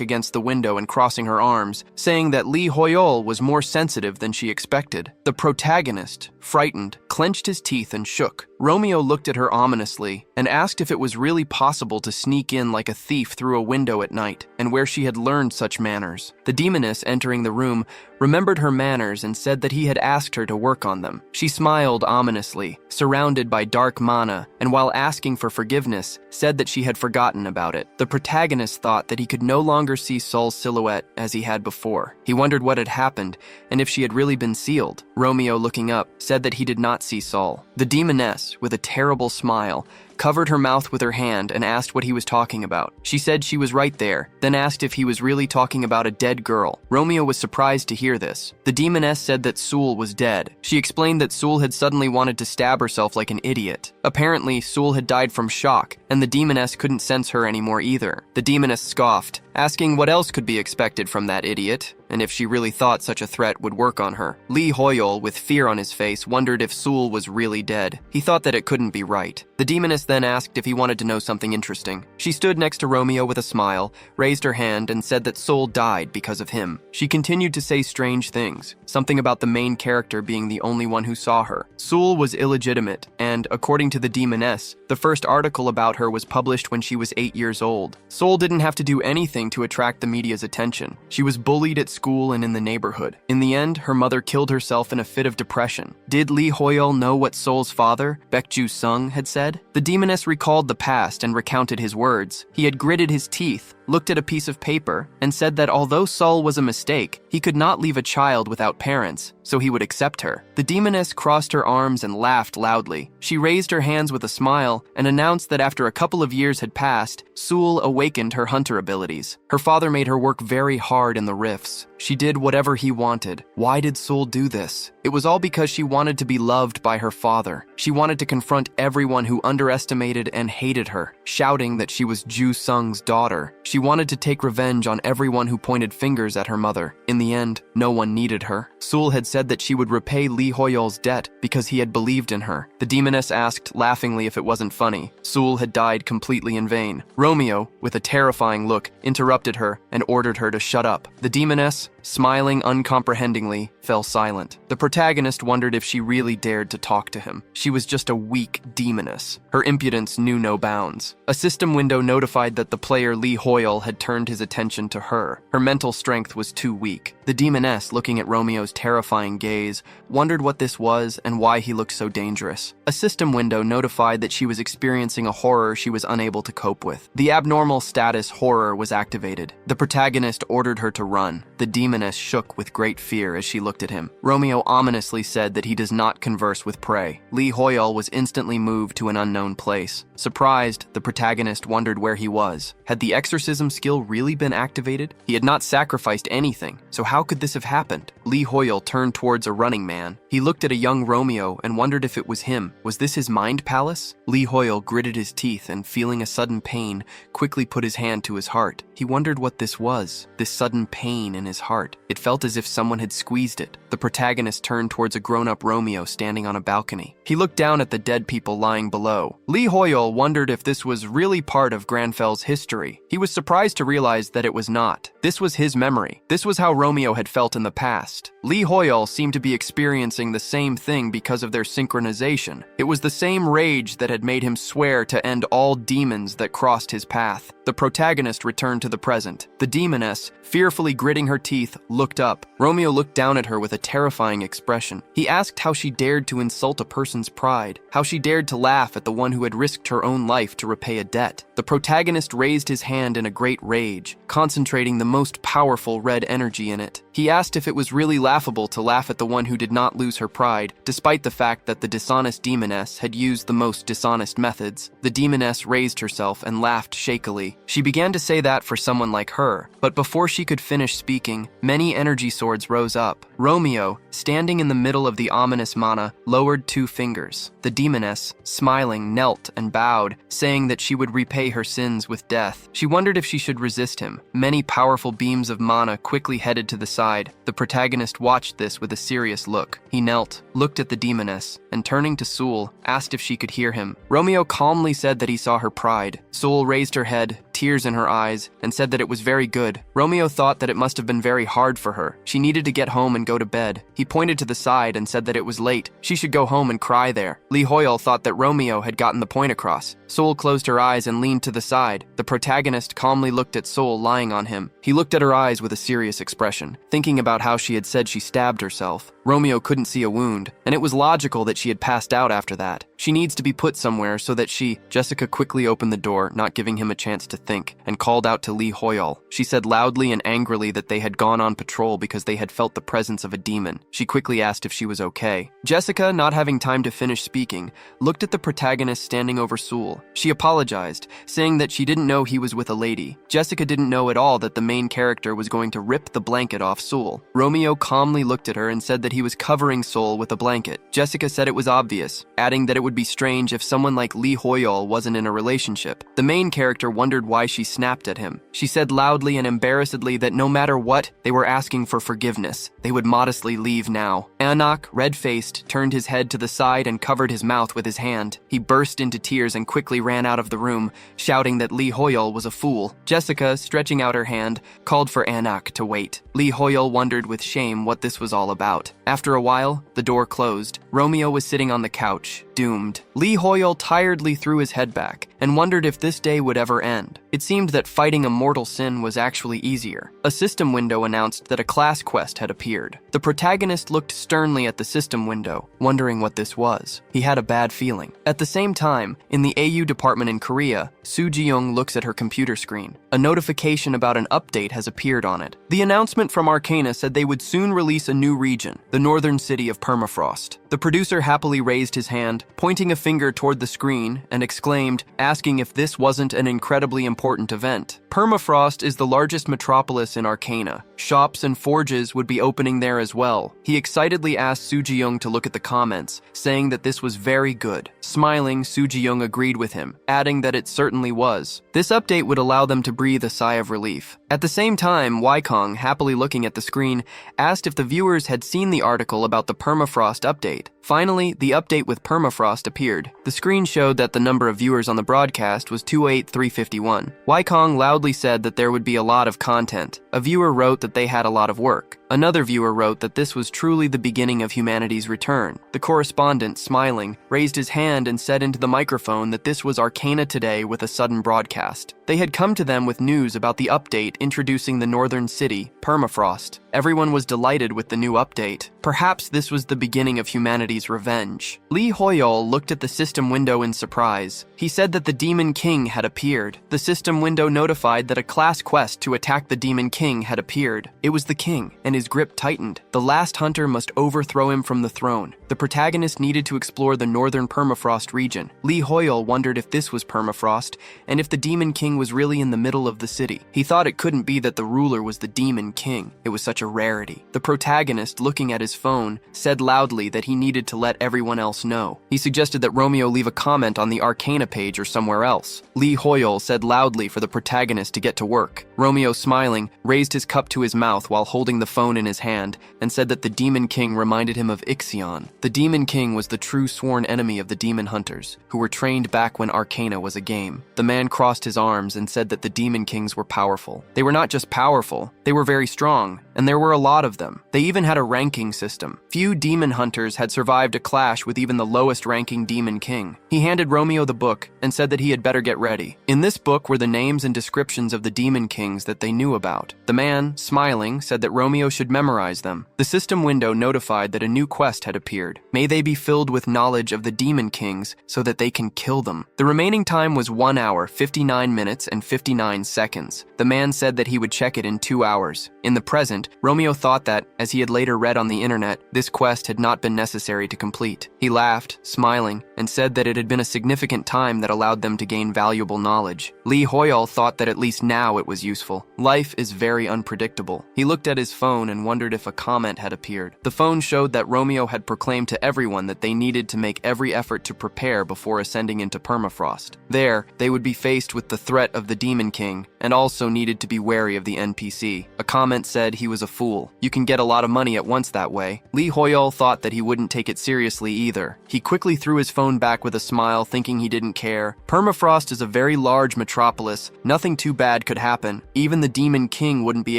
against the window and crossing her arms, saying that Lee Hoyle was more sensitive than she expected. The protagonist, frightened, clenched his teeth and shook. Romeo looked at her ominously and asked if it was really possible to sneak in like a thief through a window at night, and where she had learned such manners. The demoness, entering the room, remembered her manners and said that he had asked her to work on them. She smiled ominously, surrounded by dark mana, and while asking for forgiveness, said that she had forgotten about it. The protagonist thought that he could no longer see Saul's silhouette as he had before. He wondered what had happened and if she had really been sealed. Romeo, looking up, said that he did not see Saul. The demoness, with a terrible smile, covered her mouth with her hand and asked what he was talking about. She said she was right there, then asked if he was really talking about a dead girl. Romeo was surprised to hear this. The demoness said that Sewell was dead. She explained that Sewell had suddenly wanted to stab herself like an idiot. Apparently, Sewell had died from shock, and the demoness couldn't sense her anymore either. The demoness scoffed, asking what else could be expected from that idiot, and if she really thought such a threat would work on her. Lee Hoyle, with fear on his face, wondered if Sewell was really dead. He thought that it couldn't be right. The demoness then asked if he wanted to know something interesting. She stood next to Romeo with a smile, raised her hand, and said that Sewell died because of him. She continued to say strange things, something about the main character being the only one who saw her. Sewell was illegitimate, and, according to the demoness, the first article about her was published when she was 8 years old. Sewell didn't have to do anything to attract the media's attention. She was bullied at school and in the neighborhood. In the end, her mother killed herself in a fit of depression. Did Lee Hoyle know what Sewell's father, Baekju Sung, had said? The demoness recalled the past and recounted his words. He had gritted his teeth, looked at a piece of paper, and said that although Saul was a mistake, he could not leave a child without parents, so he would accept her. The demoness crossed her arms and laughed loudly. She raised her hands with a smile and announced that after a couple of years had passed, Sewell awakened her hunter abilities. Her father made her work very hard in the rifts. She did whatever he wanted. Why did Sewell do this? It was all because she wanted to be loved by her father. She wanted to confront everyone who underestimated and hated her, shouting that she was Ju Sung's daughter. She wanted to take revenge on everyone who pointed fingers at her mother. In the end, no one needed her. Sewell had said that she would repay Lee Hoyle's debt because he had believed in her. The demoness asked laughingly if it wasn't funny. Sewell had died completely in vain. Romeo, with a terrifying look, interrupted her and ordered her to shut up. The demoness, smiling uncomprehendingly, fell silent. The protagonist wondered if she really dared to talk to him. She was just a weak demoness. Her impudence knew no bounds. A system window notified that the player Lee Hoyle had turned his attention to her. Her mental strength was too weak. The demoness, looking at Romeo's terrifying gaze, wondered what this was and why he looked so dangerous. A system window notified that she was experiencing a horror she was unable to cope with. The abnormal status horror was activated. The protagonist ordered her to run. The demoness shook with great fear as she looked at him. Romeo ominously said that he does not converse with prey. Lee Hoyle was instantly moved to an unknown place. Surprised, the protagonist wondered where he was. Had the exorcism skill really been activated? He had not sacrificed anything, so how could this have happened? Lee Hoyle turned towards a running man. He looked at a young Romeo and wondered if it was him. Was this his mind palace? Lee Hoyle gritted his teeth and, feeling a sudden pain, quickly put his hand to his heart. He wondered what this was, this sudden pain in his heart. It felt as if someone had squeezed it. The protagonist turned towards a grown-up Romeo standing on a balcony. He looked down at the dead people lying below. Lee Hoyle wondered if this was really part of Granfell's history. He was surprised to realize that it was not. This was his memory. This was how Romeo had felt in the past. Lee Hoyle seemed to be experiencing the same thing because of their synchronization. It was the same rage that had made him swear to end all demons that crossed his path. The protagonist returned to the present. The demoness, fearfully gritting her teeth, teeth, looked up. Romeo looked down at her with a terrifying expression. He asked how she dared to insult a person's pride, how she dared to laugh at the one who had risked her own life to repay a debt. The protagonist raised his hand in a great rage, concentrating the most powerful red energy in it. He asked if it was really laughable to laugh at the one who did not lose her pride, despite the fact that the dishonest demoness had used the most dishonest methods. The demoness raised herself and laughed shakily. She began to say that for someone like her, but before she could finish speaking, many energy swords rose up. Romeo, standing in the middle of the ominous mana, lowered 2 fingers. The demoness, smiling, knelt and bowed, saying that she would repay her sins with death. She wondered if she should resist him. Many powerful beams of mana quickly headed to the side. The protagonist watched this with a serious look. He knelt, looked at the demoness, and turning to Sul, asked if she could hear him. Romeo calmly said that he saw her pride. Sul raised her head, tears in her eyes, and said that it was very good. Romeo thought that it must have been very hard for her. She needed to get home and go to bed. He pointed to the side and said that it was late. She should go home and cry there. Lee Hoyle thought that Romeo had gotten the point across. Sul closed her eyes and leaned to the side. The protagonist calmly looked at Sul lying on him. He looked at her eyes with a serious expression, thinking about how she had said she stabbed herself. Romeo couldn't see a wound, and it was logical that she had passed out after that. She needs to be put somewhere so that Jessica quickly opened the door, not giving him a chance to think, and called out to Lee Hoyle. She said loudly and angrily that they had gone on patrol because they had felt the presence of a demon. She quickly asked if she was okay. Jessica, not having time to finish speaking, looked at the protagonist standing over Sul. She apologized, saying that she didn't know he was with a lady. Jessica didn't know at all that the main character was going to rip the blanket off Sul. Romeo calmly looked at her and said that he was covering Sul with a blanket. Jessica said it was obvious, adding that it would be strange if someone like Lee Hoyle wasn't in a relationship. The main character wondered why she snapped at him. She said loudly and embarrassedly that no matter what, they were asking for forgiveness. They would modestly leave now. Anak, red-faced, turned his head to the side and covered his mouth with his hand. He burst into tears and quickly ran out of the room, shouting that Lee Hoyle was a fool. Jessica, stretching out her hand, called for Anak to wait. Lee Hoyle wondered with shame what this was all about. After a while, the door closed. Romeo was sitting on the couch, doomed. Lee Hoyle tiredly threw his head back and wondered if this day would ever end. It seemed that fighting a mortal sin was actually easier. A system window announced that a class quest had appeared. The protagonist looked sternly at the system window, wondering what this was. He had a bad feeling. At the same time, in the AU department in Korea, Soo Ji-young looks at her computer screen. A notification about an update has appeared on it. The announcement from Arcana said they would soon release a new region, the northern city of Perafrost. The producer happily raised his hand, pointing a finger toward the screen, and exclaimed, asking if this wasn't an incredibly important event. Permafrost is the largest metropolis in Arcana. Shops and forges would be opening there as well. He excitedly asked Soo Ji-young to look at the comments, saying that this was very good. Smiling, Soo Ji-young agreed with him, adding that it certainly was. This update would allow them to breathe a sigh of relief. At the same time, Waikong, happily looking at the screen, asked if the viewers had seen the article about the Permafrost update. Finally, the update with Permafrost appeared. The screen showed that the number of viewers on the broadcast was 28351. Waikong loudly said that there would be a lot of content. A viewer wrote that they had a lot of work. Another viewer wrote that this was truly the beginning of humanity's return. The correspondent, smiling, raised his hand and said into the microphone that this was Arcana Today with a sudden broadcast. They had come to them with news about the update introducing the northern city, Permafrost. Everyone was delighted with the new update. Perhaps this was the beginning of humanity's revenge. Lee Hoyol looked at the system window in surprise. He said that the Demon King had appeared. The system window notified that a class quest to attack the Demon King had appeared. It was the king, and his grip tightened. The last hunter must overthrow him from the throne. The protagonist needed to explore the northern Permafrost region. Lee Hoyle wondered if this was Permafrost, and if the Demon King was really in the middle of the city. He thought it couldn't be that the ruler was the Demon King. It was such a rarity. The protagonist, looking at his phone, said loudly that he needed to let everyone else know. He suggested that Romeo leave a comment on the Arcana page or somewhere else. Lee Hoyle said loudly for the protagonist to get to work. Romeo, smiling, raised his cup to his mouth while holding the phone phone in his hand and said that the Demon King reminded him of Ixion. The Demon King was the true sworn enemy of the demon hunters, who were trained back when Arcana was a game. The man crossed his arms and said that the Demon Kings were powerful. They were not just powerful, they were very strong, and there were a lot of them. They even had a ranking system. Few demon hunters had survived a clash with even the lowest ranking Demon King. He handed Romeo the book and said that he had better get ready. In this book were the names and descriptions of the Demon Kings that they knew about. The man, smiling, said that Romeo should memorize them. The system window notified that a new quest had appeared. May they be filled with knowledge of the Demon Kings so that they can kill them. The remaining time was 1 hour, 59 minutes, and 59 seconds. The man said that he would check it in 2 hours. In the present, Romeo thought that, as he had later read on the internet, this quest had not been necessary to complete. He laughed, smiling, and said that it had been a significant time that allowed them to gain valuable knowledge. Lee Hoyol thought that at least now it was useful. Life is very unpredictable. He looked at his phone and wondered if a comment had appeared. The phone showed that Romeo had proclaimed to everyone that they needed to make every effort to prepare before ascending into Perafrost. There, they would be faced with the threat of the Demon King, and also needed to be wary of the NPC. A comment said he was a fool. You can get a lot of money at once that way. Lee Hoyol thought that he wouldn't take it seriously either. He quickly threw his phone back with a smile, thinking he didn't care. Permafrost is a very large metropolis. Nothing too bad could happen. Even the Demon King wouldn't be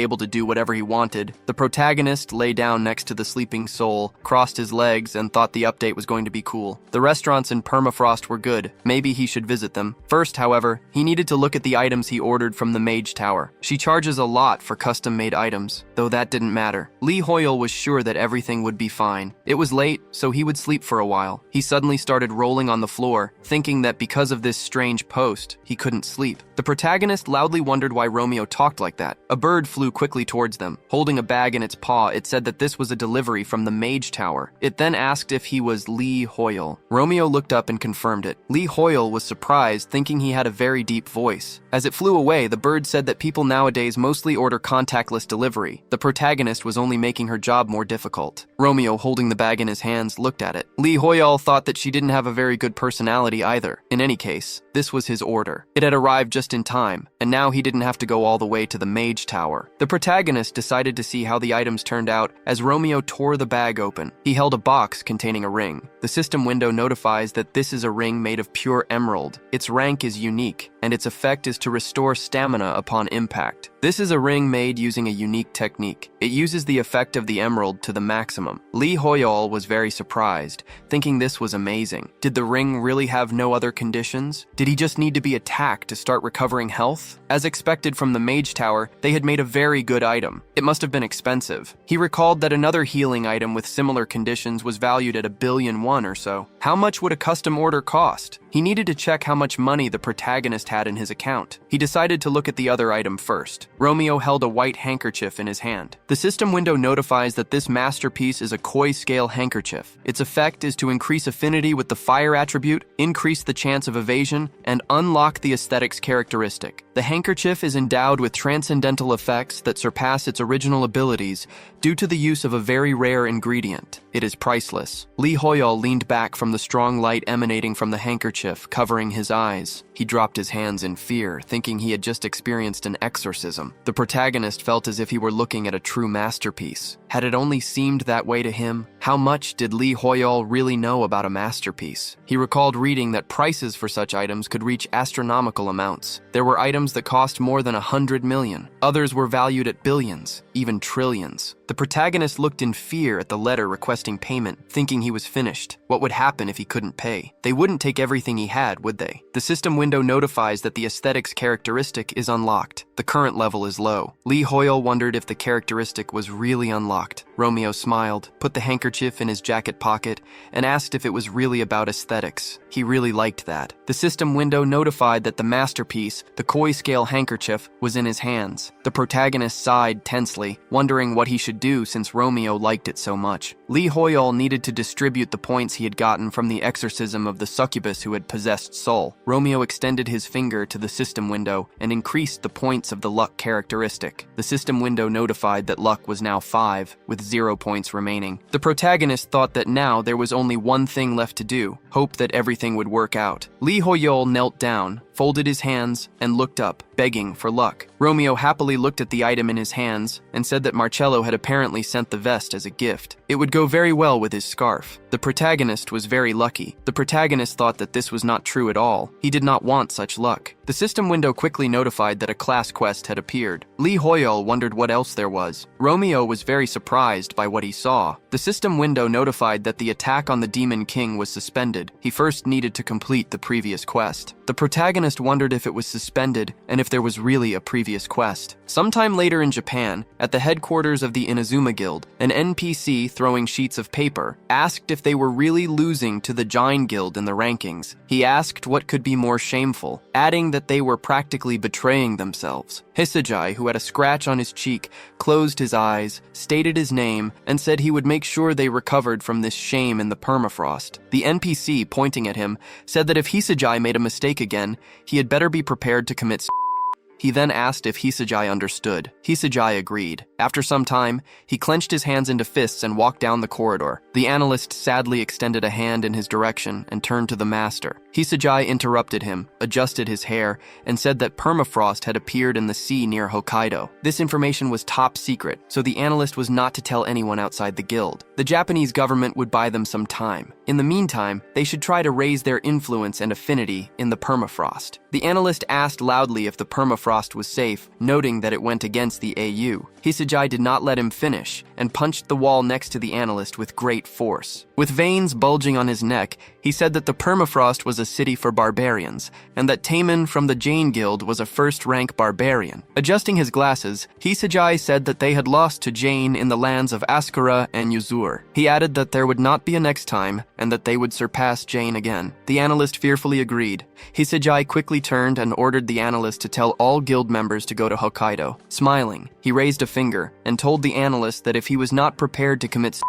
able to do whatever he wanted. The protagonist lay down next to the sleeping soul, crossed his legs, and thought the update was going to be cool. The restaurants in Permafrost were good. Maybe he should visit them. First, however, he needed to look at the items he ordered from the Mage Tower. She charges a lot for custom-made items, though that didn't matter. Lee Hoyol was sure that everything would be fine. It was late, so he would sleep for a while. He suddenly started rolling on the floor, thinking that because of this strange post, he couldn't sleep. The protagonist loudly wondered why Romeo talked like that. A bird flew quickly towards them. Holding a bag in its paw, it said that this was a delivery from the Mage Tower. It then asked if he was Lee Hoyol. Romeo looked up and confirmed it. Lee Hoyol was surprised, thinking he had a very deep voice. As it flew away, the bird said that people nowadays mostly order contactless delivery. The protagonist was only making her job more difficult. Romeo, holding the bag in his hands, looked at it. Lee Hoyol thought that she didn't have a very good personality either. In any case, this was his order. It had arrived just in time, and now he didn't have to go all the way to the Mage Tower. The protagonist decided to see how the items turned out as Romeo tore the bag open. He held a box containing a ring. The system window notifies that this is a ring made of pure emerald. Its rank is unique, and its effect is to restore stamina upon impact. This is a ring made using a unique technique. It uses the effect of the emerald to the maximum. Lee Hoyol was very surprised, thinking this was amazing. Did the ring really have no other conditions? Did he just need to be attacked to start recovering health? As expected from the Mage Tower, they had made a very good item. It must have been expensive. He recalled that another healing item with similar conditions was valued at 1,000,000,000 or so. How much would a custom order cost? He needed to check how much money the protagonist had in his account. He decided to look at the other item first. Romeo held a white handkerchief in his hand. The system window notifies that this masterpiece is a koi scale handkerchief. Its effect is to increase affinity with the fire attribute, increase the chance of evasion, and unlock the aesthetics characteristic. The handkerchief is endowed with transcendental effects that surpass its original abilities due to the use of a very rare ingredient. It is priceless. Lee Hoyol leaned back from the strong light emanating from the handkerchief, covering his eyes. He dropped his hands in fear, thinking he had just experienced an exorcism. The protagonist felt as if he were looking at a true masterpiece. Had it only seemed that way to him? How much did Lee Hoyol really know about a masterpiece? He recalled reading that prices for such items could reach astronomical amounts. There were items that cost more than 100 million. Others were valued at billions, even trillions. The protagonist looked in fear at the letter requesting payment, thinking he was finished. What would happen if he couldn't pay? They wouldn't take everything he had, would they? The system window notifies that the aesthetics characteristic is unlocked. The current level is low. Lee Hoyol wondered if the characteristic was really unlocked. Romeo smiled, put the handkerchief in his jacket pocket, and asked if it was really about aesthetics. He really liked that. The system window notified that the masterpiece, the koi scale handkerchief, was in his hands. The protagonist sighed tensely, wondering what he should do since Romeo liked it so much. Lee Hoyol needed to distribute the points he had gotten from the exorcism of the succubus who had possessed Soul. Romeo extended his finger to the system window and increased the points of the luck characteristic. The system window notified that luck was now 5, with 0 points remaining. The protagonist thought that now there was only one thing left to do, hope that everything would work out. Lee Hoyol knelt down, folded his hands, and looked up, begging for luck. Romeo happily looked at the item in his hands and said that Marcello had apparently sent the vest as a gift. It would go very well with his scarf. The protagonist was very lucky. The protagonist thought that this was not true at all. He did not want such luck. The system window quickly notified that a class quest had appeared. Lee Hoyol wondered what else there was. Romeo was very surprised by what he saw. The system window notified that the attack on the Demon King was suspended. He first needed to complete the previous quest. The protagonist wondered if it was suspended and if there was really a previous quest. Sometime later in Japan, at the headquarters of the Inazuma Guild, an NPC throwing sheets of paper asked if they were really losing to the Jain Guild in the rankings. He asked what could be more shameful, adding that they were practically betraying themselves. Hisagi, who had a scratch on his cheek, closed his eyes, stated his name, and said he would make sure they recovered from this shame in the permafrost. The NPC, pointing at him, said that if Hisagi made a mistake again, he had better be prepared to commit. He then asked if Hisagi understood. Hisagi agreed. After some time, he clenched his hands into fists and walked down the corridor. The analyst sadly extended a hand in his direction and turned to the master. Hisagi interrupted him, adjusted his hair, and said that permafrost had appeared in the sea near Hokkaido. This information was top secret, so the analyst was not to tell anyone outside the guild. The Japanese government would buy them some time. In the meantime, they should try to raise their influence and affinity in the permafrost. The analyst asked loudly if the permafrost was safe, noting that it went against the AU. Hisagi did not let him finish and punched the wall next to the analyst with great force. With veins bulging on his neck, he said that the permafrost was a city for barbarians and that Taemin from the Jain Guild was a first-rank barbarian. Adjusting his glasses, Hisagi said that they had lost to Jain in the lands of Ascura and Yusra. He added that there would not be a next time and that they would surpass Jain again. The analyst fearfully agreed. Hisagi quickly turned and ordered the analyst to tell all guild members to go to Hokkaido. Smiling, he raised a finger and told the analyst that if he was not prepared to commit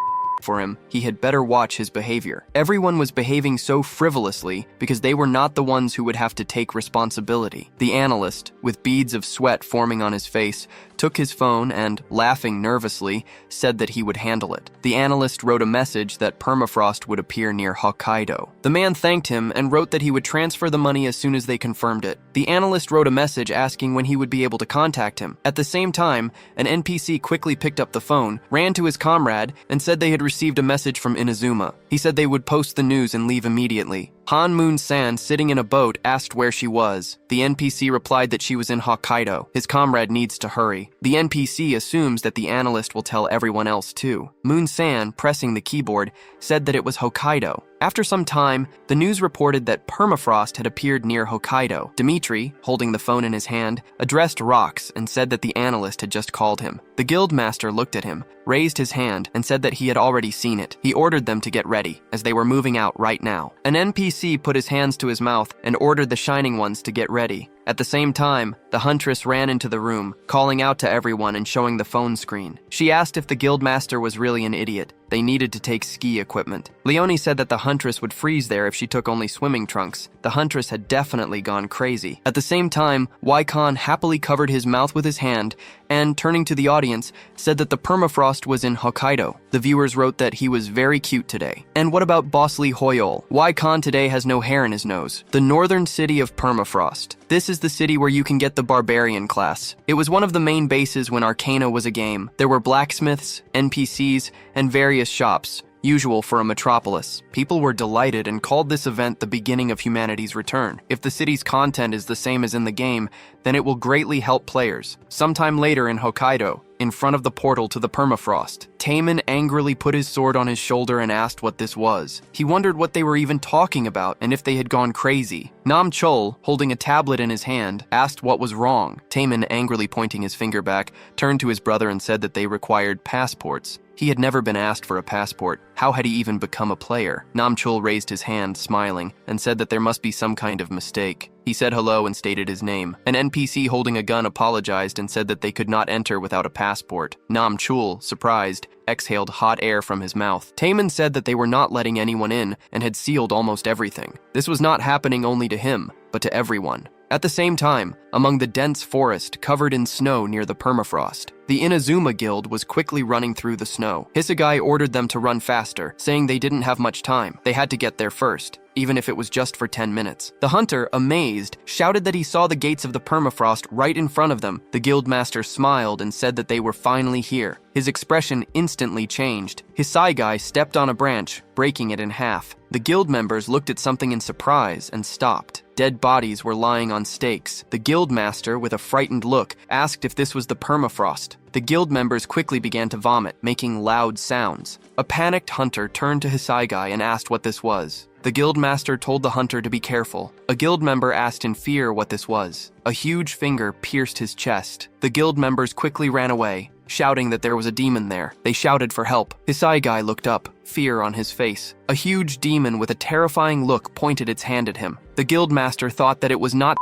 for him, he had better watch his behavior. Everyone was behaving so frivolously because they were not the ones who would have to take responsibility. The analyst, with beads of sweat forming on his face, took his phone and, laughing nervously, said that he would handle it. The analyst wrote a message that permafrost would appear near Hokkaido. The man thanked him and wrote that he would transfer the money as soon as they confirmed it. The analyst wrote a message asking when he would be able to contact him. At the same time, an NPC quickly picked up the phone, ran to his comrade, and said they had received a message from Inazuma. He said they would post the news and leave immediately. Han Moon-san, sitting in a boat, asked where she was. The NPC replied that she was in Hokkaido. His comrade needs to hurry. The NPC assumes that the analyst will tell everyone else too. Moon-san, pressing the keyboard, said that it was Hokkaido. After some time, the news reported that permafrost had appeared near Hokkaido. Dimitri, holding the phone in his hand, addressed Rox and said that the analyst had just called him. The guildmaster looked at him, raised his hand, and said that he had already seen it. He ordered them to get ready, as they were moving out right now. An NPC put his hands to his mouth and ordered the Shining Ones to get ready. At the same time, the huntress ran into the room, calling out to everyone and showing the phone screen. She asked if the guildmaster was really an idiot. They needed to take ski equipment. Leonie said that the huntress would freeze there if she took only swimming trunks. The huntress had definitely gone crazy. At the same time, Waikon happily covered his mouth with his hand and, turning to the audience, said that the permafrost was in Hokkaido. The viewers wrote that he was very cute today. And what about Boss Lee Hoyol? Waikon today has no hair in his nose. The northern city of permafrost. This is the city where you can get the barbarian class. It was one of the main bases when Arcana was a game. There were blacksmiths, NPCs, and various shops, usual for a metropolis. People were delighted and called this event the beginning of humanity's return. If the city's content is the same as in the game, then it will greatly help players. Sometime later in Hokkaido, in front of the portal to the permafrost, Taemin angrily put his sword on his shoulder and asked what this was. He wondered what they were even talking about and if they had gone crazy. Nam Chol, holding a tablet in his hand, asked what was wrong. Taemin, angrily pointing his finger back, turned to his brother and said that they required passports. He had never been asked for a passport. How had he even become a player? Nam Chol raised his hand, smiling, and said that there must be some kind of mistake. He said hello and stated his name. An NPC holding a gun apologized and said that they could not enter without a passport. Nam Chul, surprised, exhaled hot air from his mouth. Taemin said that they were not letting anyone in and had sealed almost everything. This was not happening only to him, but to everyone. At the same time, among the dense forest covered in snow near the permafrost, the Inazuma Guild was quickly running through the snow. Isekai ordered them to run faster, saying they didn't have much time. They had to get there first, even if it was just for 10 minutes. The hunter, amazed, shouted that he saw the gates of the permafrost right in front of them. The guildmaster smiled and said that they were finally here. His expression instantly changed. Isekai stepped on a branch, breaking it in half. The guild members looked at something in surprise and stopped. Dead bodies were lying on stakes. The guildmaster, with a frightened look, asked if this was the permafrost. The guild members quickly began to vomit, making loud sounds. A panicked hunter turned to Isekai and asked what this was. The guildmaster told the hunter to be careful. A guild member asked in fear what this was. A huge finger pierced his chest. The guild members quickly ran away, shouting that there was a demon there. They shouted for help. Isekai looked up, fear on his face. A huge demon with a terrifying look pointed its hand at him. The guildmaster thought that it was not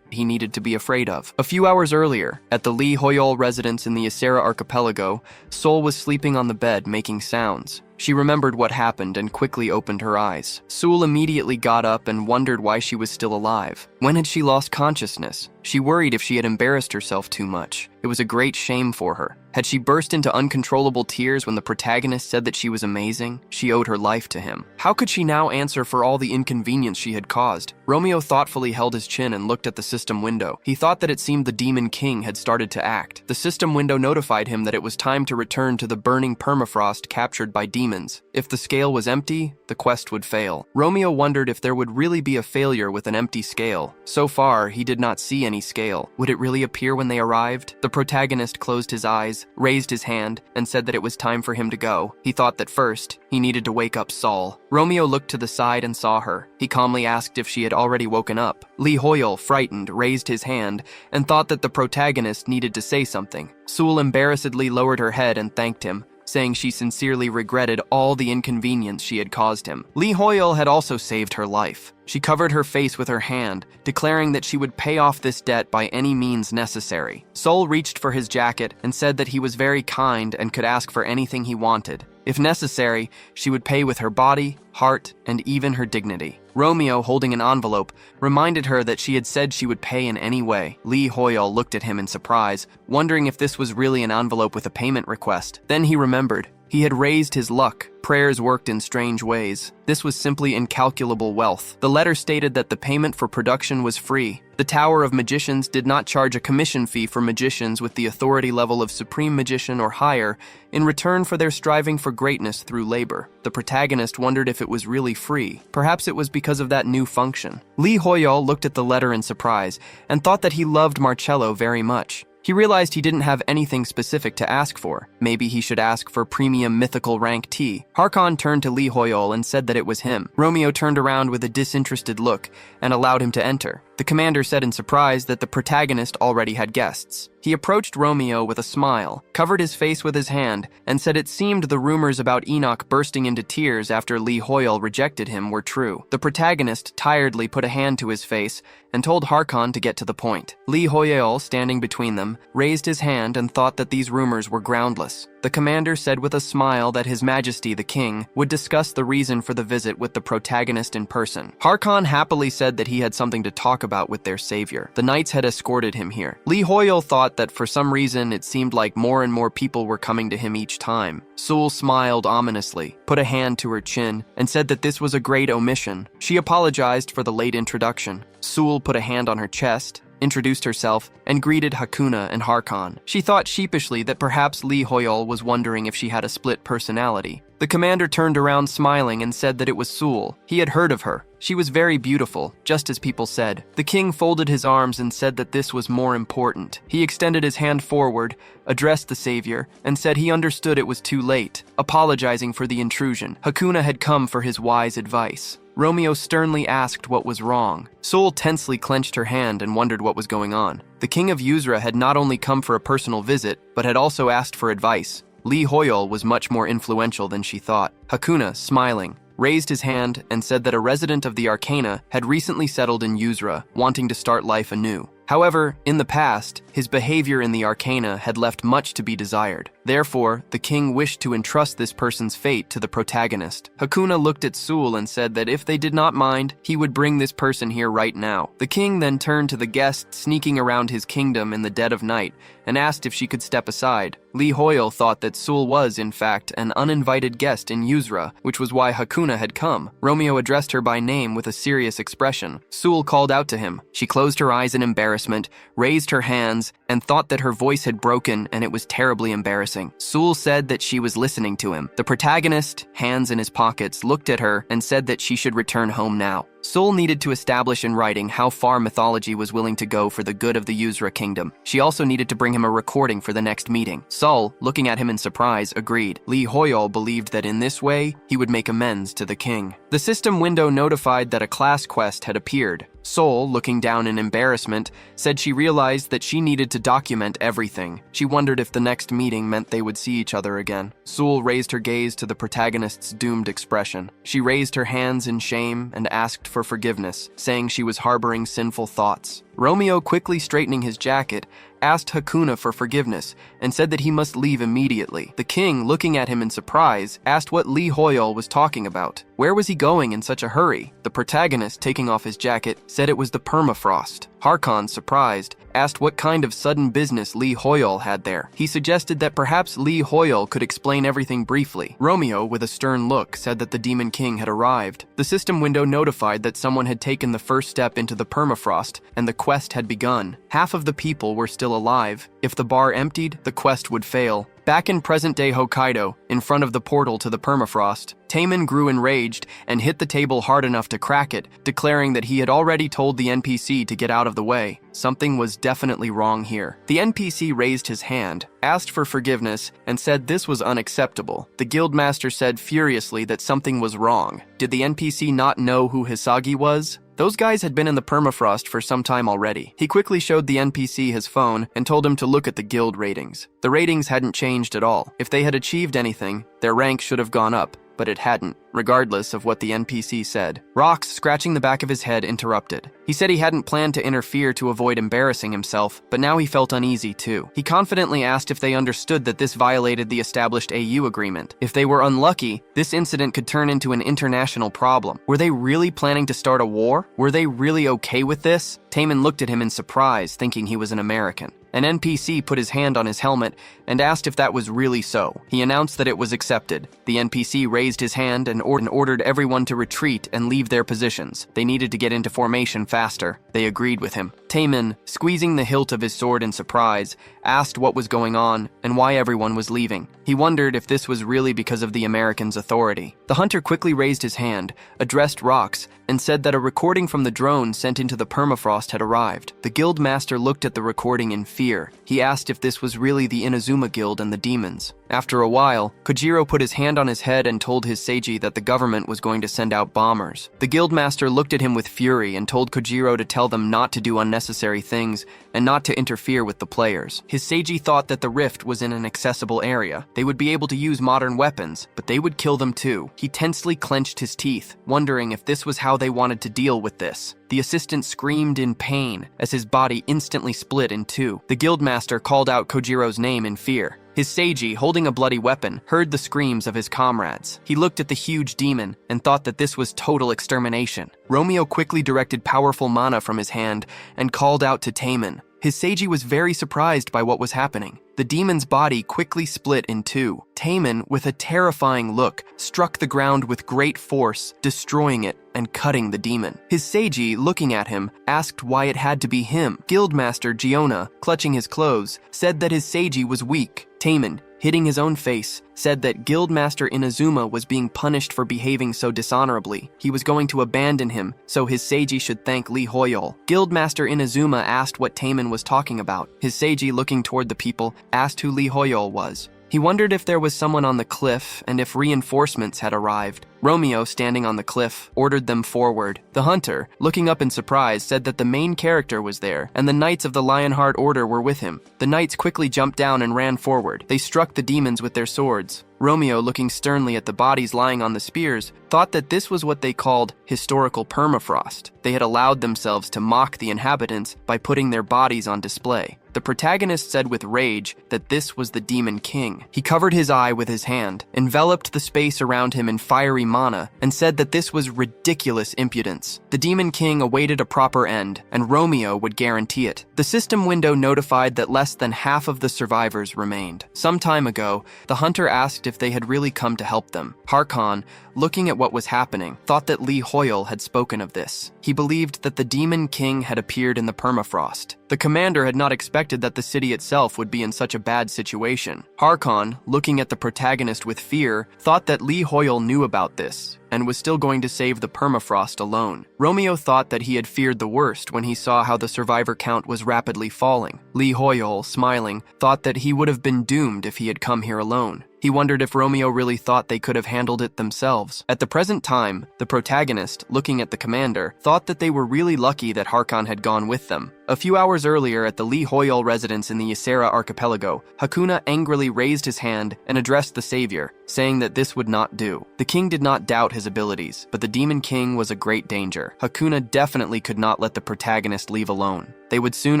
he needed to be afraid of. A few hours earlier, at the Lee Hoyol residence in the Ascura archipelago, Sol was sleeping on the bed making sounds. She remembered what happened and quickly opened her eyes. Sul immediately got up and wondered why she was still alive. When had she lost consciousness? She worried if she had embarrassed herself too much. It was a great shame for her. Had she burst into uncontrollable tears when the protagonist said that she was amazing? She owed her life to him. How could she now answer for all the inconvenience she had caused? Romeo thoughtfully held his chin and looked at the system window. He thought that it seemed the Demon King had started to act. The system window notified him that it was time to return to the burning permafrost captured by demons. If the scale was empty, the quest would fail. Romeo wondered if there would really be a failure with an empty scale. So far, he did not see any scale. Would it really appear when they arrived? The protagonist closed his eyes, raised his hand, and said that it was time for him to go. He thought that first, he needed to wake up Sol. Romeo looked to the side and saw her. He calmly asked if she had already woken up. Lee Hoyol, frightened, raised his hand and thought that the protagonist needed to say something. Sul embarrassedly lowered her head and thanked him, saying she sincerely regretted all the inconvenience she had caused him. Lee Hoyol had also saved her life. She covered her face with her hand, declaring that she would pay off this debt by any means necessary. Sol reached for his jacket and said that he was very kind and could ask for anything he wanted. If necessary, she would pay with her body, heart, and even her dignity. Romeo, holding an envelope, reminded her that she had said she would pay in any way. Lee Hoyol looked at him in surprise, wondering if this was really an envelope with a payment request. Then he remembered. He had raised his luck. Prayers worked in strange ways. This was simply incalculable wealth. The letter stated that the payment for production was free. The Tower of Magicians did not charge a commission fee for magicians with the authority level of Supreme Magician or higher in return for their striving for greatness through labor. The protagonist wondered if it was really free. Perhaps it was because of that new function. Lee Hoyol looked at the letter in surprise and thought that he loved Marcello very much. He realized he didn't have anything specific to ask for. Maybe he should ask for premium mythical rank T. Harkon turned to Lee Hoyol and said that it was him. Romeo turned around with a disinterested look and allowed him to enter. The commander said in surprise that the protagonist already had guests. He approached Romeo with a smile, covered his face with his hand, and said it seemed the rumors about Enoch bursting into tears after Lee Hoyol rejected him were true. The protagonist tiredly put a hand to his face and told Harkon to get to the point. Lee Hoyol, standing between them, raised his hand and thought that these rumors were groundless. The commander said with a smile that His Majesty the King would discuss the reason for the visit with the protagonist in person. Harkon happily said that he had something to talk about with their savior. The knights had escorted him here. Lee Hoyol thought that for some reason it seemed like more and more people were coming to him each time. Sul smiled ominously, put a hand to her chin, and said that this was a great omission. She apologized for the late introduction. Sul put a hand on her chest, introduced herself, and greeted Hakuna and Harkon. She thought sheepishly that perhaps Lee Hoyol was wondering if she had a split personality. The commander turned around smiling and said that it was Sul. He had heard of her. She was very beautiful, just as people said. The king folded his arms and said that this was more important. He extended his hand forward, addressed the savior, and said he understood it was too late, apologizing for the intrusion. Hakuna had come for his wise advice. Romeo sternly asked what was wrong. Sul tensely clenched her hand and wondered what was going on. The king of Yusra had not only come for a personal visit, but had also asked for advice. Lee Hoyol was much more influential than she thought. Hakuna, smiling, raised his hand and said that a resident of the Arcana had recently settled in Yusra, wanting to start life anew. However, in the past, His behavior in the Arcana had left much to be desired. Therefore, the king wished to entrust this person's fate to the protagonist. Hakuna looked at Sul and said that if they did not mind, he would bring this person here right now. The king then turned to the guest sneaking around his kingdom in the dead of night and asked if she could step aside. Lee Hoyle thought that Sul was, in fact, an uninvited guest in Yusra, which was why Hakuna had come. Romeo addressed her by name with a serious expression. Sul called out to him. She closed her eyes in embarrassment, raised her hands, and thought that her voice had broken and it was terribly embarrassing. Sul said that she was listening to him. The protagonist, hands in his pockets, looked at her and said that she should return home now. Sul needed to establish in writing how far mythology was willing to go for the good of the Yusra kingdom. She also needed to bring him a recording for the next meeting. Sul, looking at him in surprise, agreed. Lee Hoyle believed that in this way, he would make amends to the king. The system window notified that a class quest had appeared. Sol, looking down in embarrassment, said she realized that she needed to document everything. She wondered if the next meeting meant they would see each other again. Sul raised her gaze to the protagonist's doomed expression. She raised her hands in shame and asked for forgiveness, saying she was harboring sinful thoughts. Romeo, quickly straightening his jacket, asked Hakuna for forgiveness and said that he must leave immediately. The king, looking at him in surprise, asked what Lee Hoyle was talking about. Where was he going in such a hurry? The protagonist, taking off his jacket, said it was the Perafrost. Harkon, surprised, asked what kind of sudden business Lee Hoyle had there. He suggested that perhaps Lee Hoyle could explain everything briefly. Romeo, with a stern look, said that the Demon King had arrived. The system window notified that someone had taken the first step into the Permafrost, and the quest had begun. Half of the people were still alive. If the bar emptied, the quest would fail. Back in present-day Hokkaido, in front of the portal to the Permafrost, Taemin grew enraged and hit the table hard enough to crack it, declaring that he had already told the NPC to get out of the way. Something was definitely wrong here. The NPC raised his hand, asked for forgiveness, and said this was unacceptable. The guildmaster said furiously that something was wrong. Did the NPC not know who Hisagi was? Those guys had been in the Permafrost for some time already. He quickly showed the NPC his phone and told him to look at the guild ratings. The ratings hadn't changed at all. If they had achieved anything, their rank should have gone up, but it hadn't, regardless of what the NPC said. Rox, scratching the back of his head, interrupted. He said he hadn't planned to interfere to avoid embarrassing himself, but now he felt uneasy too. He confidently asked if they understood that this violated the established AU agreement. If they were unlucky, this incident could turn into an international problem. Were they really planning to start a war? Were they really okay with this? Taemin looked at him in surprise, thinking he was an American. An NPC put his hand on his helmet and asked if that was really so. He announced that it was accepted. The NPC raised his hand and ordered everyone to retreat and leave their positions. They needed to get into formation faster. They agreed with him. Taemin, squeezing the hilt of his sword in surprise, asked what was going on and why everyone was leaving. He wondered if this was really because of the Americans' authority. The hunter quickly raised his hand, addressed Rox, and said that a recording from the drone sent into the Permafrost had arrived. The guild master looked at the recording in fear. He asked if this was really the Inazuma Guild and the demons. After a while, Kojiro put his hand on his head and told his Seiji that the government was going to send out bombers. The guildmaster looked at him with fury and told Kojiro to tell them not to do unnecessary things and not to interfere with the players. His Seiji thought that the rift was in an accessible area. They would be able to use modern weapons, but they would kill them too. He tensely clenched his teeth, wondering if this was how they wanted to deal with this. The assistant screamed in pain as his body instantly split in two. The guildmaster called out Kojiro's name in fear. His Seiji, holding a bloody weapon, heard the screams of his comrades. He looked at the huge demon and thought that this was total extermination. Romeo quickly directed powerful mana from his hand and called out to Taemin. His Seiji was very surprised by what was happening. The demon's body quickly split in two. Taemin, with a terrifying look, struck the ground with great force, destroying it and cutting the demon. His Seiji, looking at him, asked why it had to be him. Guildmaster Giona, clutching his clothes, said that his Seiji was weak. Taemin, hitting his own face, said that Guildmaster Inazuma was being punished for behaving so dishonorably. He was going to abandon him, so his Seiji should thank Lee Hoyle. Guildmaster Inazuma asked what Taemin was talking about. His Seiji, looking toward the people, asked who Lee Hoyle was. He wondered if there was someone on the cliff and if reinforcements had arrived. Romeo, standing on the cliff, ordered them forward. The hunter, looking up in surprise, said that the main character was there, and the knights of the Lionheart Order were with him. The knights quickly jumped down and ran forward. They struck the demons with their swords. Romeo, looking sternly at the bodies lying on the spears, thought that this was what they called historical permafrost. They had allowed themselves to mock the inhabitants by putting their bodies on display. The protagonist said with rage that this was the Demon King. He covered his eye with his hand, enveloped the space around him in fiery mana, and said that this was ridiculous impudence. The Demon King awaited a proper end, and Romeo would guarantee it. The system window notified that less than half of the survivors remained. Some time ago, the hunter asked if they had really come to help them. Harkon, looking at what was happening, thought that Lee Hoyle had spoken of this. He believed that the Demon King had appeared in the permafrost. The commander had not expected that the city itself would be in such a bad situation. Harkon, looking at the protagonist with fear, thought that Lee Hoyle knew about this and was still going to save the permafrost alone. Romeo thought that he had feared the worst when he saw how the survivor count was rapidly falling. Lee Hoyle, smiling, thought that he would have been doomed if he had come here alone. He wondered if Romeo really thought they could have handled it themselves. At the present time, the protagonist, looking at the commander, thought that they were really lucky that Harkon had gone with them. A few hours earlier at the Lee Hoyle residence in the Yusra archipelago, Hakuna angrily raised his hand and addressed the savior, saying that this would not do. The king did not doubt his abilities, but the Demon King was a great danger. Hakuna definitely could not let the protagonist leave alone. They would soon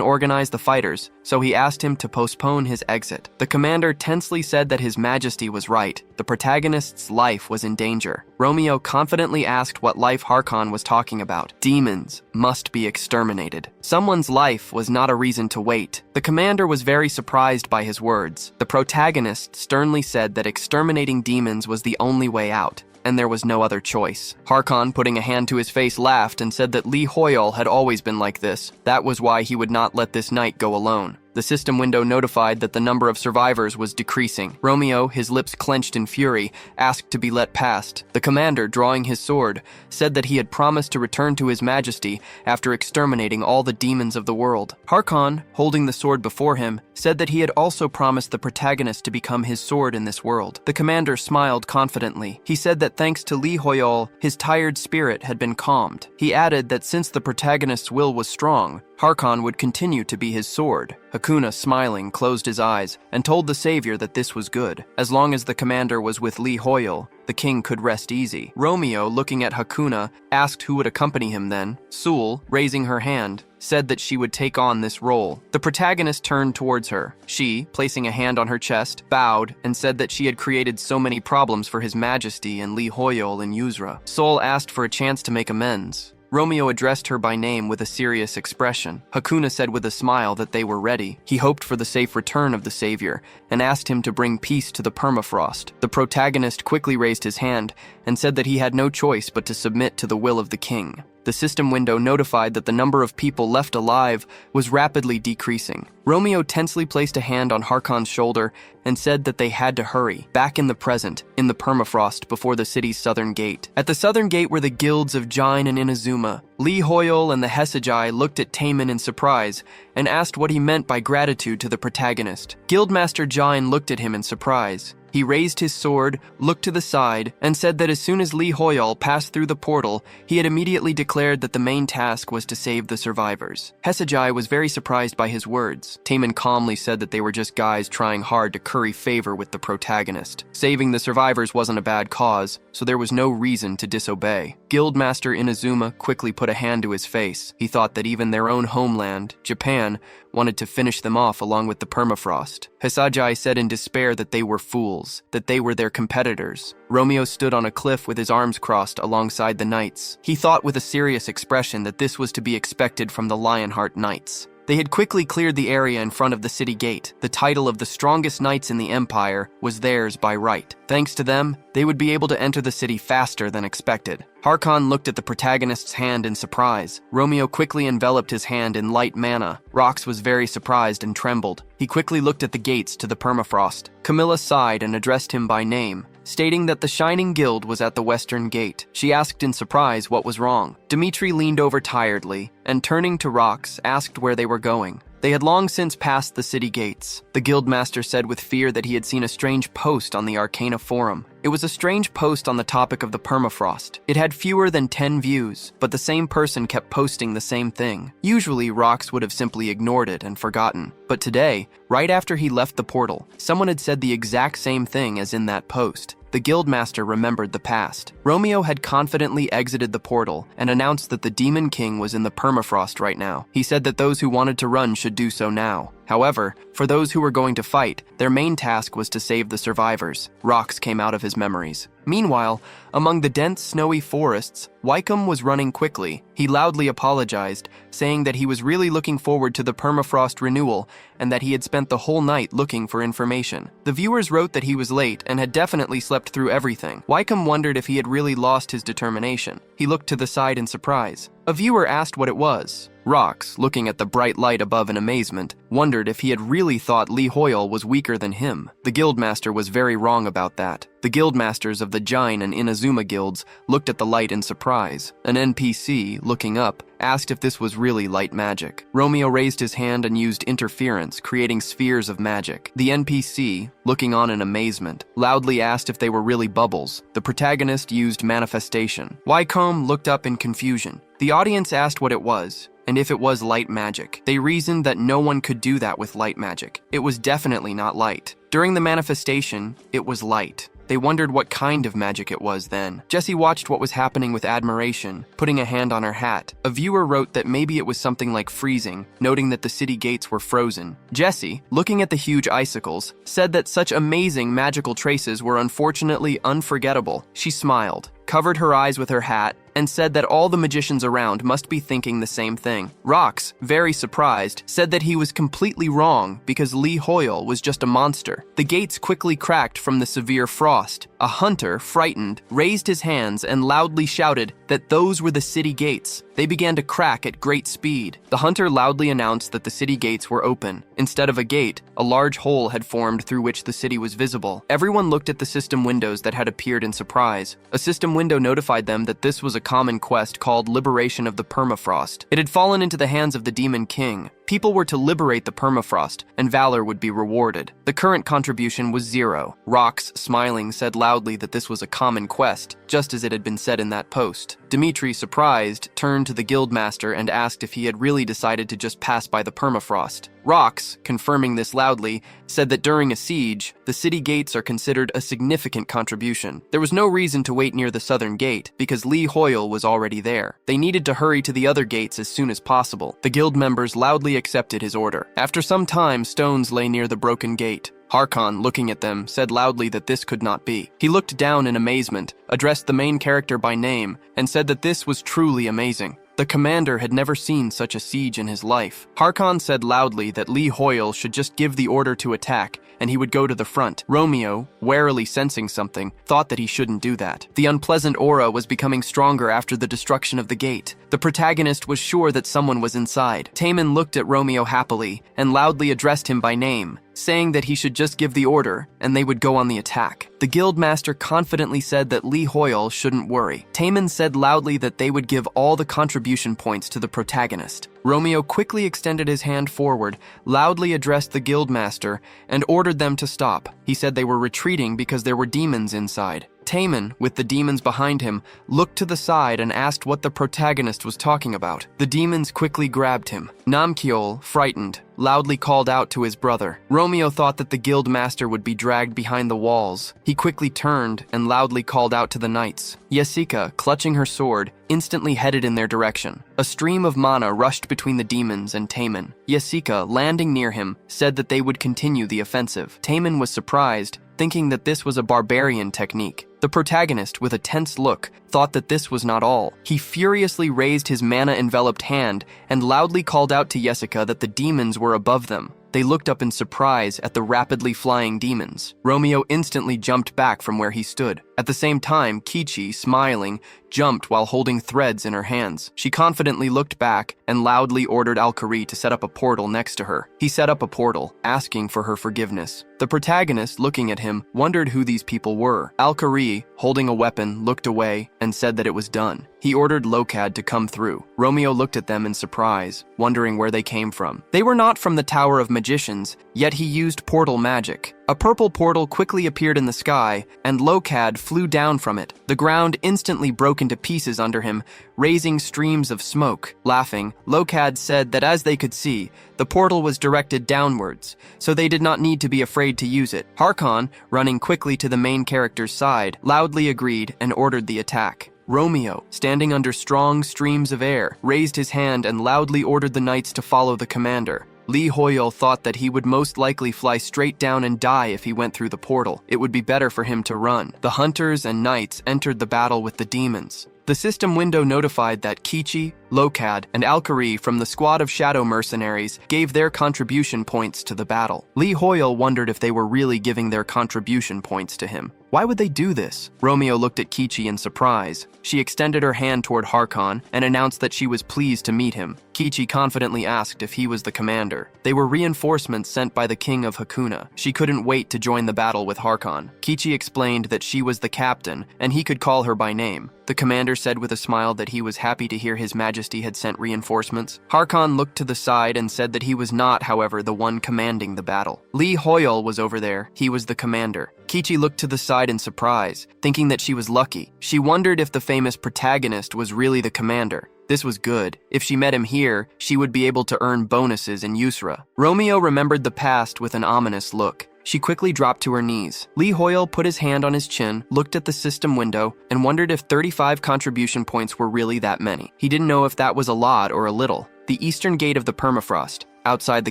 organize the fighters, so he asked him to postpone his exit. The commander tensely said that His Majesty was right. The protagonist's life was in danger. Romeo confidently asked what life Harkon was talking about. Demons must be exterminated. Someone's life was not a reason to wait. The commander was very surprised by his words. The protagonist sternly said that exterminating demons was the only way out, and there was no other choice. Harkon, putting a hand to his face, laughed and said that Lee Hoyle had always been like this. That was why he would not let this knight go alone. The system window notified that the number of survivors was decreasing. Romeo, his lips clenched in fury, asked to be let past. The commander, drawing his sword, said that he had promised to return to His Majesty after exterminating all the demons of the world. Harkon, holding the sword before him, said that he had also promised the protagonist to become his sword in this world. The commander smiled confidently. He said that thanks to Lee Hoyle, his tired spirit had been calmed. He added that since the protagonist's will was strong, Harkon would continue to be his sword. Hakuna, smiling, closed his eyes and told the savior that this was good. As long as the commander was with Lee Hoyle, the king could rest easy. Romeo, looking at Hakuna, asked who would accompany him then. Sul, raising her hand, said that she would take on this role. The protagonist turned towards her. She, placing a hand on her chest, bowed and said that she had created so many problems for His Majesty and Lee Hoyle and Yusra. Sul asked for a chance to make amends. Romeo addressed her by name with a serious expression. Hakuna said with a smile that they were ready. He hoped for the safe return of the savior and asked him to bring peace to the permafrost. The protagonist quickly raised his hand and said that he had no choice but to submit to the will of the king. The system window notified that the number of people left alive was rapidly decreasing. Romeo tensely placed a hand on Harkon's shoulder and said that they had to hurry, back in the present, in the permafrost before the city's southern gate. At the southern gate were the guilds of Jine and Inazuma. Lee Hoyle and the Hesagi looked at Taemin in surprise and asked what he meant by gratitude to the protagonist. Guildmaster Jine looked at him in surprise. He raised his sword, looked to the side, and said that as soon as Lee Hoyle passed through the portal, he had immediately declared that the main task was to save the survivors. Hesagi was very surprised by his words. Taemin calmly said that they were just guys trying hard to curry favor with the protagonist. Saving the survivors wasn't a bad cause, so there was no reason to disobey. Guildmaster Inazuma quickly put a hand to his face. He thought that even their own homeland, Japan, wanted to finish them off along with the permafrost. Hesagi said in despair that they were fools, that they were their competitors. Romeo stood on a cliff with his arms crossed alongside the knights. He thought with a serious expression that this was to be expected from the Lionheart Knights. They had quickly cleared the area in front of the city gate. The title of the strongest knights in the empire was theirs by right. Thanks to them, they would be able to enter the city faster than expected. Harkon looked at the protagonist's hand in surprise. Romeo quickly enveloped his hand in light mana. Rox was very surprised and trembled. He quickly looked at the gates to the permafrost. Camilla sighed and addressed him by name, stating that the Shining Guild was at the western gate. She asked in surprise what was wrong. Dimitri leaned over tiredly and, turning to Rox, asked where they were going. They had long since passed the city gates. The guildmaster said with fear that he had seen a strange post on the Arcana forum. It was a strange post on the topic of the permafrost. It had fewer than 10 views, but the same person kept posting the same thing. Usually, Rox would have simply ignored it and forgotten. But today, right after he left the portal, someone had said the exact same thing as in that post. the guildmaster remembered the past. Romeo had confidently exited the portal and announced that the Demon King was in the Perafrost right now. He said that those who wanted to run should do so now. However, for those who were going to fight, their main task was to save the survivors. Rocks came out of his memories. Meanwhile, among the dense, snowy forests, Wycombe was running quickly. He loudly apologized, saying that he was really looking forward to the permafrost renewal and that he had spent the whole night looking for information. The viewers wrote that he was late and had definitely slept through everything. Wycombe wondered if he had really lost his determination. He looked to the side in surprise. A viewer asked what it was. Rox, looking at the bright light above in amazement, wondered if he had really thought Lee Hoyle was weaker than him. The guildmaster was very wrong about that. The guildmasters of the Jain and Inazuma guilds looked at the light in surprise. An NPC, looking up, asked if this was really light magic. Romeo raised his hand and used interference, creating spheres of magic. The NPC, looking on in amazement, loudly asked if they were really bubbles. The protagonist used manifestation. Wycombe looked up in confusion. The audience asked what it was, and if it was light magic. They reasoned that no one could do that with light magic. It was definitely not light. During the manifestation, it was light. They wondered what kind of magic it was then. Jessie watched what was happening with admiration, putting a hand on her hat. A viewer wrote that maybe it was something like freezing, noting that the city gates were frozen. Jessie, looking at the huge icicles, said that such amazing magical traces were unfortunately unforgettable. She smiled, covered her eyes with her hat, and said that all the magicians around must be thinking the same thing. Rox, very surprised, said that he was completely wrong because Lee Hoyle was just a monster. The gates quickly cracked from the severe frost. A hunter, frightened, raised his hands and loudly shouted that those were the city gates. They began to crack at great speed. The hunter loudly announced that the city gates were open. Instead of a gate, a large hole had formed through which the city was visible. Everyone looked at the system windows that had appeared in surprise. A system window notified them that this was a common quest called Liberation of the Permafrost. It had fallen into the hands of the Demon King. People were to liberate the permafrost, and valor would be rewarded. The current contribution was 0. Rox, smiling, said loudly that this was a common quest, just as it had been said in that post. Dimitri, surprised, turned to the guildmaster and asked if he had really decided to just pass by the permafrost. Rox, confirming this loudly, said that during a siege, the city gates are considered a significant contribution. There was no reason to wait near the southern gate, because Lee Hoyle was already there. They needed to hurry to the other gates as soon as possible. The guild members loudly accepted his order. After some time, stones lay near the broken gate. Harkon, looking at them, said loudly that this could not be. He looked down in amazement, addressed the main character by name, and said that this was truly amazing. The commander had never seen such a siege in his life. Harkon said loudly that Lee Hoyle should just give the order to attack, and he would go to the front. Romeo, warily sensing something, thought that he shouldn't do that. The unpleasant aura was becoming stronger after the destruction of the gate. The protagonist was sure that someone was inside. Taemin looked at Romeo happily and loudly addressed him by name, saying that he should just give the order and they would go on the attack. The guildmaster confidently said that Lee Hoyle shouldn't worry. Taemin said loudly that they would give all the contribution points to the protagonist. Romeo quickly extended his hand forward, loudly addressed the guildmaster, and ordered them to stop. He said they were retreating because there were demons inside. Taemin, with the demons behind him, looked to the side and asked what the protagonist was talking about. The demons quickly grabbed him. Namkyeol, frightened, loudly called out to his brother. Romeo thought that the guild master would be dragged behind the walls. He quickly turned and loudly called out to the knights. Jessica, clutching her sword, instantly headed in their direction. A stream of mana rushed between the demons and Taemin. Jessica, landing near him, said that they would continue the offensive. Taemin was surprised, thinking that this was a barbarian technique. The protagonist, with a tense look, thought that this was not all. He furiously raised his mana-enveloped hand and loudly called out to Jessica that the demons were above them. They looked up in surprise at the rapidly flying demons. Romeo instantly jumped back from where he stood. At the same time, Kichi, smiling, jumped while holding threads in her hands. She confidently looked back and loudly ordered Alkari to set up a portal next to her. He set up a portal, asking for her forgiveness. The protagonist, looking at him, wondered who these people were. Alkari, holding a weapon, looked away and said that it was done. He ordered Lokad to come through. Romeo looked at them in surprise, wondering where they came from. They were not from the Tower of Magicians, yet he used portal magic. A purple portal quickly appeared in the sky, and Locad flew down from it. The ground instantly broke into pieces under him, raising streams of smoke. Laughing, Locad said that as they could see, the portal was directed downwards, so they did not need to be afraid to use it. Harkon, running quickly to the main character's side, loudly agreed and ordered the attack. Romeo, standing under strong streams of air, raised his hand and loudly ordered the knights to follow the commander. Lee Hoyle thought that he would most likely fly straight down and die if he went through the portal. It would be better for him to run. The hunters and knights entered the battle with the demons. The system window notified that Kichi, Locad, and Alkari from the squad of shadow mercenaries gave their contribution points to the battle. Lee Hoyle wondered if they were really giving their contribution points to him. Why would they do this? Romeo looked at Kichi in surprise. She extended her hand toward Harkon and announced that she was pleased to meet him. Kichi confidently asked if he was the commander. They were reinforcements sent by the king of Hakuna. She couldn't wait to join the battle with Harkon. Kichi explained that she was the captain and he could call her by name. The commander said with a smile that he was happy to hear His Majesty had sent reinforcements. Harkon looked to the side and said that he was not, however, the one commanding the battle. Lee Hoyle was over there. He was the commander. Kichi looked to the side in surprise, thinking that she was lucky. She wondered if the famous Protagonist was really the commander. This was good. If she met him here, she would be able to earn bonuses in Yusra. Romeo remembered the past with an ominous look. She quickly dropped to her knees. Lee Hoyle put his hand on his chin, looked at the system window, and wondered if 35 contribution points were really that many. He didn't know if that was a lot or a little. The eastern gate of the Perafrost, outside the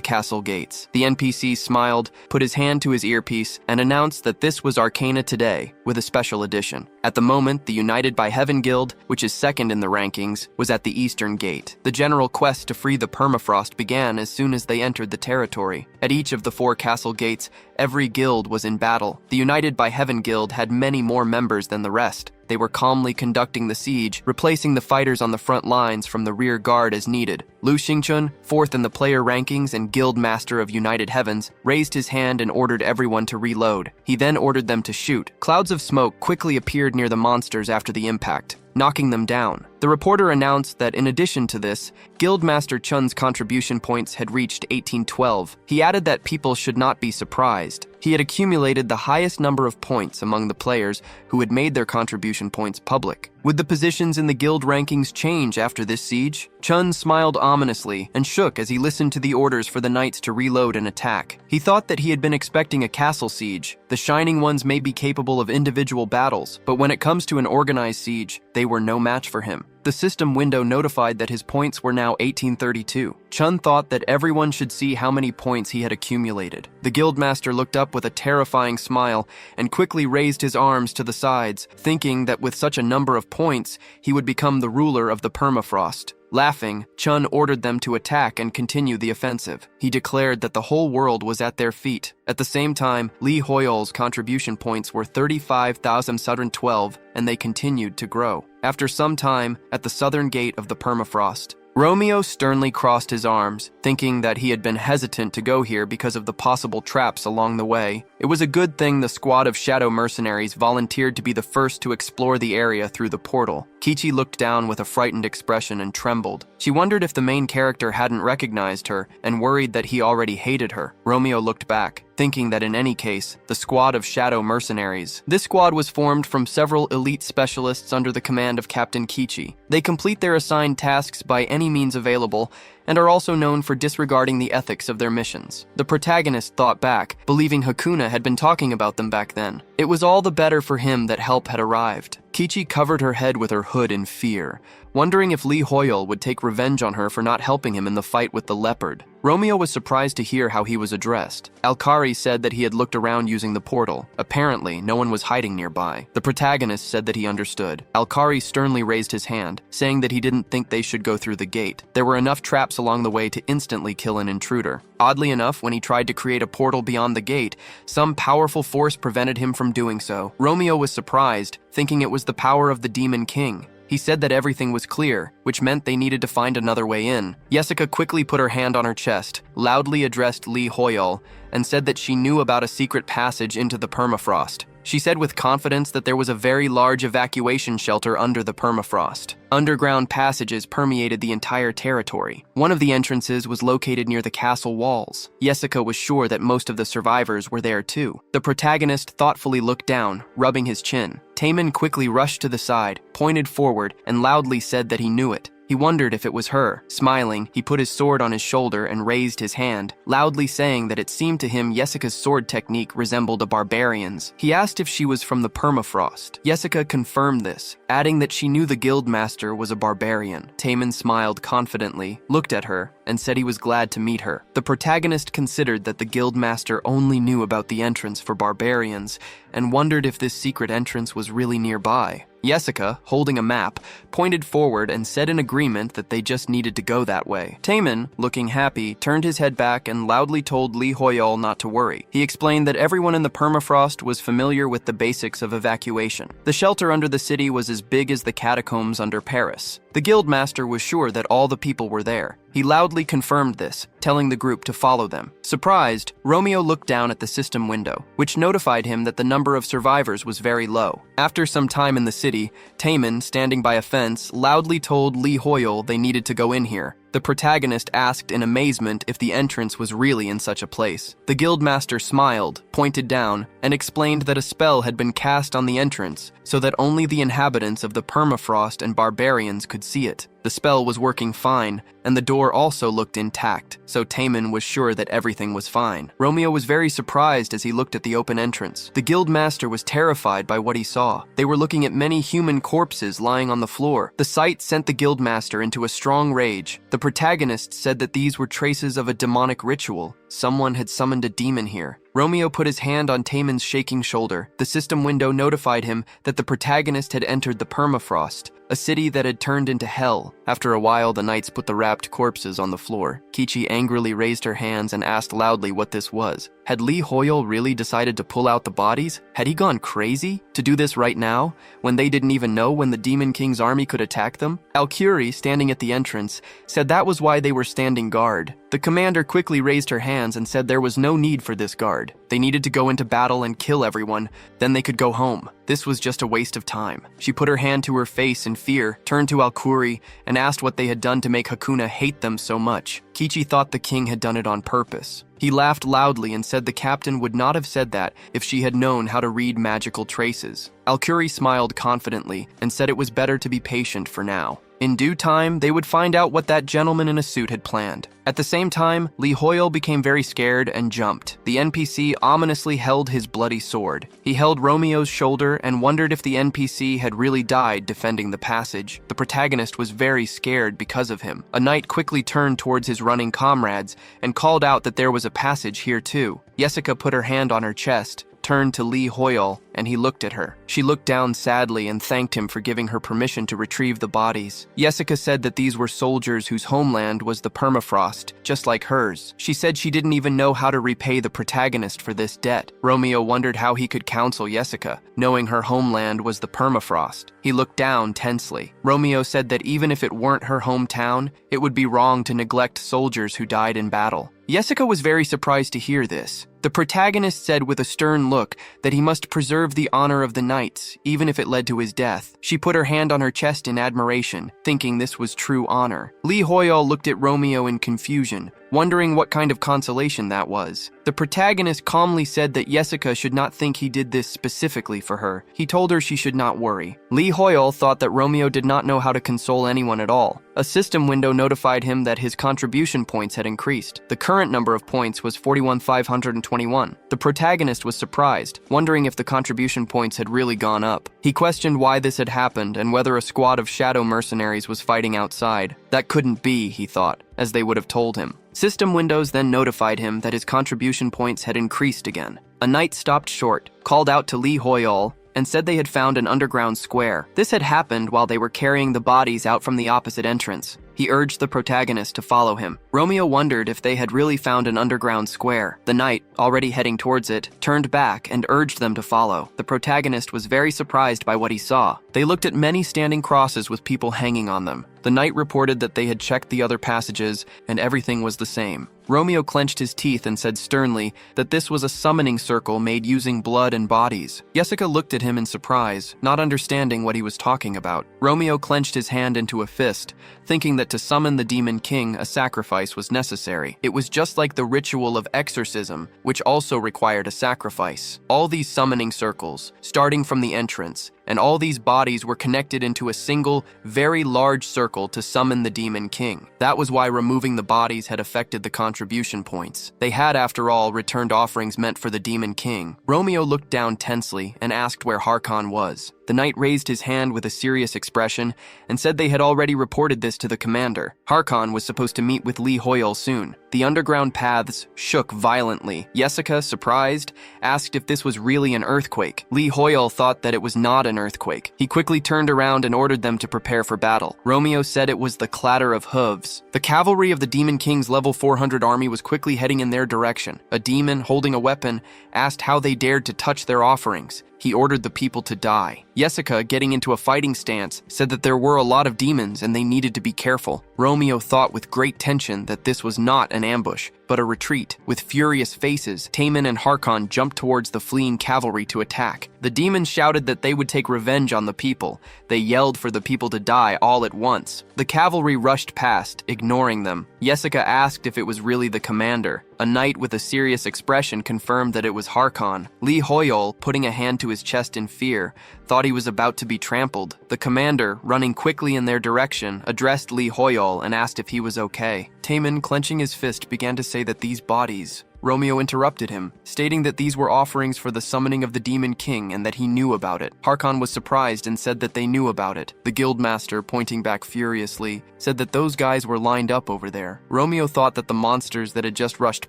castle gates. The NPC smiled, put his hand to his earpiece, and announced that this was Arcana Today, with a special edition. At the moment, the United by Heaven Guild, which is second in the rankings, was at the eastern gate. The general quest to free the Permafrost began as soon as they entered the territory. At each of the 4 castle gates, every guild was in battle. The United by Heaven Guild had many more members than the rest. They were calmly conducting the siege, replacing the fighters on the front lines from the rear guard as needed. Lu Xingchun, 4th in the player rankings and guild master of United Heavens, raised his hand and ordered everyone to reload. He then ordered them to shoot. Clouds of smoke quickly appeared near the monsters after the impact, knocking them down. The reporter announced that in addition to this, Guildmaster Chun's contribution points had reached 1812. He added that people should not be surprised. He had accumulated the highest number of points among the players who had made their contribution points public. Would the positions in the guild rankings change after this siege? Chun smiled ominously and shook as he listened to the orders for the knights to reload and attack. He thought that he had been expecting a castle siege. The Shining Ones may be capable of individual battles, but when it comes to an organized siege, they were no match for him. The system window notified that his points were now 1832. Chun thought that everyone should see how many points he had accumulated. The guildmaster looked up with a terrifying smile and quickly raised his arms to the sides, thinking that with such a number of points, he would become the ruler of the Permafrost. Laughing, Chun ordered them to attack and continue the offensive. He declared that the whole world was at their feet. At the same time, Lee Hoyle's contribution points were 35,712, and they continued to grow. After some time, at the southern gate of the Permafrost, Romeo sternly crossed his arms, thinking that he had been hesitant to go here because of the possible traps along the way. It was a good thing the squad of shadow mercenaries volunteered to be the first to explore the area through the portal. Kichi looked down with a frightened expression and trembled. She wondered if the main character hadn't recognized her and worried that he already hated her. Romeo looked back, thinking that in any case, the squad of shadow mercenaries. This squad was formed from several elite specialists under the command of Captain Kichi. They complete their assigned tasks by any means available and are also known for disregarding the ethics of their missions. The protagonist thought back, believing Hakuna had been talking about them back then. It was all the better for him that help had arrived. Kichi covered her head with her hood in fear, wondering if Lee Hoyle would take revenge on her for not helping him in the fight with the leopard. Romeo was surprised to hear how he was addressed. Alkari said that he had looked around using the portal. Apparently, no one was hiding nearby. The protagonist said that he understood. Alkari sternly raised his hand, saying that he didn't think they should go through the gate. There were enough traps along the way to instantly kill an intruder. Oddly enough, when he tried to create a portal beyond the gate, some powerful force prevented him from doing so. Romeo was surprised, thinking it was the power of the Demon King. He said that everything was clear, which meant they needed to find another way in. Jessica quickly put her hand on her chest, loudly addressed Lee Hoyle, and said that she knew about a secret passage into the Permafrost. She said with confidence that there was a very large evacuation shelter under the permafrost. Underground passages permeated the entire territory. One of the entrances was located near the castle walls. Jessica was sure that most of the survivors were there too. The protagonist thoughtfully looked down, rubbing his chin. Taemin quickly rushed to the side, pointed forward, and loudly said that he knew it. He wondered if it was her. Smiling, he put his sword on his shoulder and raised his hand, loudly saying that it seemed to him Jessica's sword technique resembled a barbarian's. He asked if she was from the permafrost. Jessica confirmed this, adding that she knew the guildmaster was a barbarian. Taemin smiled confidently, looked at her, and said he was glad to meet her. The protagonist considered that the guildmaster only knew about the entrance for barbarians and wondered if this secret entrance was really nearby. Jessica, holding a map, pointed forward and said in agreement that they just needed to go that way. Taemin, looking happy, turned his head back and loudly told Lee Hoyol not to worry. He explained that everyone in the permafrost was familiar with the basics of evacuation. The shelter under the city was as big as the catacombs under Paris. The guildmaster was sure that all the people were there. He loudly confirmed this, telling the group to follow them. Surprised, Romeo looked down at the system window, which notified him that the number of survivors was very low. After some time in the city, Taemin, standing by a fence, loudly told Lee Hoyol they needed to go in here. The protagonist asked in amazement if the entrance was really in such a place. The guildmaster smiled, pointed down, and explained that a spell had been cast on the entrance so that only the inhabitants of the permafrost and barbarians could see it. The spell was working fine, and the door also looked intact, so Taemin was sure that everything was fine. Romeo was very surprised as he looked at the open entrance. The guildmaster was terrified by what he saw. They were looking at many human corpses lying on the floor. The sight sent the guildmaster into a strong rage. The protagonist said that these were traces of a demonic ritual. Someone had summoned a demon here. Romeo put his hand on Taemin's shaking shoulder. The system window notified him that the protagonist had entered the permafrost, a city that had turned into hell. After a while, the knights put the wrapped corpses on the floor. Kichi angrily raised her hands and asked loudly what this was. Had Lee Hoyol really decided to pull out the bodies? Had he gone crazy to do this right now, when they didn't even know when the Demon King's army could attack them? Alcuri, standing at the entrance, said that was why they were standing guard. The commander quickly raised her hands and said there was no need for this guard. They needed to go into battle and kill everyone, then they could go home. This was just a waste of time. She put her hand to her face in fear, turned to Alcuri, and asked what they had done to make Hakuna hate them so much. Kichi thought the king had done it on purpose. He laughed loudly and said the captain would not have said that if she had known how to read magical traces. Alcuri smiled confidently and said it was better to be patient for now. In due time, they would find out what that gentleman in a suit had planned. At the same time, Lee Hoyol became very scared and jumped. The NPC ominously held his bloody sword. He held Romeo's shoulder and wondered if the NPC had really died defending the passage. The protagonist was very scared because of him. A knight quickly turned towards his running comrades and called out that there was a passage here too. Jessica put her hand on her chest, turned to Lee Hoyol, and he looked at her. She looked down sadly and thanked him for giving her permission to retrieve the bodies. Jessica said that these were soldiers whose homeland was the permafrost, just like hers. She said she didn't even know how to repay the protagonist for this debt. Romeo wondered how he could counsel Jessica, knowing her homeland was the permafrost. He looked down tensely. Romeo said that even if it weren't her hometown, it would be wrong to neglect soldiers who died in battle. Jessica was very surprised to hear this. The protagonist said with a stern look that he must preserve the honor of the knights, even if it led to his death. She put her hand on her chest in admiration, thinking this was true honor. Lee Hoyol looked at Romeo in confusion, wondering what kind of consolation that was. The protagonist calmly said that Jessica should not think he did this specifically for her. He told her she should not worry. Lee Hoyol thought that Romeo did not know how to console anyone at all. A system window notified him that his contribution points had increased. The current number of points was 41,521. The protagonist was surprised, wondering if the contribution points had really gone up. He questioned why this had happened and whether a squad of shadow mercenaries was fighting outside. That couldn't be, he thought, as they would have told him. System windows then notified him that his contribution points had increased again. A knight stopped short, called out to Lee Hoyol, and said they had found an underground square. This had happened while they were carrying the bodies out from the opposite entrance. He urged the protagonist to follow him. Romeo wondered if they had really found an underground square. The knight, already heading towards it, turned back and urged them to follow. The protagonist was very surprised by what he saw. They looked at many standing crosses with people hanging on them. The knight reported that they had checked the other passages and everything was the same. Romeo clenched his teeth and said sternly that this was a summoning circle made using blood and bodies. Jessica looked at him in surprise, not understanding what he was talking about. Romeo clenched his hand into a fist, thinking that to summon the Demon King, a sacrifice was necessary. It was just like the ritual of exorcism, which also required a sacrifice. All these summoning circles, starting from the entrance, and all these bodies were connected into a single, very large circle to summon the Demon King. That was why removing the bodies had affected the contribution points. They had, after all, returned offerings meant for the Demon King. Romeo looked down tensely and asked where Harkon was. The knight raised his hand with a serious expression and said they had already reported this to the commander. Harkon was supposed to meet with Lee Hoyle soon. The underground paths shook violently. Jessica, surprised, asked if this was really an earthquake. Lee Hoyle thought that it was not an earthquake. He quickly turned around and ordered them to prepare for battle. Romeo said it was the clatter of hooves. The cavalry of the Demon King's level 400 army was quickly heading in their direction. A demon, holding a weapon, asked how they dared to touch their offerings. He ordered the people to die. Jessica, getting into a fighting stance, said that there were a lot of demons and they needed to be careful. Romeo thought with great tension that this was not an ambush, but a retreat. With furious faces, Taemin and Harkon jumped towards the fleeing cavalry to attack. The demons shouted that they would take revenge on the people. They yelled for the people to die all at once. The cavalry rushed past, ignoring them. Jessica asked if it was really the commander. A knight with a serious expression confirmed that it was Harkon. Lee Hoyle, putting a hand to his chest in fear, thought he was about to be trampled. The commander, running quickly in their direction, addressed Lee Hoyle and asked if he was okay. Taemin, clenching his fist, began to say that these bodies... Romeo interrupted him, stating that these were offerings for the summoning of the Demon King and that he knew about it. Harkon was surprised and said that they knew about it. The guildmaster, pointing back furiously, said that those guys were lined up over there. Romeo thought that the monsters that had just rushed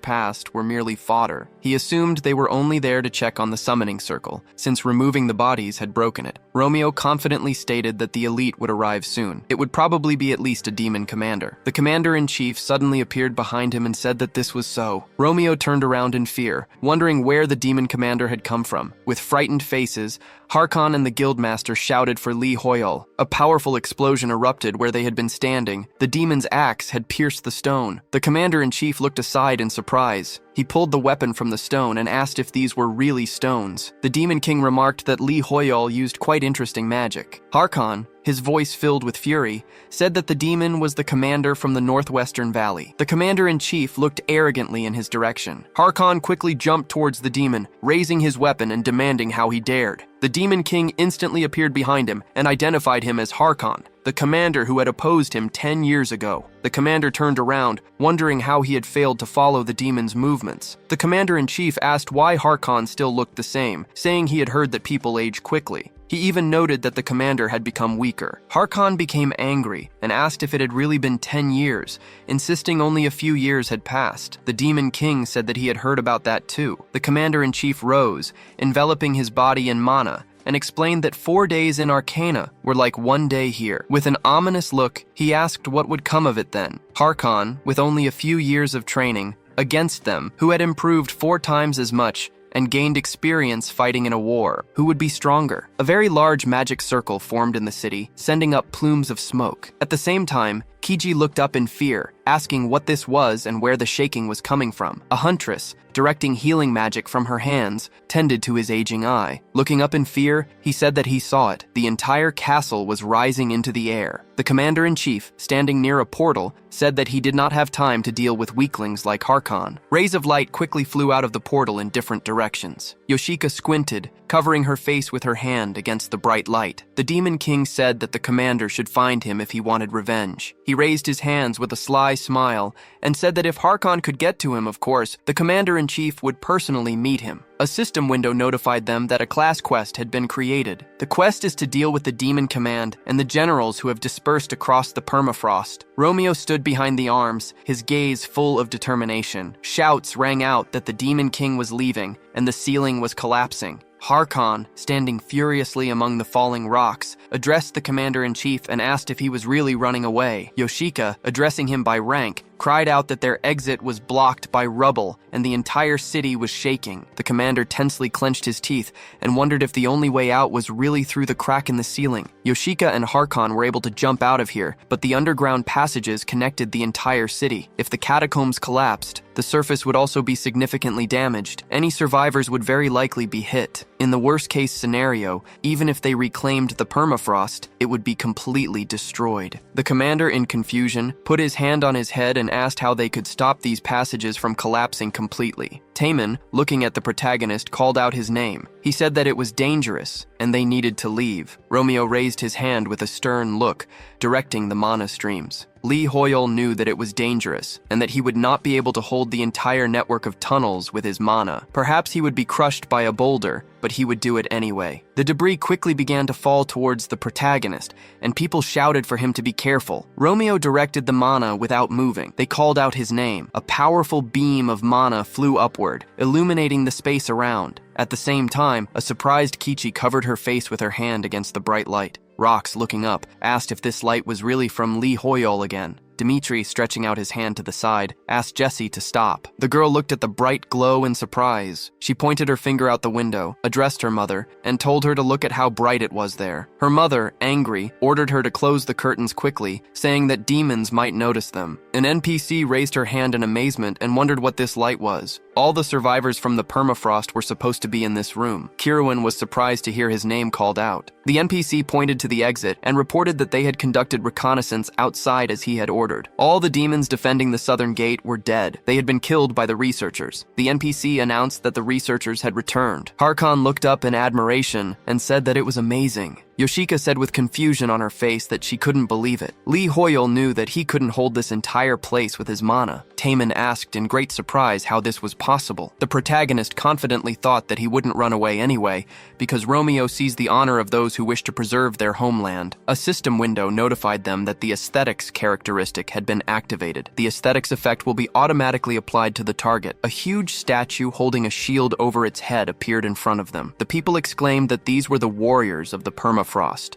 past were merely fodder. He assumed they were only there to check on the summoning circle, since removing the bodies had broken it. Romeo confidently stated that the elite would arrive soon. It would probably be at least a demon commander. The commander-in-chief suddenly appeared behind him and said that this was so. Romeo turned around in fear, wondering where the demon commander had come from. With frightened faces, Harkon and the guildmaster shouted for Lee Hoyle. A powerful explosion erupted where they had been standing. The demon's axe had pierced the stone. The commander-in-chief looked aside in surprise. He pulled the weapon from the stone and asked if these were really stones. The Demon King remarked that Lee Hoyle used quite interesting magic. Harkon, his voice filled with fury, said that the demon was the commander from the northwestern valley. The commander-in-chief looked arrogantly in his direction. Harkon quickly jumped towards the demon, raising his weapon and demanding how he dared. The Demon King instantly appeared behind him and identified him as Harkon, the commander who had opposed him 10 years ago. The commander turned around, wondering how he had failed to follow the demon's movements. The commander-in-chief asked why Harkon still looked the same, saying he had heard that people age quickly. He even noted that the commander had become weaker. Harkon became angry and asked if it had really been 10 years, insisting only a few years had passed. The Demon King said that he had heard about that too. The commander-in-chief rose, enveloping his body in mana, and explained that 4 days in Arcana were like 1 day here. With an ominous look, he asked what would come of it then. Harkon, with only a few years of training, against them, who had improved 4 times as much, and gained experience fighting in a war. Who would be stronger? A very large magic circle formed in the city, sending up plumes of smoke. At the same time, Kiji looked up in fear, asking what this was and where the shaking was coming from. A huntress, directing healing magic from her hands, tended to his aging eye. Looking up in fear, he said that he saw it. The entire castle was rising into the air. The commander-in-chief, standing near a portal, said that he did not have time to deal with weaklings like Harkon. Rays of light quickly flew out of the portal in different directions. Yoshika squinted, covering her face with her hand against the bright light. The Demon King said that the commander should find him if he wanted revenge. He raised his hands with a sly smile and said that if Harkon could get to him, of course, the commander-in-chief would personally meet him. A system window notified them that a class quest had been created. The quest is to deal with the Demon Command and the generals who have dispersed across the Perafrost. Romeo stood behind the arms, his gaze full of determination. Shouts rang out that the Demon King was leaving and the ceiling was collapsing. Harkon, standing furiously among the falling rocks, addressed the commander-in-chief and asked if he was really running away. Yoshika, addressing him by rank, cried out that their exit was blocked by rubble and the entire city was shaking. The commander tensely clenched his teeth and wondered if the only way out was really through the crack in the ceiling. Yoshika and Harkon were able to jump out of here, but the underground passages connected the entire city. If the catacombs collapsed, the surface would also be significantly damaged. Any survivors would very likely be hit. In the worst-case scenario, even if they reclaimed the permafrost, it would be completely destroyed. The commander, in confusion, put his hand on his head and asked how they could stop these passages from collapsing completely. Taemin, looking at the protagonist, called out his name. He said that it was dangerous, and they needed to leave. Romeo raised his hand with a stern look, directing the mana streams. Lee Hoyol knew that it was dangerous, and that he would not be able to hold the entire network of tunnels with his mana. Perhaps he would be crushed by a boulder, but he would do it anyway. The debris quickly began to fall towards the protagonist, and people shouted for him to be careful. Romeo directed the mana without moving. They called out his name. A powerful beam of mana flew upward, illuminating the space around. At the same time, a surprised Kichi covered her face with her hand against the bright light. Rox, looking up, asked if this light was really from Lee Hoyol again. Dimitri, stretching out his hand to the side, asked Jessie to stop. The girl looked at the bright glow in surprise. She pointed her finger out the window, addressed her mother, and told her to look at how bright it was there. Her mother, angry, ordered her to close the curtains quickly, saying that demons might notice them. An NPC raised her hand in amazement and wondered what this light was. All the survivors from the permafrost were supposed to be in this room. Kirwan was surprised to hear his name called out. The NPC pointed to the exit and reported that they had conducted reconnaissance outside as he had ordered. All the demons defending the southern gate were dead. They had been killed by the researchers. The NPC announced that the researchers had returned. Harkon looked up in admiration and said that it was amazing. Yoshika said with confusion on her face that she couldn't believe it. Lee Hoyol knew that he couldn't hold this entire place with his mana. Taemin asked in great surprise how this was possible. The protagonist confidently thought that he wouldn't run away anyway, because Romeo sees the honor of those who wish to preserve their homeland. A system window notified them that the aesthetics characteristic had been activated. The aesthetics effect will be automatically applied to the target. A huge statue holding a shield over its head appeared in front of them. The people exclaimed that these were the warriors of the permafrost.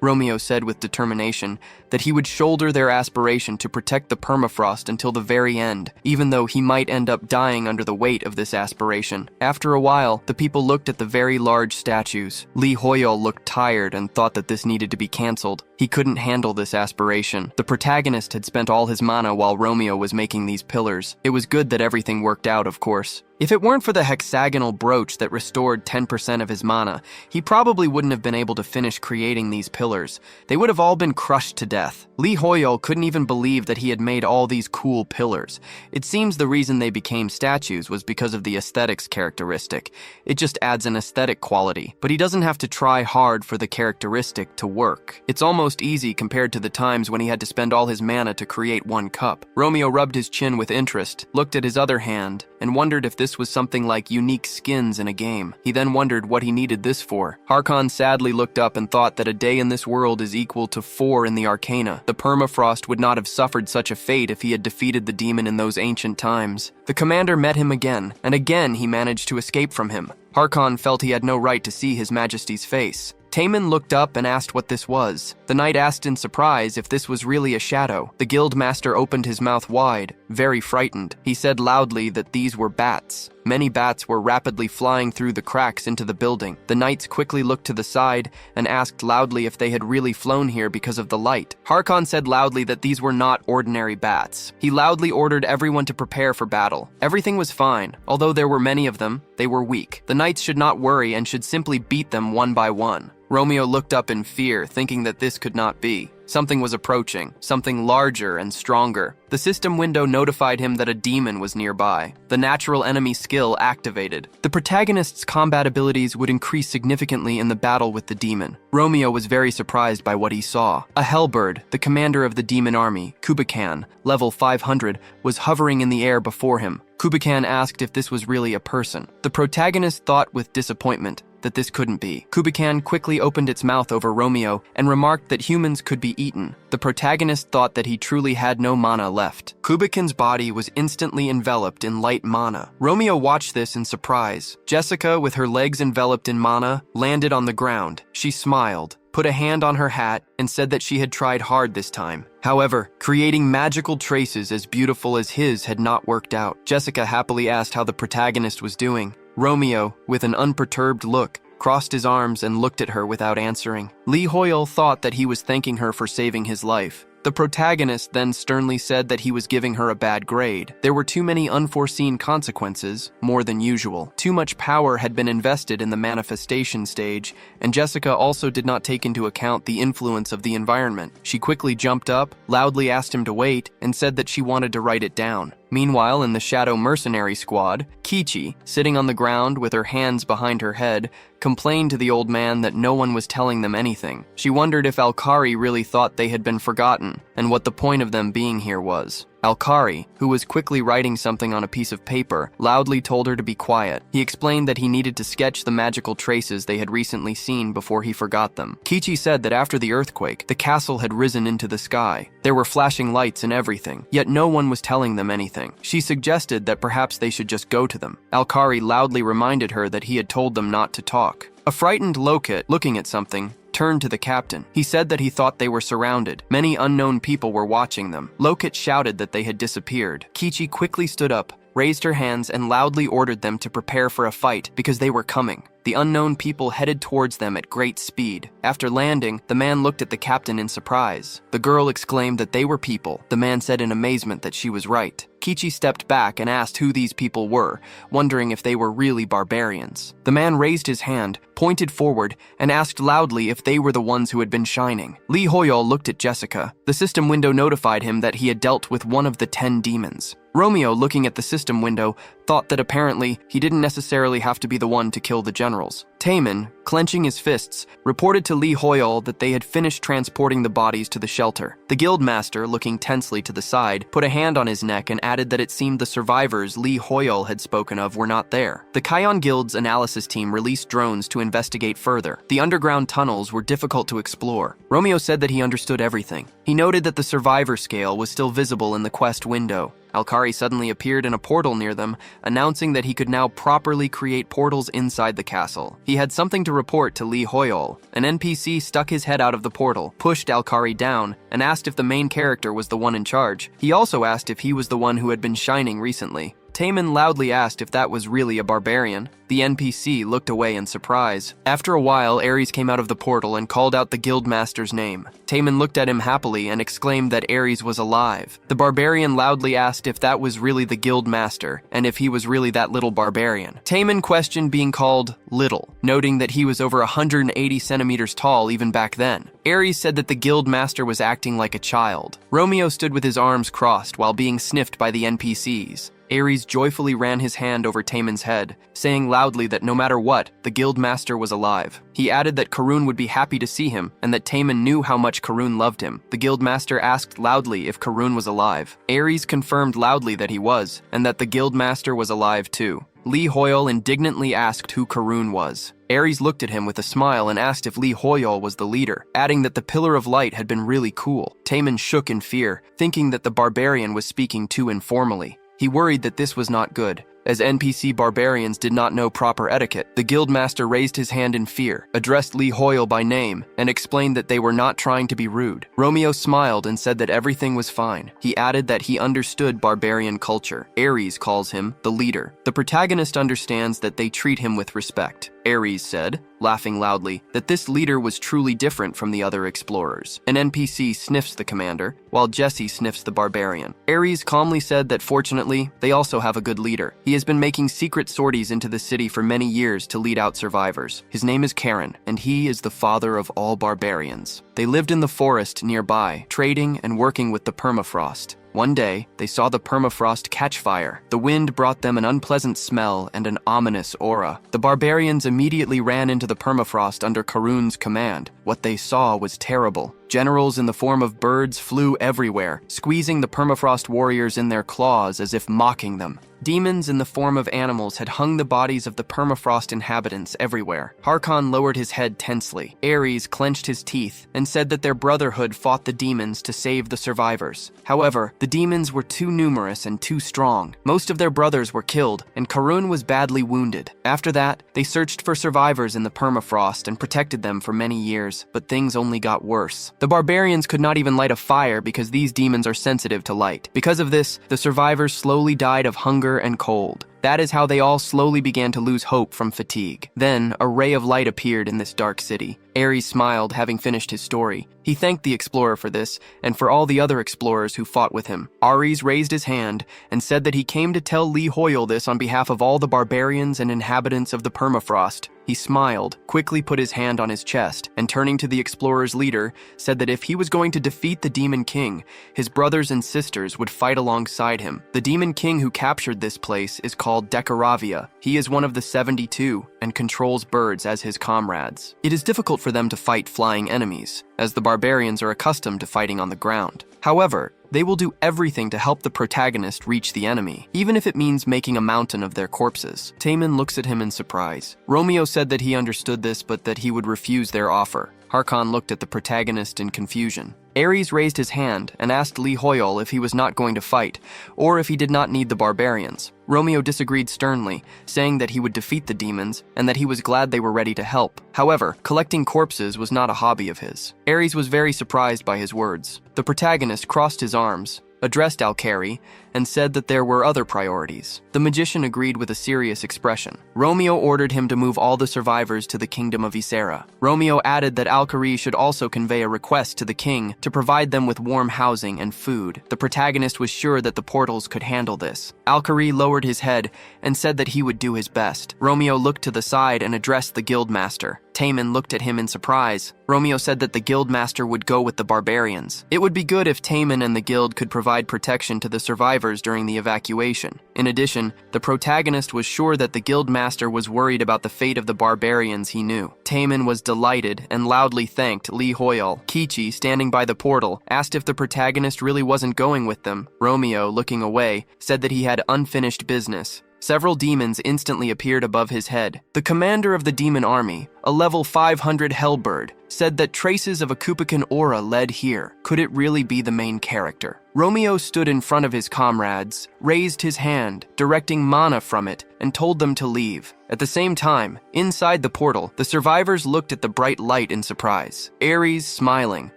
Romeo said with determination that he would shoulder their aspiration to protect the permafrost until the very end, even though he might end up dying under the weight of this aspiration. After a while, the people looked at the very large statues. Lee Hoyol looked tired and thought that this needed to be cancelled. He couldn't handle this aspiration. The protagonist had spent all his mana while Romeo was making these pillars. It was good that everything worked out, of course. If it weren't for the hexagonal brooch that restored 10% of his mana, he probably wouldn't have been able to finish creating these pillars. They would have all been crushed to death. Lee Hoyol couldn't even believe that he had made all these cool pillars. It seems the reason they became statues was because of the aesthetics characteristic. It just adds an aesthetic quality, but he doesn't have to try hard for the characteristic to work. It's almost easy compared to the times when he had to spend all his mana to create one cup. Romeo rubbed his chin with interest, looked at his other hand, and wondered if this was something like unique skins in a game. He then wondered what he needed this for. Harkon sadly looked up and thought that a day in this world is equal to 4 in the Arcana. The permafrost would not have suffered such a fate if he had defeated the demon in those ancient times. The commander met him again, and again he managed to escape from him. Harkon felt he had no right to see his majesty's face. Taemin looked up and asked what this was. The knight asked in surprise if this was really a shadow. The guild master opened his mouth wide, very frightened. He said loudly that these were bats. Many bats were rapidly flying through the cracks into the building. The knights quickly looked to the side and asked loudly if they had really flown here because of the light. Harkon said loudly that these were not ordinary bats. He loudly ordered everyone to prepare for battle. Everything was fine. Although there were many of them, they were weak. The knights should not worry and should simply beat them one by one. Romeo looked up in fear, thinking that this could not be. Something was approaching, something larger and stronger. The system window notified him that a demon was nearby. The natural enemy skill activated. The protagonist's combat abilities would increase significantly in the battle with the demon. Romeo was very surprised by what he saw. A hellbird, the commander of the demon army, Kubican, level 500, was hovering in the air before him. Kubican asked if this was really a person. The protagonist thought with disappointment. that this couldn't be. Kubican quickly opened its mouth over Romeo and remarked that humans could be eaten. The protagonist thought that he truly had no mana left. Kubican's body was instantly enveloped in light mana. Romeo watched this in surprise. Jessica, with her legs enveloped in mana, landed on the ground. She smiled, put a hand on her hat, and said that she had tried hard this time. However, creating magical traces as beautiful as his had not worked out. Jessica happily asked how the protagonist was doing. Romeo, with an unperturbed look, crossed his arms and looked at her without answering. Lee Hoyle thought that he was thanking her for saving his life. The protagonist then sternly said that he was giving her a bad grade. There were too many unforeseen consequences, more than usual. Too much power had been invested in the manifestation stage, and Jessica also did not take into account the influence of the environment. She quickly jumped up, loudly asked him to wait, and said that she wanted to write it down. Meanwhile, in the Shadow Mercenary Squad, Kichi, sitting on the ground with her hands behind her head, complained to the old man that no one was telling them anything. She wondered if Alkari really thought they had been forgotten, and what the point of them being here was. Alkari, who was quickly writing something on a piece of paper, loudly told her to be quiet. He explained that he needed to sketch the magical traces they had recently seen before he forgot them. Kichi said that after the earthquake, the castle had risen into the sky. There were flashing lights and everything, yet no one was telling them anything. She suggested that perhaps they should just go to them. Alkari loudly reminded her that he had told them not to talk. A frightened Lokit, looking at something, turned to the captain. He said that he thought they were surrounded. Many unknown people were watching them. Lokit shouted that they had disappeared. Kichi quickly stood up, raised her hands, and loudly ordered them to prepare for a fight because they were coming. The unknown people headed towards them at great speed. After landing, the man looked at the captain in surprise. The girl exclaimed that they were people. The man said in amazement that she was right. Kichi stepped back and asked who these people were, wondering if they were really barbarians. The man raised his hand, pointed forward, and asked loudly if they were the ones who had been shining. Lee Hoyol looked at Jessica. The system window notified him that he had dealt with one of the 10 demons. Romeo, looking at the system window, thought that apparently he didn't necessarily have to be the one to kill the generals. Taemin, clenching his fists, reported to Lee Hoyle that they had finished transporting the bodies to the shelter. The guildmaster, looking tensely to the side, put a hand on his neck and added that it seemed the survivors Lee Hoyle had spoken of were not there. The Kion Guild's analysis team released drones to investigate further. The underground tunnels were difficult to explore. Romeo said that he understood everything. He noted that the survivor scale was still visible in the quest window. Alkari suddenly appeared in a portal near them, announcing that he could now properly create portals inside the castle. He had something to report to Lee Hoyle. An NPC stuck his head out of the portal, pushed Alkari down, and asked if the main character was the one in charge. He also asked if he was the one who had been shining recently. Taemin loudly asked if that was really a barbarian. The NPC looked away in surprise. After a while, Ares came out of the portal and called out the guildmaster's name. Taemin looked at him happily and exclaimed that Ares was alive. The barbarian loudly asked if that was really the guildmaster, and if he was really that little barbarian. Taemin questioned being called little, noting that he was over 180 centimeters tall even back then. Ares said that the guildmaster was acting like a child. Romeo stood with his arms crossed while being sniffed by the NPCs. Ares joyfully ran his hand over Taemin's head, saying loudly that no matter what, the guildmaster was alive. He added that Karun would be happy to see him, and that Taemin knew how much Karun loved him. The guildmaster asked loudly if Karun was alive. Ares confirmed loudly that he was, and that the guildmaster was alive too. Lee Hoyle indignantly asked who Karun was. Ares looked at him with a smile and asked if Lee Hoyle was the leader, adding that the Pillar of Light had been really cool. Taemin shook in fear, thinking that the barbarian was speaking too informally. He worried that this was not good, as NPC barbarians did not know proper etiquette. The guildmaster raised his hand in fear, addressed Lee Hoyle by name, and explained that they were not trying to be rude. Romeo smiled and said that everything was fine. He added that he understood barbarian culture. Ares calls him the leader. The protagonist understands that they treat him with respect. Ares said, laughing loudly, that this leader was truly different from the other explorers. An NPC sniffs the commander, while Jesse sniffs the barbarian. Ares calmly said that fortunately, they also have a good leader. He has been making secret sorties into the city for many years to lead out survivors. His name is Karen, and he is the father of all barbarians. They lived in the forest nearby, trading and working with the Perafrost. One day, they saw the permafrost catch fire. The wind brought them an unpleasant smell and an ominous aura. The barbarians immediately ran into the permafrost under Karun's command. What they saw was terrible. Generals in the form of birds flew everywhere, squeezing the permafrost warriors in their claws as if mocking them. Demons in the form of animals had hung the bodies of the permafrost inhabitants everywhere. Harkon lowered his head tensely. Ares clenched his teeth and said that their brotherhood fought the demons to save the survivors. However, the demons were too numerous and too strong. Most of their brothers were killed, and Karun was badly wounded. After that, they searched for survivors in the permafrost and protected them for many years, but things only got worse. The barbarians could not even light a fire because these demons are sensitive to light. Because of this, the survivors slowly died of hunger and cold. That is how they all slowly began to lose hope from fatigue. Then, a ray of light appeared in this dark city. Ares smiled, having finished his story. He thanked the explorer for this, and for all the other explorers who fought with him. Ares raised his hand and said that he came to tell Lee Hoyle this on behalf of all the barbarians and inhabitants of the permafrost. He smiled, quickly put his hand on his chest, and turning to the explorer's leader, said that if he was going to defeat the Demon King, his brothers and sisters would fight alongside him. The Demon King who captured this place is called Decaravia. He is one of the 72 and controls birds as his comrades. It is difficult for them to fight flying enemies, as the barbarians are accustomed to fighting on the ground. However, they will do everything to help the protagonist reach the enemy, even if it means making a mountain of their corpses. Taemin looks at him in surprise. Romeo said that he understood this, but that he would refuse their offer. Harkon looked at the protagonist in confusion. Ares raised his hand and asked Lee Hoyle if he was not going to fight, or if he did not need the barbarians. Romeo disagreed sternly, saying that he would defeat the demons and that he was glad they were ready to help. However, collecting corpses was not a hobby of his. Ares was very surprised by his words. The protagonist crossed his arms, addressed Alkari, and said that there were other priorities. The magician agreed with a serious expression. Romeo ordered him to move all the survivors to the kingdom of Yusra. Romeo added that Alkari should also convey a request to the king to provide them with warm housing and food. The protagonist was sure that the portals could handle this. Alkari lowered his head and said that he would do his best. Romeo looked to the side and addressed the guildmaster. Taemin looked at him in surprise. Romeo said that the guildmaster would go with the barbarians. It would be good if Taemin and the guild could provide protection to the survivors during the evacuation. In addition, the protagonist was sure that the guildmaster was worried about the fate of the barbarians he knew. Taemin was delighted and loudly thanked Lee Hoyle. Kichi, standing by the portal, asked if the protagonist really wasn't going with them. Romeo, looking away, said that he had unfinished business. Several demons instantly appeared above his head. The commander of the demon army, a level 500 Hellbird, said that traces of a Kupikan aura led here. Could it really be the main character? Romeo stood in front of his comrades, raised his hand, directing mana from it, and told them to leave. At the same time, inside the portal, the survivors looked at the bright light in surprise. Ares, smiling,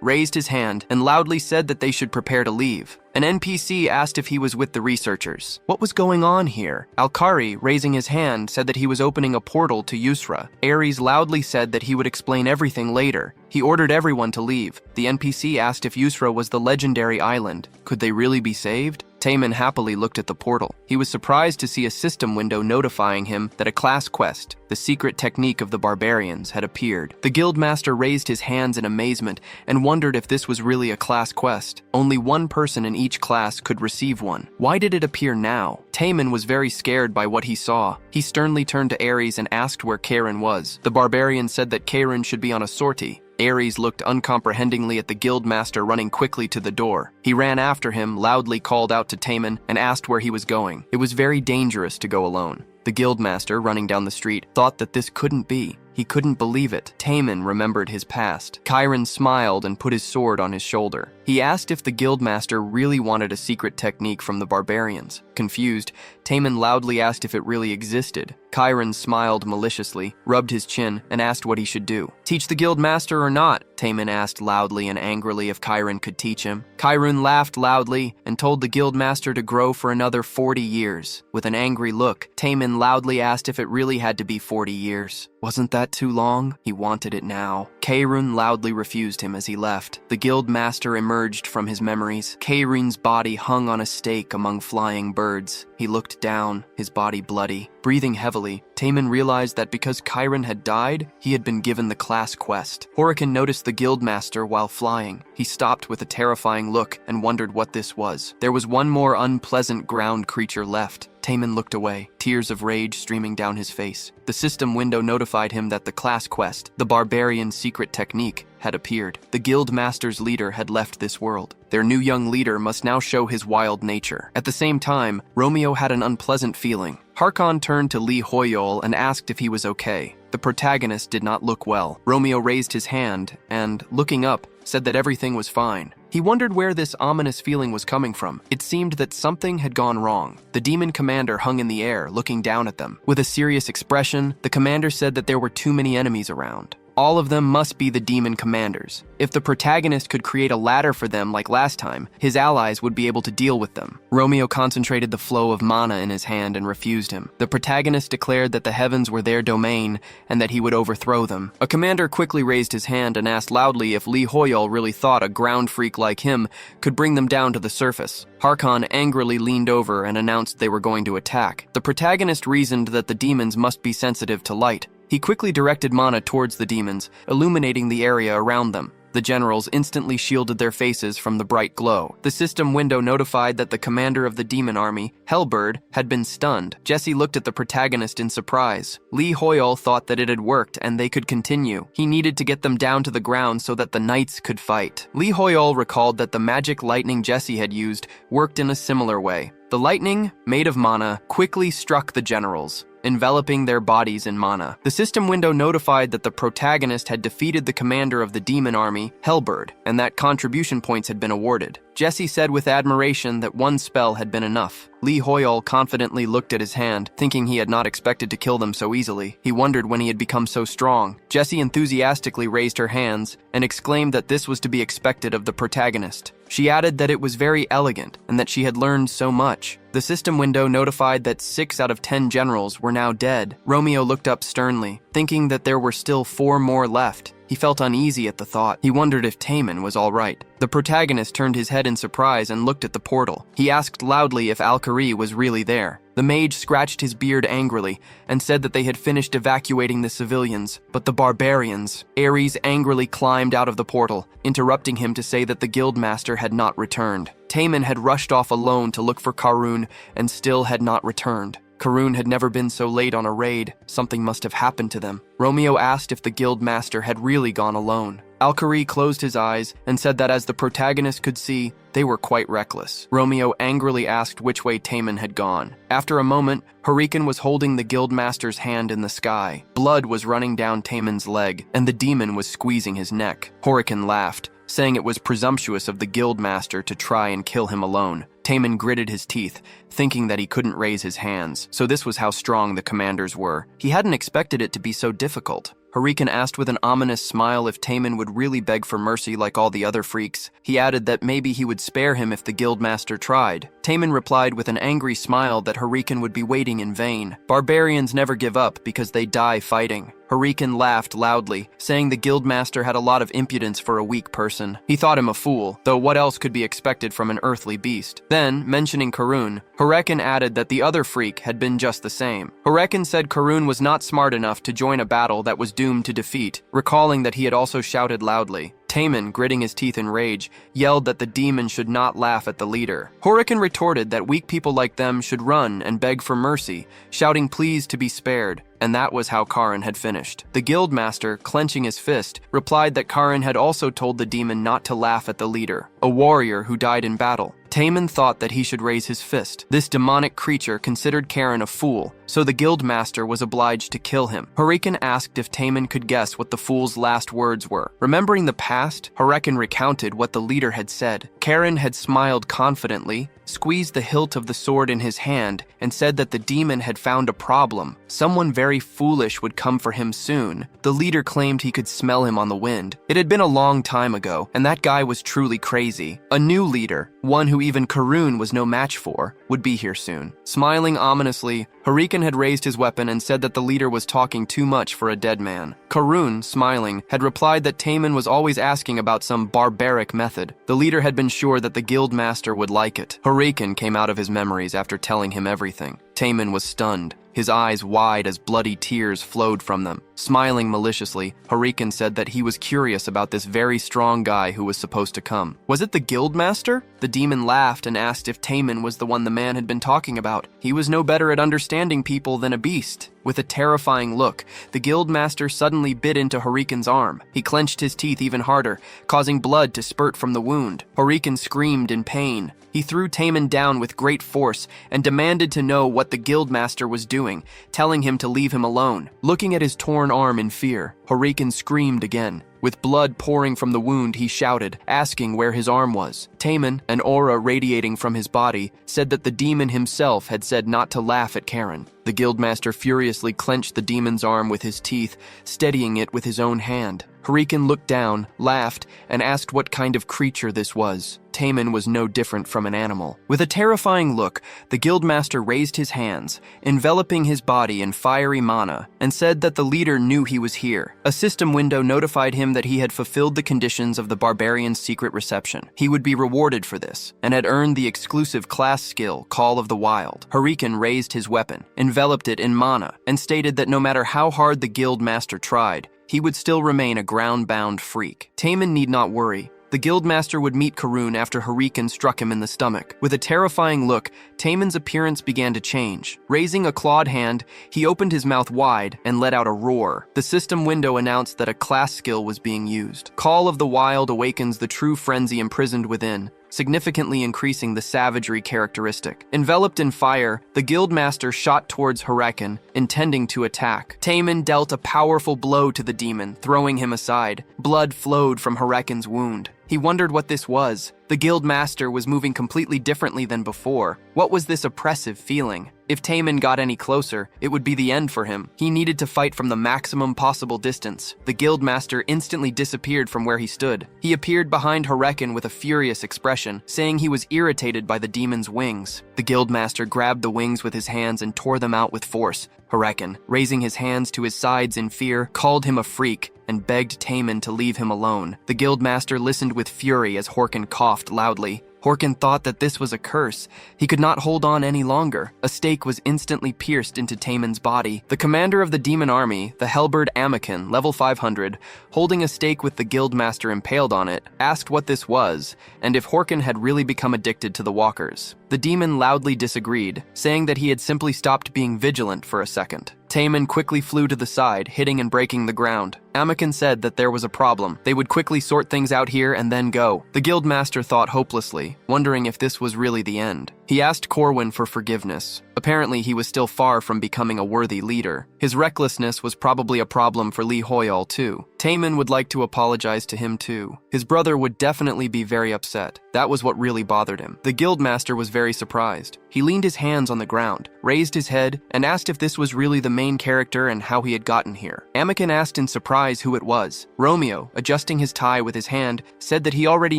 raised his hand and loudly said that they should prepare to leave. An NPC asked if he was with the researchers. What was going on here? Alkari, raising his hand, said that he was opening a portal to Yusra. Ares loudly said that he would explain everything later. He ordered everyone to leave. The NPC asked if Yusra was the legendary island. Could they really be saved? Taemin happily looked at the portal. He was surprised to see a system window notifying him that a class quest, the secret technique of the barbarians, had appeared. The guildmaster raised his hands in amazement and wondered if this was really a class quest. Only one person in each class could receive one. Why did it appear now? Taemin was very scared by what he saw. He sternly turned to Ares and asked where Karen was. The barbarian said that Karen should be on a sortie. Ares looked uncomprehendingly at the guildmaster running quickly to the door. He ran after him, loudly called out to Taemin, and asked where he was going. It was very dangerous to go alone. The guildmaster, running down the street, thought that this couldn't be. He couldn't believe it. Taemin remembered his past. Chiron smiled and put his sword on his shoulder. He asked if the guildmaster really wanted a secret technique from the barbarians. Confused, Taemin loudly asked if it really existed. Chiron smiled maliciously, rubbed his chin, and asked what he should do. Teach the guildmaster or not? Taemin asked loudly and angrily if Chiron could teach him. Chiron laughed loudly and told the guildmaster to grow for another 40 years. With an angry look, Taemin loudly asked if it really had to be 40 years. Wasn't that too long? He wanted it now. Kaerun loudly refused him as he left. The guildmaster emerged from his memories. Kaerun's body hung on a stake among flying birds. He looked down, his body bloody. Breathing heavily, Taemin realized that because Chiron had died, he had been given the class quest. Horican noticed the guildmaster while flying. He stopped with a terrifying look and wondered what this was. There was one more unpleasant ground creature left. Taemin looked away, tears of rage streaming down his face. The system window notified him that the class quest, the barbarian secret technique, had appeared. The guild master's leader had left this world. Their new young leader must now show his wild nature. At the same time, Romeo had an unpleasant feeling. Harkon turned to Lee Hoyol and asked if he was okay. The protagonist did not look well. Romeo raised his hand and, looking up, said that everything was fine. He wondered where this ominous feeling was coming from. It seemed that something had gone wrong. The demon commander hung in the air, looking down at them. With a serious expression, the commander said that there were too many enemies around. All of them must be the demon commanders. If the protagonist could create a ladder for them like last time, his allies would be able to deal with them. Romeo concentrated the flow of mana in his hand and refused him. The protagonist declared that the heavens were their domain and that he would overthrow them. A commander quickly raised his hand and asked loudly if Lee Hoyol really thought a ground freak like him could bring them down to the surface. Harkon angrily leaned over and announced they were going to attack. The protagonist reasoned that the demons must be sensitive to light. He quickly directed mana towards the demons, illuminating the area around them. The generals instantly shielded their faces from the bright glow. The system window notified that the commander of the demon army, Hellbird, had been stunned. Jesse looked at the protagonist in surprise. Lee Hoyol thought that it had worked and they could continue. He needed to get them down to the ground so that the knights could fight. Lee Hoyol recalled that the magic lightning Jesse had used worked in a similar way. The lightning, made of mana, quickly struck the generals, enveloping their bodies in mana. The system window notified that the protagonist had defeated the commander of the demon army, Hellbird, and that contribution points had been awarded. Jesse said with admiration that one spell had been enough. Lee Hoyol confidently looked at his hand, thinking he had not expected to kill them so easily. He wondered when he had become so strong. Jesse enthusiastically raised her hands and exclaimed that this was to be expected of the protagonist. She added that it was very elegant and that she had learned so much. The system window notified that 6 out of 10 generals were now dead. Romeo looked up sternly, thinking that there were still 4 more left. He felt uneasy at the thought. He wondered if Taemin was all right. The protagonist turned his head in surprise and looked at the portal. He asked loudly if Alkari was really there. The mage scratched his beard angrily and said that they had finished evacuating the civilians, but the barbarians. Ares angrily climbed out of the portal, interrupting him to say that the guildmaster had not returned. Taemin had rushed off alone to look for Karun and still had not returned. Karun had never been so late on a raid. Something must have happened to them. Romeo asked if the guildmaster had really gone alone. Alkari closed his eyes and said that as the protagonist could see, they were quite reckless. Romeo angrily asked which way Taemin had gone. After a moment, Hurricane was holding the guildmaster's hand in the sky. Blood was running down Taemin's leg, and the demon was squeezing his neck. Hurricane laughed, saying it was presumptuous of the guildmaster to try and kill him alone. Taemin gritted his teeth, thinking that he couldn't raise his hands, so this was how strong the commanders were. He hadn't expected it to be so difficult. Hurricane asked with an ominous smile if Taemin would really beg for mercy like all the other freaks. He added that maybe he would spare him if the guildmaster tried. Taemin replied with an angry smile that Hurricane would be waiting in vain. Barbarians never give up because they die fighting. Hurricane laughed loudly, saying the guildmaster had a lot of impudence for a weak person. He thought him a fool, though what else could be expected from an earthly beast? Then, mentioning Karun, Hurricane added that the other freak had been just the same. Hurricane said Karun was not smart enough to join a battle that was doomed to defeat, recalling that he had also shouted loudly. Taemin, gritting his teeth in rage, yelled that the demon should not laugh at the leader. Hurricane retorted that weak people like them should run and beg for mercy, shouting pleas to be spared, and that was how Karin had finished. The guildmaster, clenching his fist, replied that Karin had also told the demon not to laugh at the leader, a warrior who died in battle. Taemin thought that he should raise his fist. This demonic creature considered Karin a fool, so the guildmaster was obliged to kill him. Hurricane asked if Taemin could guess what the fool's last words were. Remembering the past, Hurricane recounted what the leader had said. Karin had smiled confidently, squeezed the hilt of the sword in his hand, and said that the demon had found a problem. Someone very foolish would come for him soon. The leader claimed he could smell him on the wind. It had been a long time ago, and that guy was truly crazy. A new leader, one who even Karun was no match for, would be here soon. Smiling ominously, Hurricane had raised his weapon and said that the leader was talking too much for a dead man. Karun, smiling, had replied that Taemin was always asking about some barbaric method. The leader had been sure that the guildmaster would like it. Hurricane came out of his memories after telling him everything. Taman was stunned. His eyes wide as bloody tears flowed from them. Smiling maliciously, Horiken said that he was curious about this very strong guy who was supposed to come. Was it the Guildmaster? The demon laughed and asked if Taman was the one the man had been talking about. He was no better at understanding people than a beast. With a terrifying look, the Guildmaster suddenly bit into Horiken's arm. He clenched his teeth even harder, causing blood to spurt from the wound. Horiken screamed in pain. He threw Taman down with great force and demanded to know what the Guildmaster was doing, telling him to leave him alone. Looking at his torn arm in fear, Horiken screamed again. With blood pouring from the wound, he shouted, asking where his arm was. Taman, an aura radiating from his body, said that the demon himself had said not to laugh at Karen. The Guildmaster furiously clenched the demon's arm with his teeth, steadying it with his own hand. Horiken looked down, laughed, and asked what kind of creature this was. Taman was no different from an animal. With a terrifying look, the Guildmaster raised his hands, enveloping his body in fiery mana, and said that the leader knew he was here. A system window notified him that he had fulfilled the conditions of the barbarian's secret reception. He would be rewarded for this, and had earned the exclusive class skill, Call of the Wild. Horiken raised his weapon, enveloped it in mana, and stated that no matter how hard the Guildmaster tried, he would still remain a ground-bound freak. Taman need not worry. The Guildmaster would meet Karun after Horiken struck him in the stomach. With a terrifying look, Taman's appearance began to change. Raising a clawed hand, he opened his mouth wide and let out a roar. The system window announced that a class skill was being used. Call of the Wild awakens the true frenzy imprisoned within, significantly increasing the savagery characteristic. Enveloped in fire, the Guildmaster shot towards Horiken, intending to attack. Taman dealt a powerful blow to the demon, throwing him aside. Blood flowed from Horiken's wound. He wondered what this was. The Guildmaster was moving completely differently than before. What was this oppressive feeling? If Taman got any closer, it would be the end for him. He needed to fight from the maximum possible distance. The Guildmaster instantly disappeared from where he stood. He appeared behind Horiken with a furious expression, saying he was irritated by the demon's wings. The Guildmaster grabbed the wings with his hands and tore them out with force. Horiken, raising his hands to his sides in fear, called him a freak and begged Taman to leave him alone. The Guildmaster listened with fury as Horiken coughed loudly. Horiken thought that this was a curse. He could not hold on any longer. A stake was instantly pierced into Taman's body. The commander of the demon army, the Hellbird Amakin, level 500, holding a stake with the Guildmaster impaled on it, asked what this was, and if Horiken had really become addicted to the walkers. The demon loudly disagreed, saying that he had simply stopped being vigilant for a second. Taman quickly flew to the side, hitting and breaking the ground. Amakin said that there was a problem. They would quickly sort things out here and then go. The Guildmaster thought hopelessly, wondering if this was really the end. He asked Corwin for forgiveness. Apparently, he was still far from becoming a worthy leader. His recklessness was probably a problem for Li Hoyol too. Taman would like to apologize to him too. His brother would definitely be very upset. That was what really bothered him. The Guildmaster was very surprised. He leaned his hands on the ground, raised his head, and asked if this was really the main character and how he had gotten here. Amakin asked in surprise who it was. Romeo, adjusting his tie with his hand, said that he already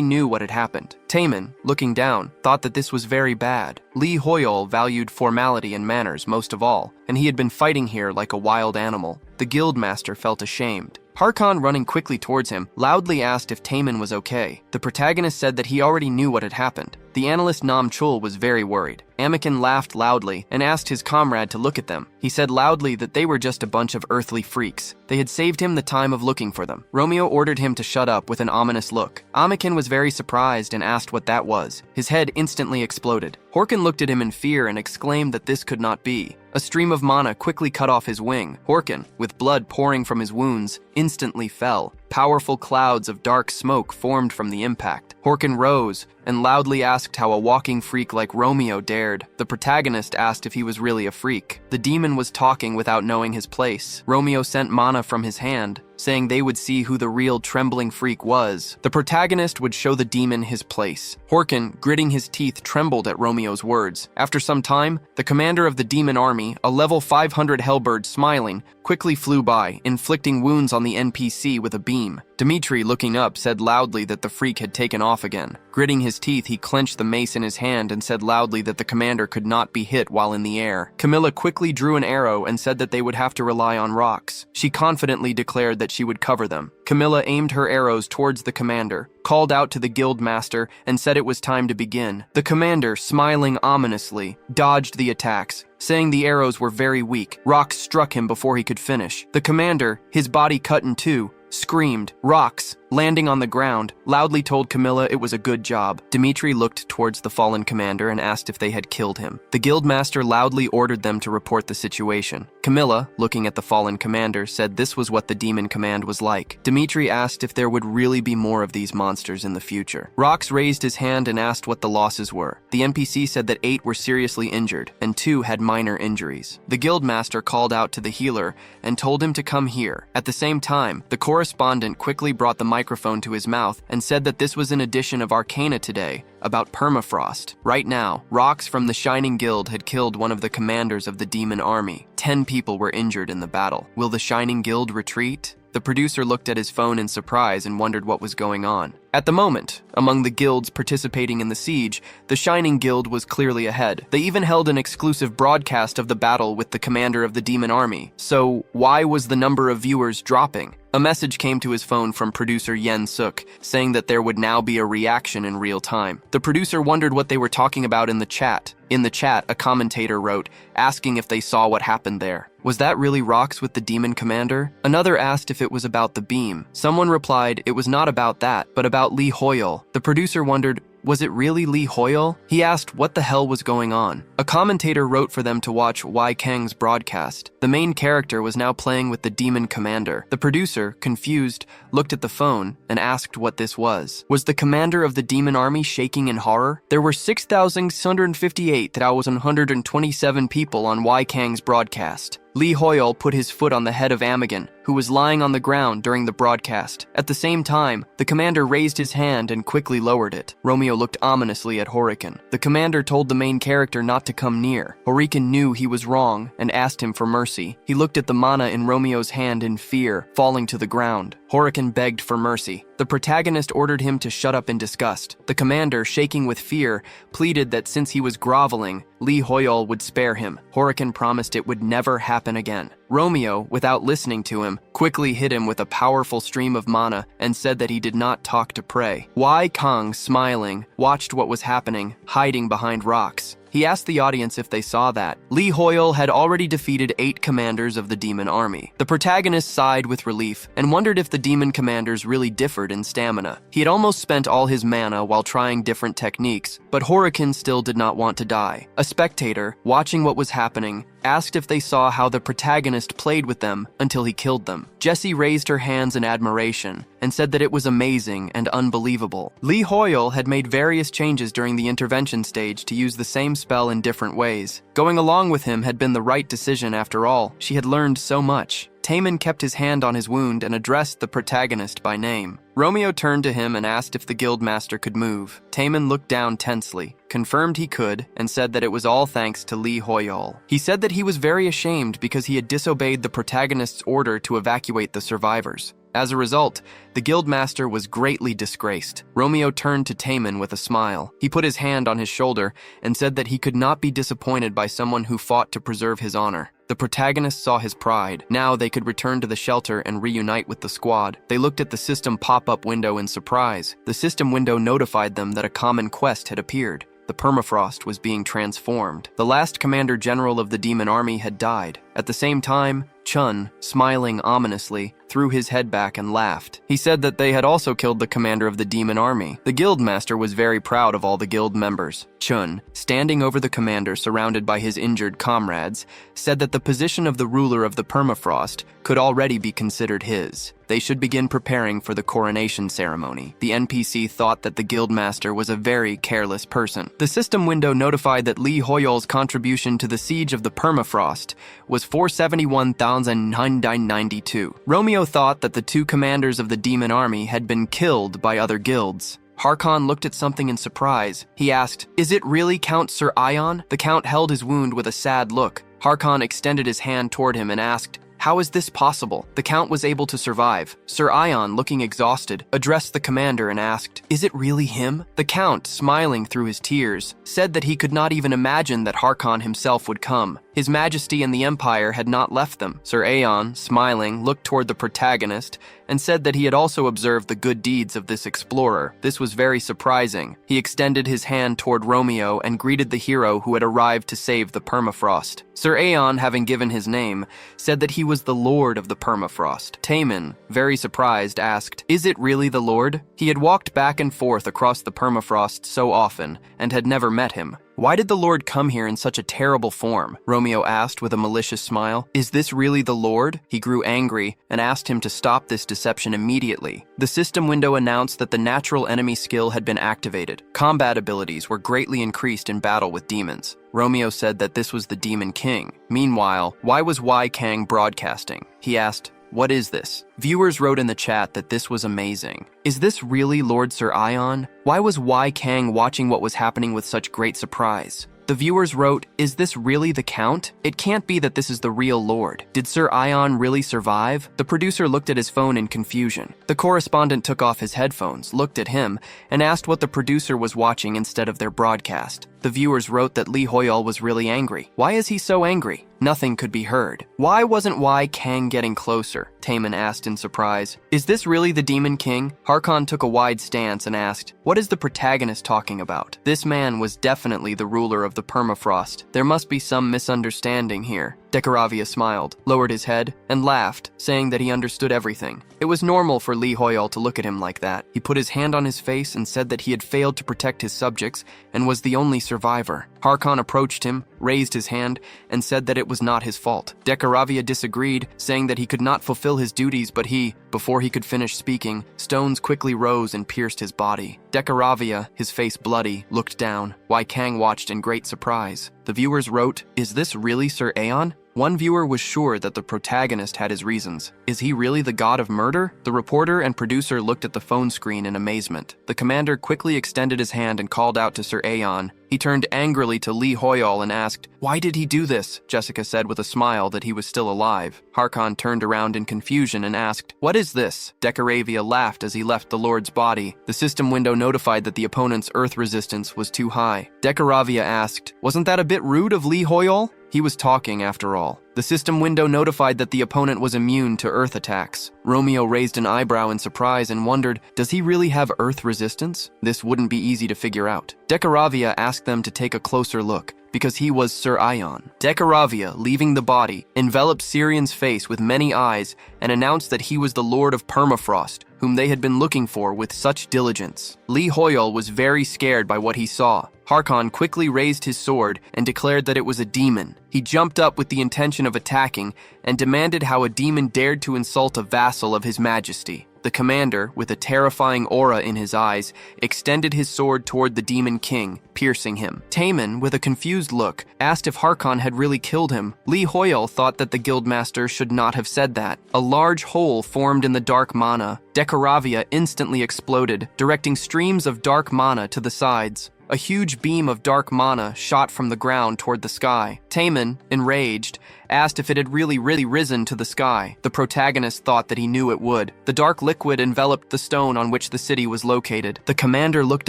knew what had happened. Taman, looking down, thought that this was very bad. Li Hoyol valued formality and manners most of all, and he had been fighting here like a wild animal. The Guildmaster felt ashamed. Harkon, running quickly towards him, loudly asked if Taman was okay. The protagonist said that he already knew what had happened. The analyst Nam Chul was very worried. Amakin laughed loudly and asked his comrade to look at them. He said loudly that they were just a bunch of earthly freaks. They had saved him the time of looking for them. Romeo ordered him to shut up with an ominous look. Amakin was very surprised and asked what that was. His head instantly exploded. Horiken looked at him in fear and exclaimed that this could not be. A stream of mana quickly cut off his wing. Horiken, with blood pouring from his wounds, instantly fell. Powerful clouds of dark smoke formed from the impact. Horiken rose and loudly asked how a walking freak like Romeo dared. The protagonist asked if he was really a freak. The demon was talking without knowing his place. Romeo sent mana from his hand, saying they would see who the real trembling freak was. The protagonist would show the demon his place. Horiken, gritting his teeth, trembled at Romeo's words. After some time, the commander of the demon army, a level 500 Hellbird smiling, quickly flew by, inflicting wounds on the NPC with a beam. Dmitri, looking up, said loudly that the freak had taken off again. Gritting his his teeth, he clenched the mace in his hand and said loudly that the commander could not be hit while in the air. Camilla quickly drew an arrow and said that they would have to rely on rocks. She confidently declared that she would cover them. Camilla aimed her arrows towards the commander, called out to the guild master, and said it was time to begin. The commander, smiling ominously, dodged the attacks, saying the arrows were very weak. Rocks struck him before he could finish. The commander, his body cut in two, screamed. Rocks, landing on the ground, loudly told Camilla it was a good job. Dimitri looked towards the fallen commander and asked if they had killed him. The guildmaster loudly ordered them to report the situation. Camilla, looking at the fallen commander, said this was what the demon command was like. Dimitri asked if there would really be more of these monsters in the future. Rox raised his hand and asked what the losses were. The NPC said that 8 were seriously injured and 2 had minor injuries. The guildmaster called out to the healer and told him to come here. At the same time, the correspondent quickly brought the microphone to his mouth and said that this was an edition of Arcana today, about Perafrost. Right now, Rox from the Shining Guild had killed one of the commanders of the demon army. 10 people were injured in the battle. Will the Shining Guild retreat? The producer looked at his phone in surprise and wondered what was going on. At the moment, among the guilds participating in the siege, the Shining Guild was clearly ahead. They even held an exclusive broadcast of the battle with the commander of the demon army. So, why was the number of viewers dropping? A message came to his phone from producer Yen Suk, saying that there would now be a reaction in real time. The producer wondered what they were talking about in the chat. In the chat, a commentator wrote, asking if they saw what happened there. Was that really Rox with the demon commander? Another asked if it was about the beam. Someone replied it was not about that, but about Lee Hoyle. The producer wondered, was it really Lee Hoyle? He asked what the hell was going on. A commentator wrote for them to watch Wai Kang's broadcast. The main character was now playing with the demon commander. The producer, confused, looked at the phone and asked what this was. Was the commander of the demon army shaking in horror? There were 6,658,127 people on Wai Kang's broadcast. Lee Hoyle put his foot on the head of Amigan, who was lying on the ground during the broadcast. At the same time, the commander raised his hand and quickly lowered it. Romeo looked ominously at Horiken. The commander told the main character not to come near. Horiken knew he was wrong and asked him for mercy. He looked at the mana in Romeo's hand in fear, falling to the ground. Horiken begged for mercy. The protagonist ordered him to shut up in disgust. The commander, shaking with fear, pleaded that since he was groveling, Lee Hoyle would spare him. Horiken promised it would never happen again. Romeo, without listening to him, quickly hit him with a powerful stream of mana and said that he did not talk to prey. Wai Kang, smiling, watched what was happening, hiding behind rocks. He asked the audience if they saw that. Lee Hoyle had already defeated 8 commanders of the demon army. The protagonist sighed with relief and wondered if the demon commanders really differed in stamina. He had almost spent all his mana while trying different techniques, but Horiken still did not want to die. A spectator, watching what was happening, asked if they saw how the protagonist played with them until he killed them. Jessie raised her hands in admiration and said that it was amazing and unbelievable. Lee Hoyle had made various changes during the intervention stage to use the same spell in different ways. Going along with him had been the right decision after all. She had learned so much. Taemin kept his hand on his wound and addressed the protagonist by name. Romeo turned to him and asked if the guildmaster could move. Taemin looked down tensely, confirmed he could, and said that it was all thanks to Lee Hoyle. He said that he was very ashamed because he had disobeyed the protagonist's order to evacuate the survivors. As a result, the guildmaster was greatly disgraced. Romeo turned to Taemin with a smile. He put his hand on his shoulder and said that he could not be disappointed by someone who fought to preserve his honor. The protagonist saw his pride. Now they could return to the shelter and reunite with the squad. They looked at the system pop-up window in surprise. The system window notified them that a common quest had appeared. The permafrost was being transformed. The last commander general of the demon army had died. At the same time, Chun, smiling ominously, threw his head back and laughed. He said that they had also killed the commander of the demon army. The guildmaster was very proud of all the guild members. Chun, standing over the commander surrounded by his injured comrades, said that the position of the ruler of the permafrost could already be considered his. They should begin preparing for the coronation ceremony. The NPC thought that the guildmaster was a very careless person. The system window notified that Lee Hoyle's contribution to the siege of the permafrost was 471,992. Romeo thought that the 2 commanders of the demon army had been killed by other guilds. Harkon looked at something in surprise. He asked, "Is it really Count Sir Ion?" The count held his wound with a sad look. Harkon extended his hand toward him and asked, How is this possible? The Count was able to survive. Sir Ion, looking exhausted, addressed the commander and asked, "Is it really him?" The Count, smiling through his tears, said that he could not even imagine that Harkon himself would come. His Majesty and the Empire had not left them. Sir Aeon, smiling, looked toward the protagonist and said that he had also observed the good deeds of this explorer. This was very surprising. He extended his hand toward Romeo and greeted the hero who had arrived to save the Permafrost. Sir Aeon, having given his name, said that he was the Lord of the Permafrost. Taemin, very surprised, asked, "Is it really the Lord?" He had walked back and forth across the Permafrost so often and had never met him. "Why did the Lord come here in such a terrible form?" Romeo asked with a malicious smile. "Is this really the Lord?" He grew angry and asked him to stop this deception immediately. The system window announced that the natural enemy skill had been activated. Combat abilities were greatly increased in battle with demons. Romeo said that this was the Demon King. Meanwhile, why was Y Kang broadcasting? He asked, "What is this?" Viewers wrote in the chat that this was amazing. Is this really Lord Sir Ion? Why was Y Kang watching what was happening with such great surprise? The viewers wrote, "Is this really the Count? It can't be that this is the real Lord. Did Sir Ion really survive?" The producer looked at his phone in confusion. The correspondent took off his headphones, looked at him, and asked what the producer was watching instead of their broadcast. The viewers wrote that Lee Hoyol was really angry. Why is he so angry? Nothing could be heard. Why wasn't Y Kang getting closer? Taemin asked in surprise. Is this really the Demon King? Harkon took a wide stance and asked, "What is the protagonist talking about?" This man was definitely the ruler of the Permafrost. There must be some misunderstanding here. Decaravia smiled, lowered his head, and laughed, saying that he understood everything. It was normal for Lee Hoyol to look at him like that. He put his hand on his face and said that he had failed to protect his subjects and was the only survivor. Harkon approached him, raised his hand, and said that it was not his fault. Decaravia disagreed, saying that he could not fulfill his duties, but before he could finish speaking, stones quickly rose and pierced his body. Decaravia, his face bloody, looked down. Y Kang watched in great surprise. The viewers wrote, "Is this really Sir Aeon?" One viewer was sure that the protagonist had his reasons. Is he really the god of murder? The reporter and producer looked at the phone screen in amazement. The commander quickly extended his hand and called out to Sir Aeon. He turned angrily to Lee Hoyol and asked, "Why did he do this?" Jessica said with a smile that he was still alive. Harkon turned around in confusion and asked, "What is this?" Decaravia laughed as he left the Lord's body. The system window notified that the opponent's earth resistance was too high. Decaravia asked, "Wasn't that a bit rude of Lee Hoyol?" He was talking after all. The system window notified that the opponent was immune to earth attacks. Romeo raised an eyebrow in surprise and wondered, does he really have earth resistance? This wouldn't be easy to figure out. Decaravia asked them to take a closer look, because he was Sir Ion. Decaravia, leaving the body, enveloped Sirion's face with many eyes and announced that he was the Lord of Permafrost, whom they had been looking for with such diligence. Lee Hoyol was very scared by what he saw. Harkon quickly raised his sword and declared that it was a demon. He jumped up with the intention of attacking and demanded how a demon dared to insult a vassal of his majesty. The commander, with a terrifying aura in his eyes, extended his sword toward the Demon King, piercing him. Taemin, with a confused look, asked if Harkon had really killed him. Lee Hoyol thought that the guildmaster should not have said that. A large hole formed in the dark mana. Decaravia instantly exploded, directing streams of dark mana to the sides. A huge beam of dark mana shot from the ground toward the sky. Taemin, enraged, asked if it had really risen to the sky. The protagonist thought that he knew it would. The dark liquid enveloped the stone on which the city was located. The commander looked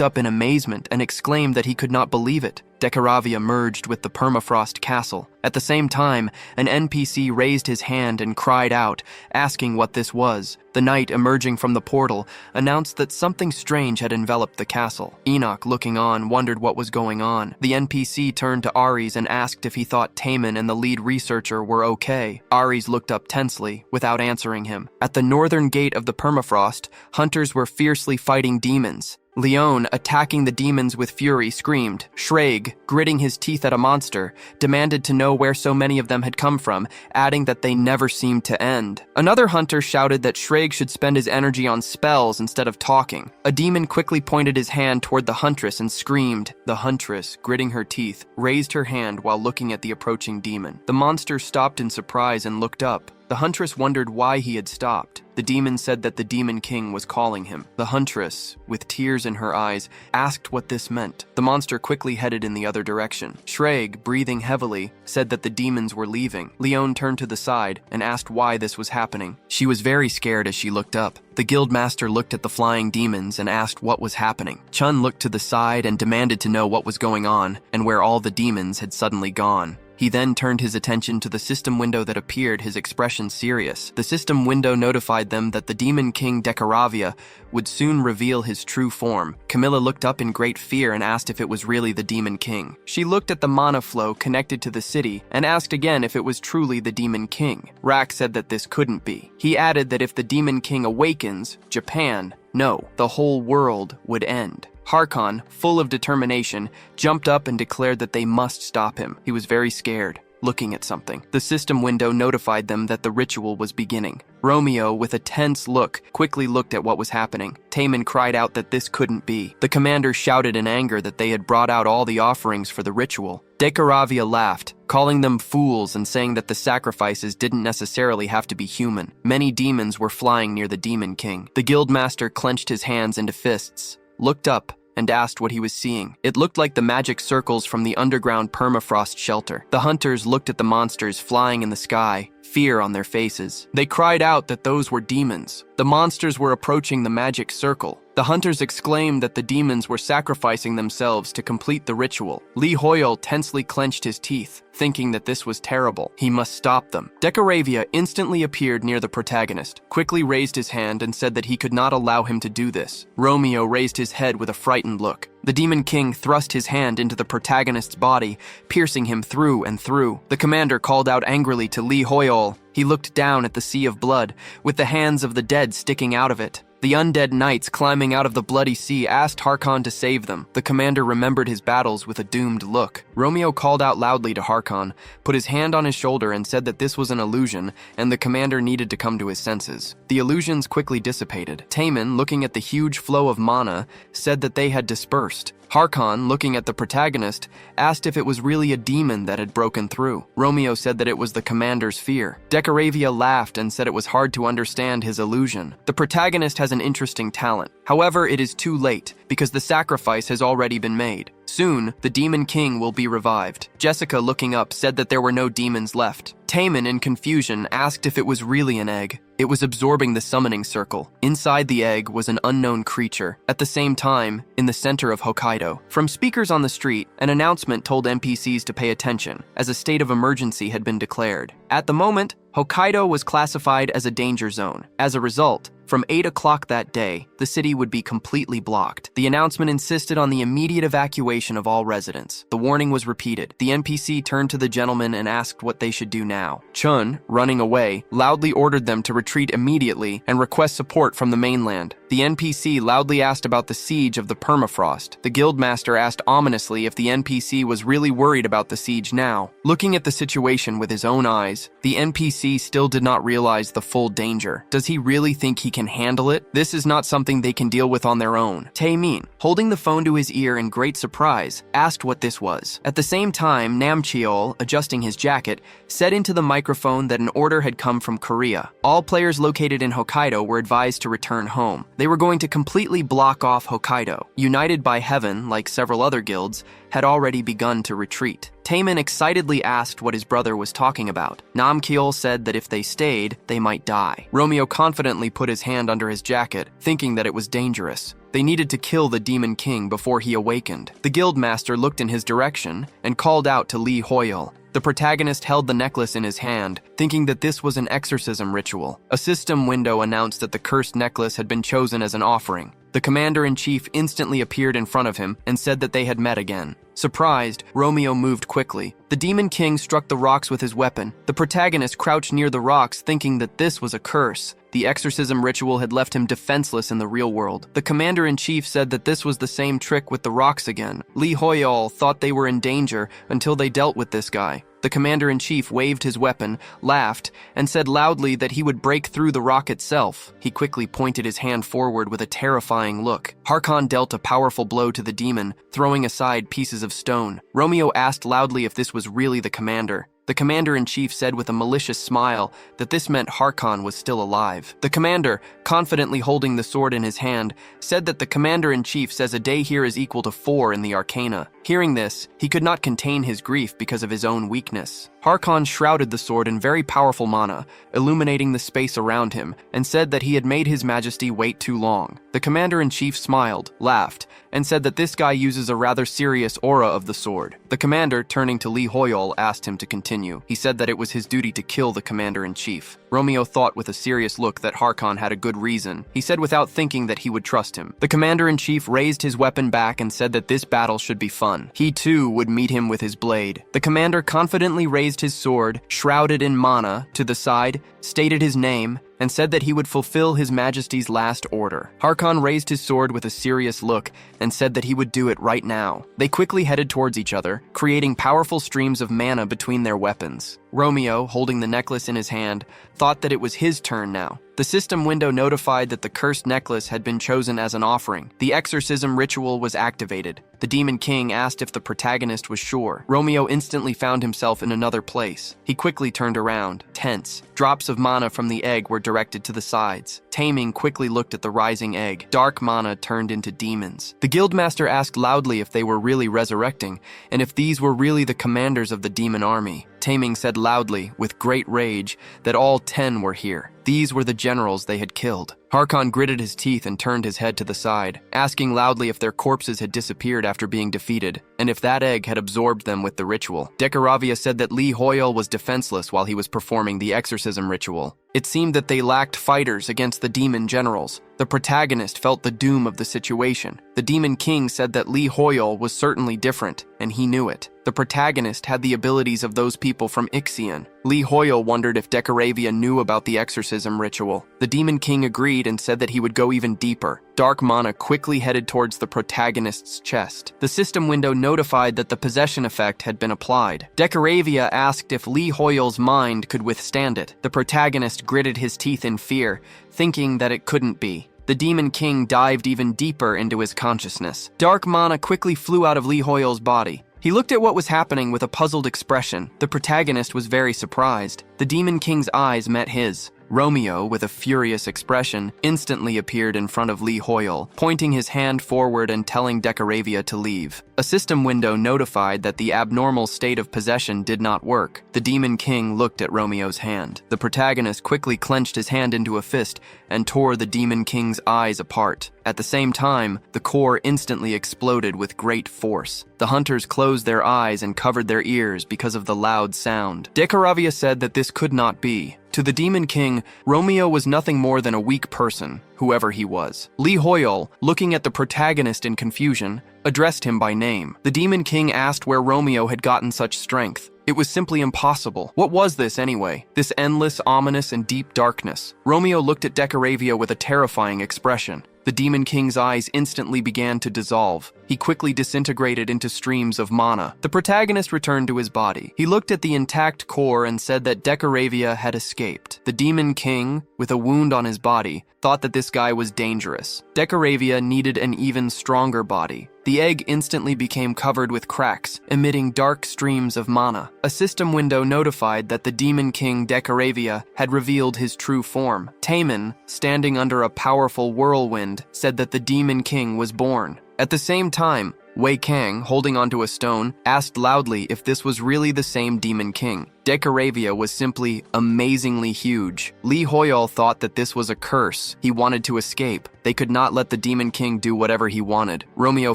up in amazement and exclaimed that he could not believe it. Decaravia merged with the Permafrost castle. At the same time, an NPC raised his hand and cried out, asking what this was. The knight emerging from the portal announced that something strange had enveloped the castle. Enoch, looking on, wondered what was going on. The NPC turned to Ares and asked if he thought Taemin and the lead researcher were okay. Ares looked up tensely, without answering him. At the northern gate of the Permafrost, hunters were fiercely fighting demons. Leon, attacking the demons with fury, screamed. Shreg, gritting his teeth at a monster, demanded to know where so many of them had come from, adding that they never seemed to end. Another hunter shouted that Shreg should spend his energy on spells instead of talking. A demon quickly pointed his hand toward the huntress and screamed. The huntress, gritting her teeth, raised her hand while looking at the approaching demon. The monster stopped in surprise and looked up. The huntress wondered why he had stopped. The demon said that the Demon King was calling him. The huntress, with tears in her eyes, asked what this meant. The monster quickly headed in the other direction. Shreg, breathing heavily, said that the demons were leaving. Leon turned to the side and asked why this was happening. She was very scared as she looked up. The guildmaster looked at the flying demons and asked what was happening. Chun looked to the side and demanded to know what was going on and where all the demons had suddenly gone. He then turned his attention to the system window that appeared, his expression serious. The system window notified them that the Demon King Decaravia would soon reveal his true form. Camilla looked up in great fear and asked if it was really the Demon King. She looked at the mana flow connected to the city and asked again if it was truly the Demon King. Rak said that this couldn't be. He added that if the Demon King awakens, Japan, no, the whole world would end. Harkon, full of determination, jumped up and declared that they must stop him. He was very scared, looking at something. The system window notified them that the ritual was beginning. Romeo, with a tense look, quickly looked at what was happening. Taman cried out that this couldn't be. The commander shouted in anger that they had brought out all the offerings for the ritual. Decaravia laughed, calling them fools and saying that the sacrifices didn't necessarily have to be human. Many demons were flying near the Demon King. The guildmaster clenched his hands into fists, looked up, and asked what he was seeing. It looked like the magic circles from the underground permafrost shelter. The hunters looked at the monsters flying in the sky, fear on their faces. They cried out that those were demons. The monsters were approaching the magic circle. The hunters exclaimed that the demons were sacrificing themselves to complete the ritual. Li Hoyle tensely clenched his teeth, thinking that this was terrible. He must stop them. Decaravia instantly appeared near the protagonist, quickly raised his hand and said that he could not allow him to do this. Romeo raised his head with a frightened look. The Demon King thrust his hand into the protagonist's body, piercing him through and through. The commander called out angrily to Li Hoyle. He looked down at the sea of blood, with the hands of the dead sticking out of it. The undead knights climbing out of the bloody sea asked Harkon to save them. The commander remembered his battles with a doomed look. Romeo called out loudly to Harkon, put his hand on his shoulder and said that this was an illusion and the commander needed to come to his senses. The illusions quickly dissipated. Taman, looking at the huge flow of mana, said that they had dispersed. Harkon, looking at the protagonist, asked if it was really a demon that had broken through. Romeo said that it was the commander's fear. Decaravia laughed and said it was hard to understand his illusion. The protagonist has an interesting talent. However, it is too late, because the sacrifice has already been made. Soon, the Demon King will be revived. Jessica, looking up, said that there were no demons left. Taman, in confusion, asked if it was really an egg. It was absorbing the summoning circle. Inside the egg was an unknown creature. At the same time, in the center of Hokkaido. From speakers on the street, an announcement told NPCs to pay attention, as a state of emergency had been declared. At the moment, Hokkaido was classified as a danger zone. As a result, from 8 o'clock that day, the city would be completely blocked. The announcement insisted on the immediate evacuation of all residents. The warning was repeated. The NPC turned to the gentleman and asked what they should do now. Chun, running away, loudly ordered them to retreat immediately and request support from the mainland. The NPC loudly asked about the siege of the permafrost. The guildmaster asked ominously if the NPC was really worried about the siege now. Looking at the situation with his own eyes, the NPC still did not realize the full danger. Does he really think he can handle it? This is not something they can deal with on their own. Taemin, holding the phone to his ear in great surprise, asked what this was. At the same time, Namcheol, adjusting his jacket, said into the microphone that an order had come from Korea. All players located in Hokkaido were advised to return home. They were going to completely block off Hokkaido. United by Heaven, like several other guilds, had already begun to retreat. Taemin excitedly asked what his brother was talking about. Namcheol said that if they stayed, they might die. Romeo confidently put his hand under his jacket, thinking that it was dangerous. They needed to kill the Demon King before he awakened. The guildmaster looked in his direction and called out to Li Hoyle. The protagonist held the necklace in his hand, thinking that this was an exorcism ritual. A system window announced that the cursed necklace had been chosen as an offering. The commander-in-chief instantly appeared in front of him and said that they had met again. Surprised, Romeo moved quickly. The Demon King struck the rocks with his weapon. The protagonist crouched near the rocks, thinking that this was a curse. The exorcism ritual had left him defenseless in the real world. The commander-in-chief said that this was the same trick with the rocks again. Li Hoyle thought they were in danger until they dealt with this guy. The commander-in-chief waved his weapon, laughed, and said loudly that he would break through the rock itself. He quickly pointed his hand forward with a terrifying look. Harkon dealt a powerful blow to the demon, throwing aside pieces of stone. Romeo asked loudly if this was really the commander. The commander-in-chief said with a malicious smile that this meant Harkon was still alive. The commander, confidently holding the sword in his hand, said that the commander-in-chief says a day here is equal to 4 in the Arcana. Hearing this, he could not contain his grief because of his own weakness. Harkon shrouded the sword in very powerful mana, illuminating the space around him, and said that he had made His Majesty wait too long. The commander-in-chief smiled, laughed, and said that this guy uses a rather serious aura of the sword. The commander, turning to Lee Hoyol, asked him to continue. He said that it was his duty to kill the commander-in-chief. Romeo thought with a serious look that Harkon had a good reason. He said without thinking that he would trust him. The commander-in-chief raised his weapon back and said that this battle should be fun. He too would meet him with his blade. The commander confidently raised his sword, shrouded in mana, to the side, stated his name, and said that he would fulfill His Majesty's last order. Harkon raised his sword with a serious look and said that he would do it right now. They quickly headed towards each other, creating powerful streams of mana between their weapons. Romeo, holding the necklace in his hand, thought that it was his turn now. The system window notified that the cursed necklace had been chosen as an offering. The exorcism ritual was activated. The Demon King asked if the protagonist was sure. Romeo instantly found himself in another place. He quickly turned around, tense. Drops of mana from the egg were directed to the sides. Taming quickly looked at the rising egg. Dark mana turned into demons. The guildmaster asked loudly if they were really resurrecting, and if these were really the commanders of the demon army. Taming said loudly, with great rage, that all 10 were here. These were the generals they had killed. Harkon gritted his teeth and turned his head to the side, asking loudly if their corpses had disappeared after being defeated, and if that egg had absorbed them with the ritual. Decaravia said that Lee Hoyol was defenseless while he was performing the exorcism ritual. It seemed that they lacked fighters against the demon generals. The protagonist felt the doom of the situation. The Demon King said that Lee Hoyol was certainly different, and he knew it. The protagonist had the abilities of those people from Ixion. Lee Hoyol wondered if Decaravia knew about the exorcism ritual. The Demon King agreed and said that he would go even deeper. Dark mana quickly headed towards the protagonist's chest. The system window notified that the possession effect had been applied. Decaravia asked if Lee Hoyol's mind could withstand it. The protagonist gritted his teeth in fear, thinking that it couldn't be. The Demon King dived even deeper into his consciousness. Dark mana quickly flew out of Lee Hoyol's body. He looked at what was happening with a puzzled expression. The protagonist was very surprised. The Demon King's eyes met his. Romeo, with a furious expression, instantly appeared in front of Lee Hoyol, pointing his hand forward and telling Decaravia to leave. A system window notified that the abnormal state of possession did not work. The Demon King looked at Romeo's hand. The protagonist quickly clenched his hand into a fist and tore the Demon King's eyes apart. At the same time, the core instantly exploded with great force. The hunters closed their eyes and covered their ears because of the loud sound. Decaravia said that this could not be. To the Demon King, Romeo was nothing more than a weak person, whoever he was. Lee Hoyol, looking at the protagonist in confusion, addressed him by name. The Demon King asked where Romeo had gotten such strength. It was simply impossible. What was this anyway? This endless, ominous, and deep darkness. Romeo looked at Decaravia with a terrifying expression. The Demon King's eyes instantly began to dissolve. He quickly disintegrated into streams of mana. The protagonist returned to his body. He looked at the intact core and said that Decaravia had escaped. The Demon King, with a wound on his body, thought that this guy was dangerous. Decaravia needed an even stronger body. The egg instantly became covered with cracks, emitting dark streams of mana. A system window notified that the Demon King Decaravia had revealed his true form. Taman, standing under a powerful whirlwind, said that the Demon King was born. At the same time, Wei Kang, holding onto a stone, asked loudly if this was really the same Demon King. Decaravia was simply amazingly huge. Lee Hoyol thought that this was a curse. He wanted to escape. They could not let the Demon King do whatever he wanted. Romeo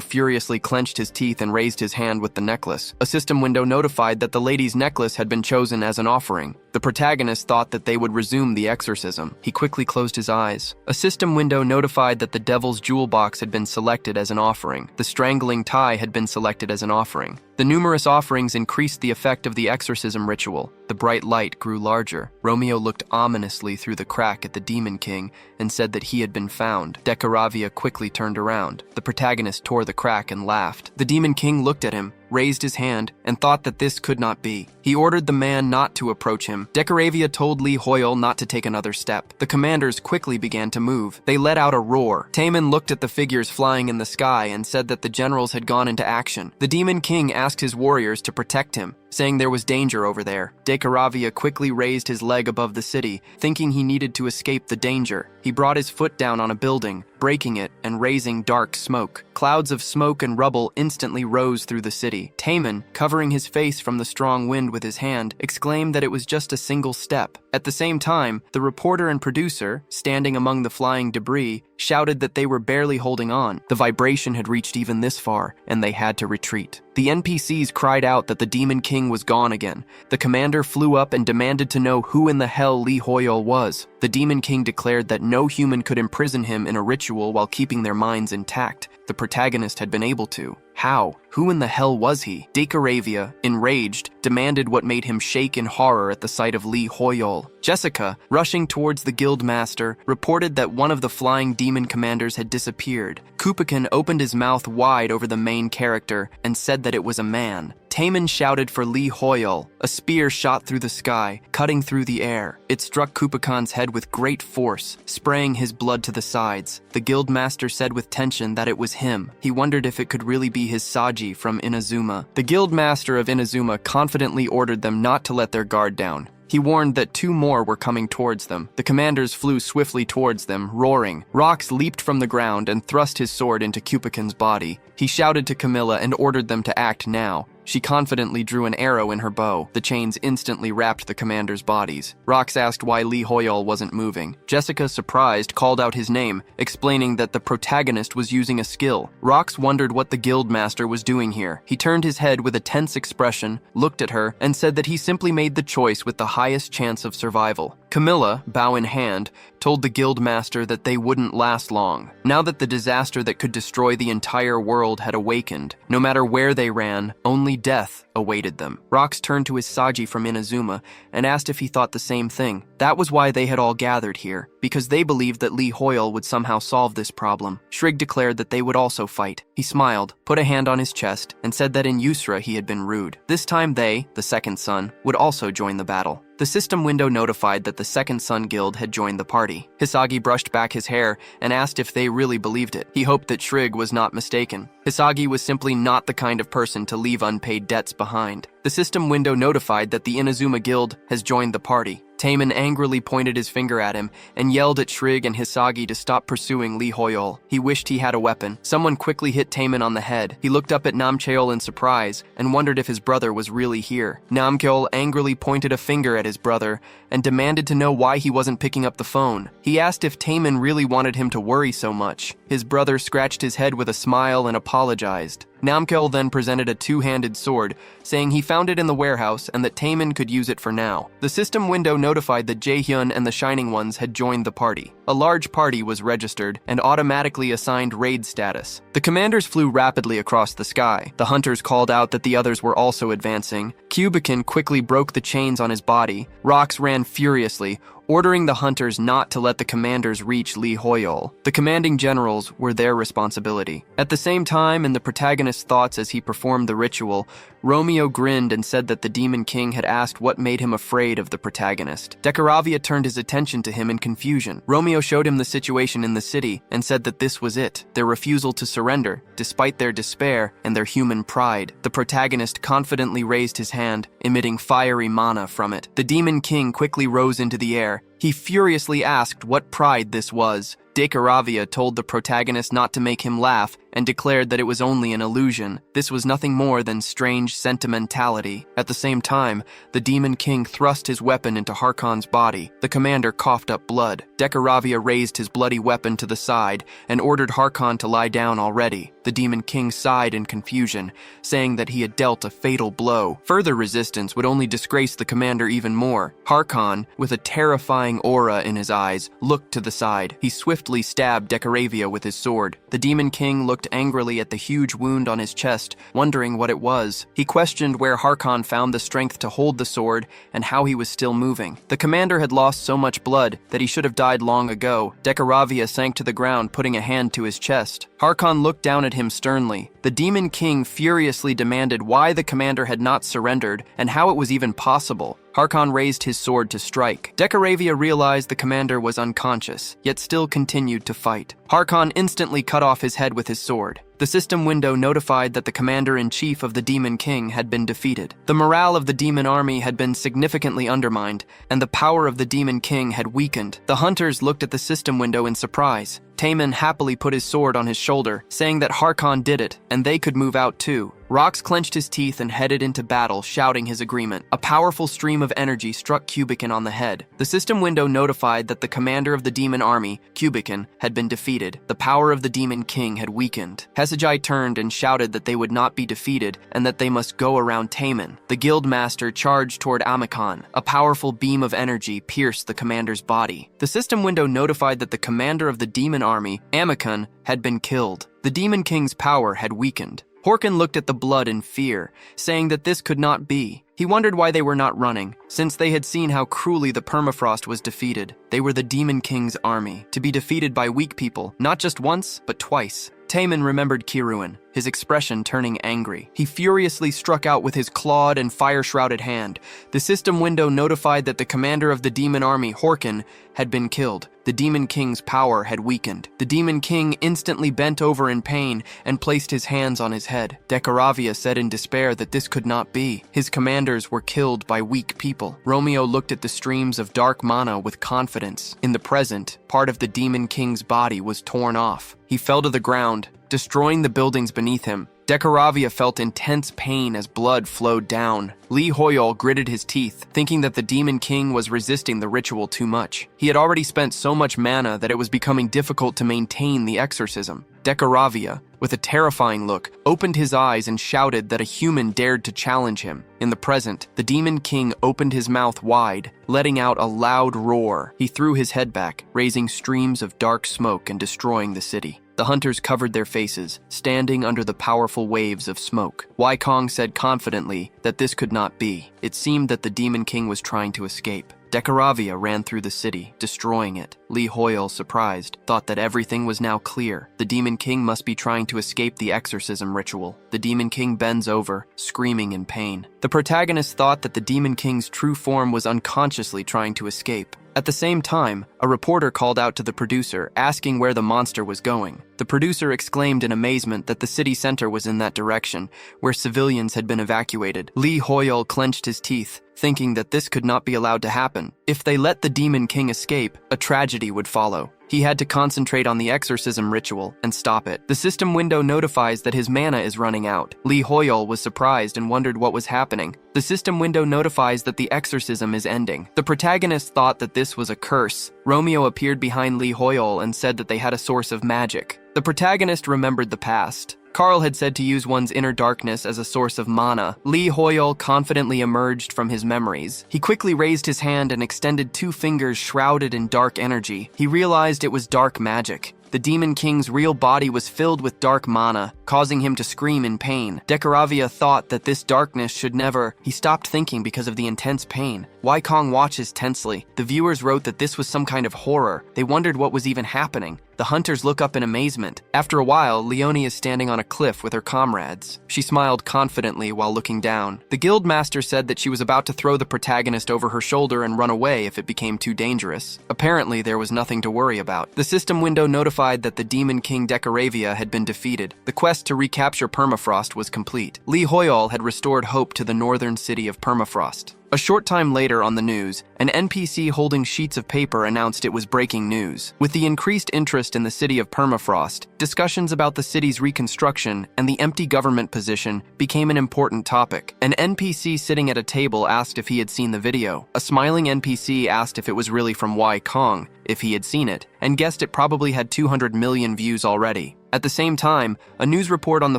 furiously clenched his teeth and raised his hand with the necklace. A system window notified that the lady's necklace had been chosen as an offering. The protagonist thought that they would resume the exorcism. He quickly closed his eyes. A system window notified that the devil's jewel box had been selected as an offering. The strangling tie had been selected as an offering. The numerous offerings increased the effect of the exorcism ritual. The bright light grew larger. Romeo looked ominously through the crack at the Demon King and said that he had been found. Decaravia quickly turned around. The protagonist tore the crack and laughed. The Demon King looked at him, raised his hand, and thought that this could not be. He ordered the man not to approach him. Decaravia told Lee Hoyle not to take another step. The commanders quickly began to move. They let out a roar. Taemin looked at the figures flying in the sky and said that the generals had gone into action. The Demon King asked his warriors to protect him, saying there was danger over there. Decaravia quickly raised his leg above the city, thinking he needed to escape the danger. He brought his foot down on a building, breaking it and raising dark smoke. Clouds of smoke and rubble instantly rose through the city. Taemin, covering his face from the strong wind with his hand, exclaimed that it was just a single step. At the same time, the reporter and producer, standing among the flying debris, shouted that they were barely holding on. The vibration had reached even this far, and they had to retreat. The NPCs cried out that the Demon King was gone again. The commander flew up and demanded to know who in the hell Lee Hoyle was. The Demon King declared that no human could imprison him in a ritual while keeping their minds intact. The protagonist had been able to. How? Who in the hell was he? Decaravia, enraged, demanded what made him shake in horror at the sight of Lee Hoyle. Jessica, rushing towards the guild master, reported that one of the flying demon commanders had disappeared. Kupikin opened his mouth wide over the main character and said that it was a man. Taemin shouted for Lee Hoyle. A spear shot through the sky, cutting through the air. It struck Kupikan's head with great force, spraying his blood to the sides. The guildmaster said with tension that it was him. He wondered if it could really be his Saji from Inazuma. The guildmaster of Inazuma confidently ordered them not to let their guard down. He warned that 2 more were coming towards them. The commanders flew swiftly towards them, roaring. Rox leaped from the ground and thrust his sword into Kupikan's body. He shouted to Camilla and ordered them to act now. She confidently drew an arrow in her bow. The chains instantly wrapped the commanders' bodies. Rox asked why Lee Hoyle wasn't moving. Jessica, surprised, called out his name, explaining that the protagonist was using a skill. Rox wondered what the guildmaster was doing here. He turned his head with a tense expression, looked at her, and said that he simply made the choice with the highest chance of survival. Camilla, bow in hand, told the guildmaster that they wouldn't last long. Now that the disaster that could destroy the entire world had awakened, no matter where they ran, only death awaited them. Rox turned to his Saji from Inazuma and asked if he thought the same thing. That was why they had all gathered here, because they believed that Lee Hoyle would somehow solve this problem. Shrig declared that they would also fight. He smiled, put a hand on his chest, and said that in Yusra he had been rude. This time they, the second son, would also join the battle. The system window notified that the Second Son Guild had joined the party. Hisagi brushed back his hair and asked if they really believed it. He hoped that Shrig was not mistaken. Hisagi was simply not the kind of person to leave unpaid debts behind. The system window notified that the Inazuma Guild has joined the party. Taemin angrily pointed his finger at him and yelled at Shrig and Hisagi to stop pursuing Lee Hoyle. He wished he had a weapon. Someone quickly hit Taemin on the head. He looked up at Namcheol in surprise and wondered if his brother was really here. Namcheol angrily pointed a finger at his brother and demanded to know why he wasn't picking up the phone. He asked if Taemin really wanted him to worry so much. His brother scratched his head with a smile and apologized. Namcheol then presented a 2-handed sword, saying he found it in the warehouse and that Taemin could use it for now. The system window notified that Jaehyun and the Shining Ones had joined the party. A large party was registered and automatically assigned raid status. The commanders flew rapidly across the sky. The hunters called out that the others were also advancing. Kubikin quickly broke the chains on his body. Rox ran furiously, ordering the hunters not to let the commanders reach Lee Hoyle. The commanding generals were their responsibility. At the same time, in the protagonist's thoughts as he performed the ritual, Romeo grinned and said that the Demon King had asked what made him afraid of the protagonist. Decaravia turned his attention to him in confusion. Romeo showed him the situation in the city and said that this was it, their refusal to surrender, despite their despair and their human pride. The protagonist confidently raised his hand, emitting fiery mana from it. The Demon King quickly rose into the air. He furiously asked what pride this was. Decaravia told the protagonist not to make him laugh and declared that it was only an illusion. This was nothing more than strange sentimentality. At the same time, the Demon King thrust his weapon into Harkon's body. The commander coughed up blood. Decaravia raised his bloody weapon to the side and ordered Harkon to lie down already. The Demon King sighed in confusion, saying that he had dealt a fatal blow. Further resistance would only disgrace the commander even more. Harkon, with a terrifying aura in his eyes, looked to the side. He swiftly stabbed Decaravia with his sword. The Demon King looked looked angrily at the huge wound on his chest, wondering what it was. He questioned where Harkon found the strength to hold the sword and how he was still moving. The commander had lost so much blood that he should have died long ago. Decaravia sank to the ground, putting a hand to his chest. Harkon looked down at him sternly. The Demon King furiously demanded why the commander had not surrendered and how it was even possible. Harkon raised his sword to strike. Decaravia realized the commander was unconscious, yet still continued to fight. Harkon instantly cut off his head with his sword. The system window notified that the commander-in-chief of the Demon King had been defeated. The morale of the demon army had been significantly undermined, and the power of the Demon King had weakened. The hunters looked at the system window in surprise. Taemin happily put his sword on his shoulder, saying that Harkon did it, and they could move out too. Rox clenched his teeth and headed into battle, shouting his agreement. A powerful stream of energy struck Kubikin on the head. The system window notified that the commander of the demon army, Kubikin, had been defeated. The power of the Demon King had weakened. Hesajai turned and shouted that they would not be defeated and that they must go around Taemin. The guild master charged toward Amikon. A powerful beam of energy pierced the commander's body. The system window notified that the commander of the demon army, Amikon, had been killed. The Demon King's power had weakened. Horkin looked at the blood in fear, saying that this could not be. He wondered why they were not running, since they had seen how cruelly the Perafrost was defeated. They were the Demon King's army, to be defeated by weak people, not just once, but twice. Taemin remembered Kiruin, his expression turning angry. He furiously struck out with his clawed and fire-shrouded hand. The system window notified that the commander of the demon army, Horkin, had been killed. The Demon King's power had weakened. The Demon King instantly bent over in pain and placed his hands on his head. Decaravia said in despair that this could not be. His commanders were killed by weak people. Romeo looked at the streams of dark mana with confidence. In the present, part of the Demon King's body was torn off. He fell to the ground, destroying the buildings beneath him. Decaravia felt intense pain as blood flowed down. Lee Hoyol gritted his teeth, thinking that the Demon King was resisting the ritual too much. He had already spent so much mana that it was becoming difficult to maintain the exorcism. Decaravia, with a terrifying look, opened his eyes and shouted that a human dared to challenge him. In the present, the Demon King opened his mouth wide, letting out a loud roar. He threw his head back, raising streams of dark smoke and destroying the city. The hunters covered their faces, standing under the powerful waves of smoke. Waikong said confidently that this could not be. It seemed that the Demon King was trying to escape. Decaravia ran through the city, destroying it. Lee Hoyle, surprised, thought that everything was now clear. The Demon King must be trying to escape the exorcism ritual. The Demon King bends over, screaming in pain. The protagonist thought that the Demon King's true form was unconsciously trying to escape. At the same time, a reporter called out to the producer, asking where the monster was going. The producer exclaimed in amazement that the city center was in that direction, where civilians had been evacuated. Lee Hoyle clenched his teeth, thinking that this could not be allowed to happen. If they let the Demon King escape, a tragedy would follow. He had to concentrate on the exorcism ritual and stop it. The system window notifies that his mana is running out. Lee Hoyle was surprised and wondered what was happening. The system window notifies that the exorcism is ending. The protagonist thought that this was a curse. Romeo appeared behind Lee Hoyle and said that they had a source of magic. The protagonist remembered the past. Carl had said to use one's inner darkness as a source of mana. Lee Hoyle confidently emerged from his memories. He quickly raised his hand and extended 2 fingers shrouded in dark energy. He realized it was dark magic. The Demon King's real body was filled with dark mana, causing him to scream in pain. Decaravia thought that this darkness should never... He stopped thinking because of the intense pain. Waikong watches tensely. The viewers wrote that this was some kind of horror. They wondered what was even happening. The hunters look up in amazement. After a while, Leonie is standing on a cliff with her comrades. She smiled confidently while looking down. The guild master said that she was about to throw the protagonist over her shoulder and run away if it became too dangerous. Apparently, there was nothing to worry about. The system window notified that the Demon King Decaravia had been defeated. The quest to recapture Permafrost was complete. Lee Hoyle had restored hope to the northern city of Permafrost. A short time later on the news, an NPC holding sheets of paper announced it was breaking news. With the increased interest in the city of Permafrost, discussions about the city's reconstruction and the empty government position became an important topic. An NPC sitting at a table asked if he had seen the video. A smiling NPC asked if it was really from Waikong, if he had seen it, and guessed it probably had 200 million views already. At the same time, a news report on the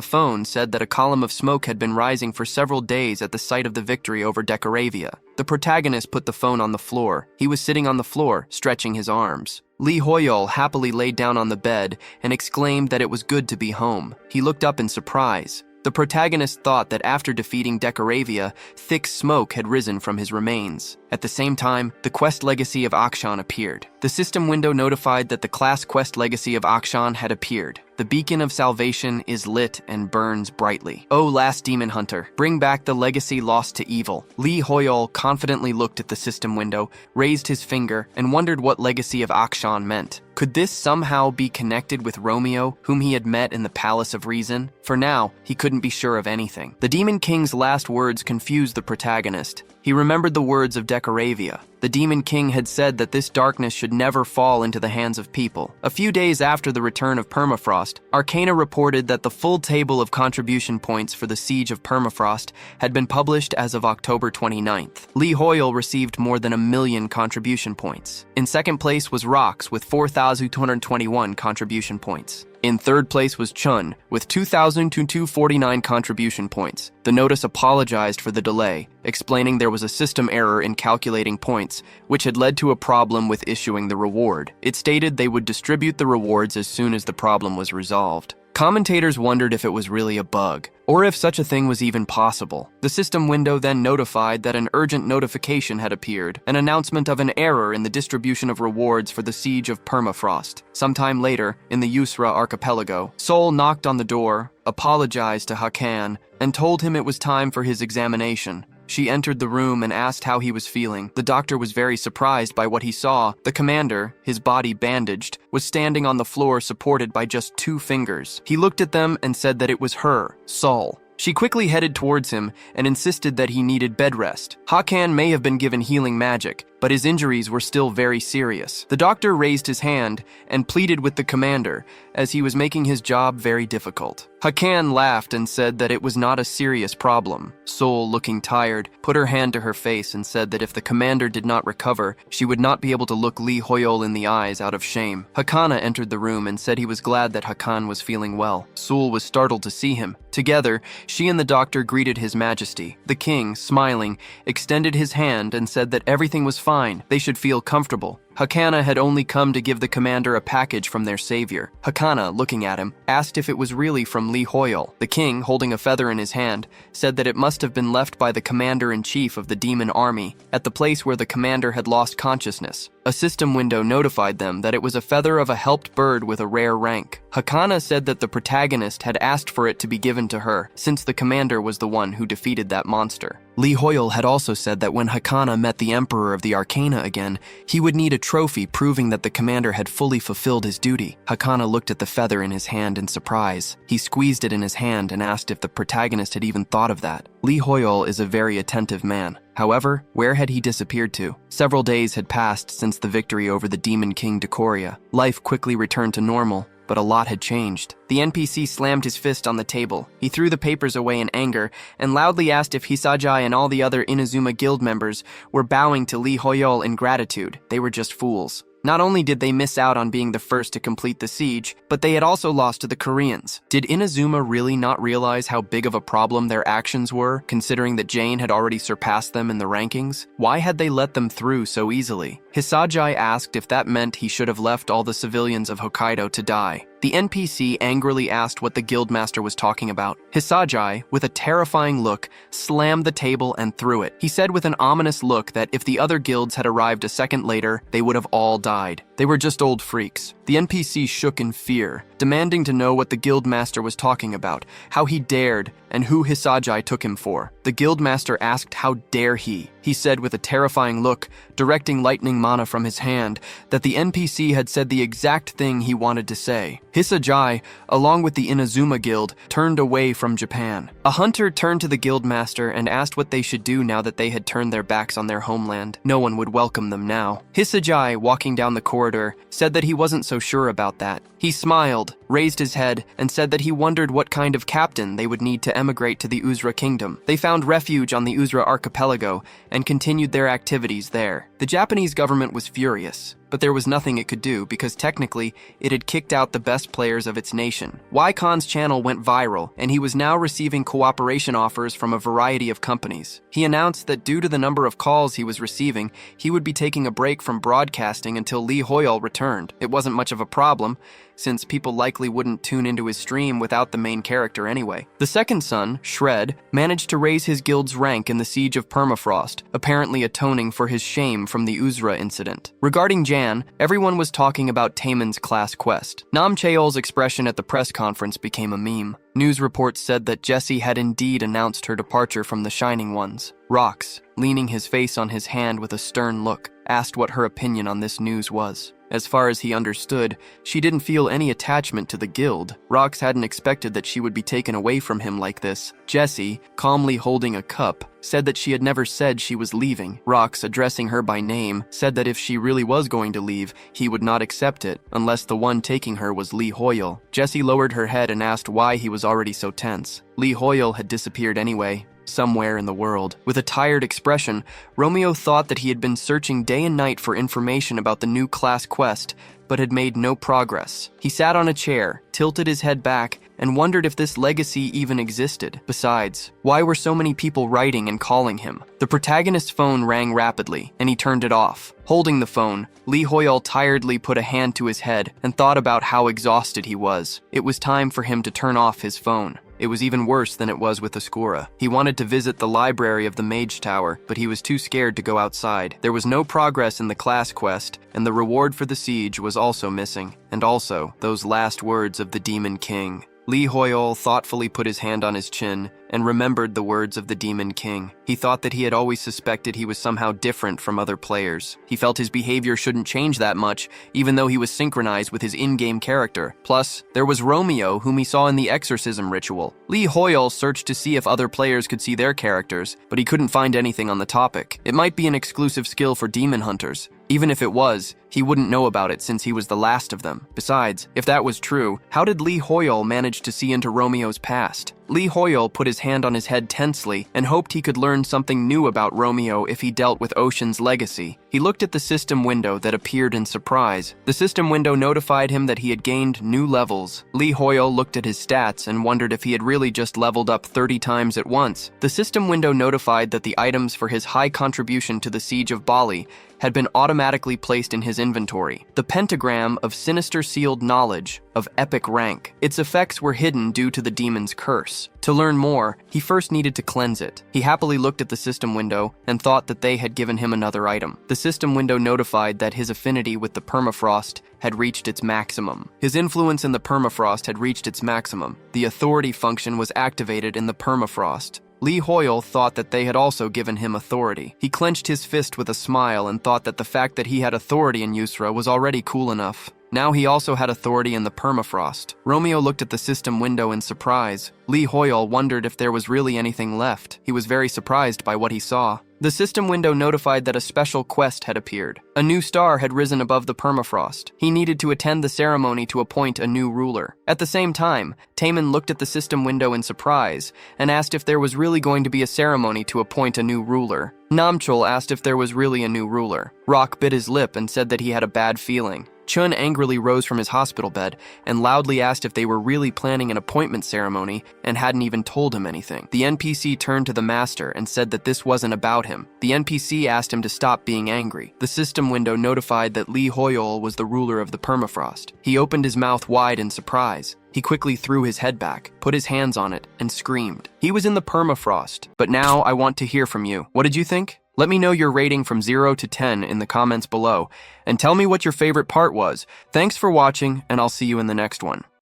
phone said that a column of smoke had been rising for several days at the site of the victory over Decaravia. The protagonist put the phone on the floor. He was sitting on the floor, stretching his arms. Lee Hoyol happily laid down on the bed and exclaimed that it was good to be home. He looked up in surprise. The protagonist thought that after defeating Decaravia, thick smoke had risen from his remains. At the same time, the quest legacy of Akshan appeared. The system window notified that the class quest legacy of Akshan had appeared. The beacon of salvation is lit and burns brightly. O last demon hunter, bring back the legacy lost to evil. Lee Hoyol confidently looked at the system window, raised his finger, and wondered what legacy of Akshan meant. Could this somehow be connected with Romeo, whom he had met in the Palace of Reason? For now, he couldn't be sure of anything. The Demon King's last words confused the protagonist. He remembered the words of Decaravia. The Demon King had said that this darkness should never fall into the hands of people. A few days after the return of Perafrost, Arcana reported that the full table of contribution points for the Siege of Perafrost had been published as of October 29th. Lee Hoyol received more than 1 million contribution points. In second place was Rox with 4,221 contribution points. In third place was Chun with 2,249 contribution points. The notice apologized for the delay, explaining there was a system error in calculating points, which had led to a problem with issuing the reward. It stated they would distribute the rewards as soon as the problem was resolved. Commentators wondered if it was really a bug, or if such a thing was even possible. The system window then notified that an urgent notification had appeared, an announcement of an error in the distribution of rewards for the Siege of Perafrost. Sometime later, in the Yusra archipelago, Sol knocked on the door, apologized to Hakan, and told him it was time for his examination. She entered the room and asked how he was feeling. The doctor was very surprised by what he saw. The commander, his body bandaged, was standing on the floor supported by just 2 fingers. He looked at them and said that it was her, Sol. She quickly headed towards him and insisted that he needed bed rest. Hakan may have been given healing magic, but his injuries were still very serious. The doctor raised his hand and pleaded with the commander, as he was making his job very difficult. Hakan laughed and said that it was not a serious problem. Sol, looking tired, put her hand to her face and said that if the commander did not recover, she would not be able to look Lee Hoyol in the eyes out of shame. Hakana entered the room and said he was glad that Hakan was feeling well. Sol was startled to see him. Together, she and the doctor greeted His Majesty. The king, smiling, extended his hand and said that everything was fine. They should feel comfortable. Hakana had only come to give the commander a package from their savior. Hakana, looking at him, asked if it was really from Lee Hoyol. The king, holding a feather in his hand, said that it must have been left by the commander-in-chief of the demon army at the place where the commander had lost consciousness. A system window notified them that it was a feather of a helped bird with a rare rank. Hakana said that the protagonist had asked for it to be given to her, since the commander was the one who defeated that monster. Lee Hoyol had also said that when Hakana met the Emperor of the Arcana again, he would need a trophy proving that the commander had fully fulfilled his duty. Hakana looked at the feather in his hand in surprise. He squeezed it in his hand and asked if the protagonist had even thought of that. Lee Hoyol is a very attentive man. However, where had he disappeared to? Several days had passed since the victory over the Demon King Decaravia. Life quickly returned to normal, but a lot had changed. The NPC slammed his fist on the table. He threw the papers away in anger and loudly asked if Hisajai and all the other Inazuma Guild members were bowing to Lee Hoyol in gratitude. They were just fools. Not only did they miss out on being the first to complete the siege, but they had also lost to the Koreans. Did Inazuma really not realize how big of a problem their actions were, considering that Jane had already surpassed them in the rankings? Why had they let them through so easily? Hisajai asked if that meant he should have left all the civilians of Hokkaido to die. The NPC angrily asked what the guildmaster was talking about. Hisajai, with a terrifying look, slammed the table and threw it. He said with an ominous look that if the other guilds had arrived a second later, they would have all died. They were just old freaks. The NPC shook in fear, demanding to know what the guildmaster was talking about, how he dared, and who Hisajai took him for. The guildmaster asked how dare he. He said with a terrifying look, directing lightning mana from his hand, that the NPC had said the exact thing he wanted to say. Hisajai, along with the Inazuma Guild, turned away from Japan. A hunter turned to the guildmaster and asked what they should do now that they had turned their backs on their homeland. No one would welcome them now. Hisajai, walking down the corridor, said that he wasn't so sure about that. He smiled, raised his head, and said that he wondered what kind of captain they would need to emigrate to the Yusra kingdom. They found refuge on the Yusra archipelago and continued their activities there. The Japanese government was furious, but there was nothing it could do because technically it had kicked out the best players of its nation. Wycon's channel went viral, and he was now receiving cooperation offers from a variety of companies. He announced that due to the number of calls he was receiving, he would be taking a break from broadcasting until Lee Hoyle returned. It wasn't much of a problem, since people likely wouldn't tune into his stream without the main character anyway. The second son, Shred, managed to raise his guild's rank in the Siege of Perafrost, apparently atoning for his shame from the Yusra incident. Regarding Jan, everyone was talking about Taemin's class quest. Nam Cheol's expression at the press conference became a meme. News reports said that Jessie had indeed announced her departure from the Shining Ones. Rox, leaning his face on his hand with a stern look, asked what her opinion on this news was. As far as he understood, she didn't feel any attachment to the guild. Rox hadn't expected that she would be taken away from him like this. Jessie, calmly holding a cup, said that she had never said she was leaving. Rox, addressing her by name, said that if she really was going to leave, he would not accept it, unless the one taking her was Lee Hoyle. Jessie lowered her head and asked why he was already so tense. Lee Hoyle had disappeared anyway, somewhere in the world. With a tired expression, Romeo thought that he had been searching day and night for information about the new class quest, but had made no progress. He sat on a chair, tilted his head back, and wondered if this legacy even existed. Besides, why were so many people writing and calling him? The protagonist's phone rang rapidly, and he turned it off. Holding the phone, Lee Hoyle tiredly put a hand to his head and thought about how exhausted he was. It was time for him to turn off his phone. It was even worse than it was with Ascura. He wanted to visit the library of the Mage Tower, but he was too scared to go outside. There was no progress in the class quest, and the reward for the siege was also missing. And also, those last words of the Demon King. Lee Hoyle thoughtfully put his hand on his chin and remembered the words of the Demon King. He thought that he had always suspected he was somehow different from other players. He felt his behavior shouldn't change that much, even though he was synchronized with his in-game character. Plus, there was Romeo, whom he saw in the exorcism ritual. Lee Hoyle searched to see if other players could see their characters, but he couldn't find anything on the topic. It might be an exclusive skill for demon hunters. Even if it was, he wouldn't know about it since he was the last of them. Besides, if that was true, how did Lee Hoyle manage to see into Romeo's past? Lee Hoyle put his hand on his head tensely and hoped he could learn something new about Romeo if he dealt with Ocean's legacy. He looked at the system window that appeared in surprise. The system window notified him that he had gained new levels. Lee Hoyle looked at his stats and wondered if he had really just leveled up 30 times at once. The system window notified that the items for his high contribution to the Siege of Bali had been automatically placed in his inventory. The pentagram of sinister sealed knowledge of epic rank. Its effects were hidden due to the demon's curse. To learn more, he first needed to cleanse it. He happily looked at the system window and thought that they had given him another item. The system window notified that his affinity with the permafrost had reached its maximum. His influence in the permafrost had reached its maximum. The authority function was activated in the permafrost. Lee Hoyle thought that they had also given him authority. He clenched his fist with a smile and thought that the fact that he had authority in Yusra was already cool enough. Now he also had authority in the permafrost. Romeo looked at the system window in surprise. Lee Hoyle wondered if there was really anything left. He was very surprised by what he saw. The system window notified that a special quest had appeared. A new star had risen above the permafrost. He needed to attend the ceremony to appoint a new ruler. At the same time, Taemin looked at the system window in surprise and asked if there was really going to be a ceremony to appoint a new ruler. Namchul asked if there was really a new ruler. Rock bit his lip and said that he had a bad feeling. Chun angrily rose from his hospital bed and loudly asked if they were really planning an appointment ceremony and hadn't even told him anything. The NPC turned to the master and said that this wasn't about him. The NPC asked him to stop being angry. The system window notified that Lee Hoyle was the ruler of the permafrost. He opened his mouth wide in surprise. He quickly threw his head back, put his hands on it, and screamed. He was in the permafrost. But now I want to hear from you. What did you think? Let me know your rating from 0 to 10 in the comments below, and tell me what your favorite part was. Thanks for watching, and I'll see you in the next one.